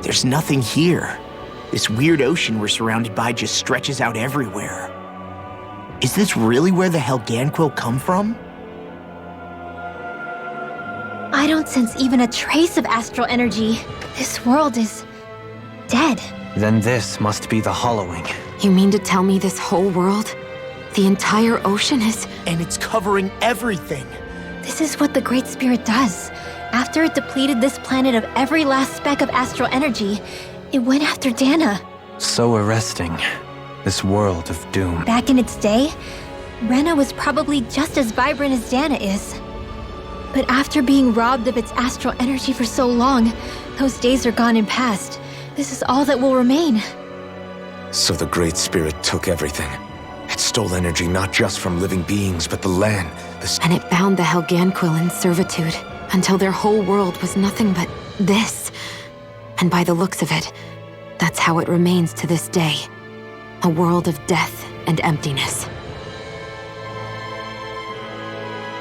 There's nothing here. This weird ocean we're surrounded by just stretches out everywhere. Is this really where the Helganquil come from? I don't sense even a trace of astral energy. This world is... dead. Then this must be the Hollowing. You mean to tell me this whole world? The entire ocean is... And it's covering everything. This is what the Great Spirit does. After it depleted this planet of every last speck of astral energy, it went after Dana. So arresting. This world of doom. Back in its day, Rena was probably just as vibrant as Dana is. But after being robbed of its astral energy for so long, those days are gone and past. This is all that will remain. So the Great Spirit took everything. It stole energy not just from living beings, but the land, And it bound the Helganquil in servitude, until their whole world was nothing but this. And by the looks of it, that's how it remains to this day. A world of death and emptiness.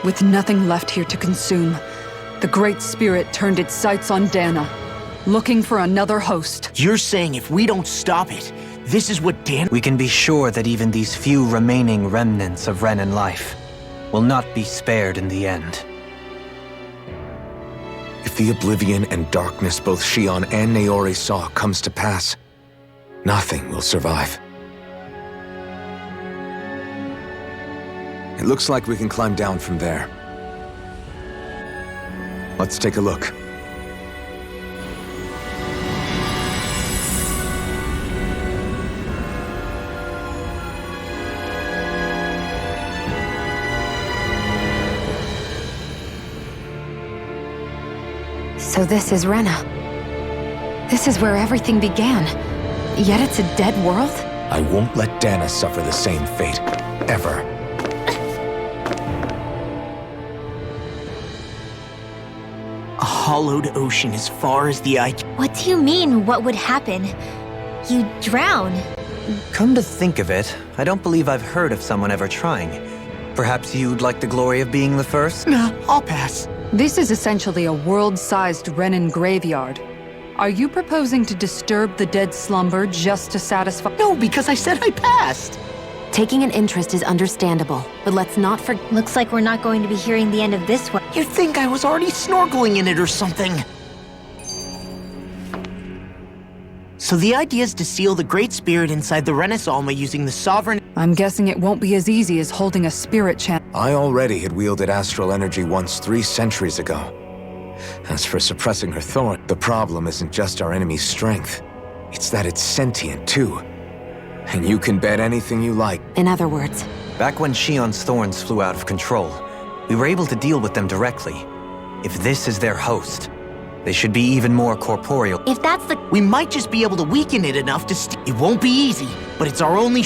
With nothing left here to consume, the Great Spirit turned its sights on Dana, looking for another host. You're saying if we don't stop it, this is what Dan— We can be sure that even these few remaining remnants of Renan life will not be spared in the end. If the oblivion and darkness both Shion and Naori saw comes to pass, nothing will survive. It looks like we can climb down from there. Let's take a look. So this is Rena. This is where everything began. Yet it's a dead world? I won't let Dana suffer the same fate, ever. A hollowed ocean as far as the eye— What do you mean, what would happen? You drown. Come to think of it, I don't believe I've heard of someone ever trying. Perhaps you'd like the glory of being the first? Nah, I'll pass. This is essentially a world-sized Renan graveyard. Are you proposing to disturb the dead slumber just to satisfy— No, because I said I passed. Taking an interest is understandable, but let's not forget— Looks like we're not going to be hearing the end of this one. You'd think I was already snorkeling in it or something. So the idea is to seal the Great Spirit inside the Renaissance using the Sovereign— I'm guessing it won't be as easy as holding a spirit channel. I already had wielded astral energy once 3 centuries ago. As for suppressing her thorn, the problem isn't just our enemy's strength. It's that it's sentient, too. And you can bet anything you like. In other words, back when Shion's thorns flew out of control, we were able to deal with them directly. If this is their host, they should be even more corporeal. If that's the— We might just be able to weaken it enough to It won't be easy, but it's our only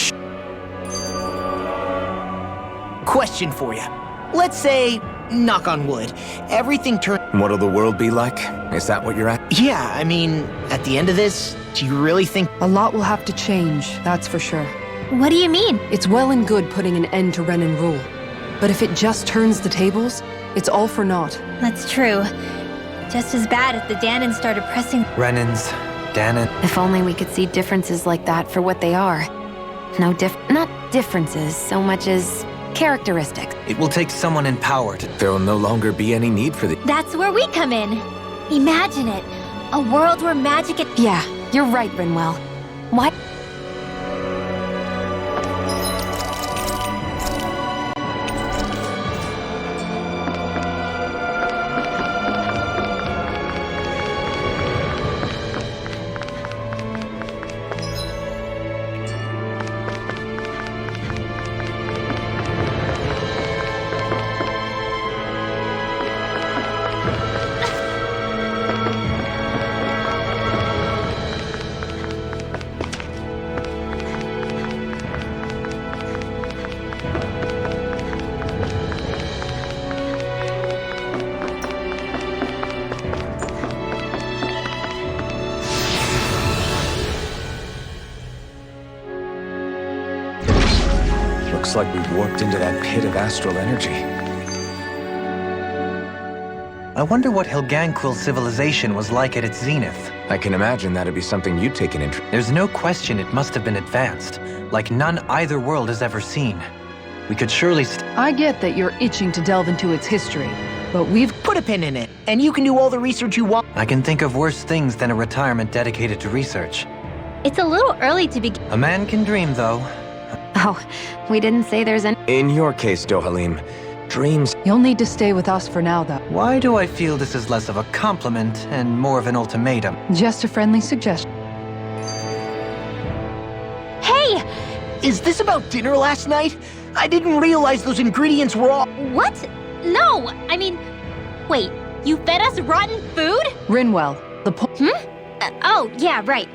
Question for you. Let's say, knock on wood, everything turns— What'll the world be like? Is that what you're at? Yeah, I mean, at the end of this, do you really think— A lot will have to change, that's for sure. What do you mean? It's well and good putting an end to Renan rule. But if it just turns the tables, it's all for naught. That's true. Just as bad if the Danon started pressing— Renans, Danon. If only we could see differences like that for what they are. Not differences so much as characteristics. It will take someone in power to— There will no longer be any need for the— That's where we come in. Imagine it. A world where magic and— Yeah, you're right, Rinwell. What? Looks like we've warped into that pit of astral energy. I wonder what Hilganquil civilization was like at its zenith. I can imagine that'd be something you'd take an interest. There's no question it must have been advanced, like none either world has ever seen. We could surely I get that you're itching to delve into its history, but we've— Put a pin in it, and you can do all the research you want. I can think of worse things than a retirement dedicated to research. It's a little early to begin. A man can dream, though. Oh, we didn't say there's an— In your case, Dohalim, dreams— You'll need to stay with us for now, though. Why do I feel this is less of a compliment and more of an ultimatum? Just a friendly suggestion. Hey! Is this about dinner last night? I didn't realize those ingredients were all— What? No! I mean, wait, you fed us rotten food? Rinwell, the oh, yeah, right.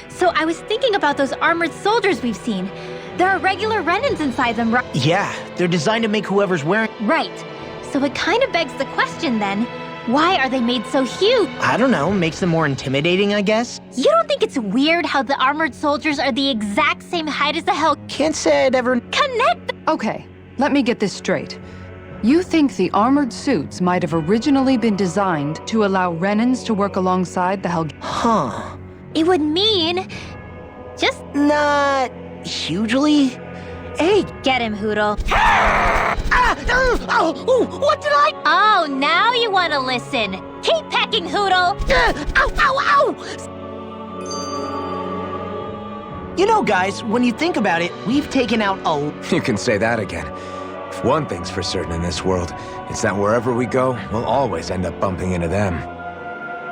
So I was thinking about those armored soldiers we've seen. There are regular Renans inside them, right? Yeah, they're designed to make whoever's wearing— Right. So it kind of begs the question then, Why are they made so huge? I don't know, makes them more intimidating, I guess? You don't think it's weird how the armored soldiers are the exact same height as the Hell? Can't say I'd ever... Connect! Okay, let me get this straight. You think the armored suits might have originally been designed to allow Renans to work alongside the Hell... Huh. It would mean... just... not... hugely? Hey! Get him, Hootle. What did I... Oh, now you want to listen. Keep pecking, Hootle! Ow! You know, guys, when you think about it, we've taken out a... You can say that again. If one thing's for certain in this world, it's that wherever we go, we'll always end up bumping into them.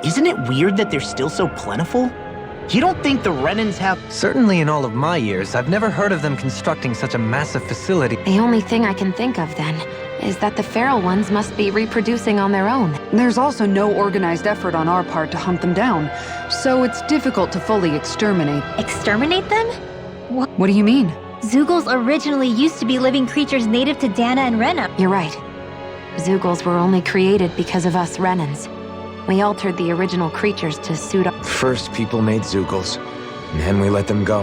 Isn't it weird that they're still so plentiful? You don't think the Renans have... Certainly in all of my years, I've never heard of them constructing such a massive facility. The only thing I can think of, then, is that the feral ones must be reproducing on their own. There's also no organized effort on our part to hunt them down, so it's difficult to fully exterminate. Exterminate them? What do you mean? Zeugles originally used to be living creatures native to Dana and Rena. You're right. Zeugles were only created because of us Renans. We altered the original creatures to suit up. First, people made Zeugles, and then we let them go.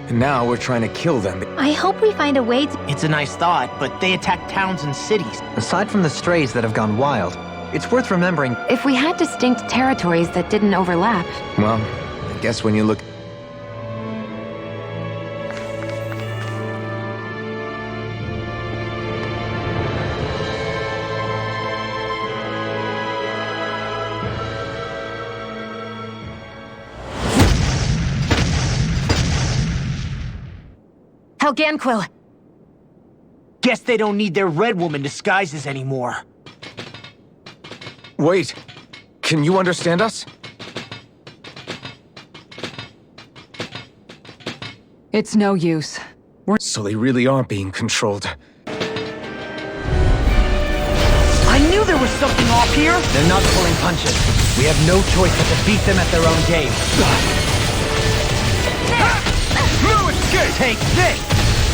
And now we're trying to kill them. I hope we find a way to... It's a nice thought, but they attack towns and cities. Aside from the strays that have gone wild, it's worth remembering... If we had distinct territories that didn't overlap... Well, I guess when you look... Helganquil! Guess they don't need their Red Woman disguises anymore. Wait, can you understand us? It's no use. So they really are being controlled. I knew there was something off here! They're not pulling punches. We have no choice but to beat them at their own game. No escape! Take this!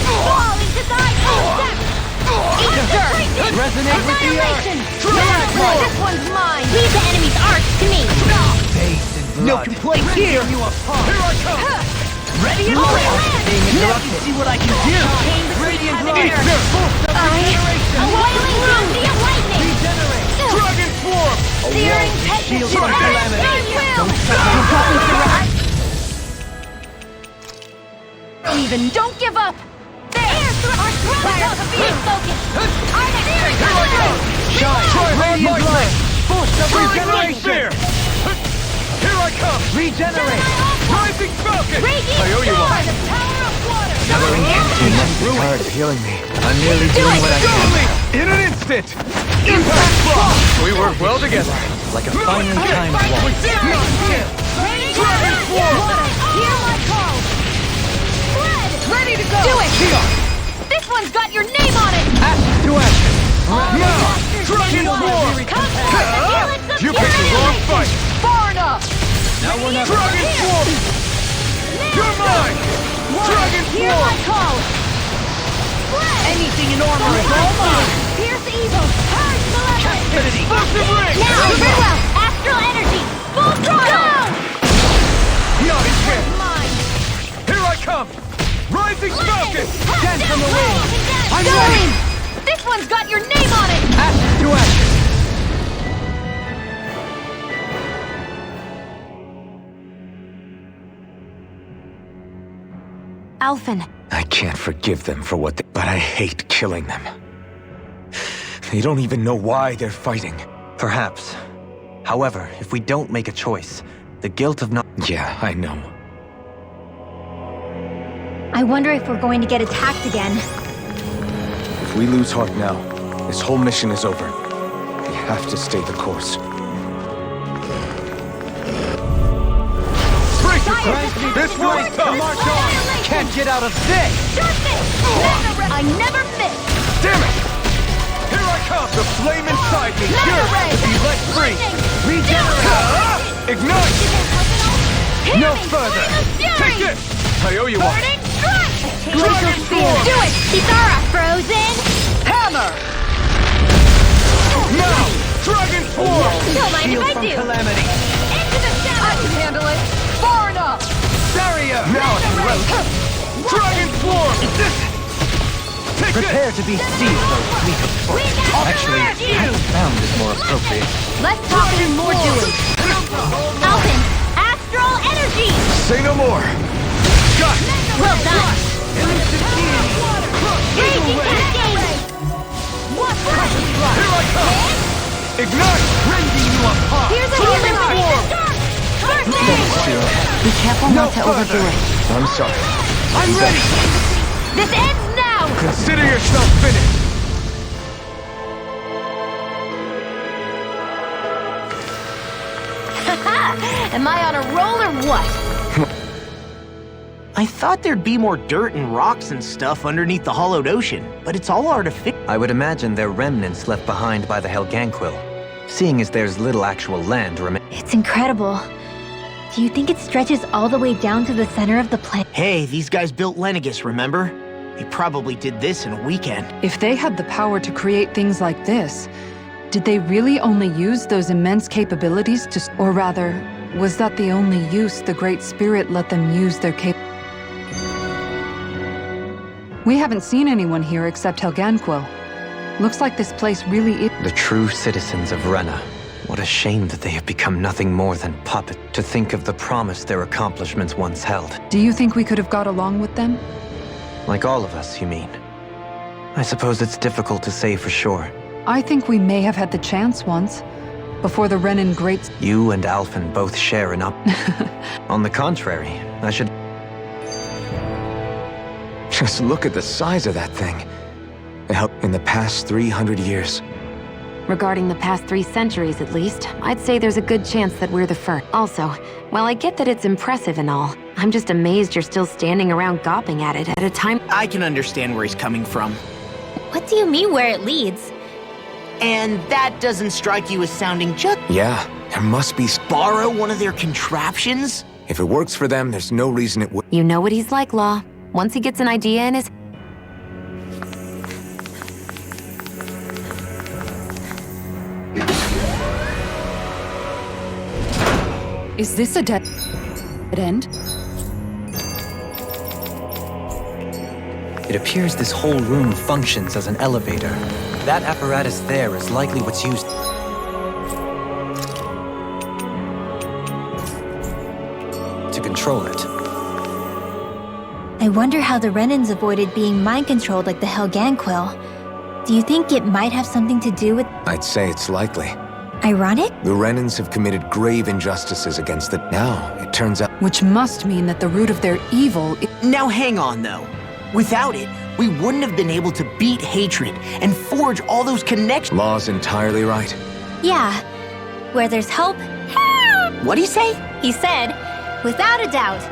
Falling to die! Resonate with the earth! This one's mine! Leave the enemy's arch to me! No complaints here! Here I come! Ready and ready! Now you see what I can do! Radiant Light! A wailing bounty of lightning! Dragon Swarm! Searing Shield peasant! from calamity! Don't give up! Our thrones are being focused! Our next Shine! Radiant Blade! Force of regeneration! Here I come! Regenerate! Rising Falcon! I owe you one! The power of water! You must be tired of healing me. I'm merely doing what I can. In an instant! Impact Block! We work well together. Like a finely timed waltz. Dragon Swarm! Hear my call! Fled! Ready to go! Do it! This one's got your name on it! Ashes to ashes! Now! Dragon Swarm! Come forth and helix of You picked the wrong fight! Far enough! Now we're never... Dragon Swarm! You're mine! Dragon Hear my Swarm! call! Fled! Anything in armor is all mine! Pierce evil! Purge malevolence! Explosive ring! Now! Farewell! Astral energy! Full throttle! Not a chance! Mine! Here I come! Rising Falcon! Stand from the wing! I'm ready! This one's got your name on it! Ashes to ashes! Alphen. I can't forgive them for what they... But I hate killing them. They don't even know why they're fighting. Perhaps. However, if we don't make a choice, the guilt of not... Yeah, I know. I wonder if we're going to get attacked again. If we lose heart now, this whole mission is over. We have to stay the course. This one's tough! March on! Can't get out of this! I never miss! Damn it! Here I come! The flame inside me yearns to be let free! Regenerate! Ignite! No further! Take this! I owe you one! Burning strike! Dragon Swarm! Do it! Kisara frozen! Hammer! Now! Dragon swarm! Don't mind if Shield I from do. calamity! Into the shadows! I can handle it! Far enough! Daria! Now it's roast! Dragon swarm! Prepare to be seized, O fleet of foot. Actually, found is more appropriate. Less talking and more doing. Alvin, astral energy! Say no more! Got Well done! Raging cascade! Here I come! Ignite! Rending you apart! Here's a Dragon healing swarm! Be careful not to overdo it. I'm sorry. I'm ready! This ends now! Consider yourself finished! Am I on a roll or what? I thought there'd be more dirt and rocks and stuff underneath the hollowed ocean, but it's all artificial. I would imagine they're remnants left behind by the Helganquil, seeing as there's little actual land remaining. It's incredible. Do you think it stretches all the way down to the center of the planet? Hey, these guys built Lenegus, remember? They probably did this in a weekend. If they had the power to create things like this, did they really only use those immense capabilities to... Or rather, was that the only use the Great Spirit let them use their We haven't seen anyone here except Helganquil. Looks like this place really is... The true citizens of Rena. What a shame that they have become nothing more than puppets. To think of the promise their accomplishments once held. Do you think we could have got along with them? Like all of us, you mean? I suppose it's difficult to say for sure. I think we may have had the chance once, before the Renan Greats... You and Alphen both share an up... On the contrary, I should... Just look at the size of that thing. In the past 300 years. Regarding the past 3 centuries at least, I'd say there's a good chance that we're the first. Also, while I get that it's impressive and all, I'm just amazed you're still standing around gawping at it at a time... I can understand where he's coming from. What do you mean where it leads? And that doesn't strike you as sounding just... Yeah, there must be... Borrow one of their contraptions? If it works for them, there's no reason it would... You know what he's like, Law. Once he gets an idea in his... Is this a dead end? It appears this whole room functions as an elevator. That apparatus there is likely what's used to control it. I wonder how the Renans avoided being mind-controlled like the Helganquil. Do you think it might have something to do with... I'd say it's likely. Ironic? The Renans have committed grave injustices against the... Now, it turns out... Which must mean that the root of their evil... Now hang on, though. Without it, we wouldn't have been able to beat hatred and forge all those connections. Law's entirely right. Yeah. Where there's hope... What'd he say? He said, without a doubt.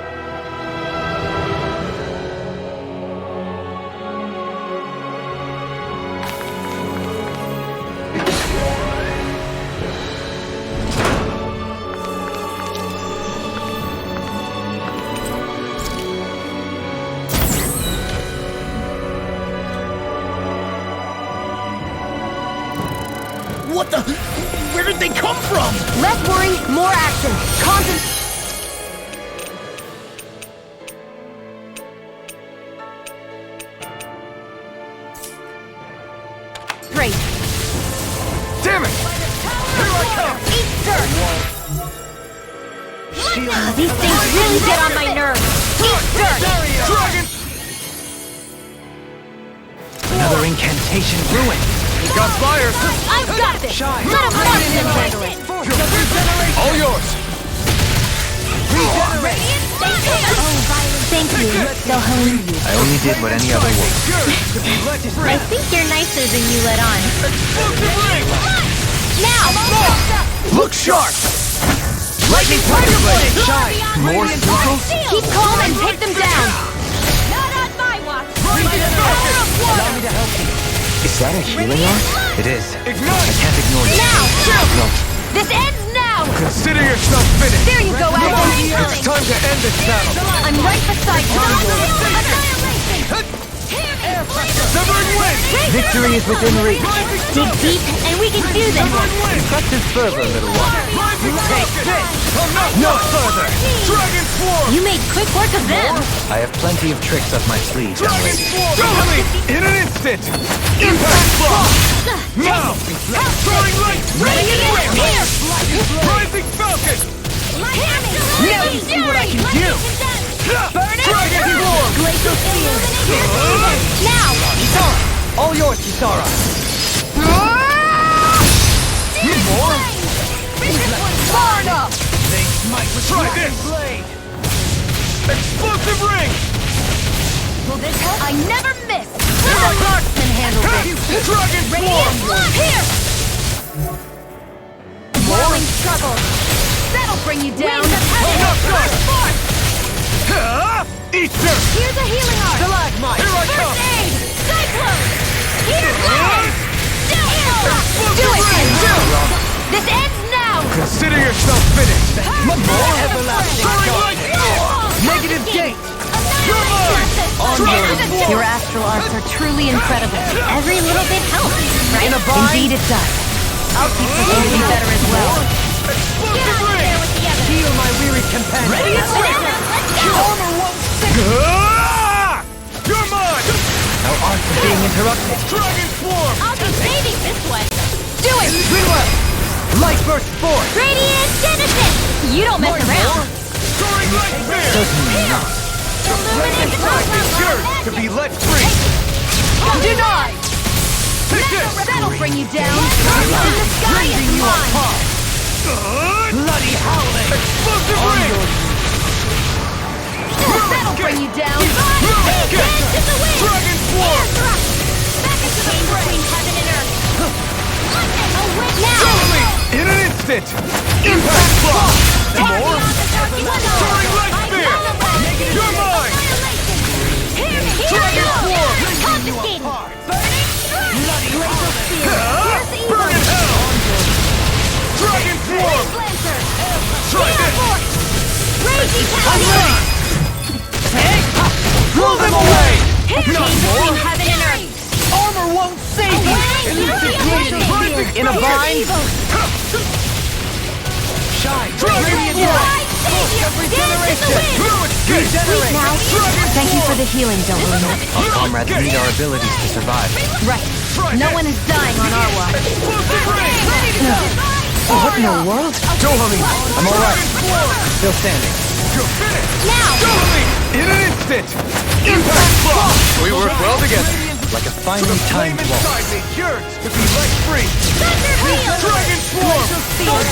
What the? Where did they come from? Less worry, more action. Great. Damn it! Here I come! Eat dirt! These things really get on my nerves. Eat dirt! Dragon! Another incantation ruined. Got fire! I've got this! Let him handle it! All yours! Thank you, Dohun. I only did what any other would. I think you're nicer than you let on. Now! Look sharp! Lightning Thunder Blade! Shine! More circles? Keep calm and take them down! Not on my watch! Allow me to help you. Is that a healing art? It is. I can't ignore you. Now! No. This ends now! Consider yourself finished! There you go, Alvin! It's time to end this battle! I'm right beside you! Severing wind! Victory Victory is within reach. Dig deep, and we can do this. Impressive fervor, little one. Take this! No further! Dragon Swarm! You made quick work of them. I have plenty of tricks up my sleeve, young Dragon lady. Swarm! Totally! In an instant! Impact Block! Now! Soaring Light! Ready to here! Rising Falcon! Now you see what I can do! Burn it! Dragon Swarm! Glacial Spear! Now! Kisara! All yours, Kisara! More? Far enough! Try this! Explosive Ring! Will this help? I never miss! The Marks can handle this! Dragon Radiant Swarm! Block here! Whirling Struggle! That'll bring you down! Not good! Easter! Here's a healing art! Stalagmite! Here I First come! aid! Cyclone! Here's Lightning! Do it, Enzo! This ends now! Consider yourself finished! More everlasting Soaring darkness! Light! Negative gate! You're mine! Onward! Your astral arts are truly incredible. Every little bit helps, right? In a bind? Indeed it does. I'll keep pushing to be better as well. Get out of there with the others! Heal my weary companion! Ready to let's go! Armor won't stick! You're mine! Our arts are being interrupted! Dragon Swarm! I'll be saving this one! Do it! Reload! Light burst forth! Radiant Genesis! You don't mess around! Soaring Light Spear! Certainly not. Illuminate the It's yours to be let free! Denied! That'll bring you down! The sky is Rending you mine! apart! Bloody howling! Explosive On Ring! your That'll bring you down! Dance to the wind! Dragon Swarm! Back into the fray! Between heaven and earth! Awake now! Totally! In an instant! Impact Block! More? Soaring Light Spear! You're mine! Dragon Swarm! Confiscating! Burning Strike! Glacial Spear! Burn in hell! Dragon Swarm! Lancer! Try this! Raging Cavalier! Blow them away! Between heaven and earth! Armor won't save you! In a bind? Shine! Radiant light! Every generation! Sleep now. Thank you for the healing, Dolorina. Our comrades need our abilities to survive. Right. No one is dying on our watch. What in the world? Dohami! I'm alright. Still standing. You're finished! Now! Totally! In an instant! Impact Block! We work well together. Like a finely timed Flame waltz. inside me yearns to be let free! Thunder Wheel! Dragon Swarm! Photon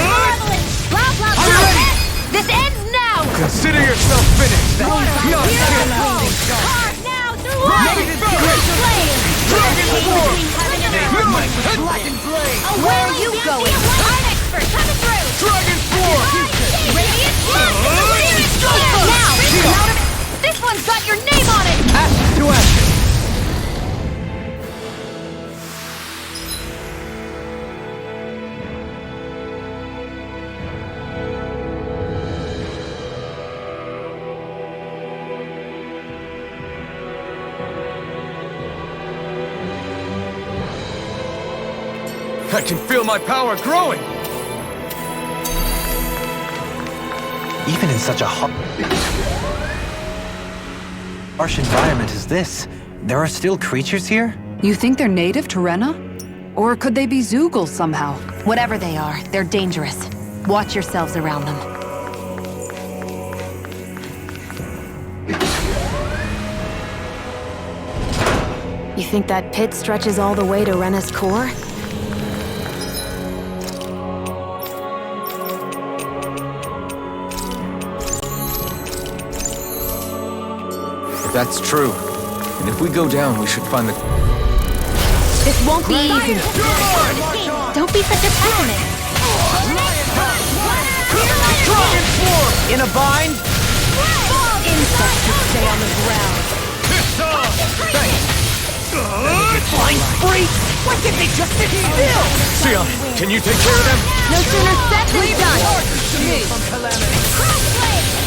Marvelous! Blah, blah, I'm blah! ready! This ends now! Consider yourself finished! Here's Not the yet! call! Carve now through all! Negative gate! Flame! Dragon Swarm! Heaven and earth! Black and blade! Where are you going? I'm expert coming through! Dragon Swarm! Radiant Blood! Now! This one's got your name on it! Ashes to ashes! I can feel my power growing! Even in such a harsh environment as this, there are still creatures here? You think they're native to Rena? Or could they be Zeugles somehow? Whatever they are, they're dangerous. Watch yourselves around them. You think that pit stretches all the way to Rena's core? If that's true, and if we go down, we should find the... This won't be easy. Don't be such a pessimist! Dragon Swarm! In a bind? Insects should stay on the ground. Flying spree! Why can't they just sit still? Sion, can you take care of them? No sooner said than done!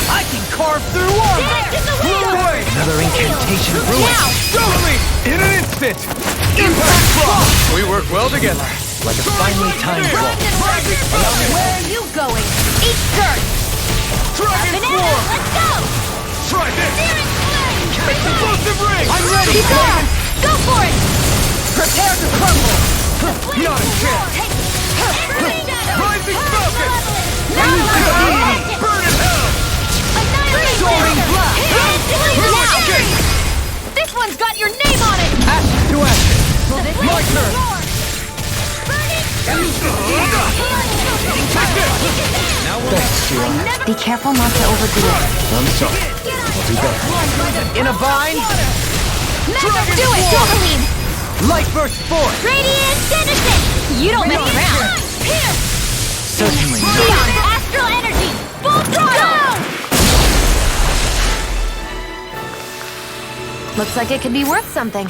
I can carve through armor! Dance in the wind! Another incantation ruined. Now! Totally! In an instant! instant! Impact block! We work well together. Like a finely timed waltz. Where are you going? Eat dirt! Dragon Banana, Swarm! let's go! Try this! Searing flame! Explosive ring! I'm ready! Keep on! Go for it! Prepare to crumble! Not a chance! Rising Falcon! Burn in hell! Soaring blast! This one's got your name on it! Ashes to ashes! My turn! Thanks, Shion. Be careful not to overdo it. I'm sorry. I'll do better. In a vine! Never do it, Jocelyn! Light burst forth! Radiant Citizen! You don't mess around! Certainly not. Shion, Astral Energy! Full throttle! Looks like it could be worth something.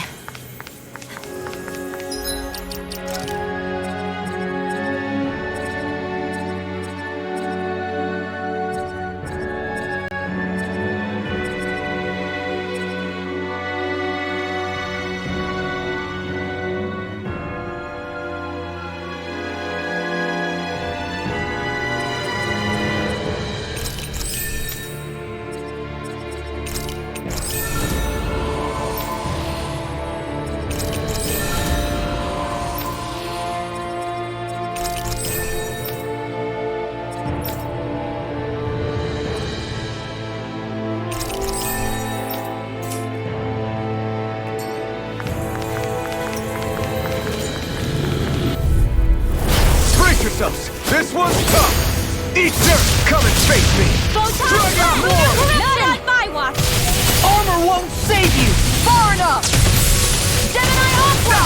Yourselves. This one's tough! Eat dirt! Come and face me! Dragon Swarm! Not on my watch! Armor won't save you! Far enough! Gemini Aqua!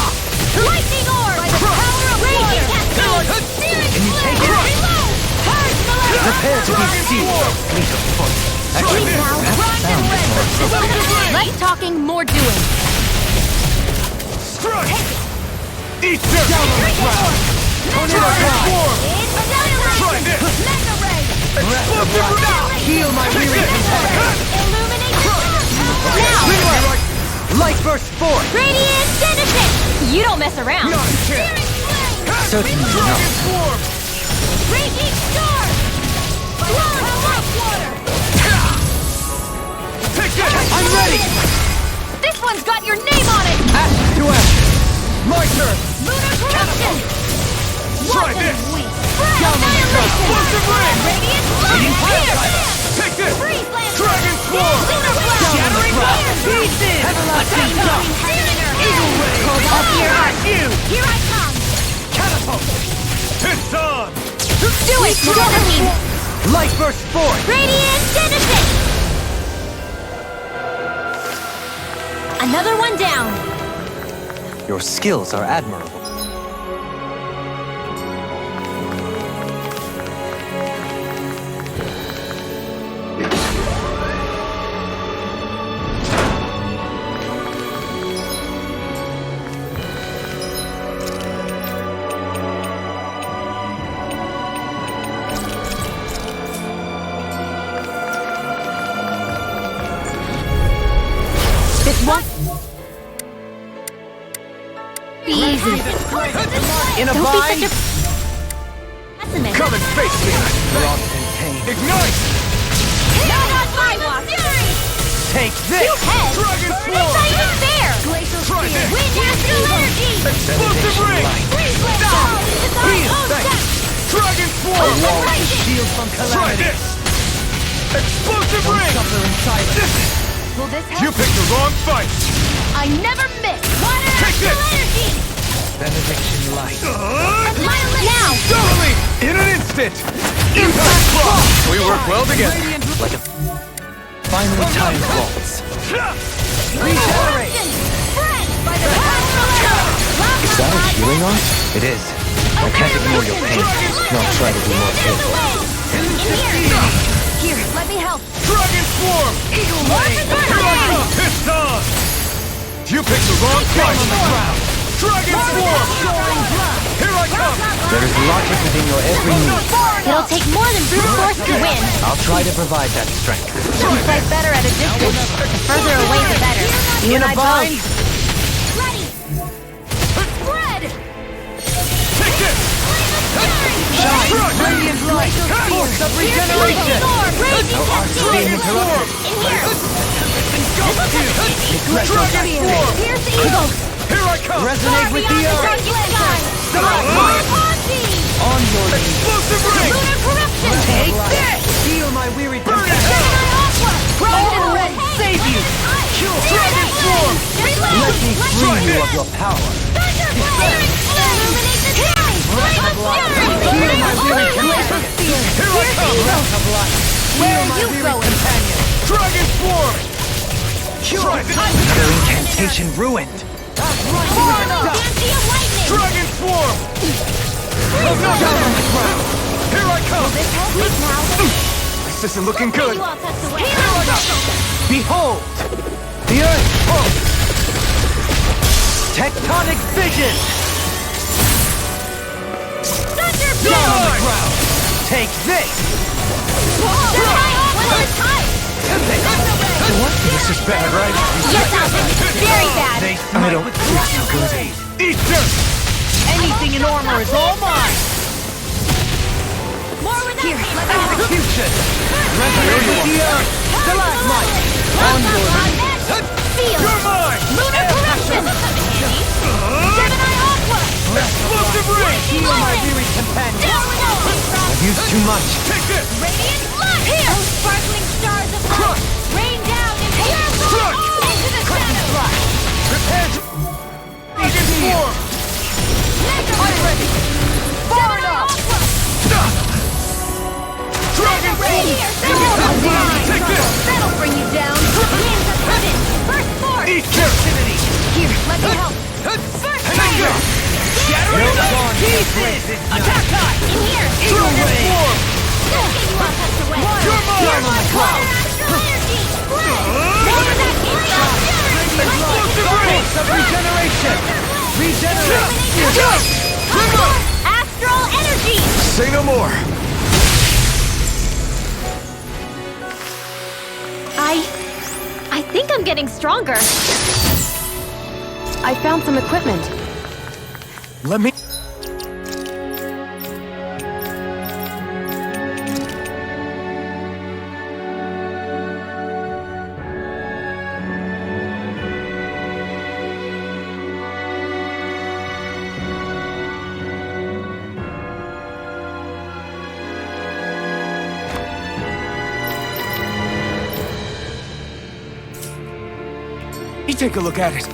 Lightning Orb! By the power of Raging Cascade! Searing Can you take it? Reload! Purge Malenia! Prepare to be sealed. Fleet of foot. Actually, that sounds more... Less talking, more doing. Strike! Eat dirt! Down on the ground! Tornado Swarm! Try this! Mega Ray! Explosive ring! Heal my weary companion. Illuminate now! Light burst forth! Radiant Citizen! You don't mess around. Not a chance! Certainly not. Dragon Swarm! Raging Storm! Swirl of water! Take this! I'm ready! This one's got your name on it! Ashes to ashes! My turn! Lunar Corruption! Try this! Down on the ground! Explosive ring! Radiant Fire! Take this! Freeze Blast! Dragon Swarm! Lunar Blast! Shattering Blast! Pieces! Everlasting Dust! Eagle Ray! Up here, you! Here I come! Catapult! It's on! Do it, Jocelyn! Light burst forth! Radiant Citizen! Another one down! Your skills are admirable. This one? Be easy. In a Don't vine! be such a pessimist. Come and face me! Lost in pain. Ignite! Not on my watch! Fury! Take this! Two heads! Dragon That's Swarm! not even fair! Try this! Wind Astral Energy! Explosive ring! Freeze Blast! It's our Heal! own Thanks! death! Dragon Swarm! Shield from Try calamity. this! Explosive ring! Suffer in silence. Will this help? You picked the wrong fight! I never miss! Water Take Astral this! Energy! Benediction light. Now! Doubly! In an instant! Impact block! We work well together. Like a finely timed waltz. Regenerate! By the power of Is that a healing art? It is. I can't ignore your pain. Nor try to be more careful. Here, let me help. Dragon Swarm! Eagle Ray! It's on! You picked the wrong fight! On the ground! Dragon Swarm! Here I come! There is logic within your every move. It'll take more than brute force to win. I'll try to provide that strength. We fight better at a distance. The further away, the better. You In and a I vine! both. Ready! Shine! Radiant light! Force of regeneration! Raging Being interrupted! Dragon form! Here's the eagle! Here I come! Resonate with the earth! On your knees! Explosive ring! Lunar corruption! Take this! Heal my weary companion! Armor won't save you! Dragon form! Let me free you of your power! Heal my weary companion! Here I come! Breath of life! Heal my weary companion! Dragon form! Their incantation ruined. Dragon form! Down on the ground! Here I come! This isn't looking good! Behold! The earth pulse! Tectonic vision! Down on the ground! Take this! This is bad, right? Yes, Alvin. Very bad. I don't feel so good. Eat dirt! Anything in armor is all mine! More with Here, execution! Resonate with the earth! Stalagmite! On your knees! Feel. You're mine! Lunar corruption! Gemini Aqua! Explosive ring! Heal my weary companion! I've used too much! Take this! Radiant flood! Here! Sparkling stars of light! Rain down and into the shadows! Prepare to... Dragon form! I'm ready! Far enough! Dragon form! Take this! That'll bring you down! Winds of heaven! First force! Eat captivity! Here, let me help! First fire! Shattering pieces! Attack time! In here! Dragon form! Don't get you all tucked away! You're mine! On the cloud! Astral energy! More of that Explosive ring! Force of regeneration! Regenerate! Astral energy! Say no more! I think I'm getting stronger. I found some equipment. Let me... Take a look at it.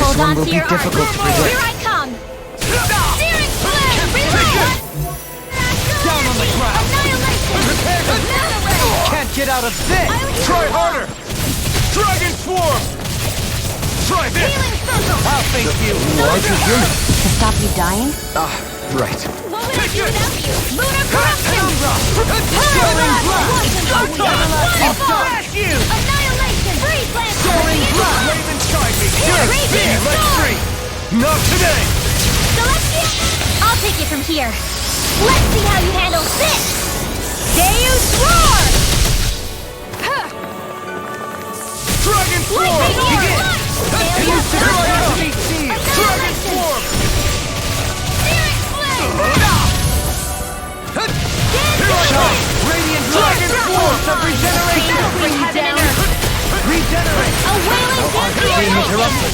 Hold on will to be your difficult to arms. predict. Here I come! Searing flare! Down on the ground! Annihilation! Can't get out of this! Try harder! Dragon form! Try this! Healing circle! I'll face you! Larger human. To stop you dying? Ah, right. What would I do without you? Lunar corruption! Soaring I'll Flash you! Annihilation! Freeze land! Soaring blood! Raven strike me! Raging Let's storm! free! Not today! Celestia! I'll take it from here. Let's see how you handle this! Deus Roar! Dragon form! Lightning Air! Deus Dragon form! Searing flame! Radiant Dragon force of regeneration! That'll bring you down! Regenerate! A wailing Being Dantier! interrupted!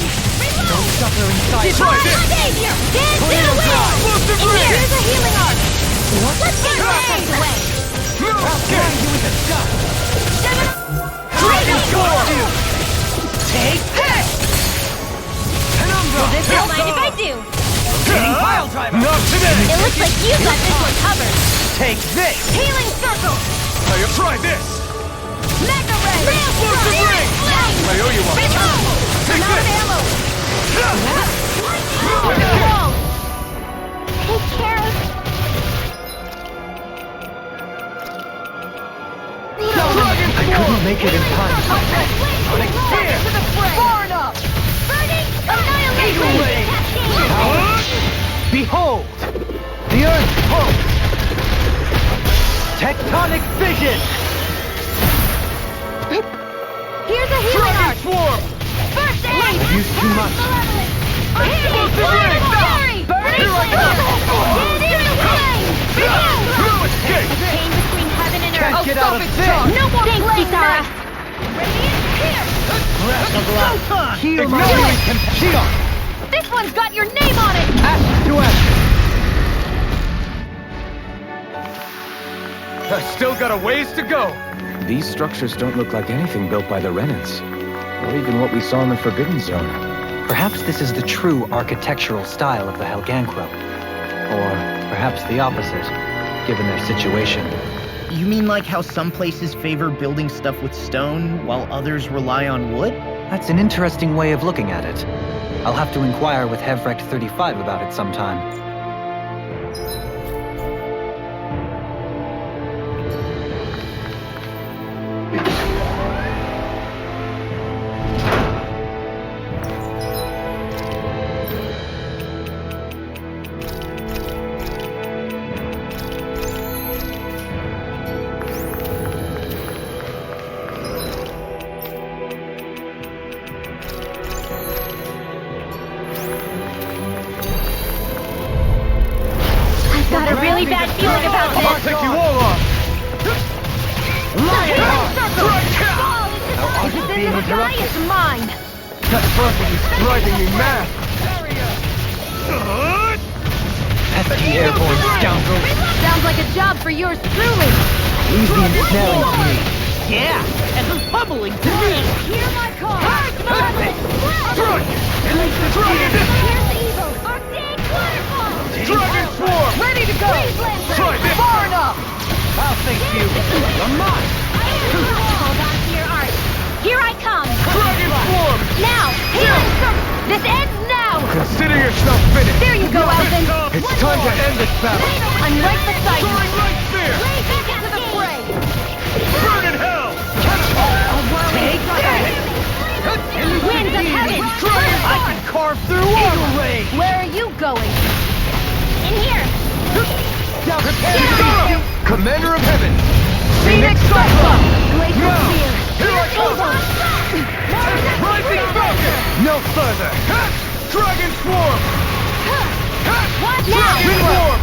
Don't suffer in silence! Try this! Savior! Dance in a wind! Explosive And ring! here's a healing arc! Let's get you all tucked away! I'll carry you with a shot! Dragon form! Take this! Penumbra! This don't mind if I do! Getting pile driver! Not today! It looks like you got this one covered! Take this! Healing circle! Try this! Mega ray! Explosive ring! I owe you one! I'm out of ammo! Take care of... I couldn't make it in time. Sonic Spear! Far enough! Burning annihilation! Behold! The Earth's pulse! Tectonic vision! Here's a healing arc! Swarm! First aid! I've used too much. Burning! Burning! Get in the flame! No escape! The chain between heaven and earth. Can't get out of this! No more thanks, Kisara! Breath of life! Heal Ignite my Shion! This one's got your name on it! Ash to ash! I've still got a ways to go! These structures don't look like anything built by the Renans, or even what we saw in the Forbidden Zone. Perhaps this is the true architectural style of the Helgankro. Or perhaps the opposite, given their situation. You mean like how some places favor building stuff with stone, while others rely on wood? That's an interesting way of looking at it. I'll have to inquire with Hevrect 35 about it sometime. Got a really bad feeling about this. I'll take you all off! Lion This isn't a guy, it's mine! That buzzing is driving me mad! Pesky airborne scoundrel! Sounds like a job for yours truly! Easy and snelling to me. Yeah, and the bubbling to me! Hear my call! Here's Here's evil! Arctic waterfall! Dragon Swarm! Ready to go! Try this! Far enough! I'll thank you! You're mine! Hold on to your art! Here I come! Dragon Swarm! Now! Healing circle! This ends now! Consider yourself finished! There you go, Alvin! It's time to end this battle! I'm right beside you! Soaring Light Spear! Back into the fray! Burn in hell! Take that! Winds of heaven! I can carve through Eagle Ray! Where are you going? In here! Kisara! Commander of Heaven! Phoenix Cyclops! Glacial Now! Spear! Here I come! Rising Falcon! No further! Dragon Swarm! What now? Dragon Swarm!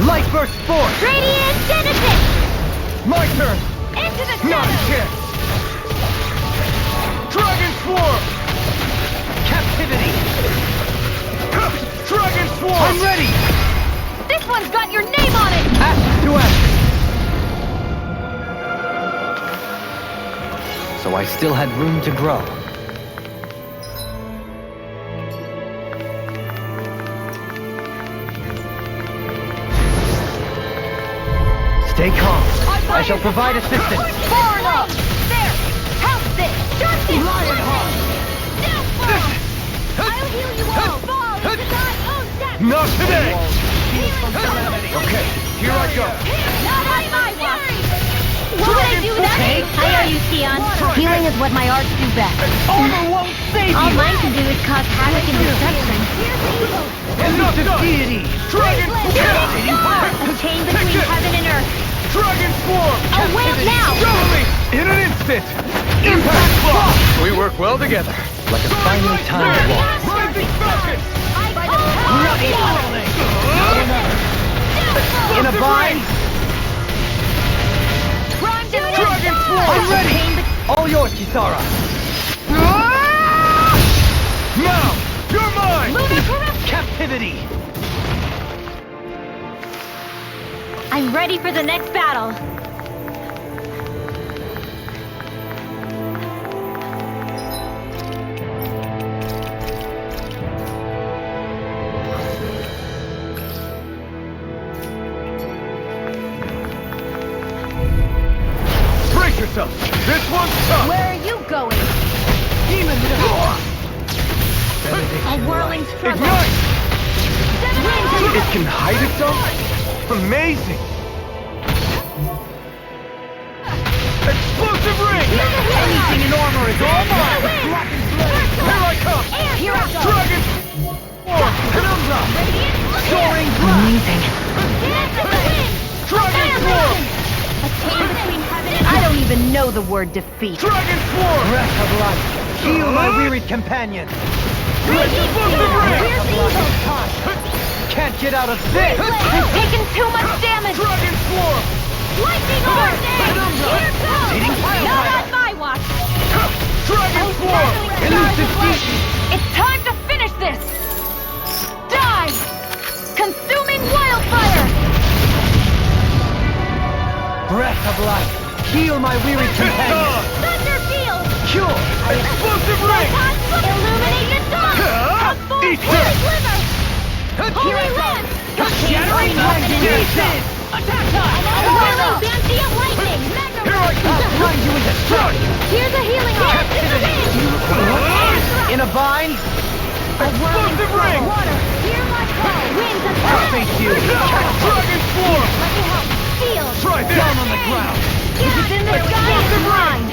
Light Burst Force! Radiant Genesis! My turn! Into the Not a center! chance! Dragon Swarm! Captivity! Dragon Swarm! I'm ready! This one's got your name on it! Ash to ash! So I still had room to grow. Stay calm. I shall provide assistance. Far enough! There! Help this! Justice! Lionheart! I'll heal you all! Fall into thy own depth! Not today! Okay, here I go. Not on my watch! What would I do without you? I owe you, Sion. Healing is what my arts do best. Armor won't save All you! mine can do is cause havoc and destruction. Enough deity! Dragon The chain between heaven and earth. Dragon Swarm! Awake now! Show me! In an instant! Impact Block! We work well together. Like a finely timed walk. Rising Falcon! In a bind? Dragon Swarm! I'm ready! All yours, Kisara! Now! You're mine! Captivity! I'm ready for the next battle. Brace yourself! This one's tough! Where are you going? Demon! A whirling struggle. Ignite! It can hide itself? Amazing! Explosive ring! Anything in armor is all mine! Here I come! Dragon! Penumbra! Soaring blast! Amazing. Dragon Swarm! I don't even know the word defeat. Dragon Swarm! Breath of life, heal my wearied companions. Explosive ring! Can't get out of this! I'm taking too much damage! Dragon Swarm! Lightning Orb! Here goes! Not on my watch! Dragon Swarm! It's time to finish this! Die! Consuming wildfire! Breath of life, heal my wearied companions. Thunderfield! Cure! Explosive ring! Illuminate the dark! Eat Holy this! Sliver! Holy Lance! Shattering pieces! Attack time! Whirling Banshee of Lightning! Here I come! Grind you into stone! Here's a healing arm! In a bind? Explosive ring! Water! Hear my call! Winds of I'll face you! Dragon Swarm! Let me help! Shield! Try this! Down on the ground! If it's in the sky, it's mine!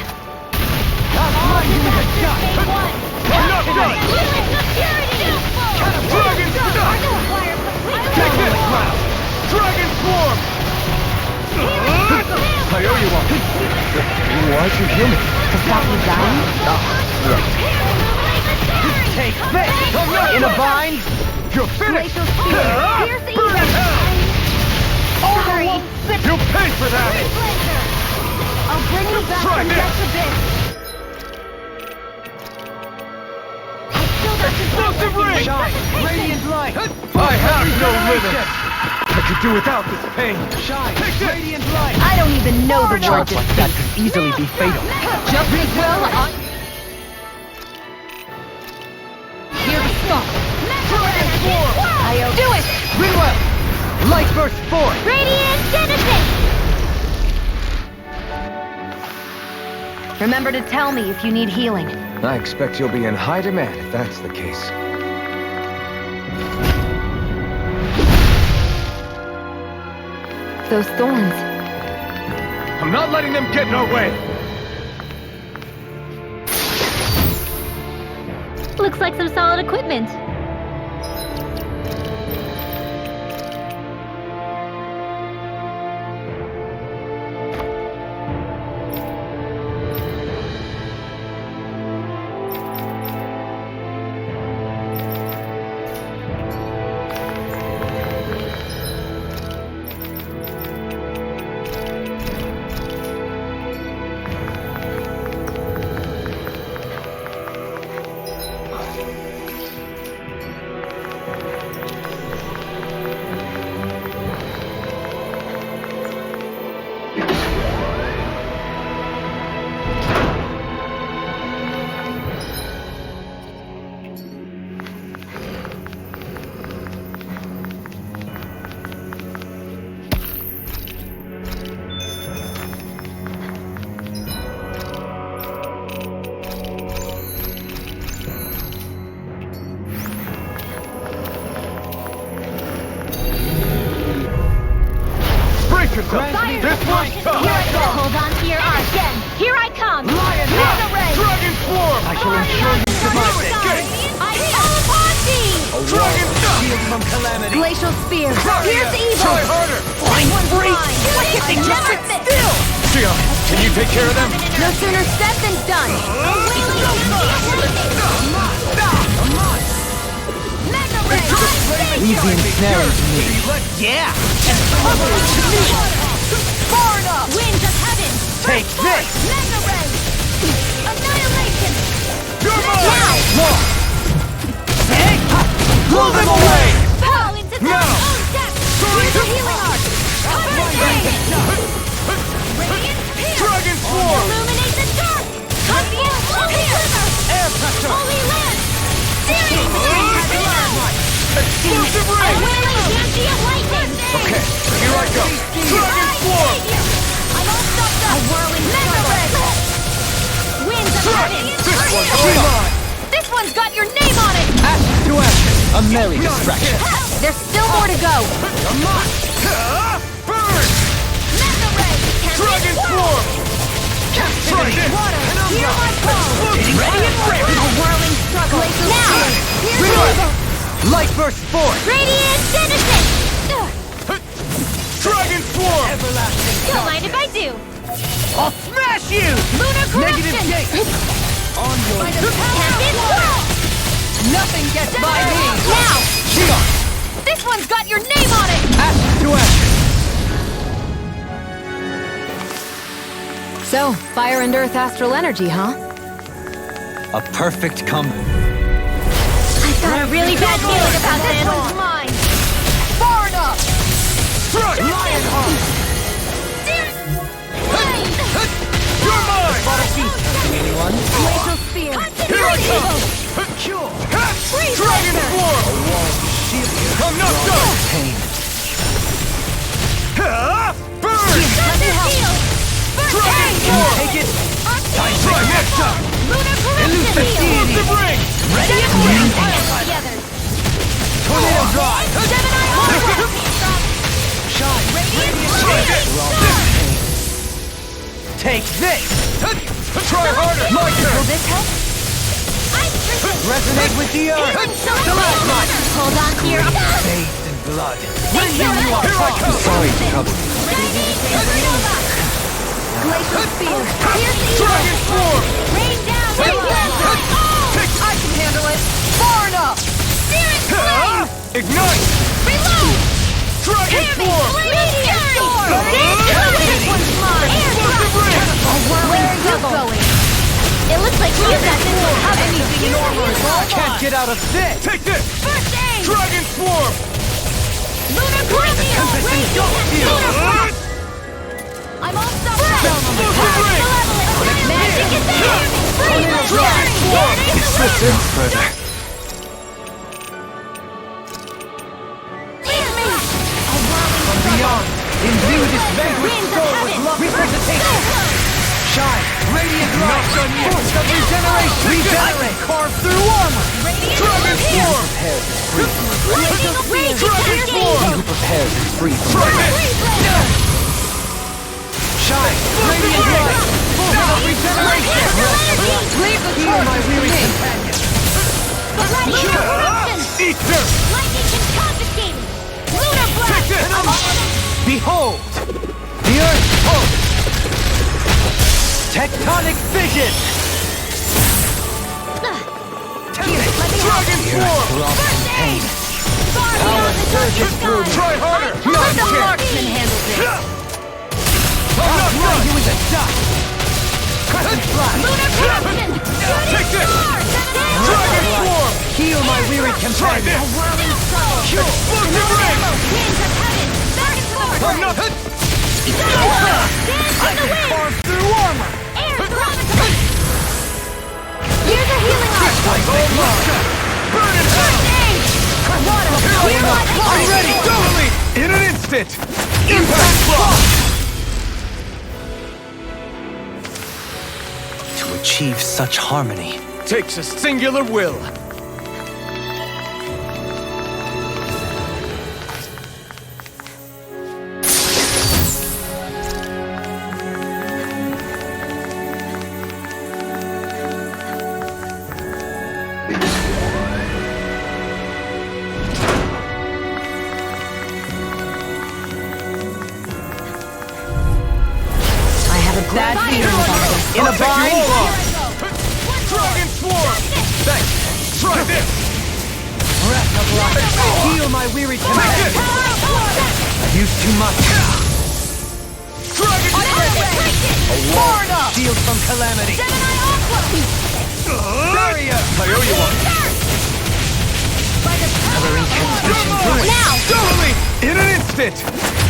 I'll grind you into dust! I'm not done! Healing security! Dragon Swarm! Take this! Dragon Swarm! I owe you one. Why'd you heal me? To stop me dying? Take this! In a bind? You're finished! Glacial Spear! Pierce evil! Sorry! You'll pay for that! I'll bring you back Try from this. Death's Abyss! Explosive ring! Shine! Radiant light! I have no limit! I could do without this pain! Shine! Take this! Radiant light! I don't even know the word Charge like that could easily be fatal. Just as well I... Here to stop! Dragon Swarm! Do it! Rinwell! Light burst forth! Radiant Genesis! Remember to tell me if you need healing. I expect you'll be in high demand if that's the case. Those thorns. I'm not letting them get in our way! Looks like some solid equipment. yourself! This one's tough! Here I go! Hold on to your arm again! Here I come! Lion Mega Ray! Dragon Swarm! I shall ensure you survive it! I call upon thee! Dragon Duck! Shield from calamity! Glacial Spear! Here's evil! Try harder! Flying freak! Why can't they just sit still? Sion, can you take care of them? No sooner said than done! Mega Ray! Leave the ensnaring to me. Yeah! And cover it to me! Far enough! Winds of heaven! Take this! Mega Ray! Annihilation! You're mine! Look! Hey! Blow them away! Bow into their own death! Here's a healing art! Cover Ray! Radiant Pierce! Dragon Swarm! Illuminate the dark! Obvious Holy River! Air pressure! Holy Land! Searing Explosive ring! Wailing Banshee of Lightning! Okay, here I go! Dragon Swarm! I'm all stopped up! A whirling Mega Ray! Winds of heaven! This one's mine! This one's got your name on it! Ashes to ashes! A merry distraction! There's still more to go. Come on! Burn! Dragon Swarm! Captivity! Water! Hear my call! Ready and ready! A whirling struggle. Now! Reload! Light burst forth! Radiant Genesis! Dragon Swarm! Everlasting Don't mind if I do. I'll smash you! Lunar Negative corruption! gate! On your Tempest Whirl! Nothing gets by me! Now! Shion! This one's got your name on it! Ashes to ashes! So, fire and earth astral energy, huh? A perfect I've got a really bad feeling about This this. one's mine! Far enough! Strike! Lionheart! You're mine! Anyone? Glacial spear! Here I come! Cure! Dragon Swarm! I'm not done! Pain. Burn! Dragon Swarm! Take it! Try next time! Lunar Elusive corruption! deity! Ring! Ready and together! Tornado Drive! Gemini Aura! Shine! Take this! Try harder! My turn! Will this help? Resonate with the earth! Stalagmite! Hold on to your... Bathed in blood. Bring you are! Here I come! Sorry to trouble you. Glacial spear! Dragon Swarm! Rain down! I can handle it! Far enough! Spirit flame! Ignite! Reload! Dragon Swarm! Radiant sword! This one's mine! A whirling circle! It looks like you got this one covered. Anything in armor is all Can't mine! get out of this! Take this! First aid! Dragon Swarm! Lunar corruption! Tempest engulfs you! I'm all stuck up! Ring! Magic is there! Freeze the Dragon Swarm! It's Slipped in further. From beyond, imbue this vanquished soul with love resuscitation. Shine, radiant light, force of regeneration. Regenerate, carve through armor. Dragon Swarm! Dragon He Swarm! who prepares is free from Try death. this! Shine, radiant light, force of regeneration. Leave the Heal my torches to weary me! companion. Eat this! Lightning can confiscate it! Lunar blast! Take this! Behold, the earth pulse. Tectonic vision. Dragon Swarm! First aid! Far beyond the surges through me. Try harder! Let the marksman handle this! I'm not done! You in the dust. Crescent flash. Lunar corruption! Take this! Dragon Swarm! Heal my weary Try companion. this! Explosive Ring! Winds of heaven! Back and forth! I'm not... Dance in the wind! Carve through armor. Air thermometer! Here's a healing arc! Burn in hell! I'm ready. Totally! In an instant! Impact block! To achieve such harmony, Takes a singular will. I have a bad feeling about this. in a bind. Dragon Swarm! Thanks! Try this! Breath of life. Heal my weary companion. I've used too much. Dragon Swarm! Shield from calamity. Barrier. I owe you one. Covering transmission through it. Totally! In an instant!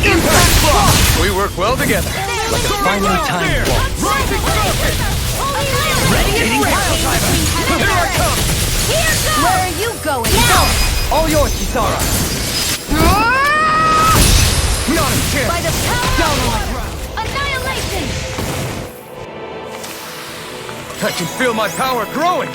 Impact block! We work well together. Like a finely timed walk. Rising Falcon! Radiating pile driver. Here I come! Where are you going? All yours, Kisara. Not a chance! By the power Down on the ground. annihilation! I can feel my power growing!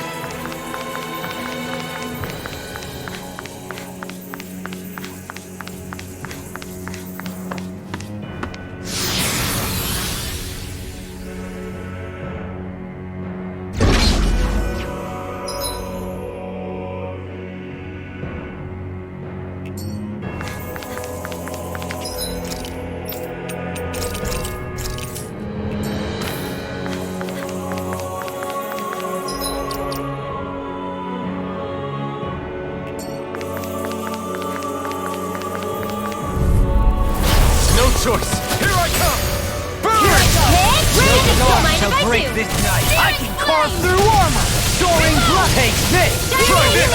shall break this night. I can carve through armor. Soaring blood. Take this. Try this.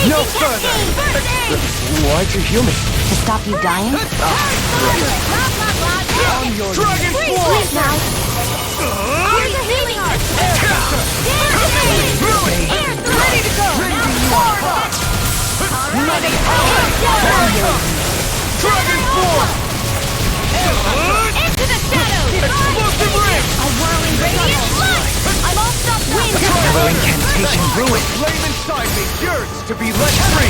No further. Why'd you heal me? To stop you dying? Dragon Force! now. Here's a healing art. Ready to go. Dragon Force! Into the shadows. Explosive ring! A whirling radiant light. I'm all stopped up. Another incantation ruin. Flame inside me yearns to be let free.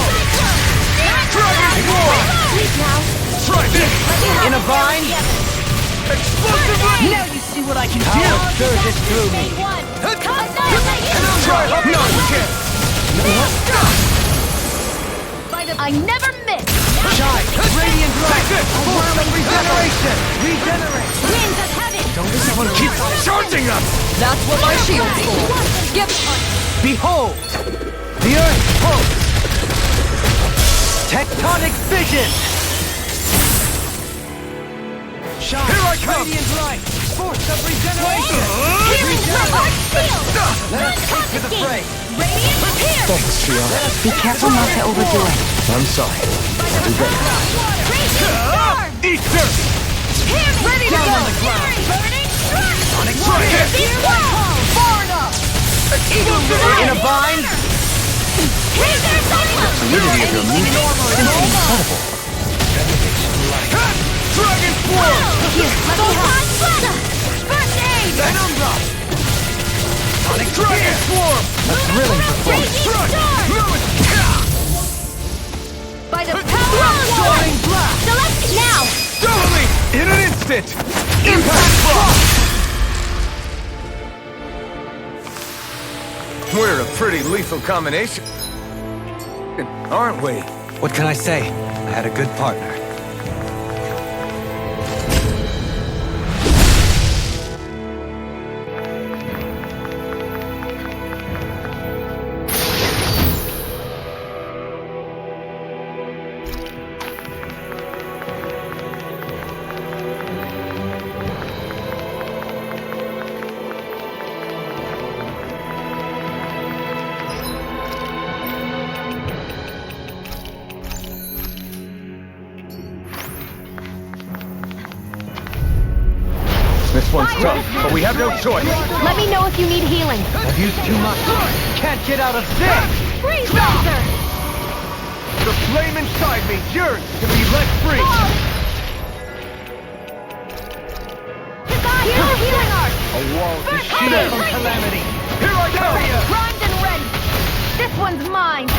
Dragon Force! Try this! In a bind? Explosive ring! Now you see what I can do! Surges through me! Try up! No, you can't! I never miss! Shine! Radiant light! Regeneration! Regenerate! Winds of heaven! Don't someone keep charging us! That's what my shield's for. Give it. Behold! The Earth pulse! Tectonic vision! Shine! Here I come! Radiant light! Force of regeneration! Healing from Arch Shield! Let us take to the fray! Radiant appear! Thanks, Shion. Be careful not to overdo it. I'm sorry. I'll do better. Eat dirt! Ready to Down go! on the ground! Burning strike! Sonic Strike! Far enough! In a bind? Here's their silence! Solidity of your movement is incredible. Dragon Force! First aid! Penumbra! Sonic Dragon Force! A thrilling performance. By the power of Soaring blast! Select now! Double me! In an instant! Impact Frost! We're a pretty lethal combination, aren't we? What can I say? I had a good partner. This one's tough, but we have no choice. Let me know if you need healing. I've used too much. Can't get out of this! Freeze Saucer! The flame inside me yearns to be let free! Healing art! A wall to shield from calamity! Here I go! Grind and rend! This one's mine!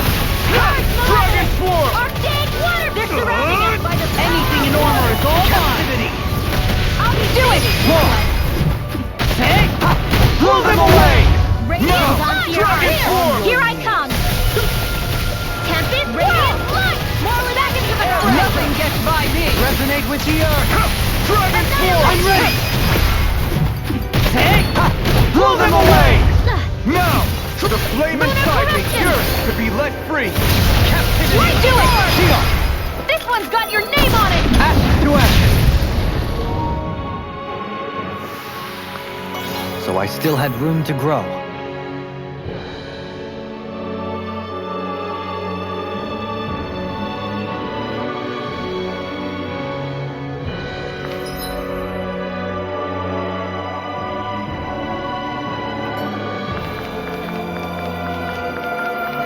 Dragon Force! Arcade water! They're surrounding us by the Anything in armor is all mine! I'll do it! Hey! Blow them away! Radiant's on Dragon Force! Here I come! Tempest Radiant Light! More back into the fray! Nothing gets by me! Resonate with the earth! Dragon Force! I'm ready! Hey! Blow them away! Now! The flame inside me yearns to be let free! Captivity! Why do it? Shion! This one's got your name on it! Ashes to ashes! So I still had room to grow.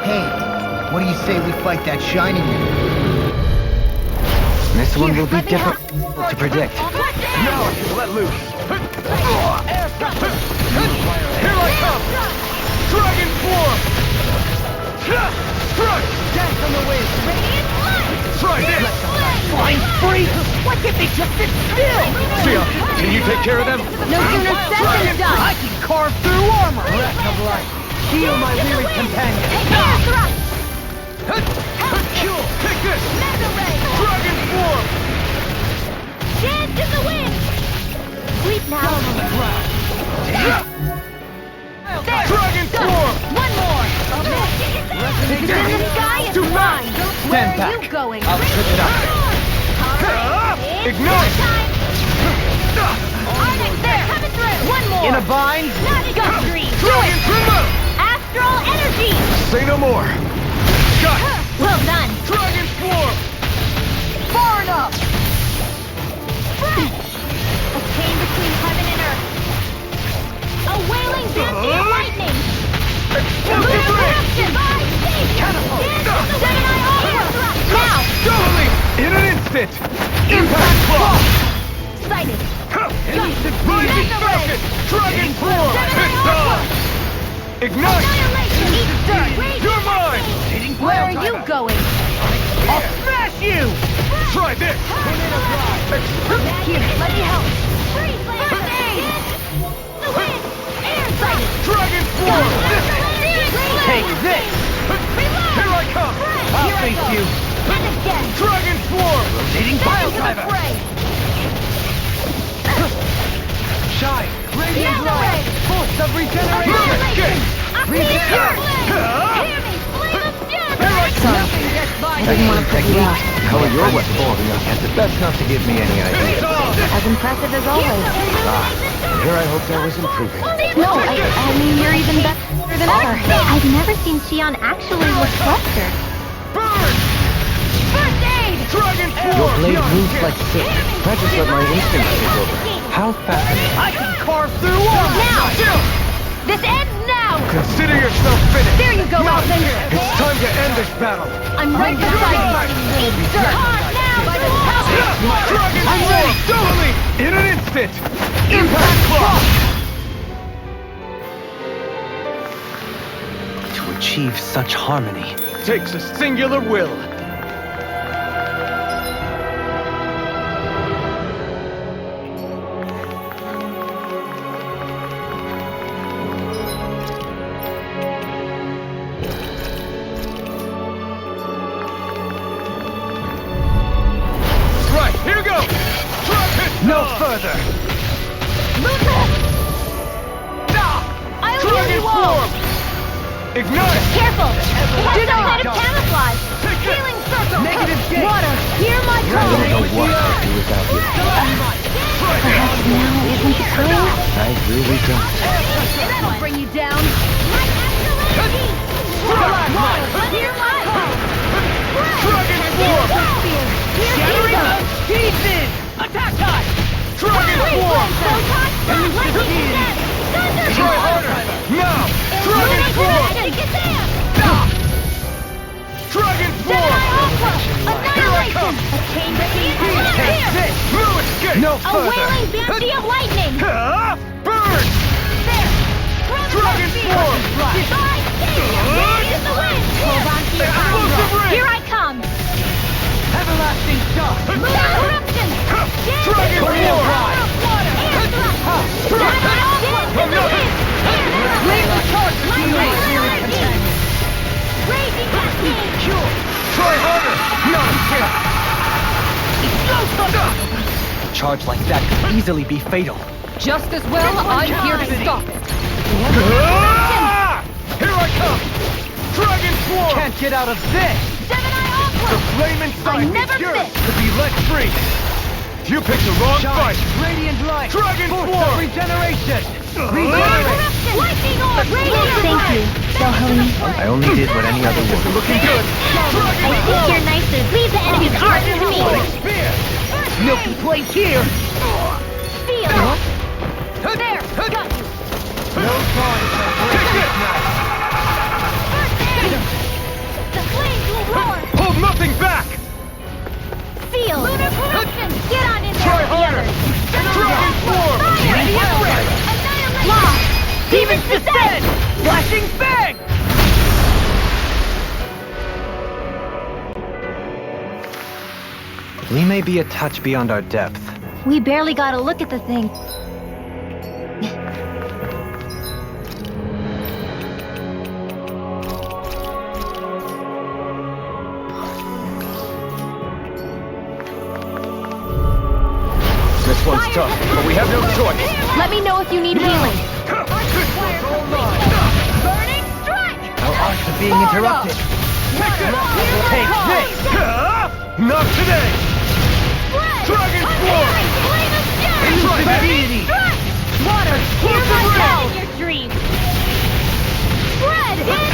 Hey, what do you say we fight that shining one? This one will be difficult to predict. Now I can let loose! Here I come! Dragon Force! Strike! Dance on the wind! Try this! Flying free! What if they just sit still? Shion, can you take care of them? No sooner said than done! I can carve through armor! Breath of life! Heal my weary companion! Thrust! Take this! Mega Ray! Dragon Force! Dance in the wind! Sleep now! Down on the ground! There! Dragon Force! One more! If it's in the sky, it's mine! Where Stand are you back. going? I'll trip it up. It's Ignite! time! Arctic, there! Coming through! divine. Gut Dream. Do Dragon it. promote. Astral energy. Say no more. Gut. Well done. Dragon swarm. Far enough. A chain between heaven and earth. A wailing banshee of lightning. Explosive ring. Catapult. Gemini Ultra. Now. Doubly. In an instant. Impact claw. Sighted. Instant blazing focus. Dragon swarm. It's time. Ignite. You're mine. Where are you going? I'll smash you. Try this. Here, let me help. First aid. The wind. Air sighted. Dragon swarm. Take this. Here I come. I'll face you. And again. Dragon swarm. Rotating Back into the fray. Shine. Radiant light. Force of regeneration. Hear me. Flame of death. Sorry. I didn't want to put you out. Color your weapon for me. That's not to give me any idea. As impressive as always. Here I hoped I was improving. No, I mean, you're even better than ever. I've never seen Shion actually look flustered. Burn. First aid. Dragon Your swarm. blade moves like silk. I just let my instincts take over. How fascinating. I can carve through walls. Now. Still. This ends now. Consider yourself finished. There you go, Malvin. It's time to end this battle. I'm right beside you. Eat dirt. Now. By the power. Dragon swarm. Doubly. In an instant. Impact claw. To achieve such harmony. Takes a singular will. Right, here goes. No further. I'll heal Dragon you all. swarm. Ignite. Careful. Do not let it camouflage. Healing circle. Negative gate. Water. Hear my I call. don't know what I'd do without you. Perhaps now isn't the time. I really don't. That'll bring you down. My astral energy. Water. Hear my call. Dragon swarm. Shattering the pieces. Attack time. Dragon swarm. Try harder. Now. Dragon swarm. Dragon swarm. Here I come. Take this. No escape. No A further. wailing banshee of lightning. Burn. There. Dragon swarm. Goodbye. Use the wind. Hold on to your Explosive arms. ring. Here I come. Everlasting shock. Eruption. Dragon swarm. Water. Air thrust. Leave the charge to you. Raging cascade. Try harder. Not a A charge like that could easily be fatal. Just as well, I'm here to stop it. Here I come. Dragon swarm. Can't get out of this! Gemini Ultra. The flame inside me never yearns miss. to be let free. You picked the wrong fight. Radiant light! Dragon Force swarm. of regeneration! Eruption. Lightning orb. Radiant. Thank you, Sohoni. I only did what any other would. Looking good. I think you're nicer. Leave the enemy's art to me. Spear. Milky place here! Feel. There. Got you. No time for this now. First aid. The flames will roar. Hold nothing back. Feel. Lunar corruption. Get on in there. Try with the harder. others. Dragon swarm. Annihilate. Lock. Demons descend. Flashing bang. We may be a touch beyond our depth. We barely got a look at the thing. This one's tough, but we have no choice. Let me know if you need healing. Burning strike! Our arts are being interrupted. Take this! Not today! Dragon swarm! Water, hear my stream! Spread! Take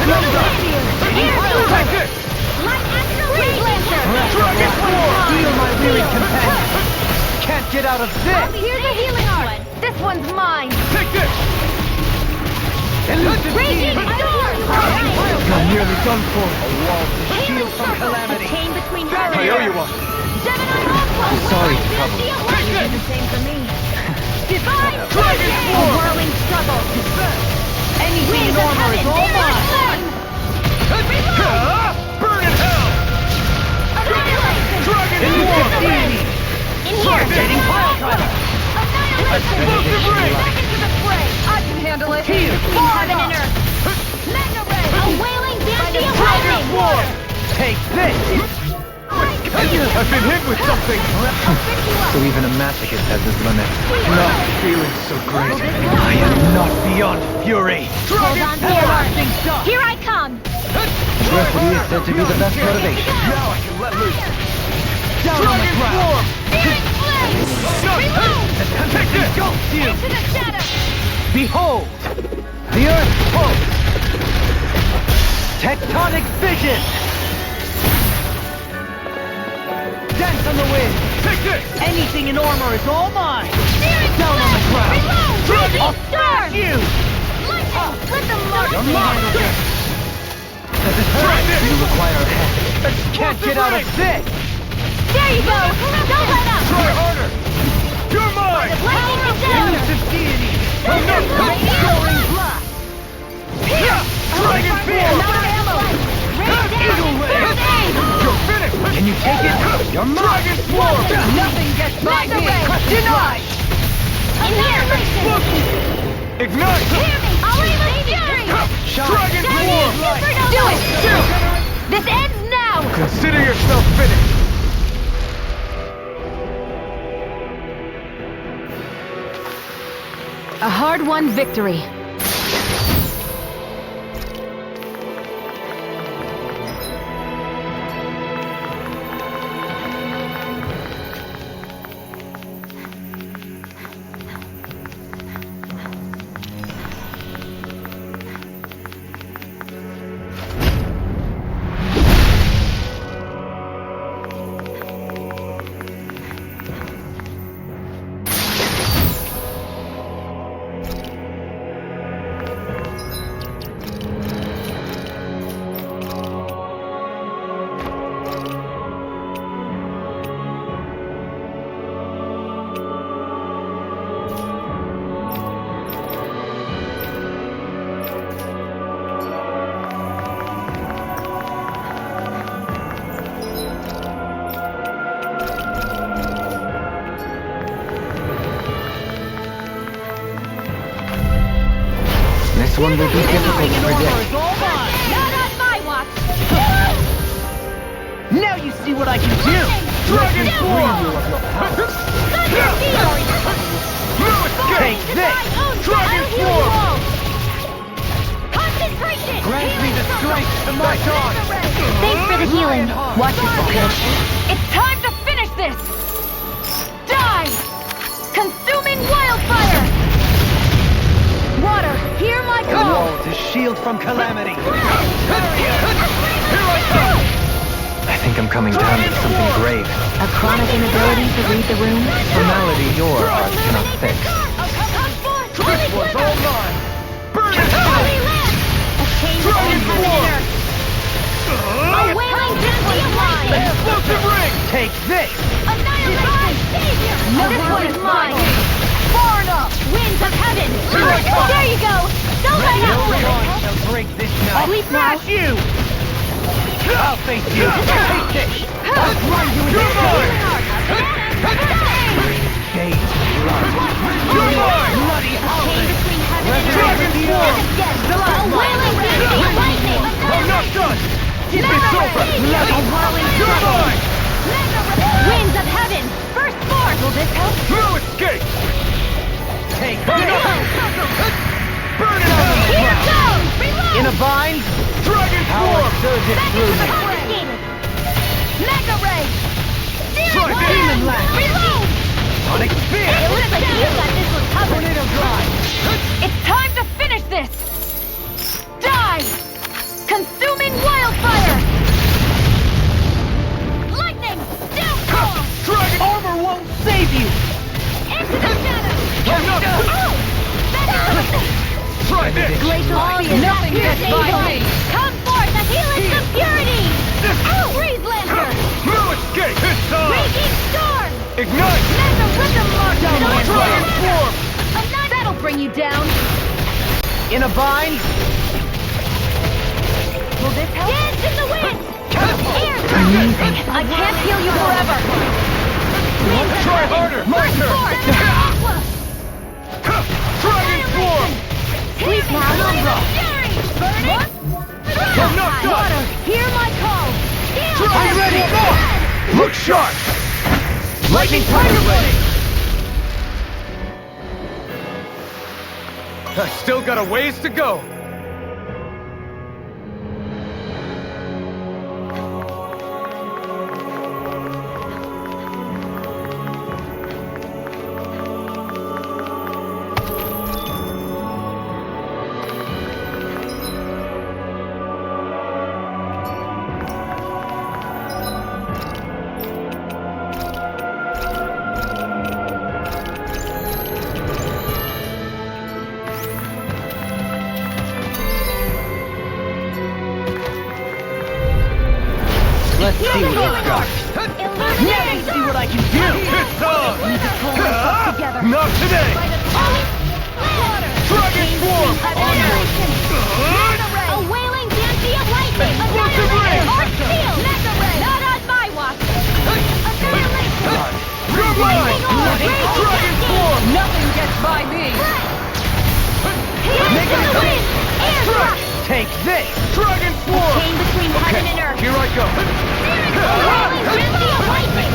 this! Light Astral Rage Lancer! Dragon Force! Heal my weary companion! Can't get out of this! Here's a healing art! This one's mine! Take this! Elusive Raging Fiend! Storm! You're nearly done for. A wall to shield from A calamity. chain between I owe you one. Gemini Onslaught! Sorry to trouble you. You do the same for me. Divine Dragon A Force! whirling struggle! Anything in Winds of armor is heaven! all mine! Burn in hell! Annihilation! Dragon Force! In here! Rotating pile driver! Explosive ring! Back into the fray! I can handle it! Here! Between heaven and earth! Mega ray! A wailing dance of Dragon lightning! Force! Take this! I've been hit with something! So even a masochist has his limit. Not feeling so great. I am not beyond fury! Hold on to your heart! Here I come! Adversity is said to be the best motivation. Now I can let loose! Down on the ground! Searing flames! Reload! Take this! Engulfs you! Into the shadows! Behold! The Earth pulse! Tectonic vision! Dance on the wind! Take this! Anything in armor is all mine! Down on the ground! Reload! I'll smash you! Lightning! Let them mark You're me! mine! Does it hurt? You require a hand. Can't get out of this! There you go! Don't let up! Try harder! You're mine! Lightning is down! Elusive deity! Soaring blast! Dragon Field! Eagle Ray! You're finished! Can you take it? You're mine! Dragon Swarm! Nothing gets by me! Denied! Annihilation! Ignite! Hear me! I'll aim a fury! Dragon Swarm! Do it! This ends now! Consider yourself finished! A hard-won victory. This one will be difficult to predict. Not on my watch! Now you see what I can do! Dragon Swarm! Take this! Dragon Swarm! Concentration! Grant me the strength to march on! Thanks for the healing. Watch it, focus. It's time to finish this! Die! Consuming wildfire! Water, hear my A call! wall to shield from calamity! Here I I think I'm coming down to something grave. A chronic inability to read the room? A malady your art cannot fix. This was all mine! Burn it Holy out! land! A chain Dragon between heaven and earth! A wailing dynasty of lightning! Explosive ring! Take this! Annihilation! Savior! This one is mine! Far enough! Winds of heaven! There you go! Don't let No up! one shall break this night! Sleep now! Smash you! I'll face you! Take this! I'll grind you into blood! Gaze blood! You're mine! Bloody howling! Dragon Swarm! A wailing dynasty of lightning! I'm not done! It's over! A whirling You're struggle! mine! Winds of heaven! First force! Will this help? No escape! Take this! Burn it out! Here goes! Reload! In a bind? Dragon Swarm! Surge it through me! Confiscated! Mega Ray! Try Demon Lash! Reload! Sonic Spear! It looks like you got this one covered! Tornado Drive! It's time to finish this! this! Glacial Spear! Nothing gets by me! Come forth, the Helix of Purity! Freeze Lancer! No escape! This time! Raging Storm! Ignite! Mega Rhythm March! Transform! That'll bring you down! In a bind? Will this help? Dance in the wind! Amazing! I can't heal you forever! Try harder! My turn! Dragon Form! Sleep now, Umbra! I'm not done! Water, hear my call! I'm ready! Look sharp! Lightning Tiger ready! I still got a ways to go! Let's see what I've got. Now you see what I can do! It's on! Not today! Dragon Form! A wailing dancy of lightning! Explosive ray! Arc shield! Not on my watch! You're mine! Dragon Form! Nothing gets by me! Make it the wind! Air thrust! Take this! Dragon Form! Chain between heaven and earth! Here I go! Wailing dancy of lightning!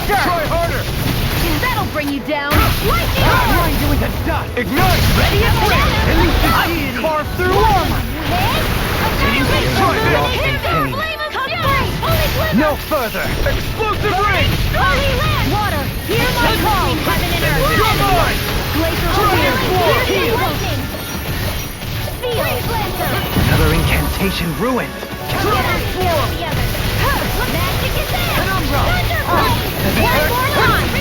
Try harder! That'll bring you down! Grind you into dust! Ignite! Ready and ready! I can carve through armor! No further! Explosive ring! Water, hear my call! Heaven and earth! You're mine! Glacial Dragon Form! Another incantation ruined. Dragon Form! Magic is there! Penumbra! One more line!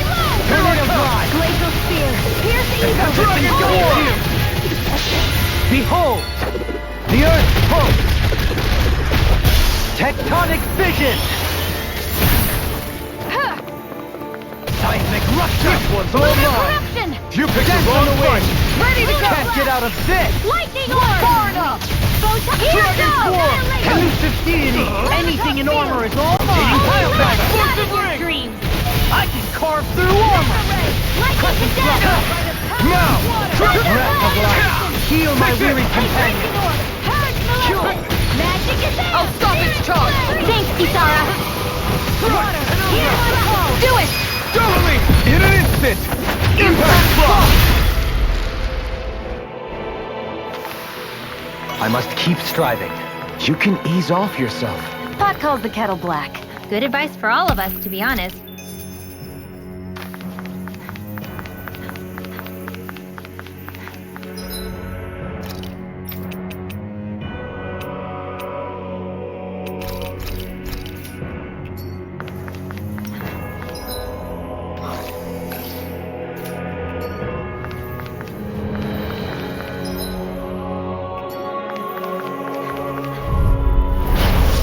Tornado Drive! Glacial Spear! Pierce the evil! Dragon Form! Behold! The Earth pulse! Tectonic vision! Seismic rupture! This one's all mine! Corruption! You picked the wrong fight! Ready to go! Can't get out of this! Lightning Orb! Far enough! Dragon Form! Elusive deity! Anything in armor is all mine! Explosive ring! I can carve through armor! Now! Breath of life! Heal my weary companion! Magic is there! I'll stop its charge! Thanks, Kisara! Do it! Double in an instant! Impact block! I must keep striving. You can ease off yourself. Pot calls the kettle black. Good advice for all of us, to be honest.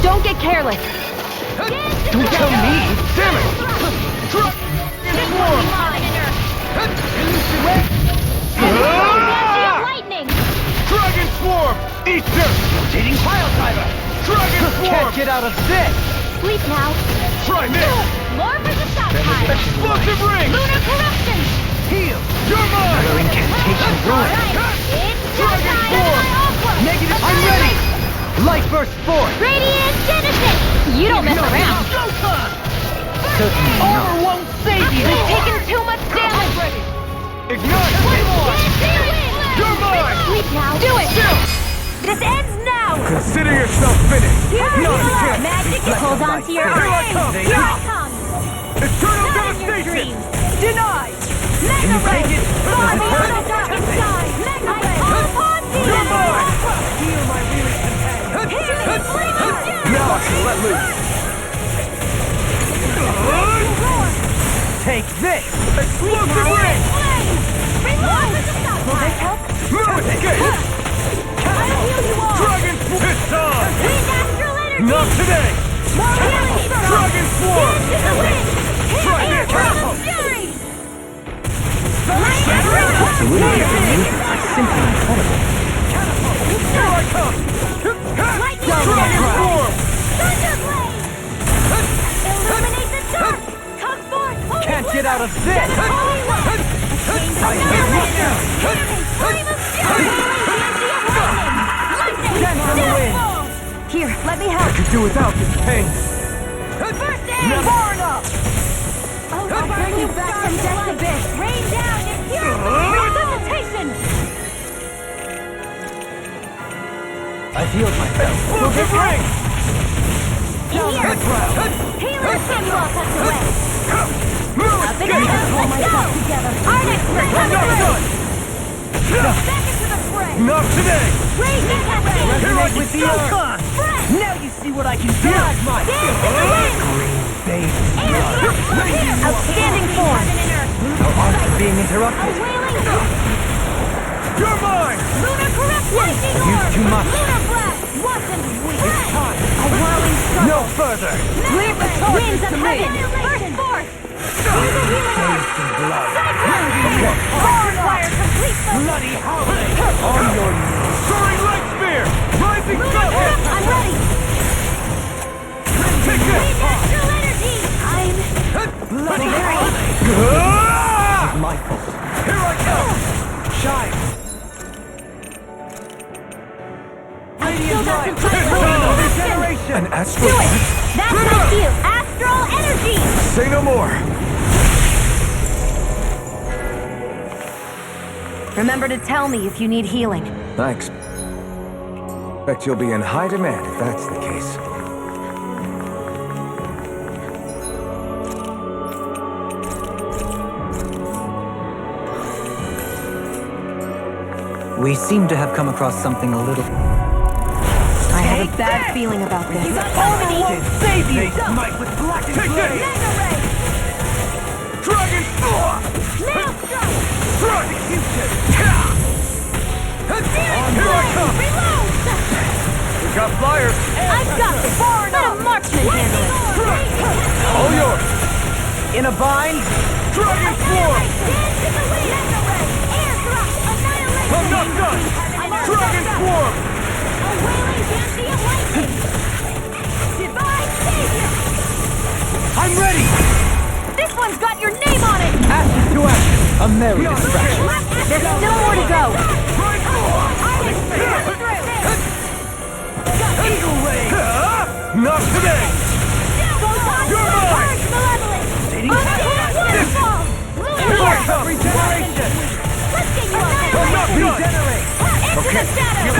Don't get careless! Don't tell me! Damn it! Lightning! Dragon Swarm! Eat dirt! Rotating pile driver! Dragon Swarm! Can't get out of this! Sleep now! Try this! More for the shot time! Explosive ring! Lunar corruption! Heal! You're mine! Another incantation ruined. Dragon Swarm! Negative! I'm ready! Light burst forth! Radiant Genesis! You don't mess around! Certainly not. Armor won't save you! You've taken too much damage! Ignite! You're mine! Sleep now! Do it! This ends now! Consider yourself finished! Not a chance! Magic! Hold on to your Here I come! Here I come! Eternal Not in your devastation! dreams! Denied! Can you take it? Far beyond the darkest sky! Mega Ray! All upon thee! You're mine! Heal my weary companion! Healing flame of fury! Now I can let loose! Take this! Explosive ring! Reload! Will this help? No escape! I'll heal you all! Dragon Fist on! Wind astral energy! Not today! More healing circle! Dragon Swarm! Into the wind! Try Air this! flame of fury! The way of the movement is simply incredible. Here I come! Dragon Swarm! Thunderblade! Illuminate the dark! Come forth! Holy Can't get out of this! Holy light! I can't reach now! Flame of fury! Lightning! Stand from the wind! Here, let me help! I could do without this pain. First aid! Far enough! I'll bring you back from death's abyss! Rain down and resuscitation! I've healed myself. Explosive ring! Healer Sunwell cuts away! Up and down, let's go! Our next break coming through! Back into the fray! Not today! Raging cascade! Resonate with the earth! Now you see what I can do! Dodge my green base! Outstanding form! Our arts are being interrupted! You're mine! Lunar correct lightning orb! Used too much! Lunar blast! Wasn't weak! It's time! A whirling struggle! No further! Leave the winds of heaven! Burst forth! Bathed in blood! Cyclone! Forward wire complete focus! Bloody howling! On your knees! Soaring light spear! Rising Lunar sun! correct! I'm ready! Take this! Wind astral energy! I'm... Bloody howling! This is my fault. Here I come! Shine! Radiant light! Regeneration! An astral Do it! That's my cue! Astral energy! Say no more! Remember to tell me if you need healing. I expect you'll be in high demand if that's the case. We seem to have come across something a little... I have a bad feeling about this. Armor won't save you! Smite with black and blade! Dragon Swarm! Execution! Here I come! We got flyers! I've got this! Let a marksman handle it! All yours! In a bind? Dragon Swarm! I'm not done! Dragon Swarm! A wailing banshee of lightning! Divine savior! I'm ready! This one's got your name on it! Ashes to ashes! A merry distraction! There's still more to go! Eagle Ray! Not today! You're mine! Here I come! Regeneration! I'm not done! Regenerate! Into the shadows!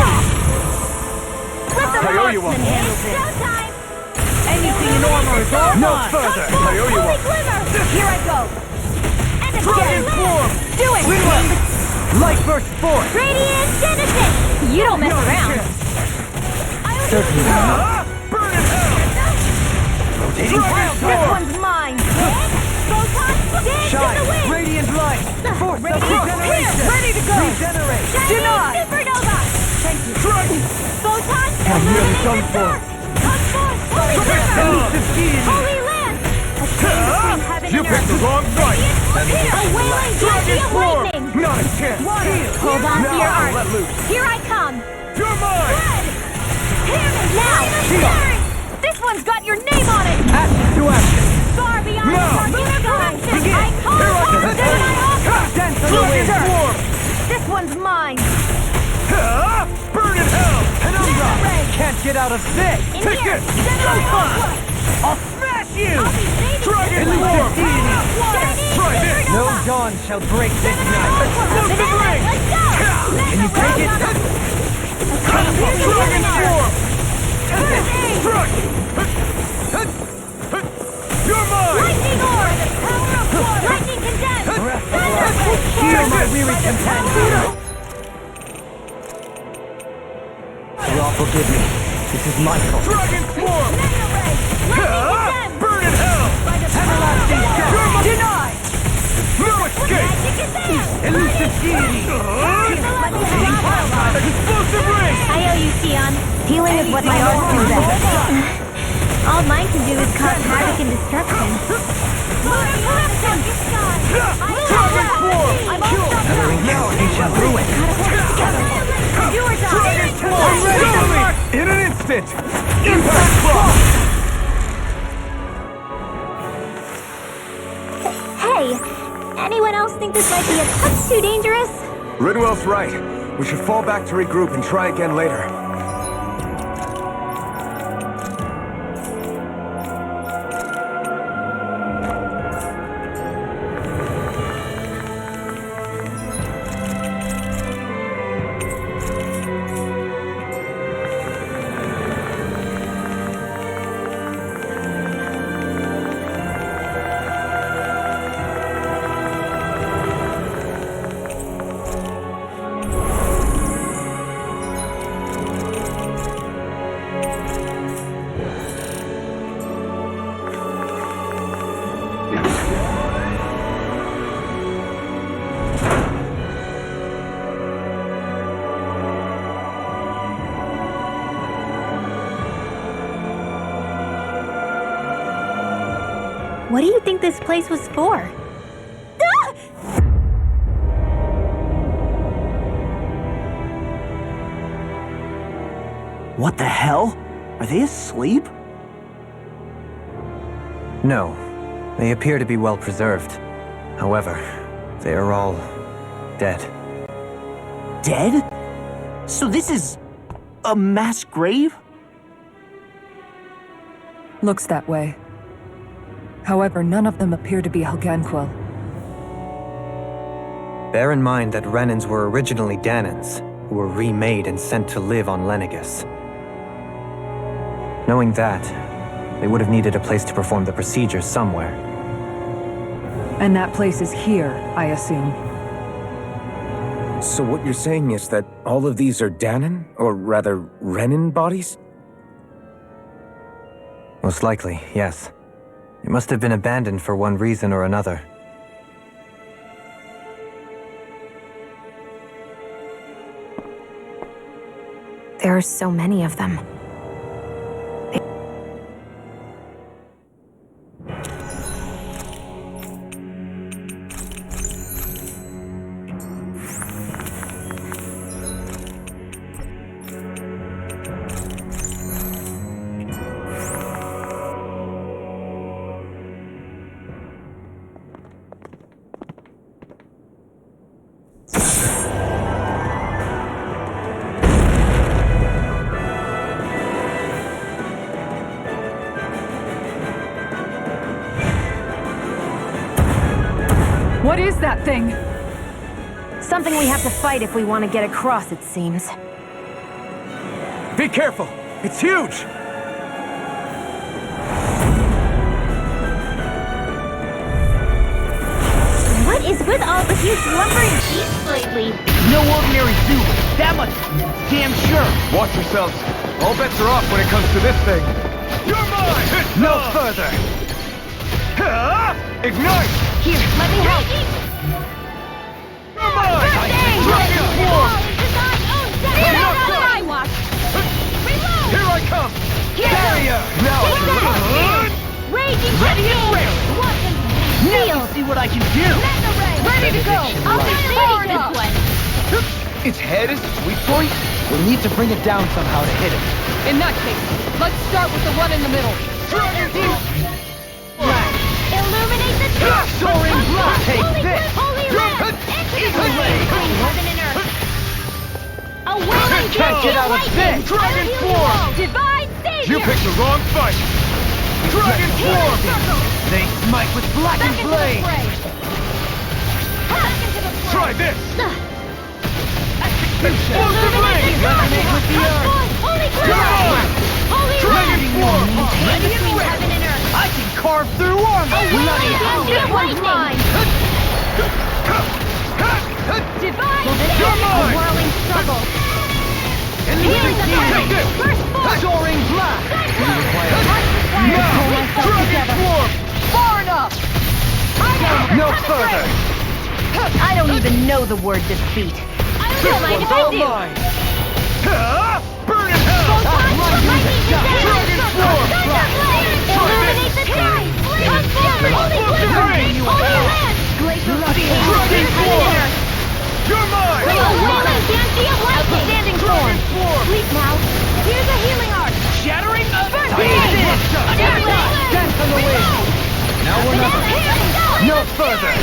Let the I owe you one. marksman handle this! Showtime! Anything in armor is all No mine! further! I owe you Holy one! glimmer! Here I go! And Dragon again! Swarm! Do it! Windwell! Light burst forth! Radiant Genesis! You don't mess around! Certainly not. Burn in hell! Rotating This Swarm! one's mine! Photon! Dance Shine! in the wind! Radiant light! Force of Radiant regeneration! here! Ready to go! Regenerate! Denied! Supernova! Thank you! Strike! Photon! I'm nearly done illuminate the for. dark! Come forth! Holy river! Holy land! A chain between heaven You and picked the earth! wrong fight! A wailing banshee of lightning! Not a chance! Hold on to your Now, let arms! loose! Here I come! You're mine! Red! Now! This one's got your name on it! Ashes to ashes! Far beyond Now. the lunar corruption! Begin. I call Here I upon come. thee, my offer! Dance on the wind! Swarm! This one's mine! Burn in hell! Penumbra! Can't get out of this! In Take here! it! Send it Go on! on! I'll smash you! I'll be saving Dragon you! Swarm! Shining Try this! No supernova! dawn shall break this Send it night! on! Explosive ring! Let's go! Can you take it? Dragon Swarm! Strike! You're mine! Lightning orb! Power of war! Lightning condemned! weary companion. You all forgive me. This is my fault. Dragon Swarm! Burn in hell! Everlasting Shadow! Denied! No escape! Elusive deity! Explosive ring! I owe you, Xion. Healing is what my arts do best. All mine can do is cause havoc and destruction. Dragon Swarm! Another incantation ruin. You are Dragon Swarm! In an instant! Impact Frost! Hey, anyone else think this might be a touch too dangerous? Ridwell's right. We should fall back to regroup and try again later. What do you think this place was for? What the hell? Are they asleep? No. They appear to be well preserved. However, they are all dead. Dead? So this is a mass grave? Looks that way. However, none of them appear to be Helgenquil. Bear in mind that Renans were originally Danans, who were remade and sent to live on Lenegus. Knowing that, they would have needed a place to perform the procedure somewhere. And that place is here, I assume. So what you're saying is that all of these are Danan, or rather, Renan bodies? Most likely, yes. It must have been abandoned for one reason or another. There are so many of them. What is that thing? Something we have to fight if we want to get across, it seems. Be careful! It's huge! What is with all of you slumbering beasts lately? No ordinary zoo, that much damn sure! Watch yourselves. All bets are off when it comes to this thing. You're mine! No further! Ignite! Here, let me help! You're mine! Dragon Swarm! Here I come! Barrier! Now! Raging Ready and Feel! Now see what I can do! Ready to go! I'll be forward this one! Its head is a weak point? We'll need to bring it down somehow to hit it. In that case, let's start with the one in the middle. Dragon Illuminate the top! Soaring blood! Take Holy this! grip, holy wrath! Into the flame between heaven and earth! A whirling Can't get out of lightning! this! Dragon Swarm! Divine Savior! You picked the wrong fight! Dragon Swarm! They smite with blackened blade! Try this! Explosive blade! Resonate with the earth! Holy Come grail! on! Holy Dragon Swarm! Ready between heaven and earth! I can carve through armor! A whirling lightning! Divide! You're mine! A whirling struggle! Take this! Soaring blast! Now! Dragon Swarm! Far enough! No further! I don't even know the word defeat. I don't mind if I do. Mine. Burn in hell! Dragon Swarm! Illuminate the sky! Transform! Holy land! Glacial Dragon Swarm! You're mine! Outstanding storm! Sleep now! Here's a healing arc! Shattering of pieces! Dance on the wind! Now we're not. No further!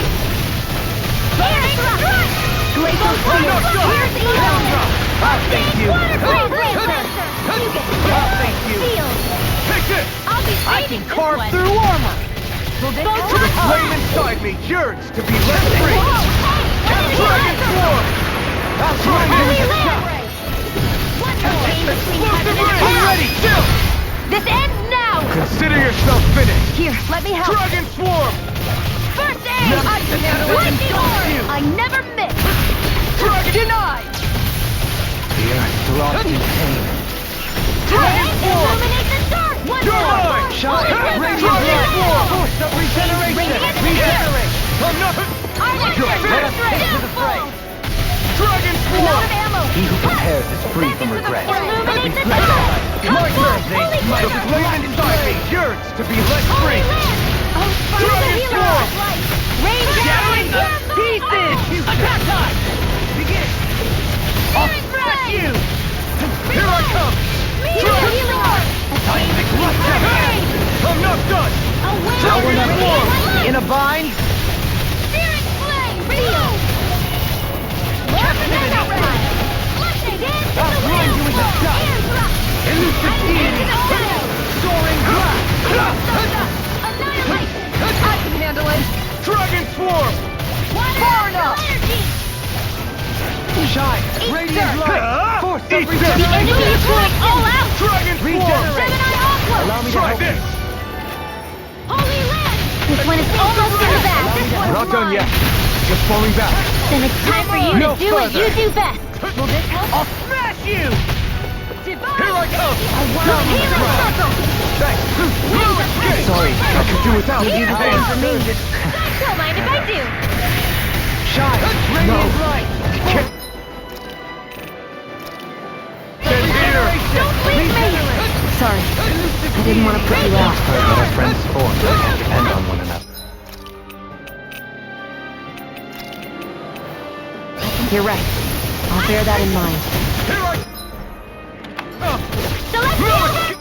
Glacial steel! Here's Eon! I'll thank you! I'll thank you! Take this! I can carve through armor! The flame inside me yearns to be let free! Dragon Swarm! I'll try to use a shot! Explosive ray! I'm ready! Still! This ends now! Consider yourself finished! Here, let me help! Dragon Swarm! First aid! Lightning orb! I never miss! Denied! The earth throbs in pain. Dragon Swarm! Illuminate the dark! One You're more! mine! Radiant Swarm! Force of regeneration! Regenerate! I'm not... Let us take to the fray! Dragon Swarm! He who prepares is free from regret. Illuminate the dark! My turn, Zane! The flame inside me yearns to be let free! Dragon Swarm! Shattering the pieces! Attack time! Begin! I'll smash you! Here I come! Dragon Swarm! Time to clutch your hand! I'm not done! Now we're not warm! In a bind? Spirit flame! Feel! Captivity! I'll blind you with a shot! Elusive beam! Soaring blast! I can handle it! Dragon Swarm! Far enough! Shine! Radiant light! Force of regeneration! The enemy is going all out! Dragon Swarm! Gemini Aqua! Allow me to try this! Holy land! This one is almost in the bag! We're not done yet! Just falling back! Then it's time for you No to do what you do best! Will this help? I'll smash you! Divide! Here I come! Down on the ground! Thanks! Sorry, I could do without you. Here's for me! Don't mind if I do! Shine! Radiant light! Get here! Don't leave me! Sorry, I didn't want to put you out. Heard that our friends formed and depend on one another. You're right. I'll bear that in mind. Celestial!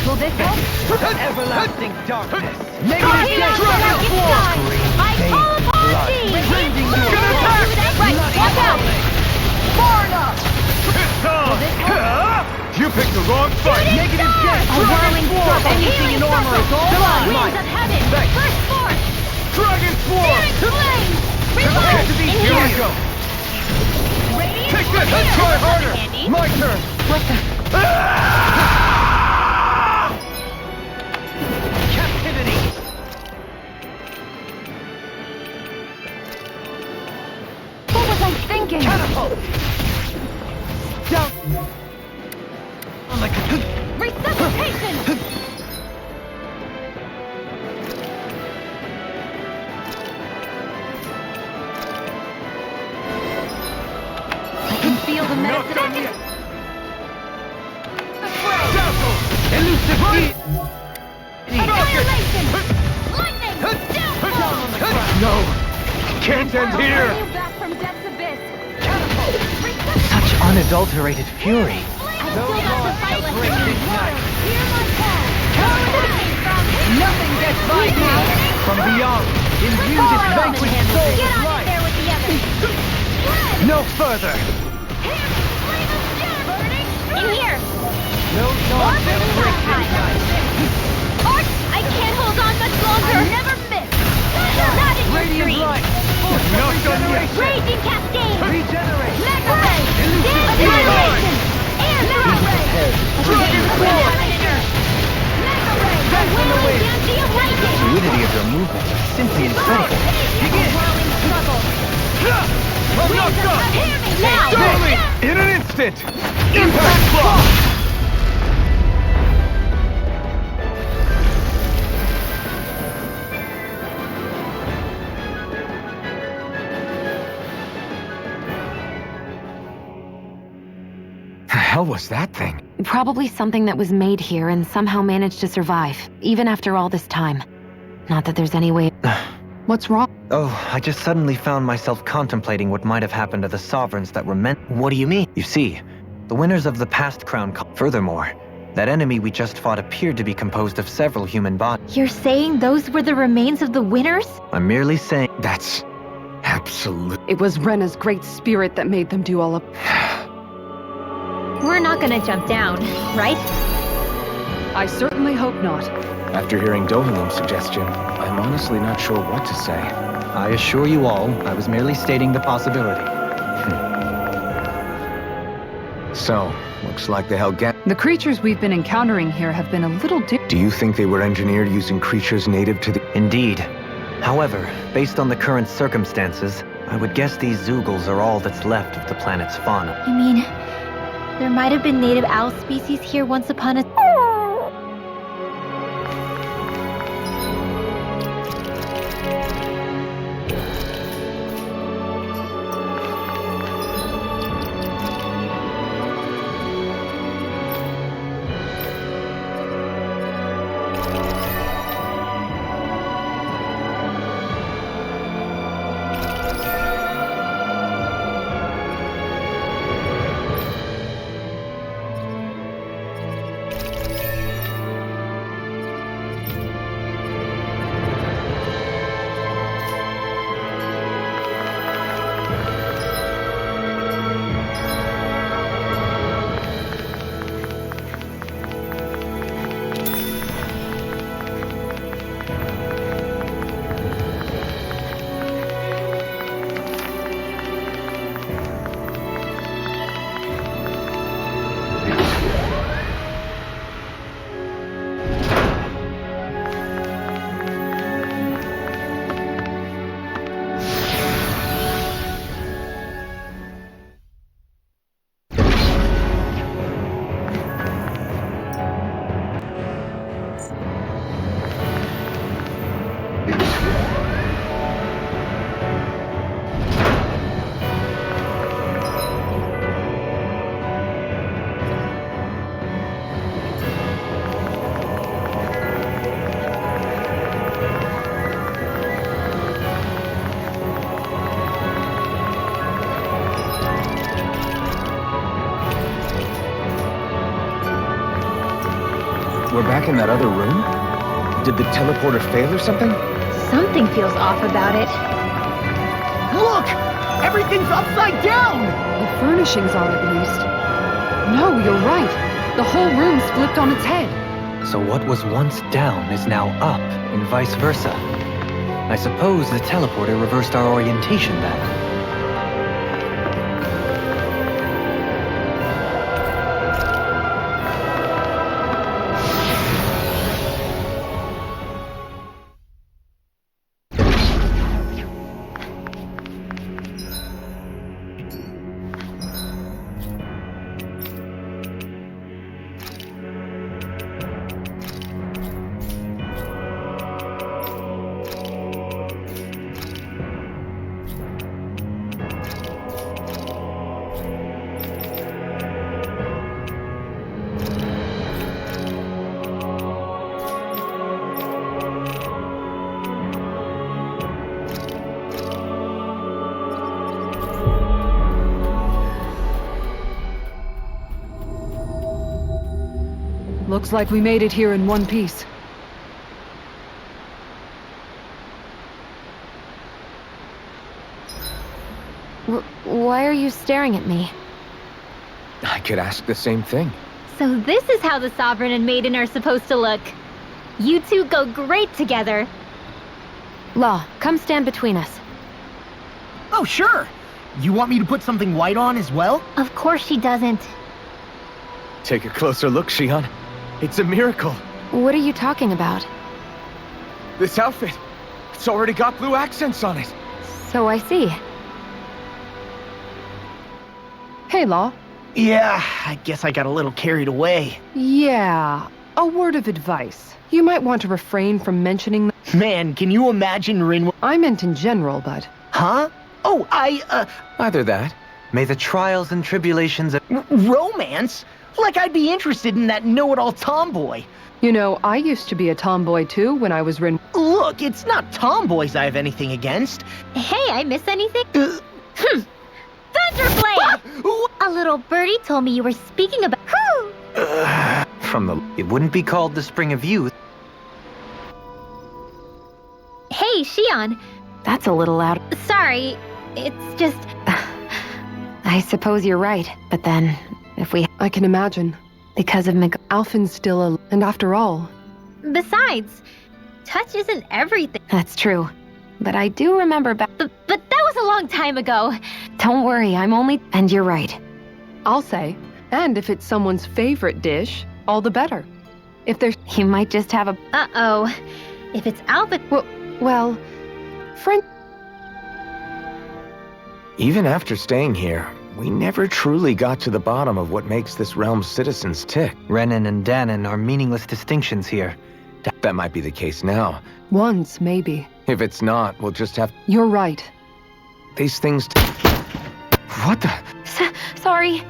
Will this help? Everlasting darkness! Negative Dragon Swarm! I call upon thee! Gonna attack! Right, watch out! Far enough! It's on! You picked the wrong fight! Negative jet! A whirling struggle! Anything in armor is all mine! Winds of heaven! Thanks. First force! Dragon Swarm! Spirit flame! Here I go! Take this! Let's try harder! My turn! What the? Captivity! What was I thinking? Catapult! Down! Like a... Resuscitation! I can feel the medicine. Elusive heat! Annihilation! Lightning! Downfall! No! Can't end here! Bring you back from death's abyss! Such unadulterated fury. I still got to fight like you. Hear my call! Nothing gets by me! From beyond, imbue this vanquished soul Get with on in life! there with the others! No further! In here! No chance of breaking tonight! Arch! I can't hold on much longer! I never miss! Not in your Radiant dreams! light! Not done yet! Raging Cascade! Regenerate! Mega Ray! Elusive Annihilation! And Mega Ray! Dragon Swarm! Mega Ray! The Wailing Dancy of Lightning! fluidity of your movements is simply incredible. Begin! I'm not done! Totally! In an instant! Impact block! The hell was that thing? Probably something that was made here and somehow managed to survive, even after all this time. Not that there's any way. What's wrong? Oh, I just suddenly found myself contemplating what might have happened to the sovereigns that were meant. What do you mean? You see, the winners of the past crown. Furthermore, that enemy we just fought appeared to be composed of several human bodies. You're saying those were the remains of the winners? I'm merely saying that's absolute. It was Rena's great spirit that made them do all of. We're not gonna jump down, right? I certainly hope not. After hearing Dohalim's suggestion, I'm honestly not sure what to say. I assure you all, I was merely stating the possibility. So, looks like the Helgat. The creatures we've been encountering here have been a little Do you think they were engineered using creatures native to the... Indeed. However, based on the current circumstances, I would guess these Zeugles are all that's left of the planet's fauna. You mean, there might have been native owl species here once upon a... We're back in that other room? Did the teleporter fail or something? Something feels off about it. Look! Everything's upside down! The furnishings are, at least. No, you're right. The whole room's flipped on its head. So what was once down is now up, and vice versa. I suppose the teleporter reversed our orientation then. Looks like we made it here in one piece. Why are you staring at me? I could ask the same thing. So this is how the Sovereign and Maiden are supposed to look. You two go great together. Law, come stand between us. Oh, sure. You want me to put something white on as well? Of course she doesn't. Take a closer look, Shion. It's a miracle. What are you talking about? This outfit, it's already got blue accents on it. So I see. Hey, Law. Yeah, I guess I got a little carried away. Yeah, a word of advice. You might want to refrain from mentioning Man, can you imagine Rin... I meant in general, but... Huh? Oh, Either that. May the trials and tribulations of... Romance? Like I'd be interested in that know-it-all tomboy. You know, I used to be a tomboy too when I was Rin... Look, it's not tomboys I have anything against. Hey, I miss anything? Thunderblade! A little birdie told me you were speaking about... From the... It wouldn't be called the Spring of Youth. Hey, Shion. That's a little loud. Sorry, it's just... I suppose you're right, but then, if we... I can imagine. Because of Alphen's still and after all... Besides, touch isn't everything. That's true. But I do remember back... But that was a long time ago. Don't worry, I'm only... And you're right. I'll say. And if it's someone's favorite dish, all the better. If there's... You might just have a... Uh-oh. If it's Alphen... Well, friend... Even after staying here, we never truly got to the bottom of what makes this realm's citizens tick. Renan and Danon are meaningless distinctions here. That might be the case now. Once, maybe. If it's not, we'll just have... You're right. These things... What the... Sorry.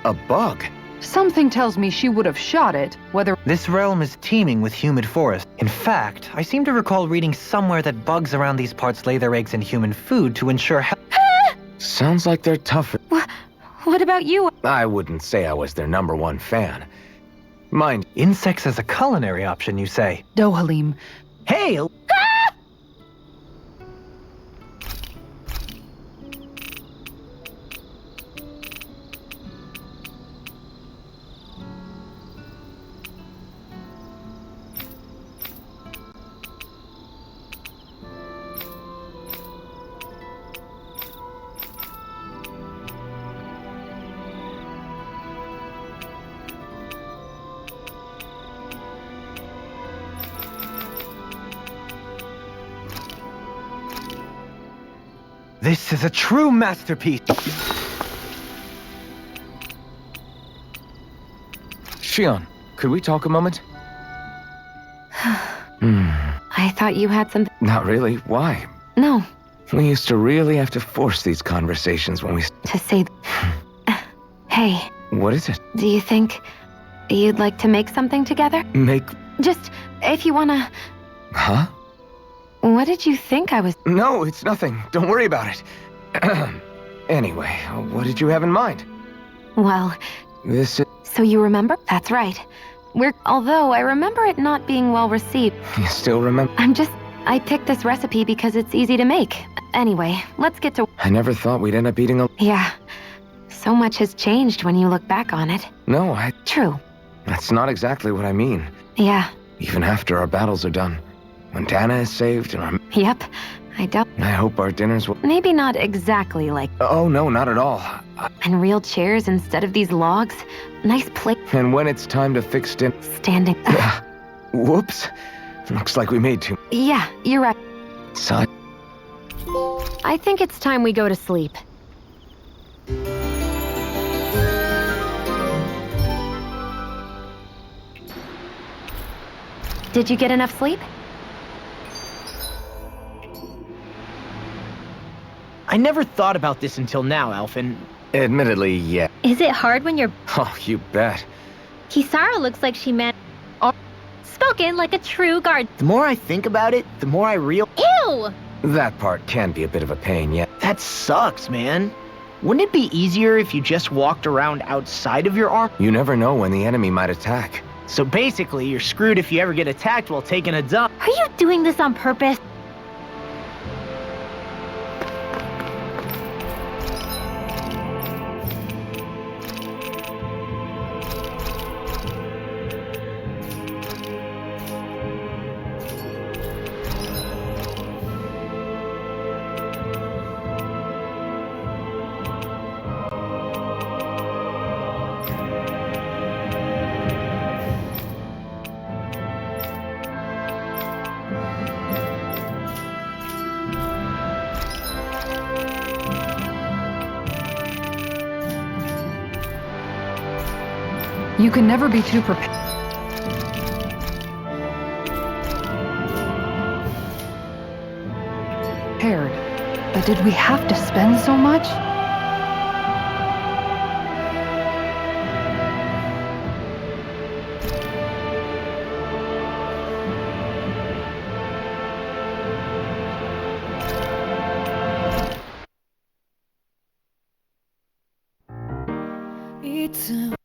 A bug? Something tells me she would have shot it, whether... This realm is teeming with humid forest. In fact, I seem to recall reading somewhere that bugs around these parts lay their eggs in human food to ensure health. Sounds like they're tougher. What about you? I wouldn't say I was their #1 fan. Mind... Insects as a culinary option, you say? Dohalim. Hey! This is a true masterpiece. Shion, could we talk a moment? I thought you had something... Not really. Why? No. We used to really have to force these conversations when we... To say... Hey. What is it? Do you think you'd like to make something together? Make... Just, if you wanna... Huh? What did you think I was... No, it's nothing. Don't worry about it. Anyway, what did you have in mind? Well... This is... So you remember? That's right. Although I remember it not being well received. You still remember? I picked this recipe because it's easy to make. Anyway, let's get to... I never thought we'd end up eating a... Yeah. So much has changed when you look back on it. No, True. That's not exactly what I mean. Yeah. Even after our battles are done. When Dana is saved and our... Yep. I hope our dinners will... Maybe not exactly like... Oh, no, not at all. And real chairs instead of these logs. Nice plate. And when it's time to fix dinner... Standing... Whoops. Looks like we made too... Yeah, you're right. Son. I think it's time we go to sleep. Did you get enough sleep? I never thought about this until now, Alphen. Admittedly, yeah. Is it hard when you're... Oh, you bet. Kisara looks like she meant... Spoken like a true guard. The more I think about it, the more I real... Ew! That part can be a bit of a pain, yeah. That sucks, man. Wouldn't it be easier if you just walked around outside of your arm? You never know when the enemy might attack. So basically, you're screwed if you ever get attacked while taking a dump. Are you doing this on purpose? You can never be too prepared. But did we have to spend so much? It's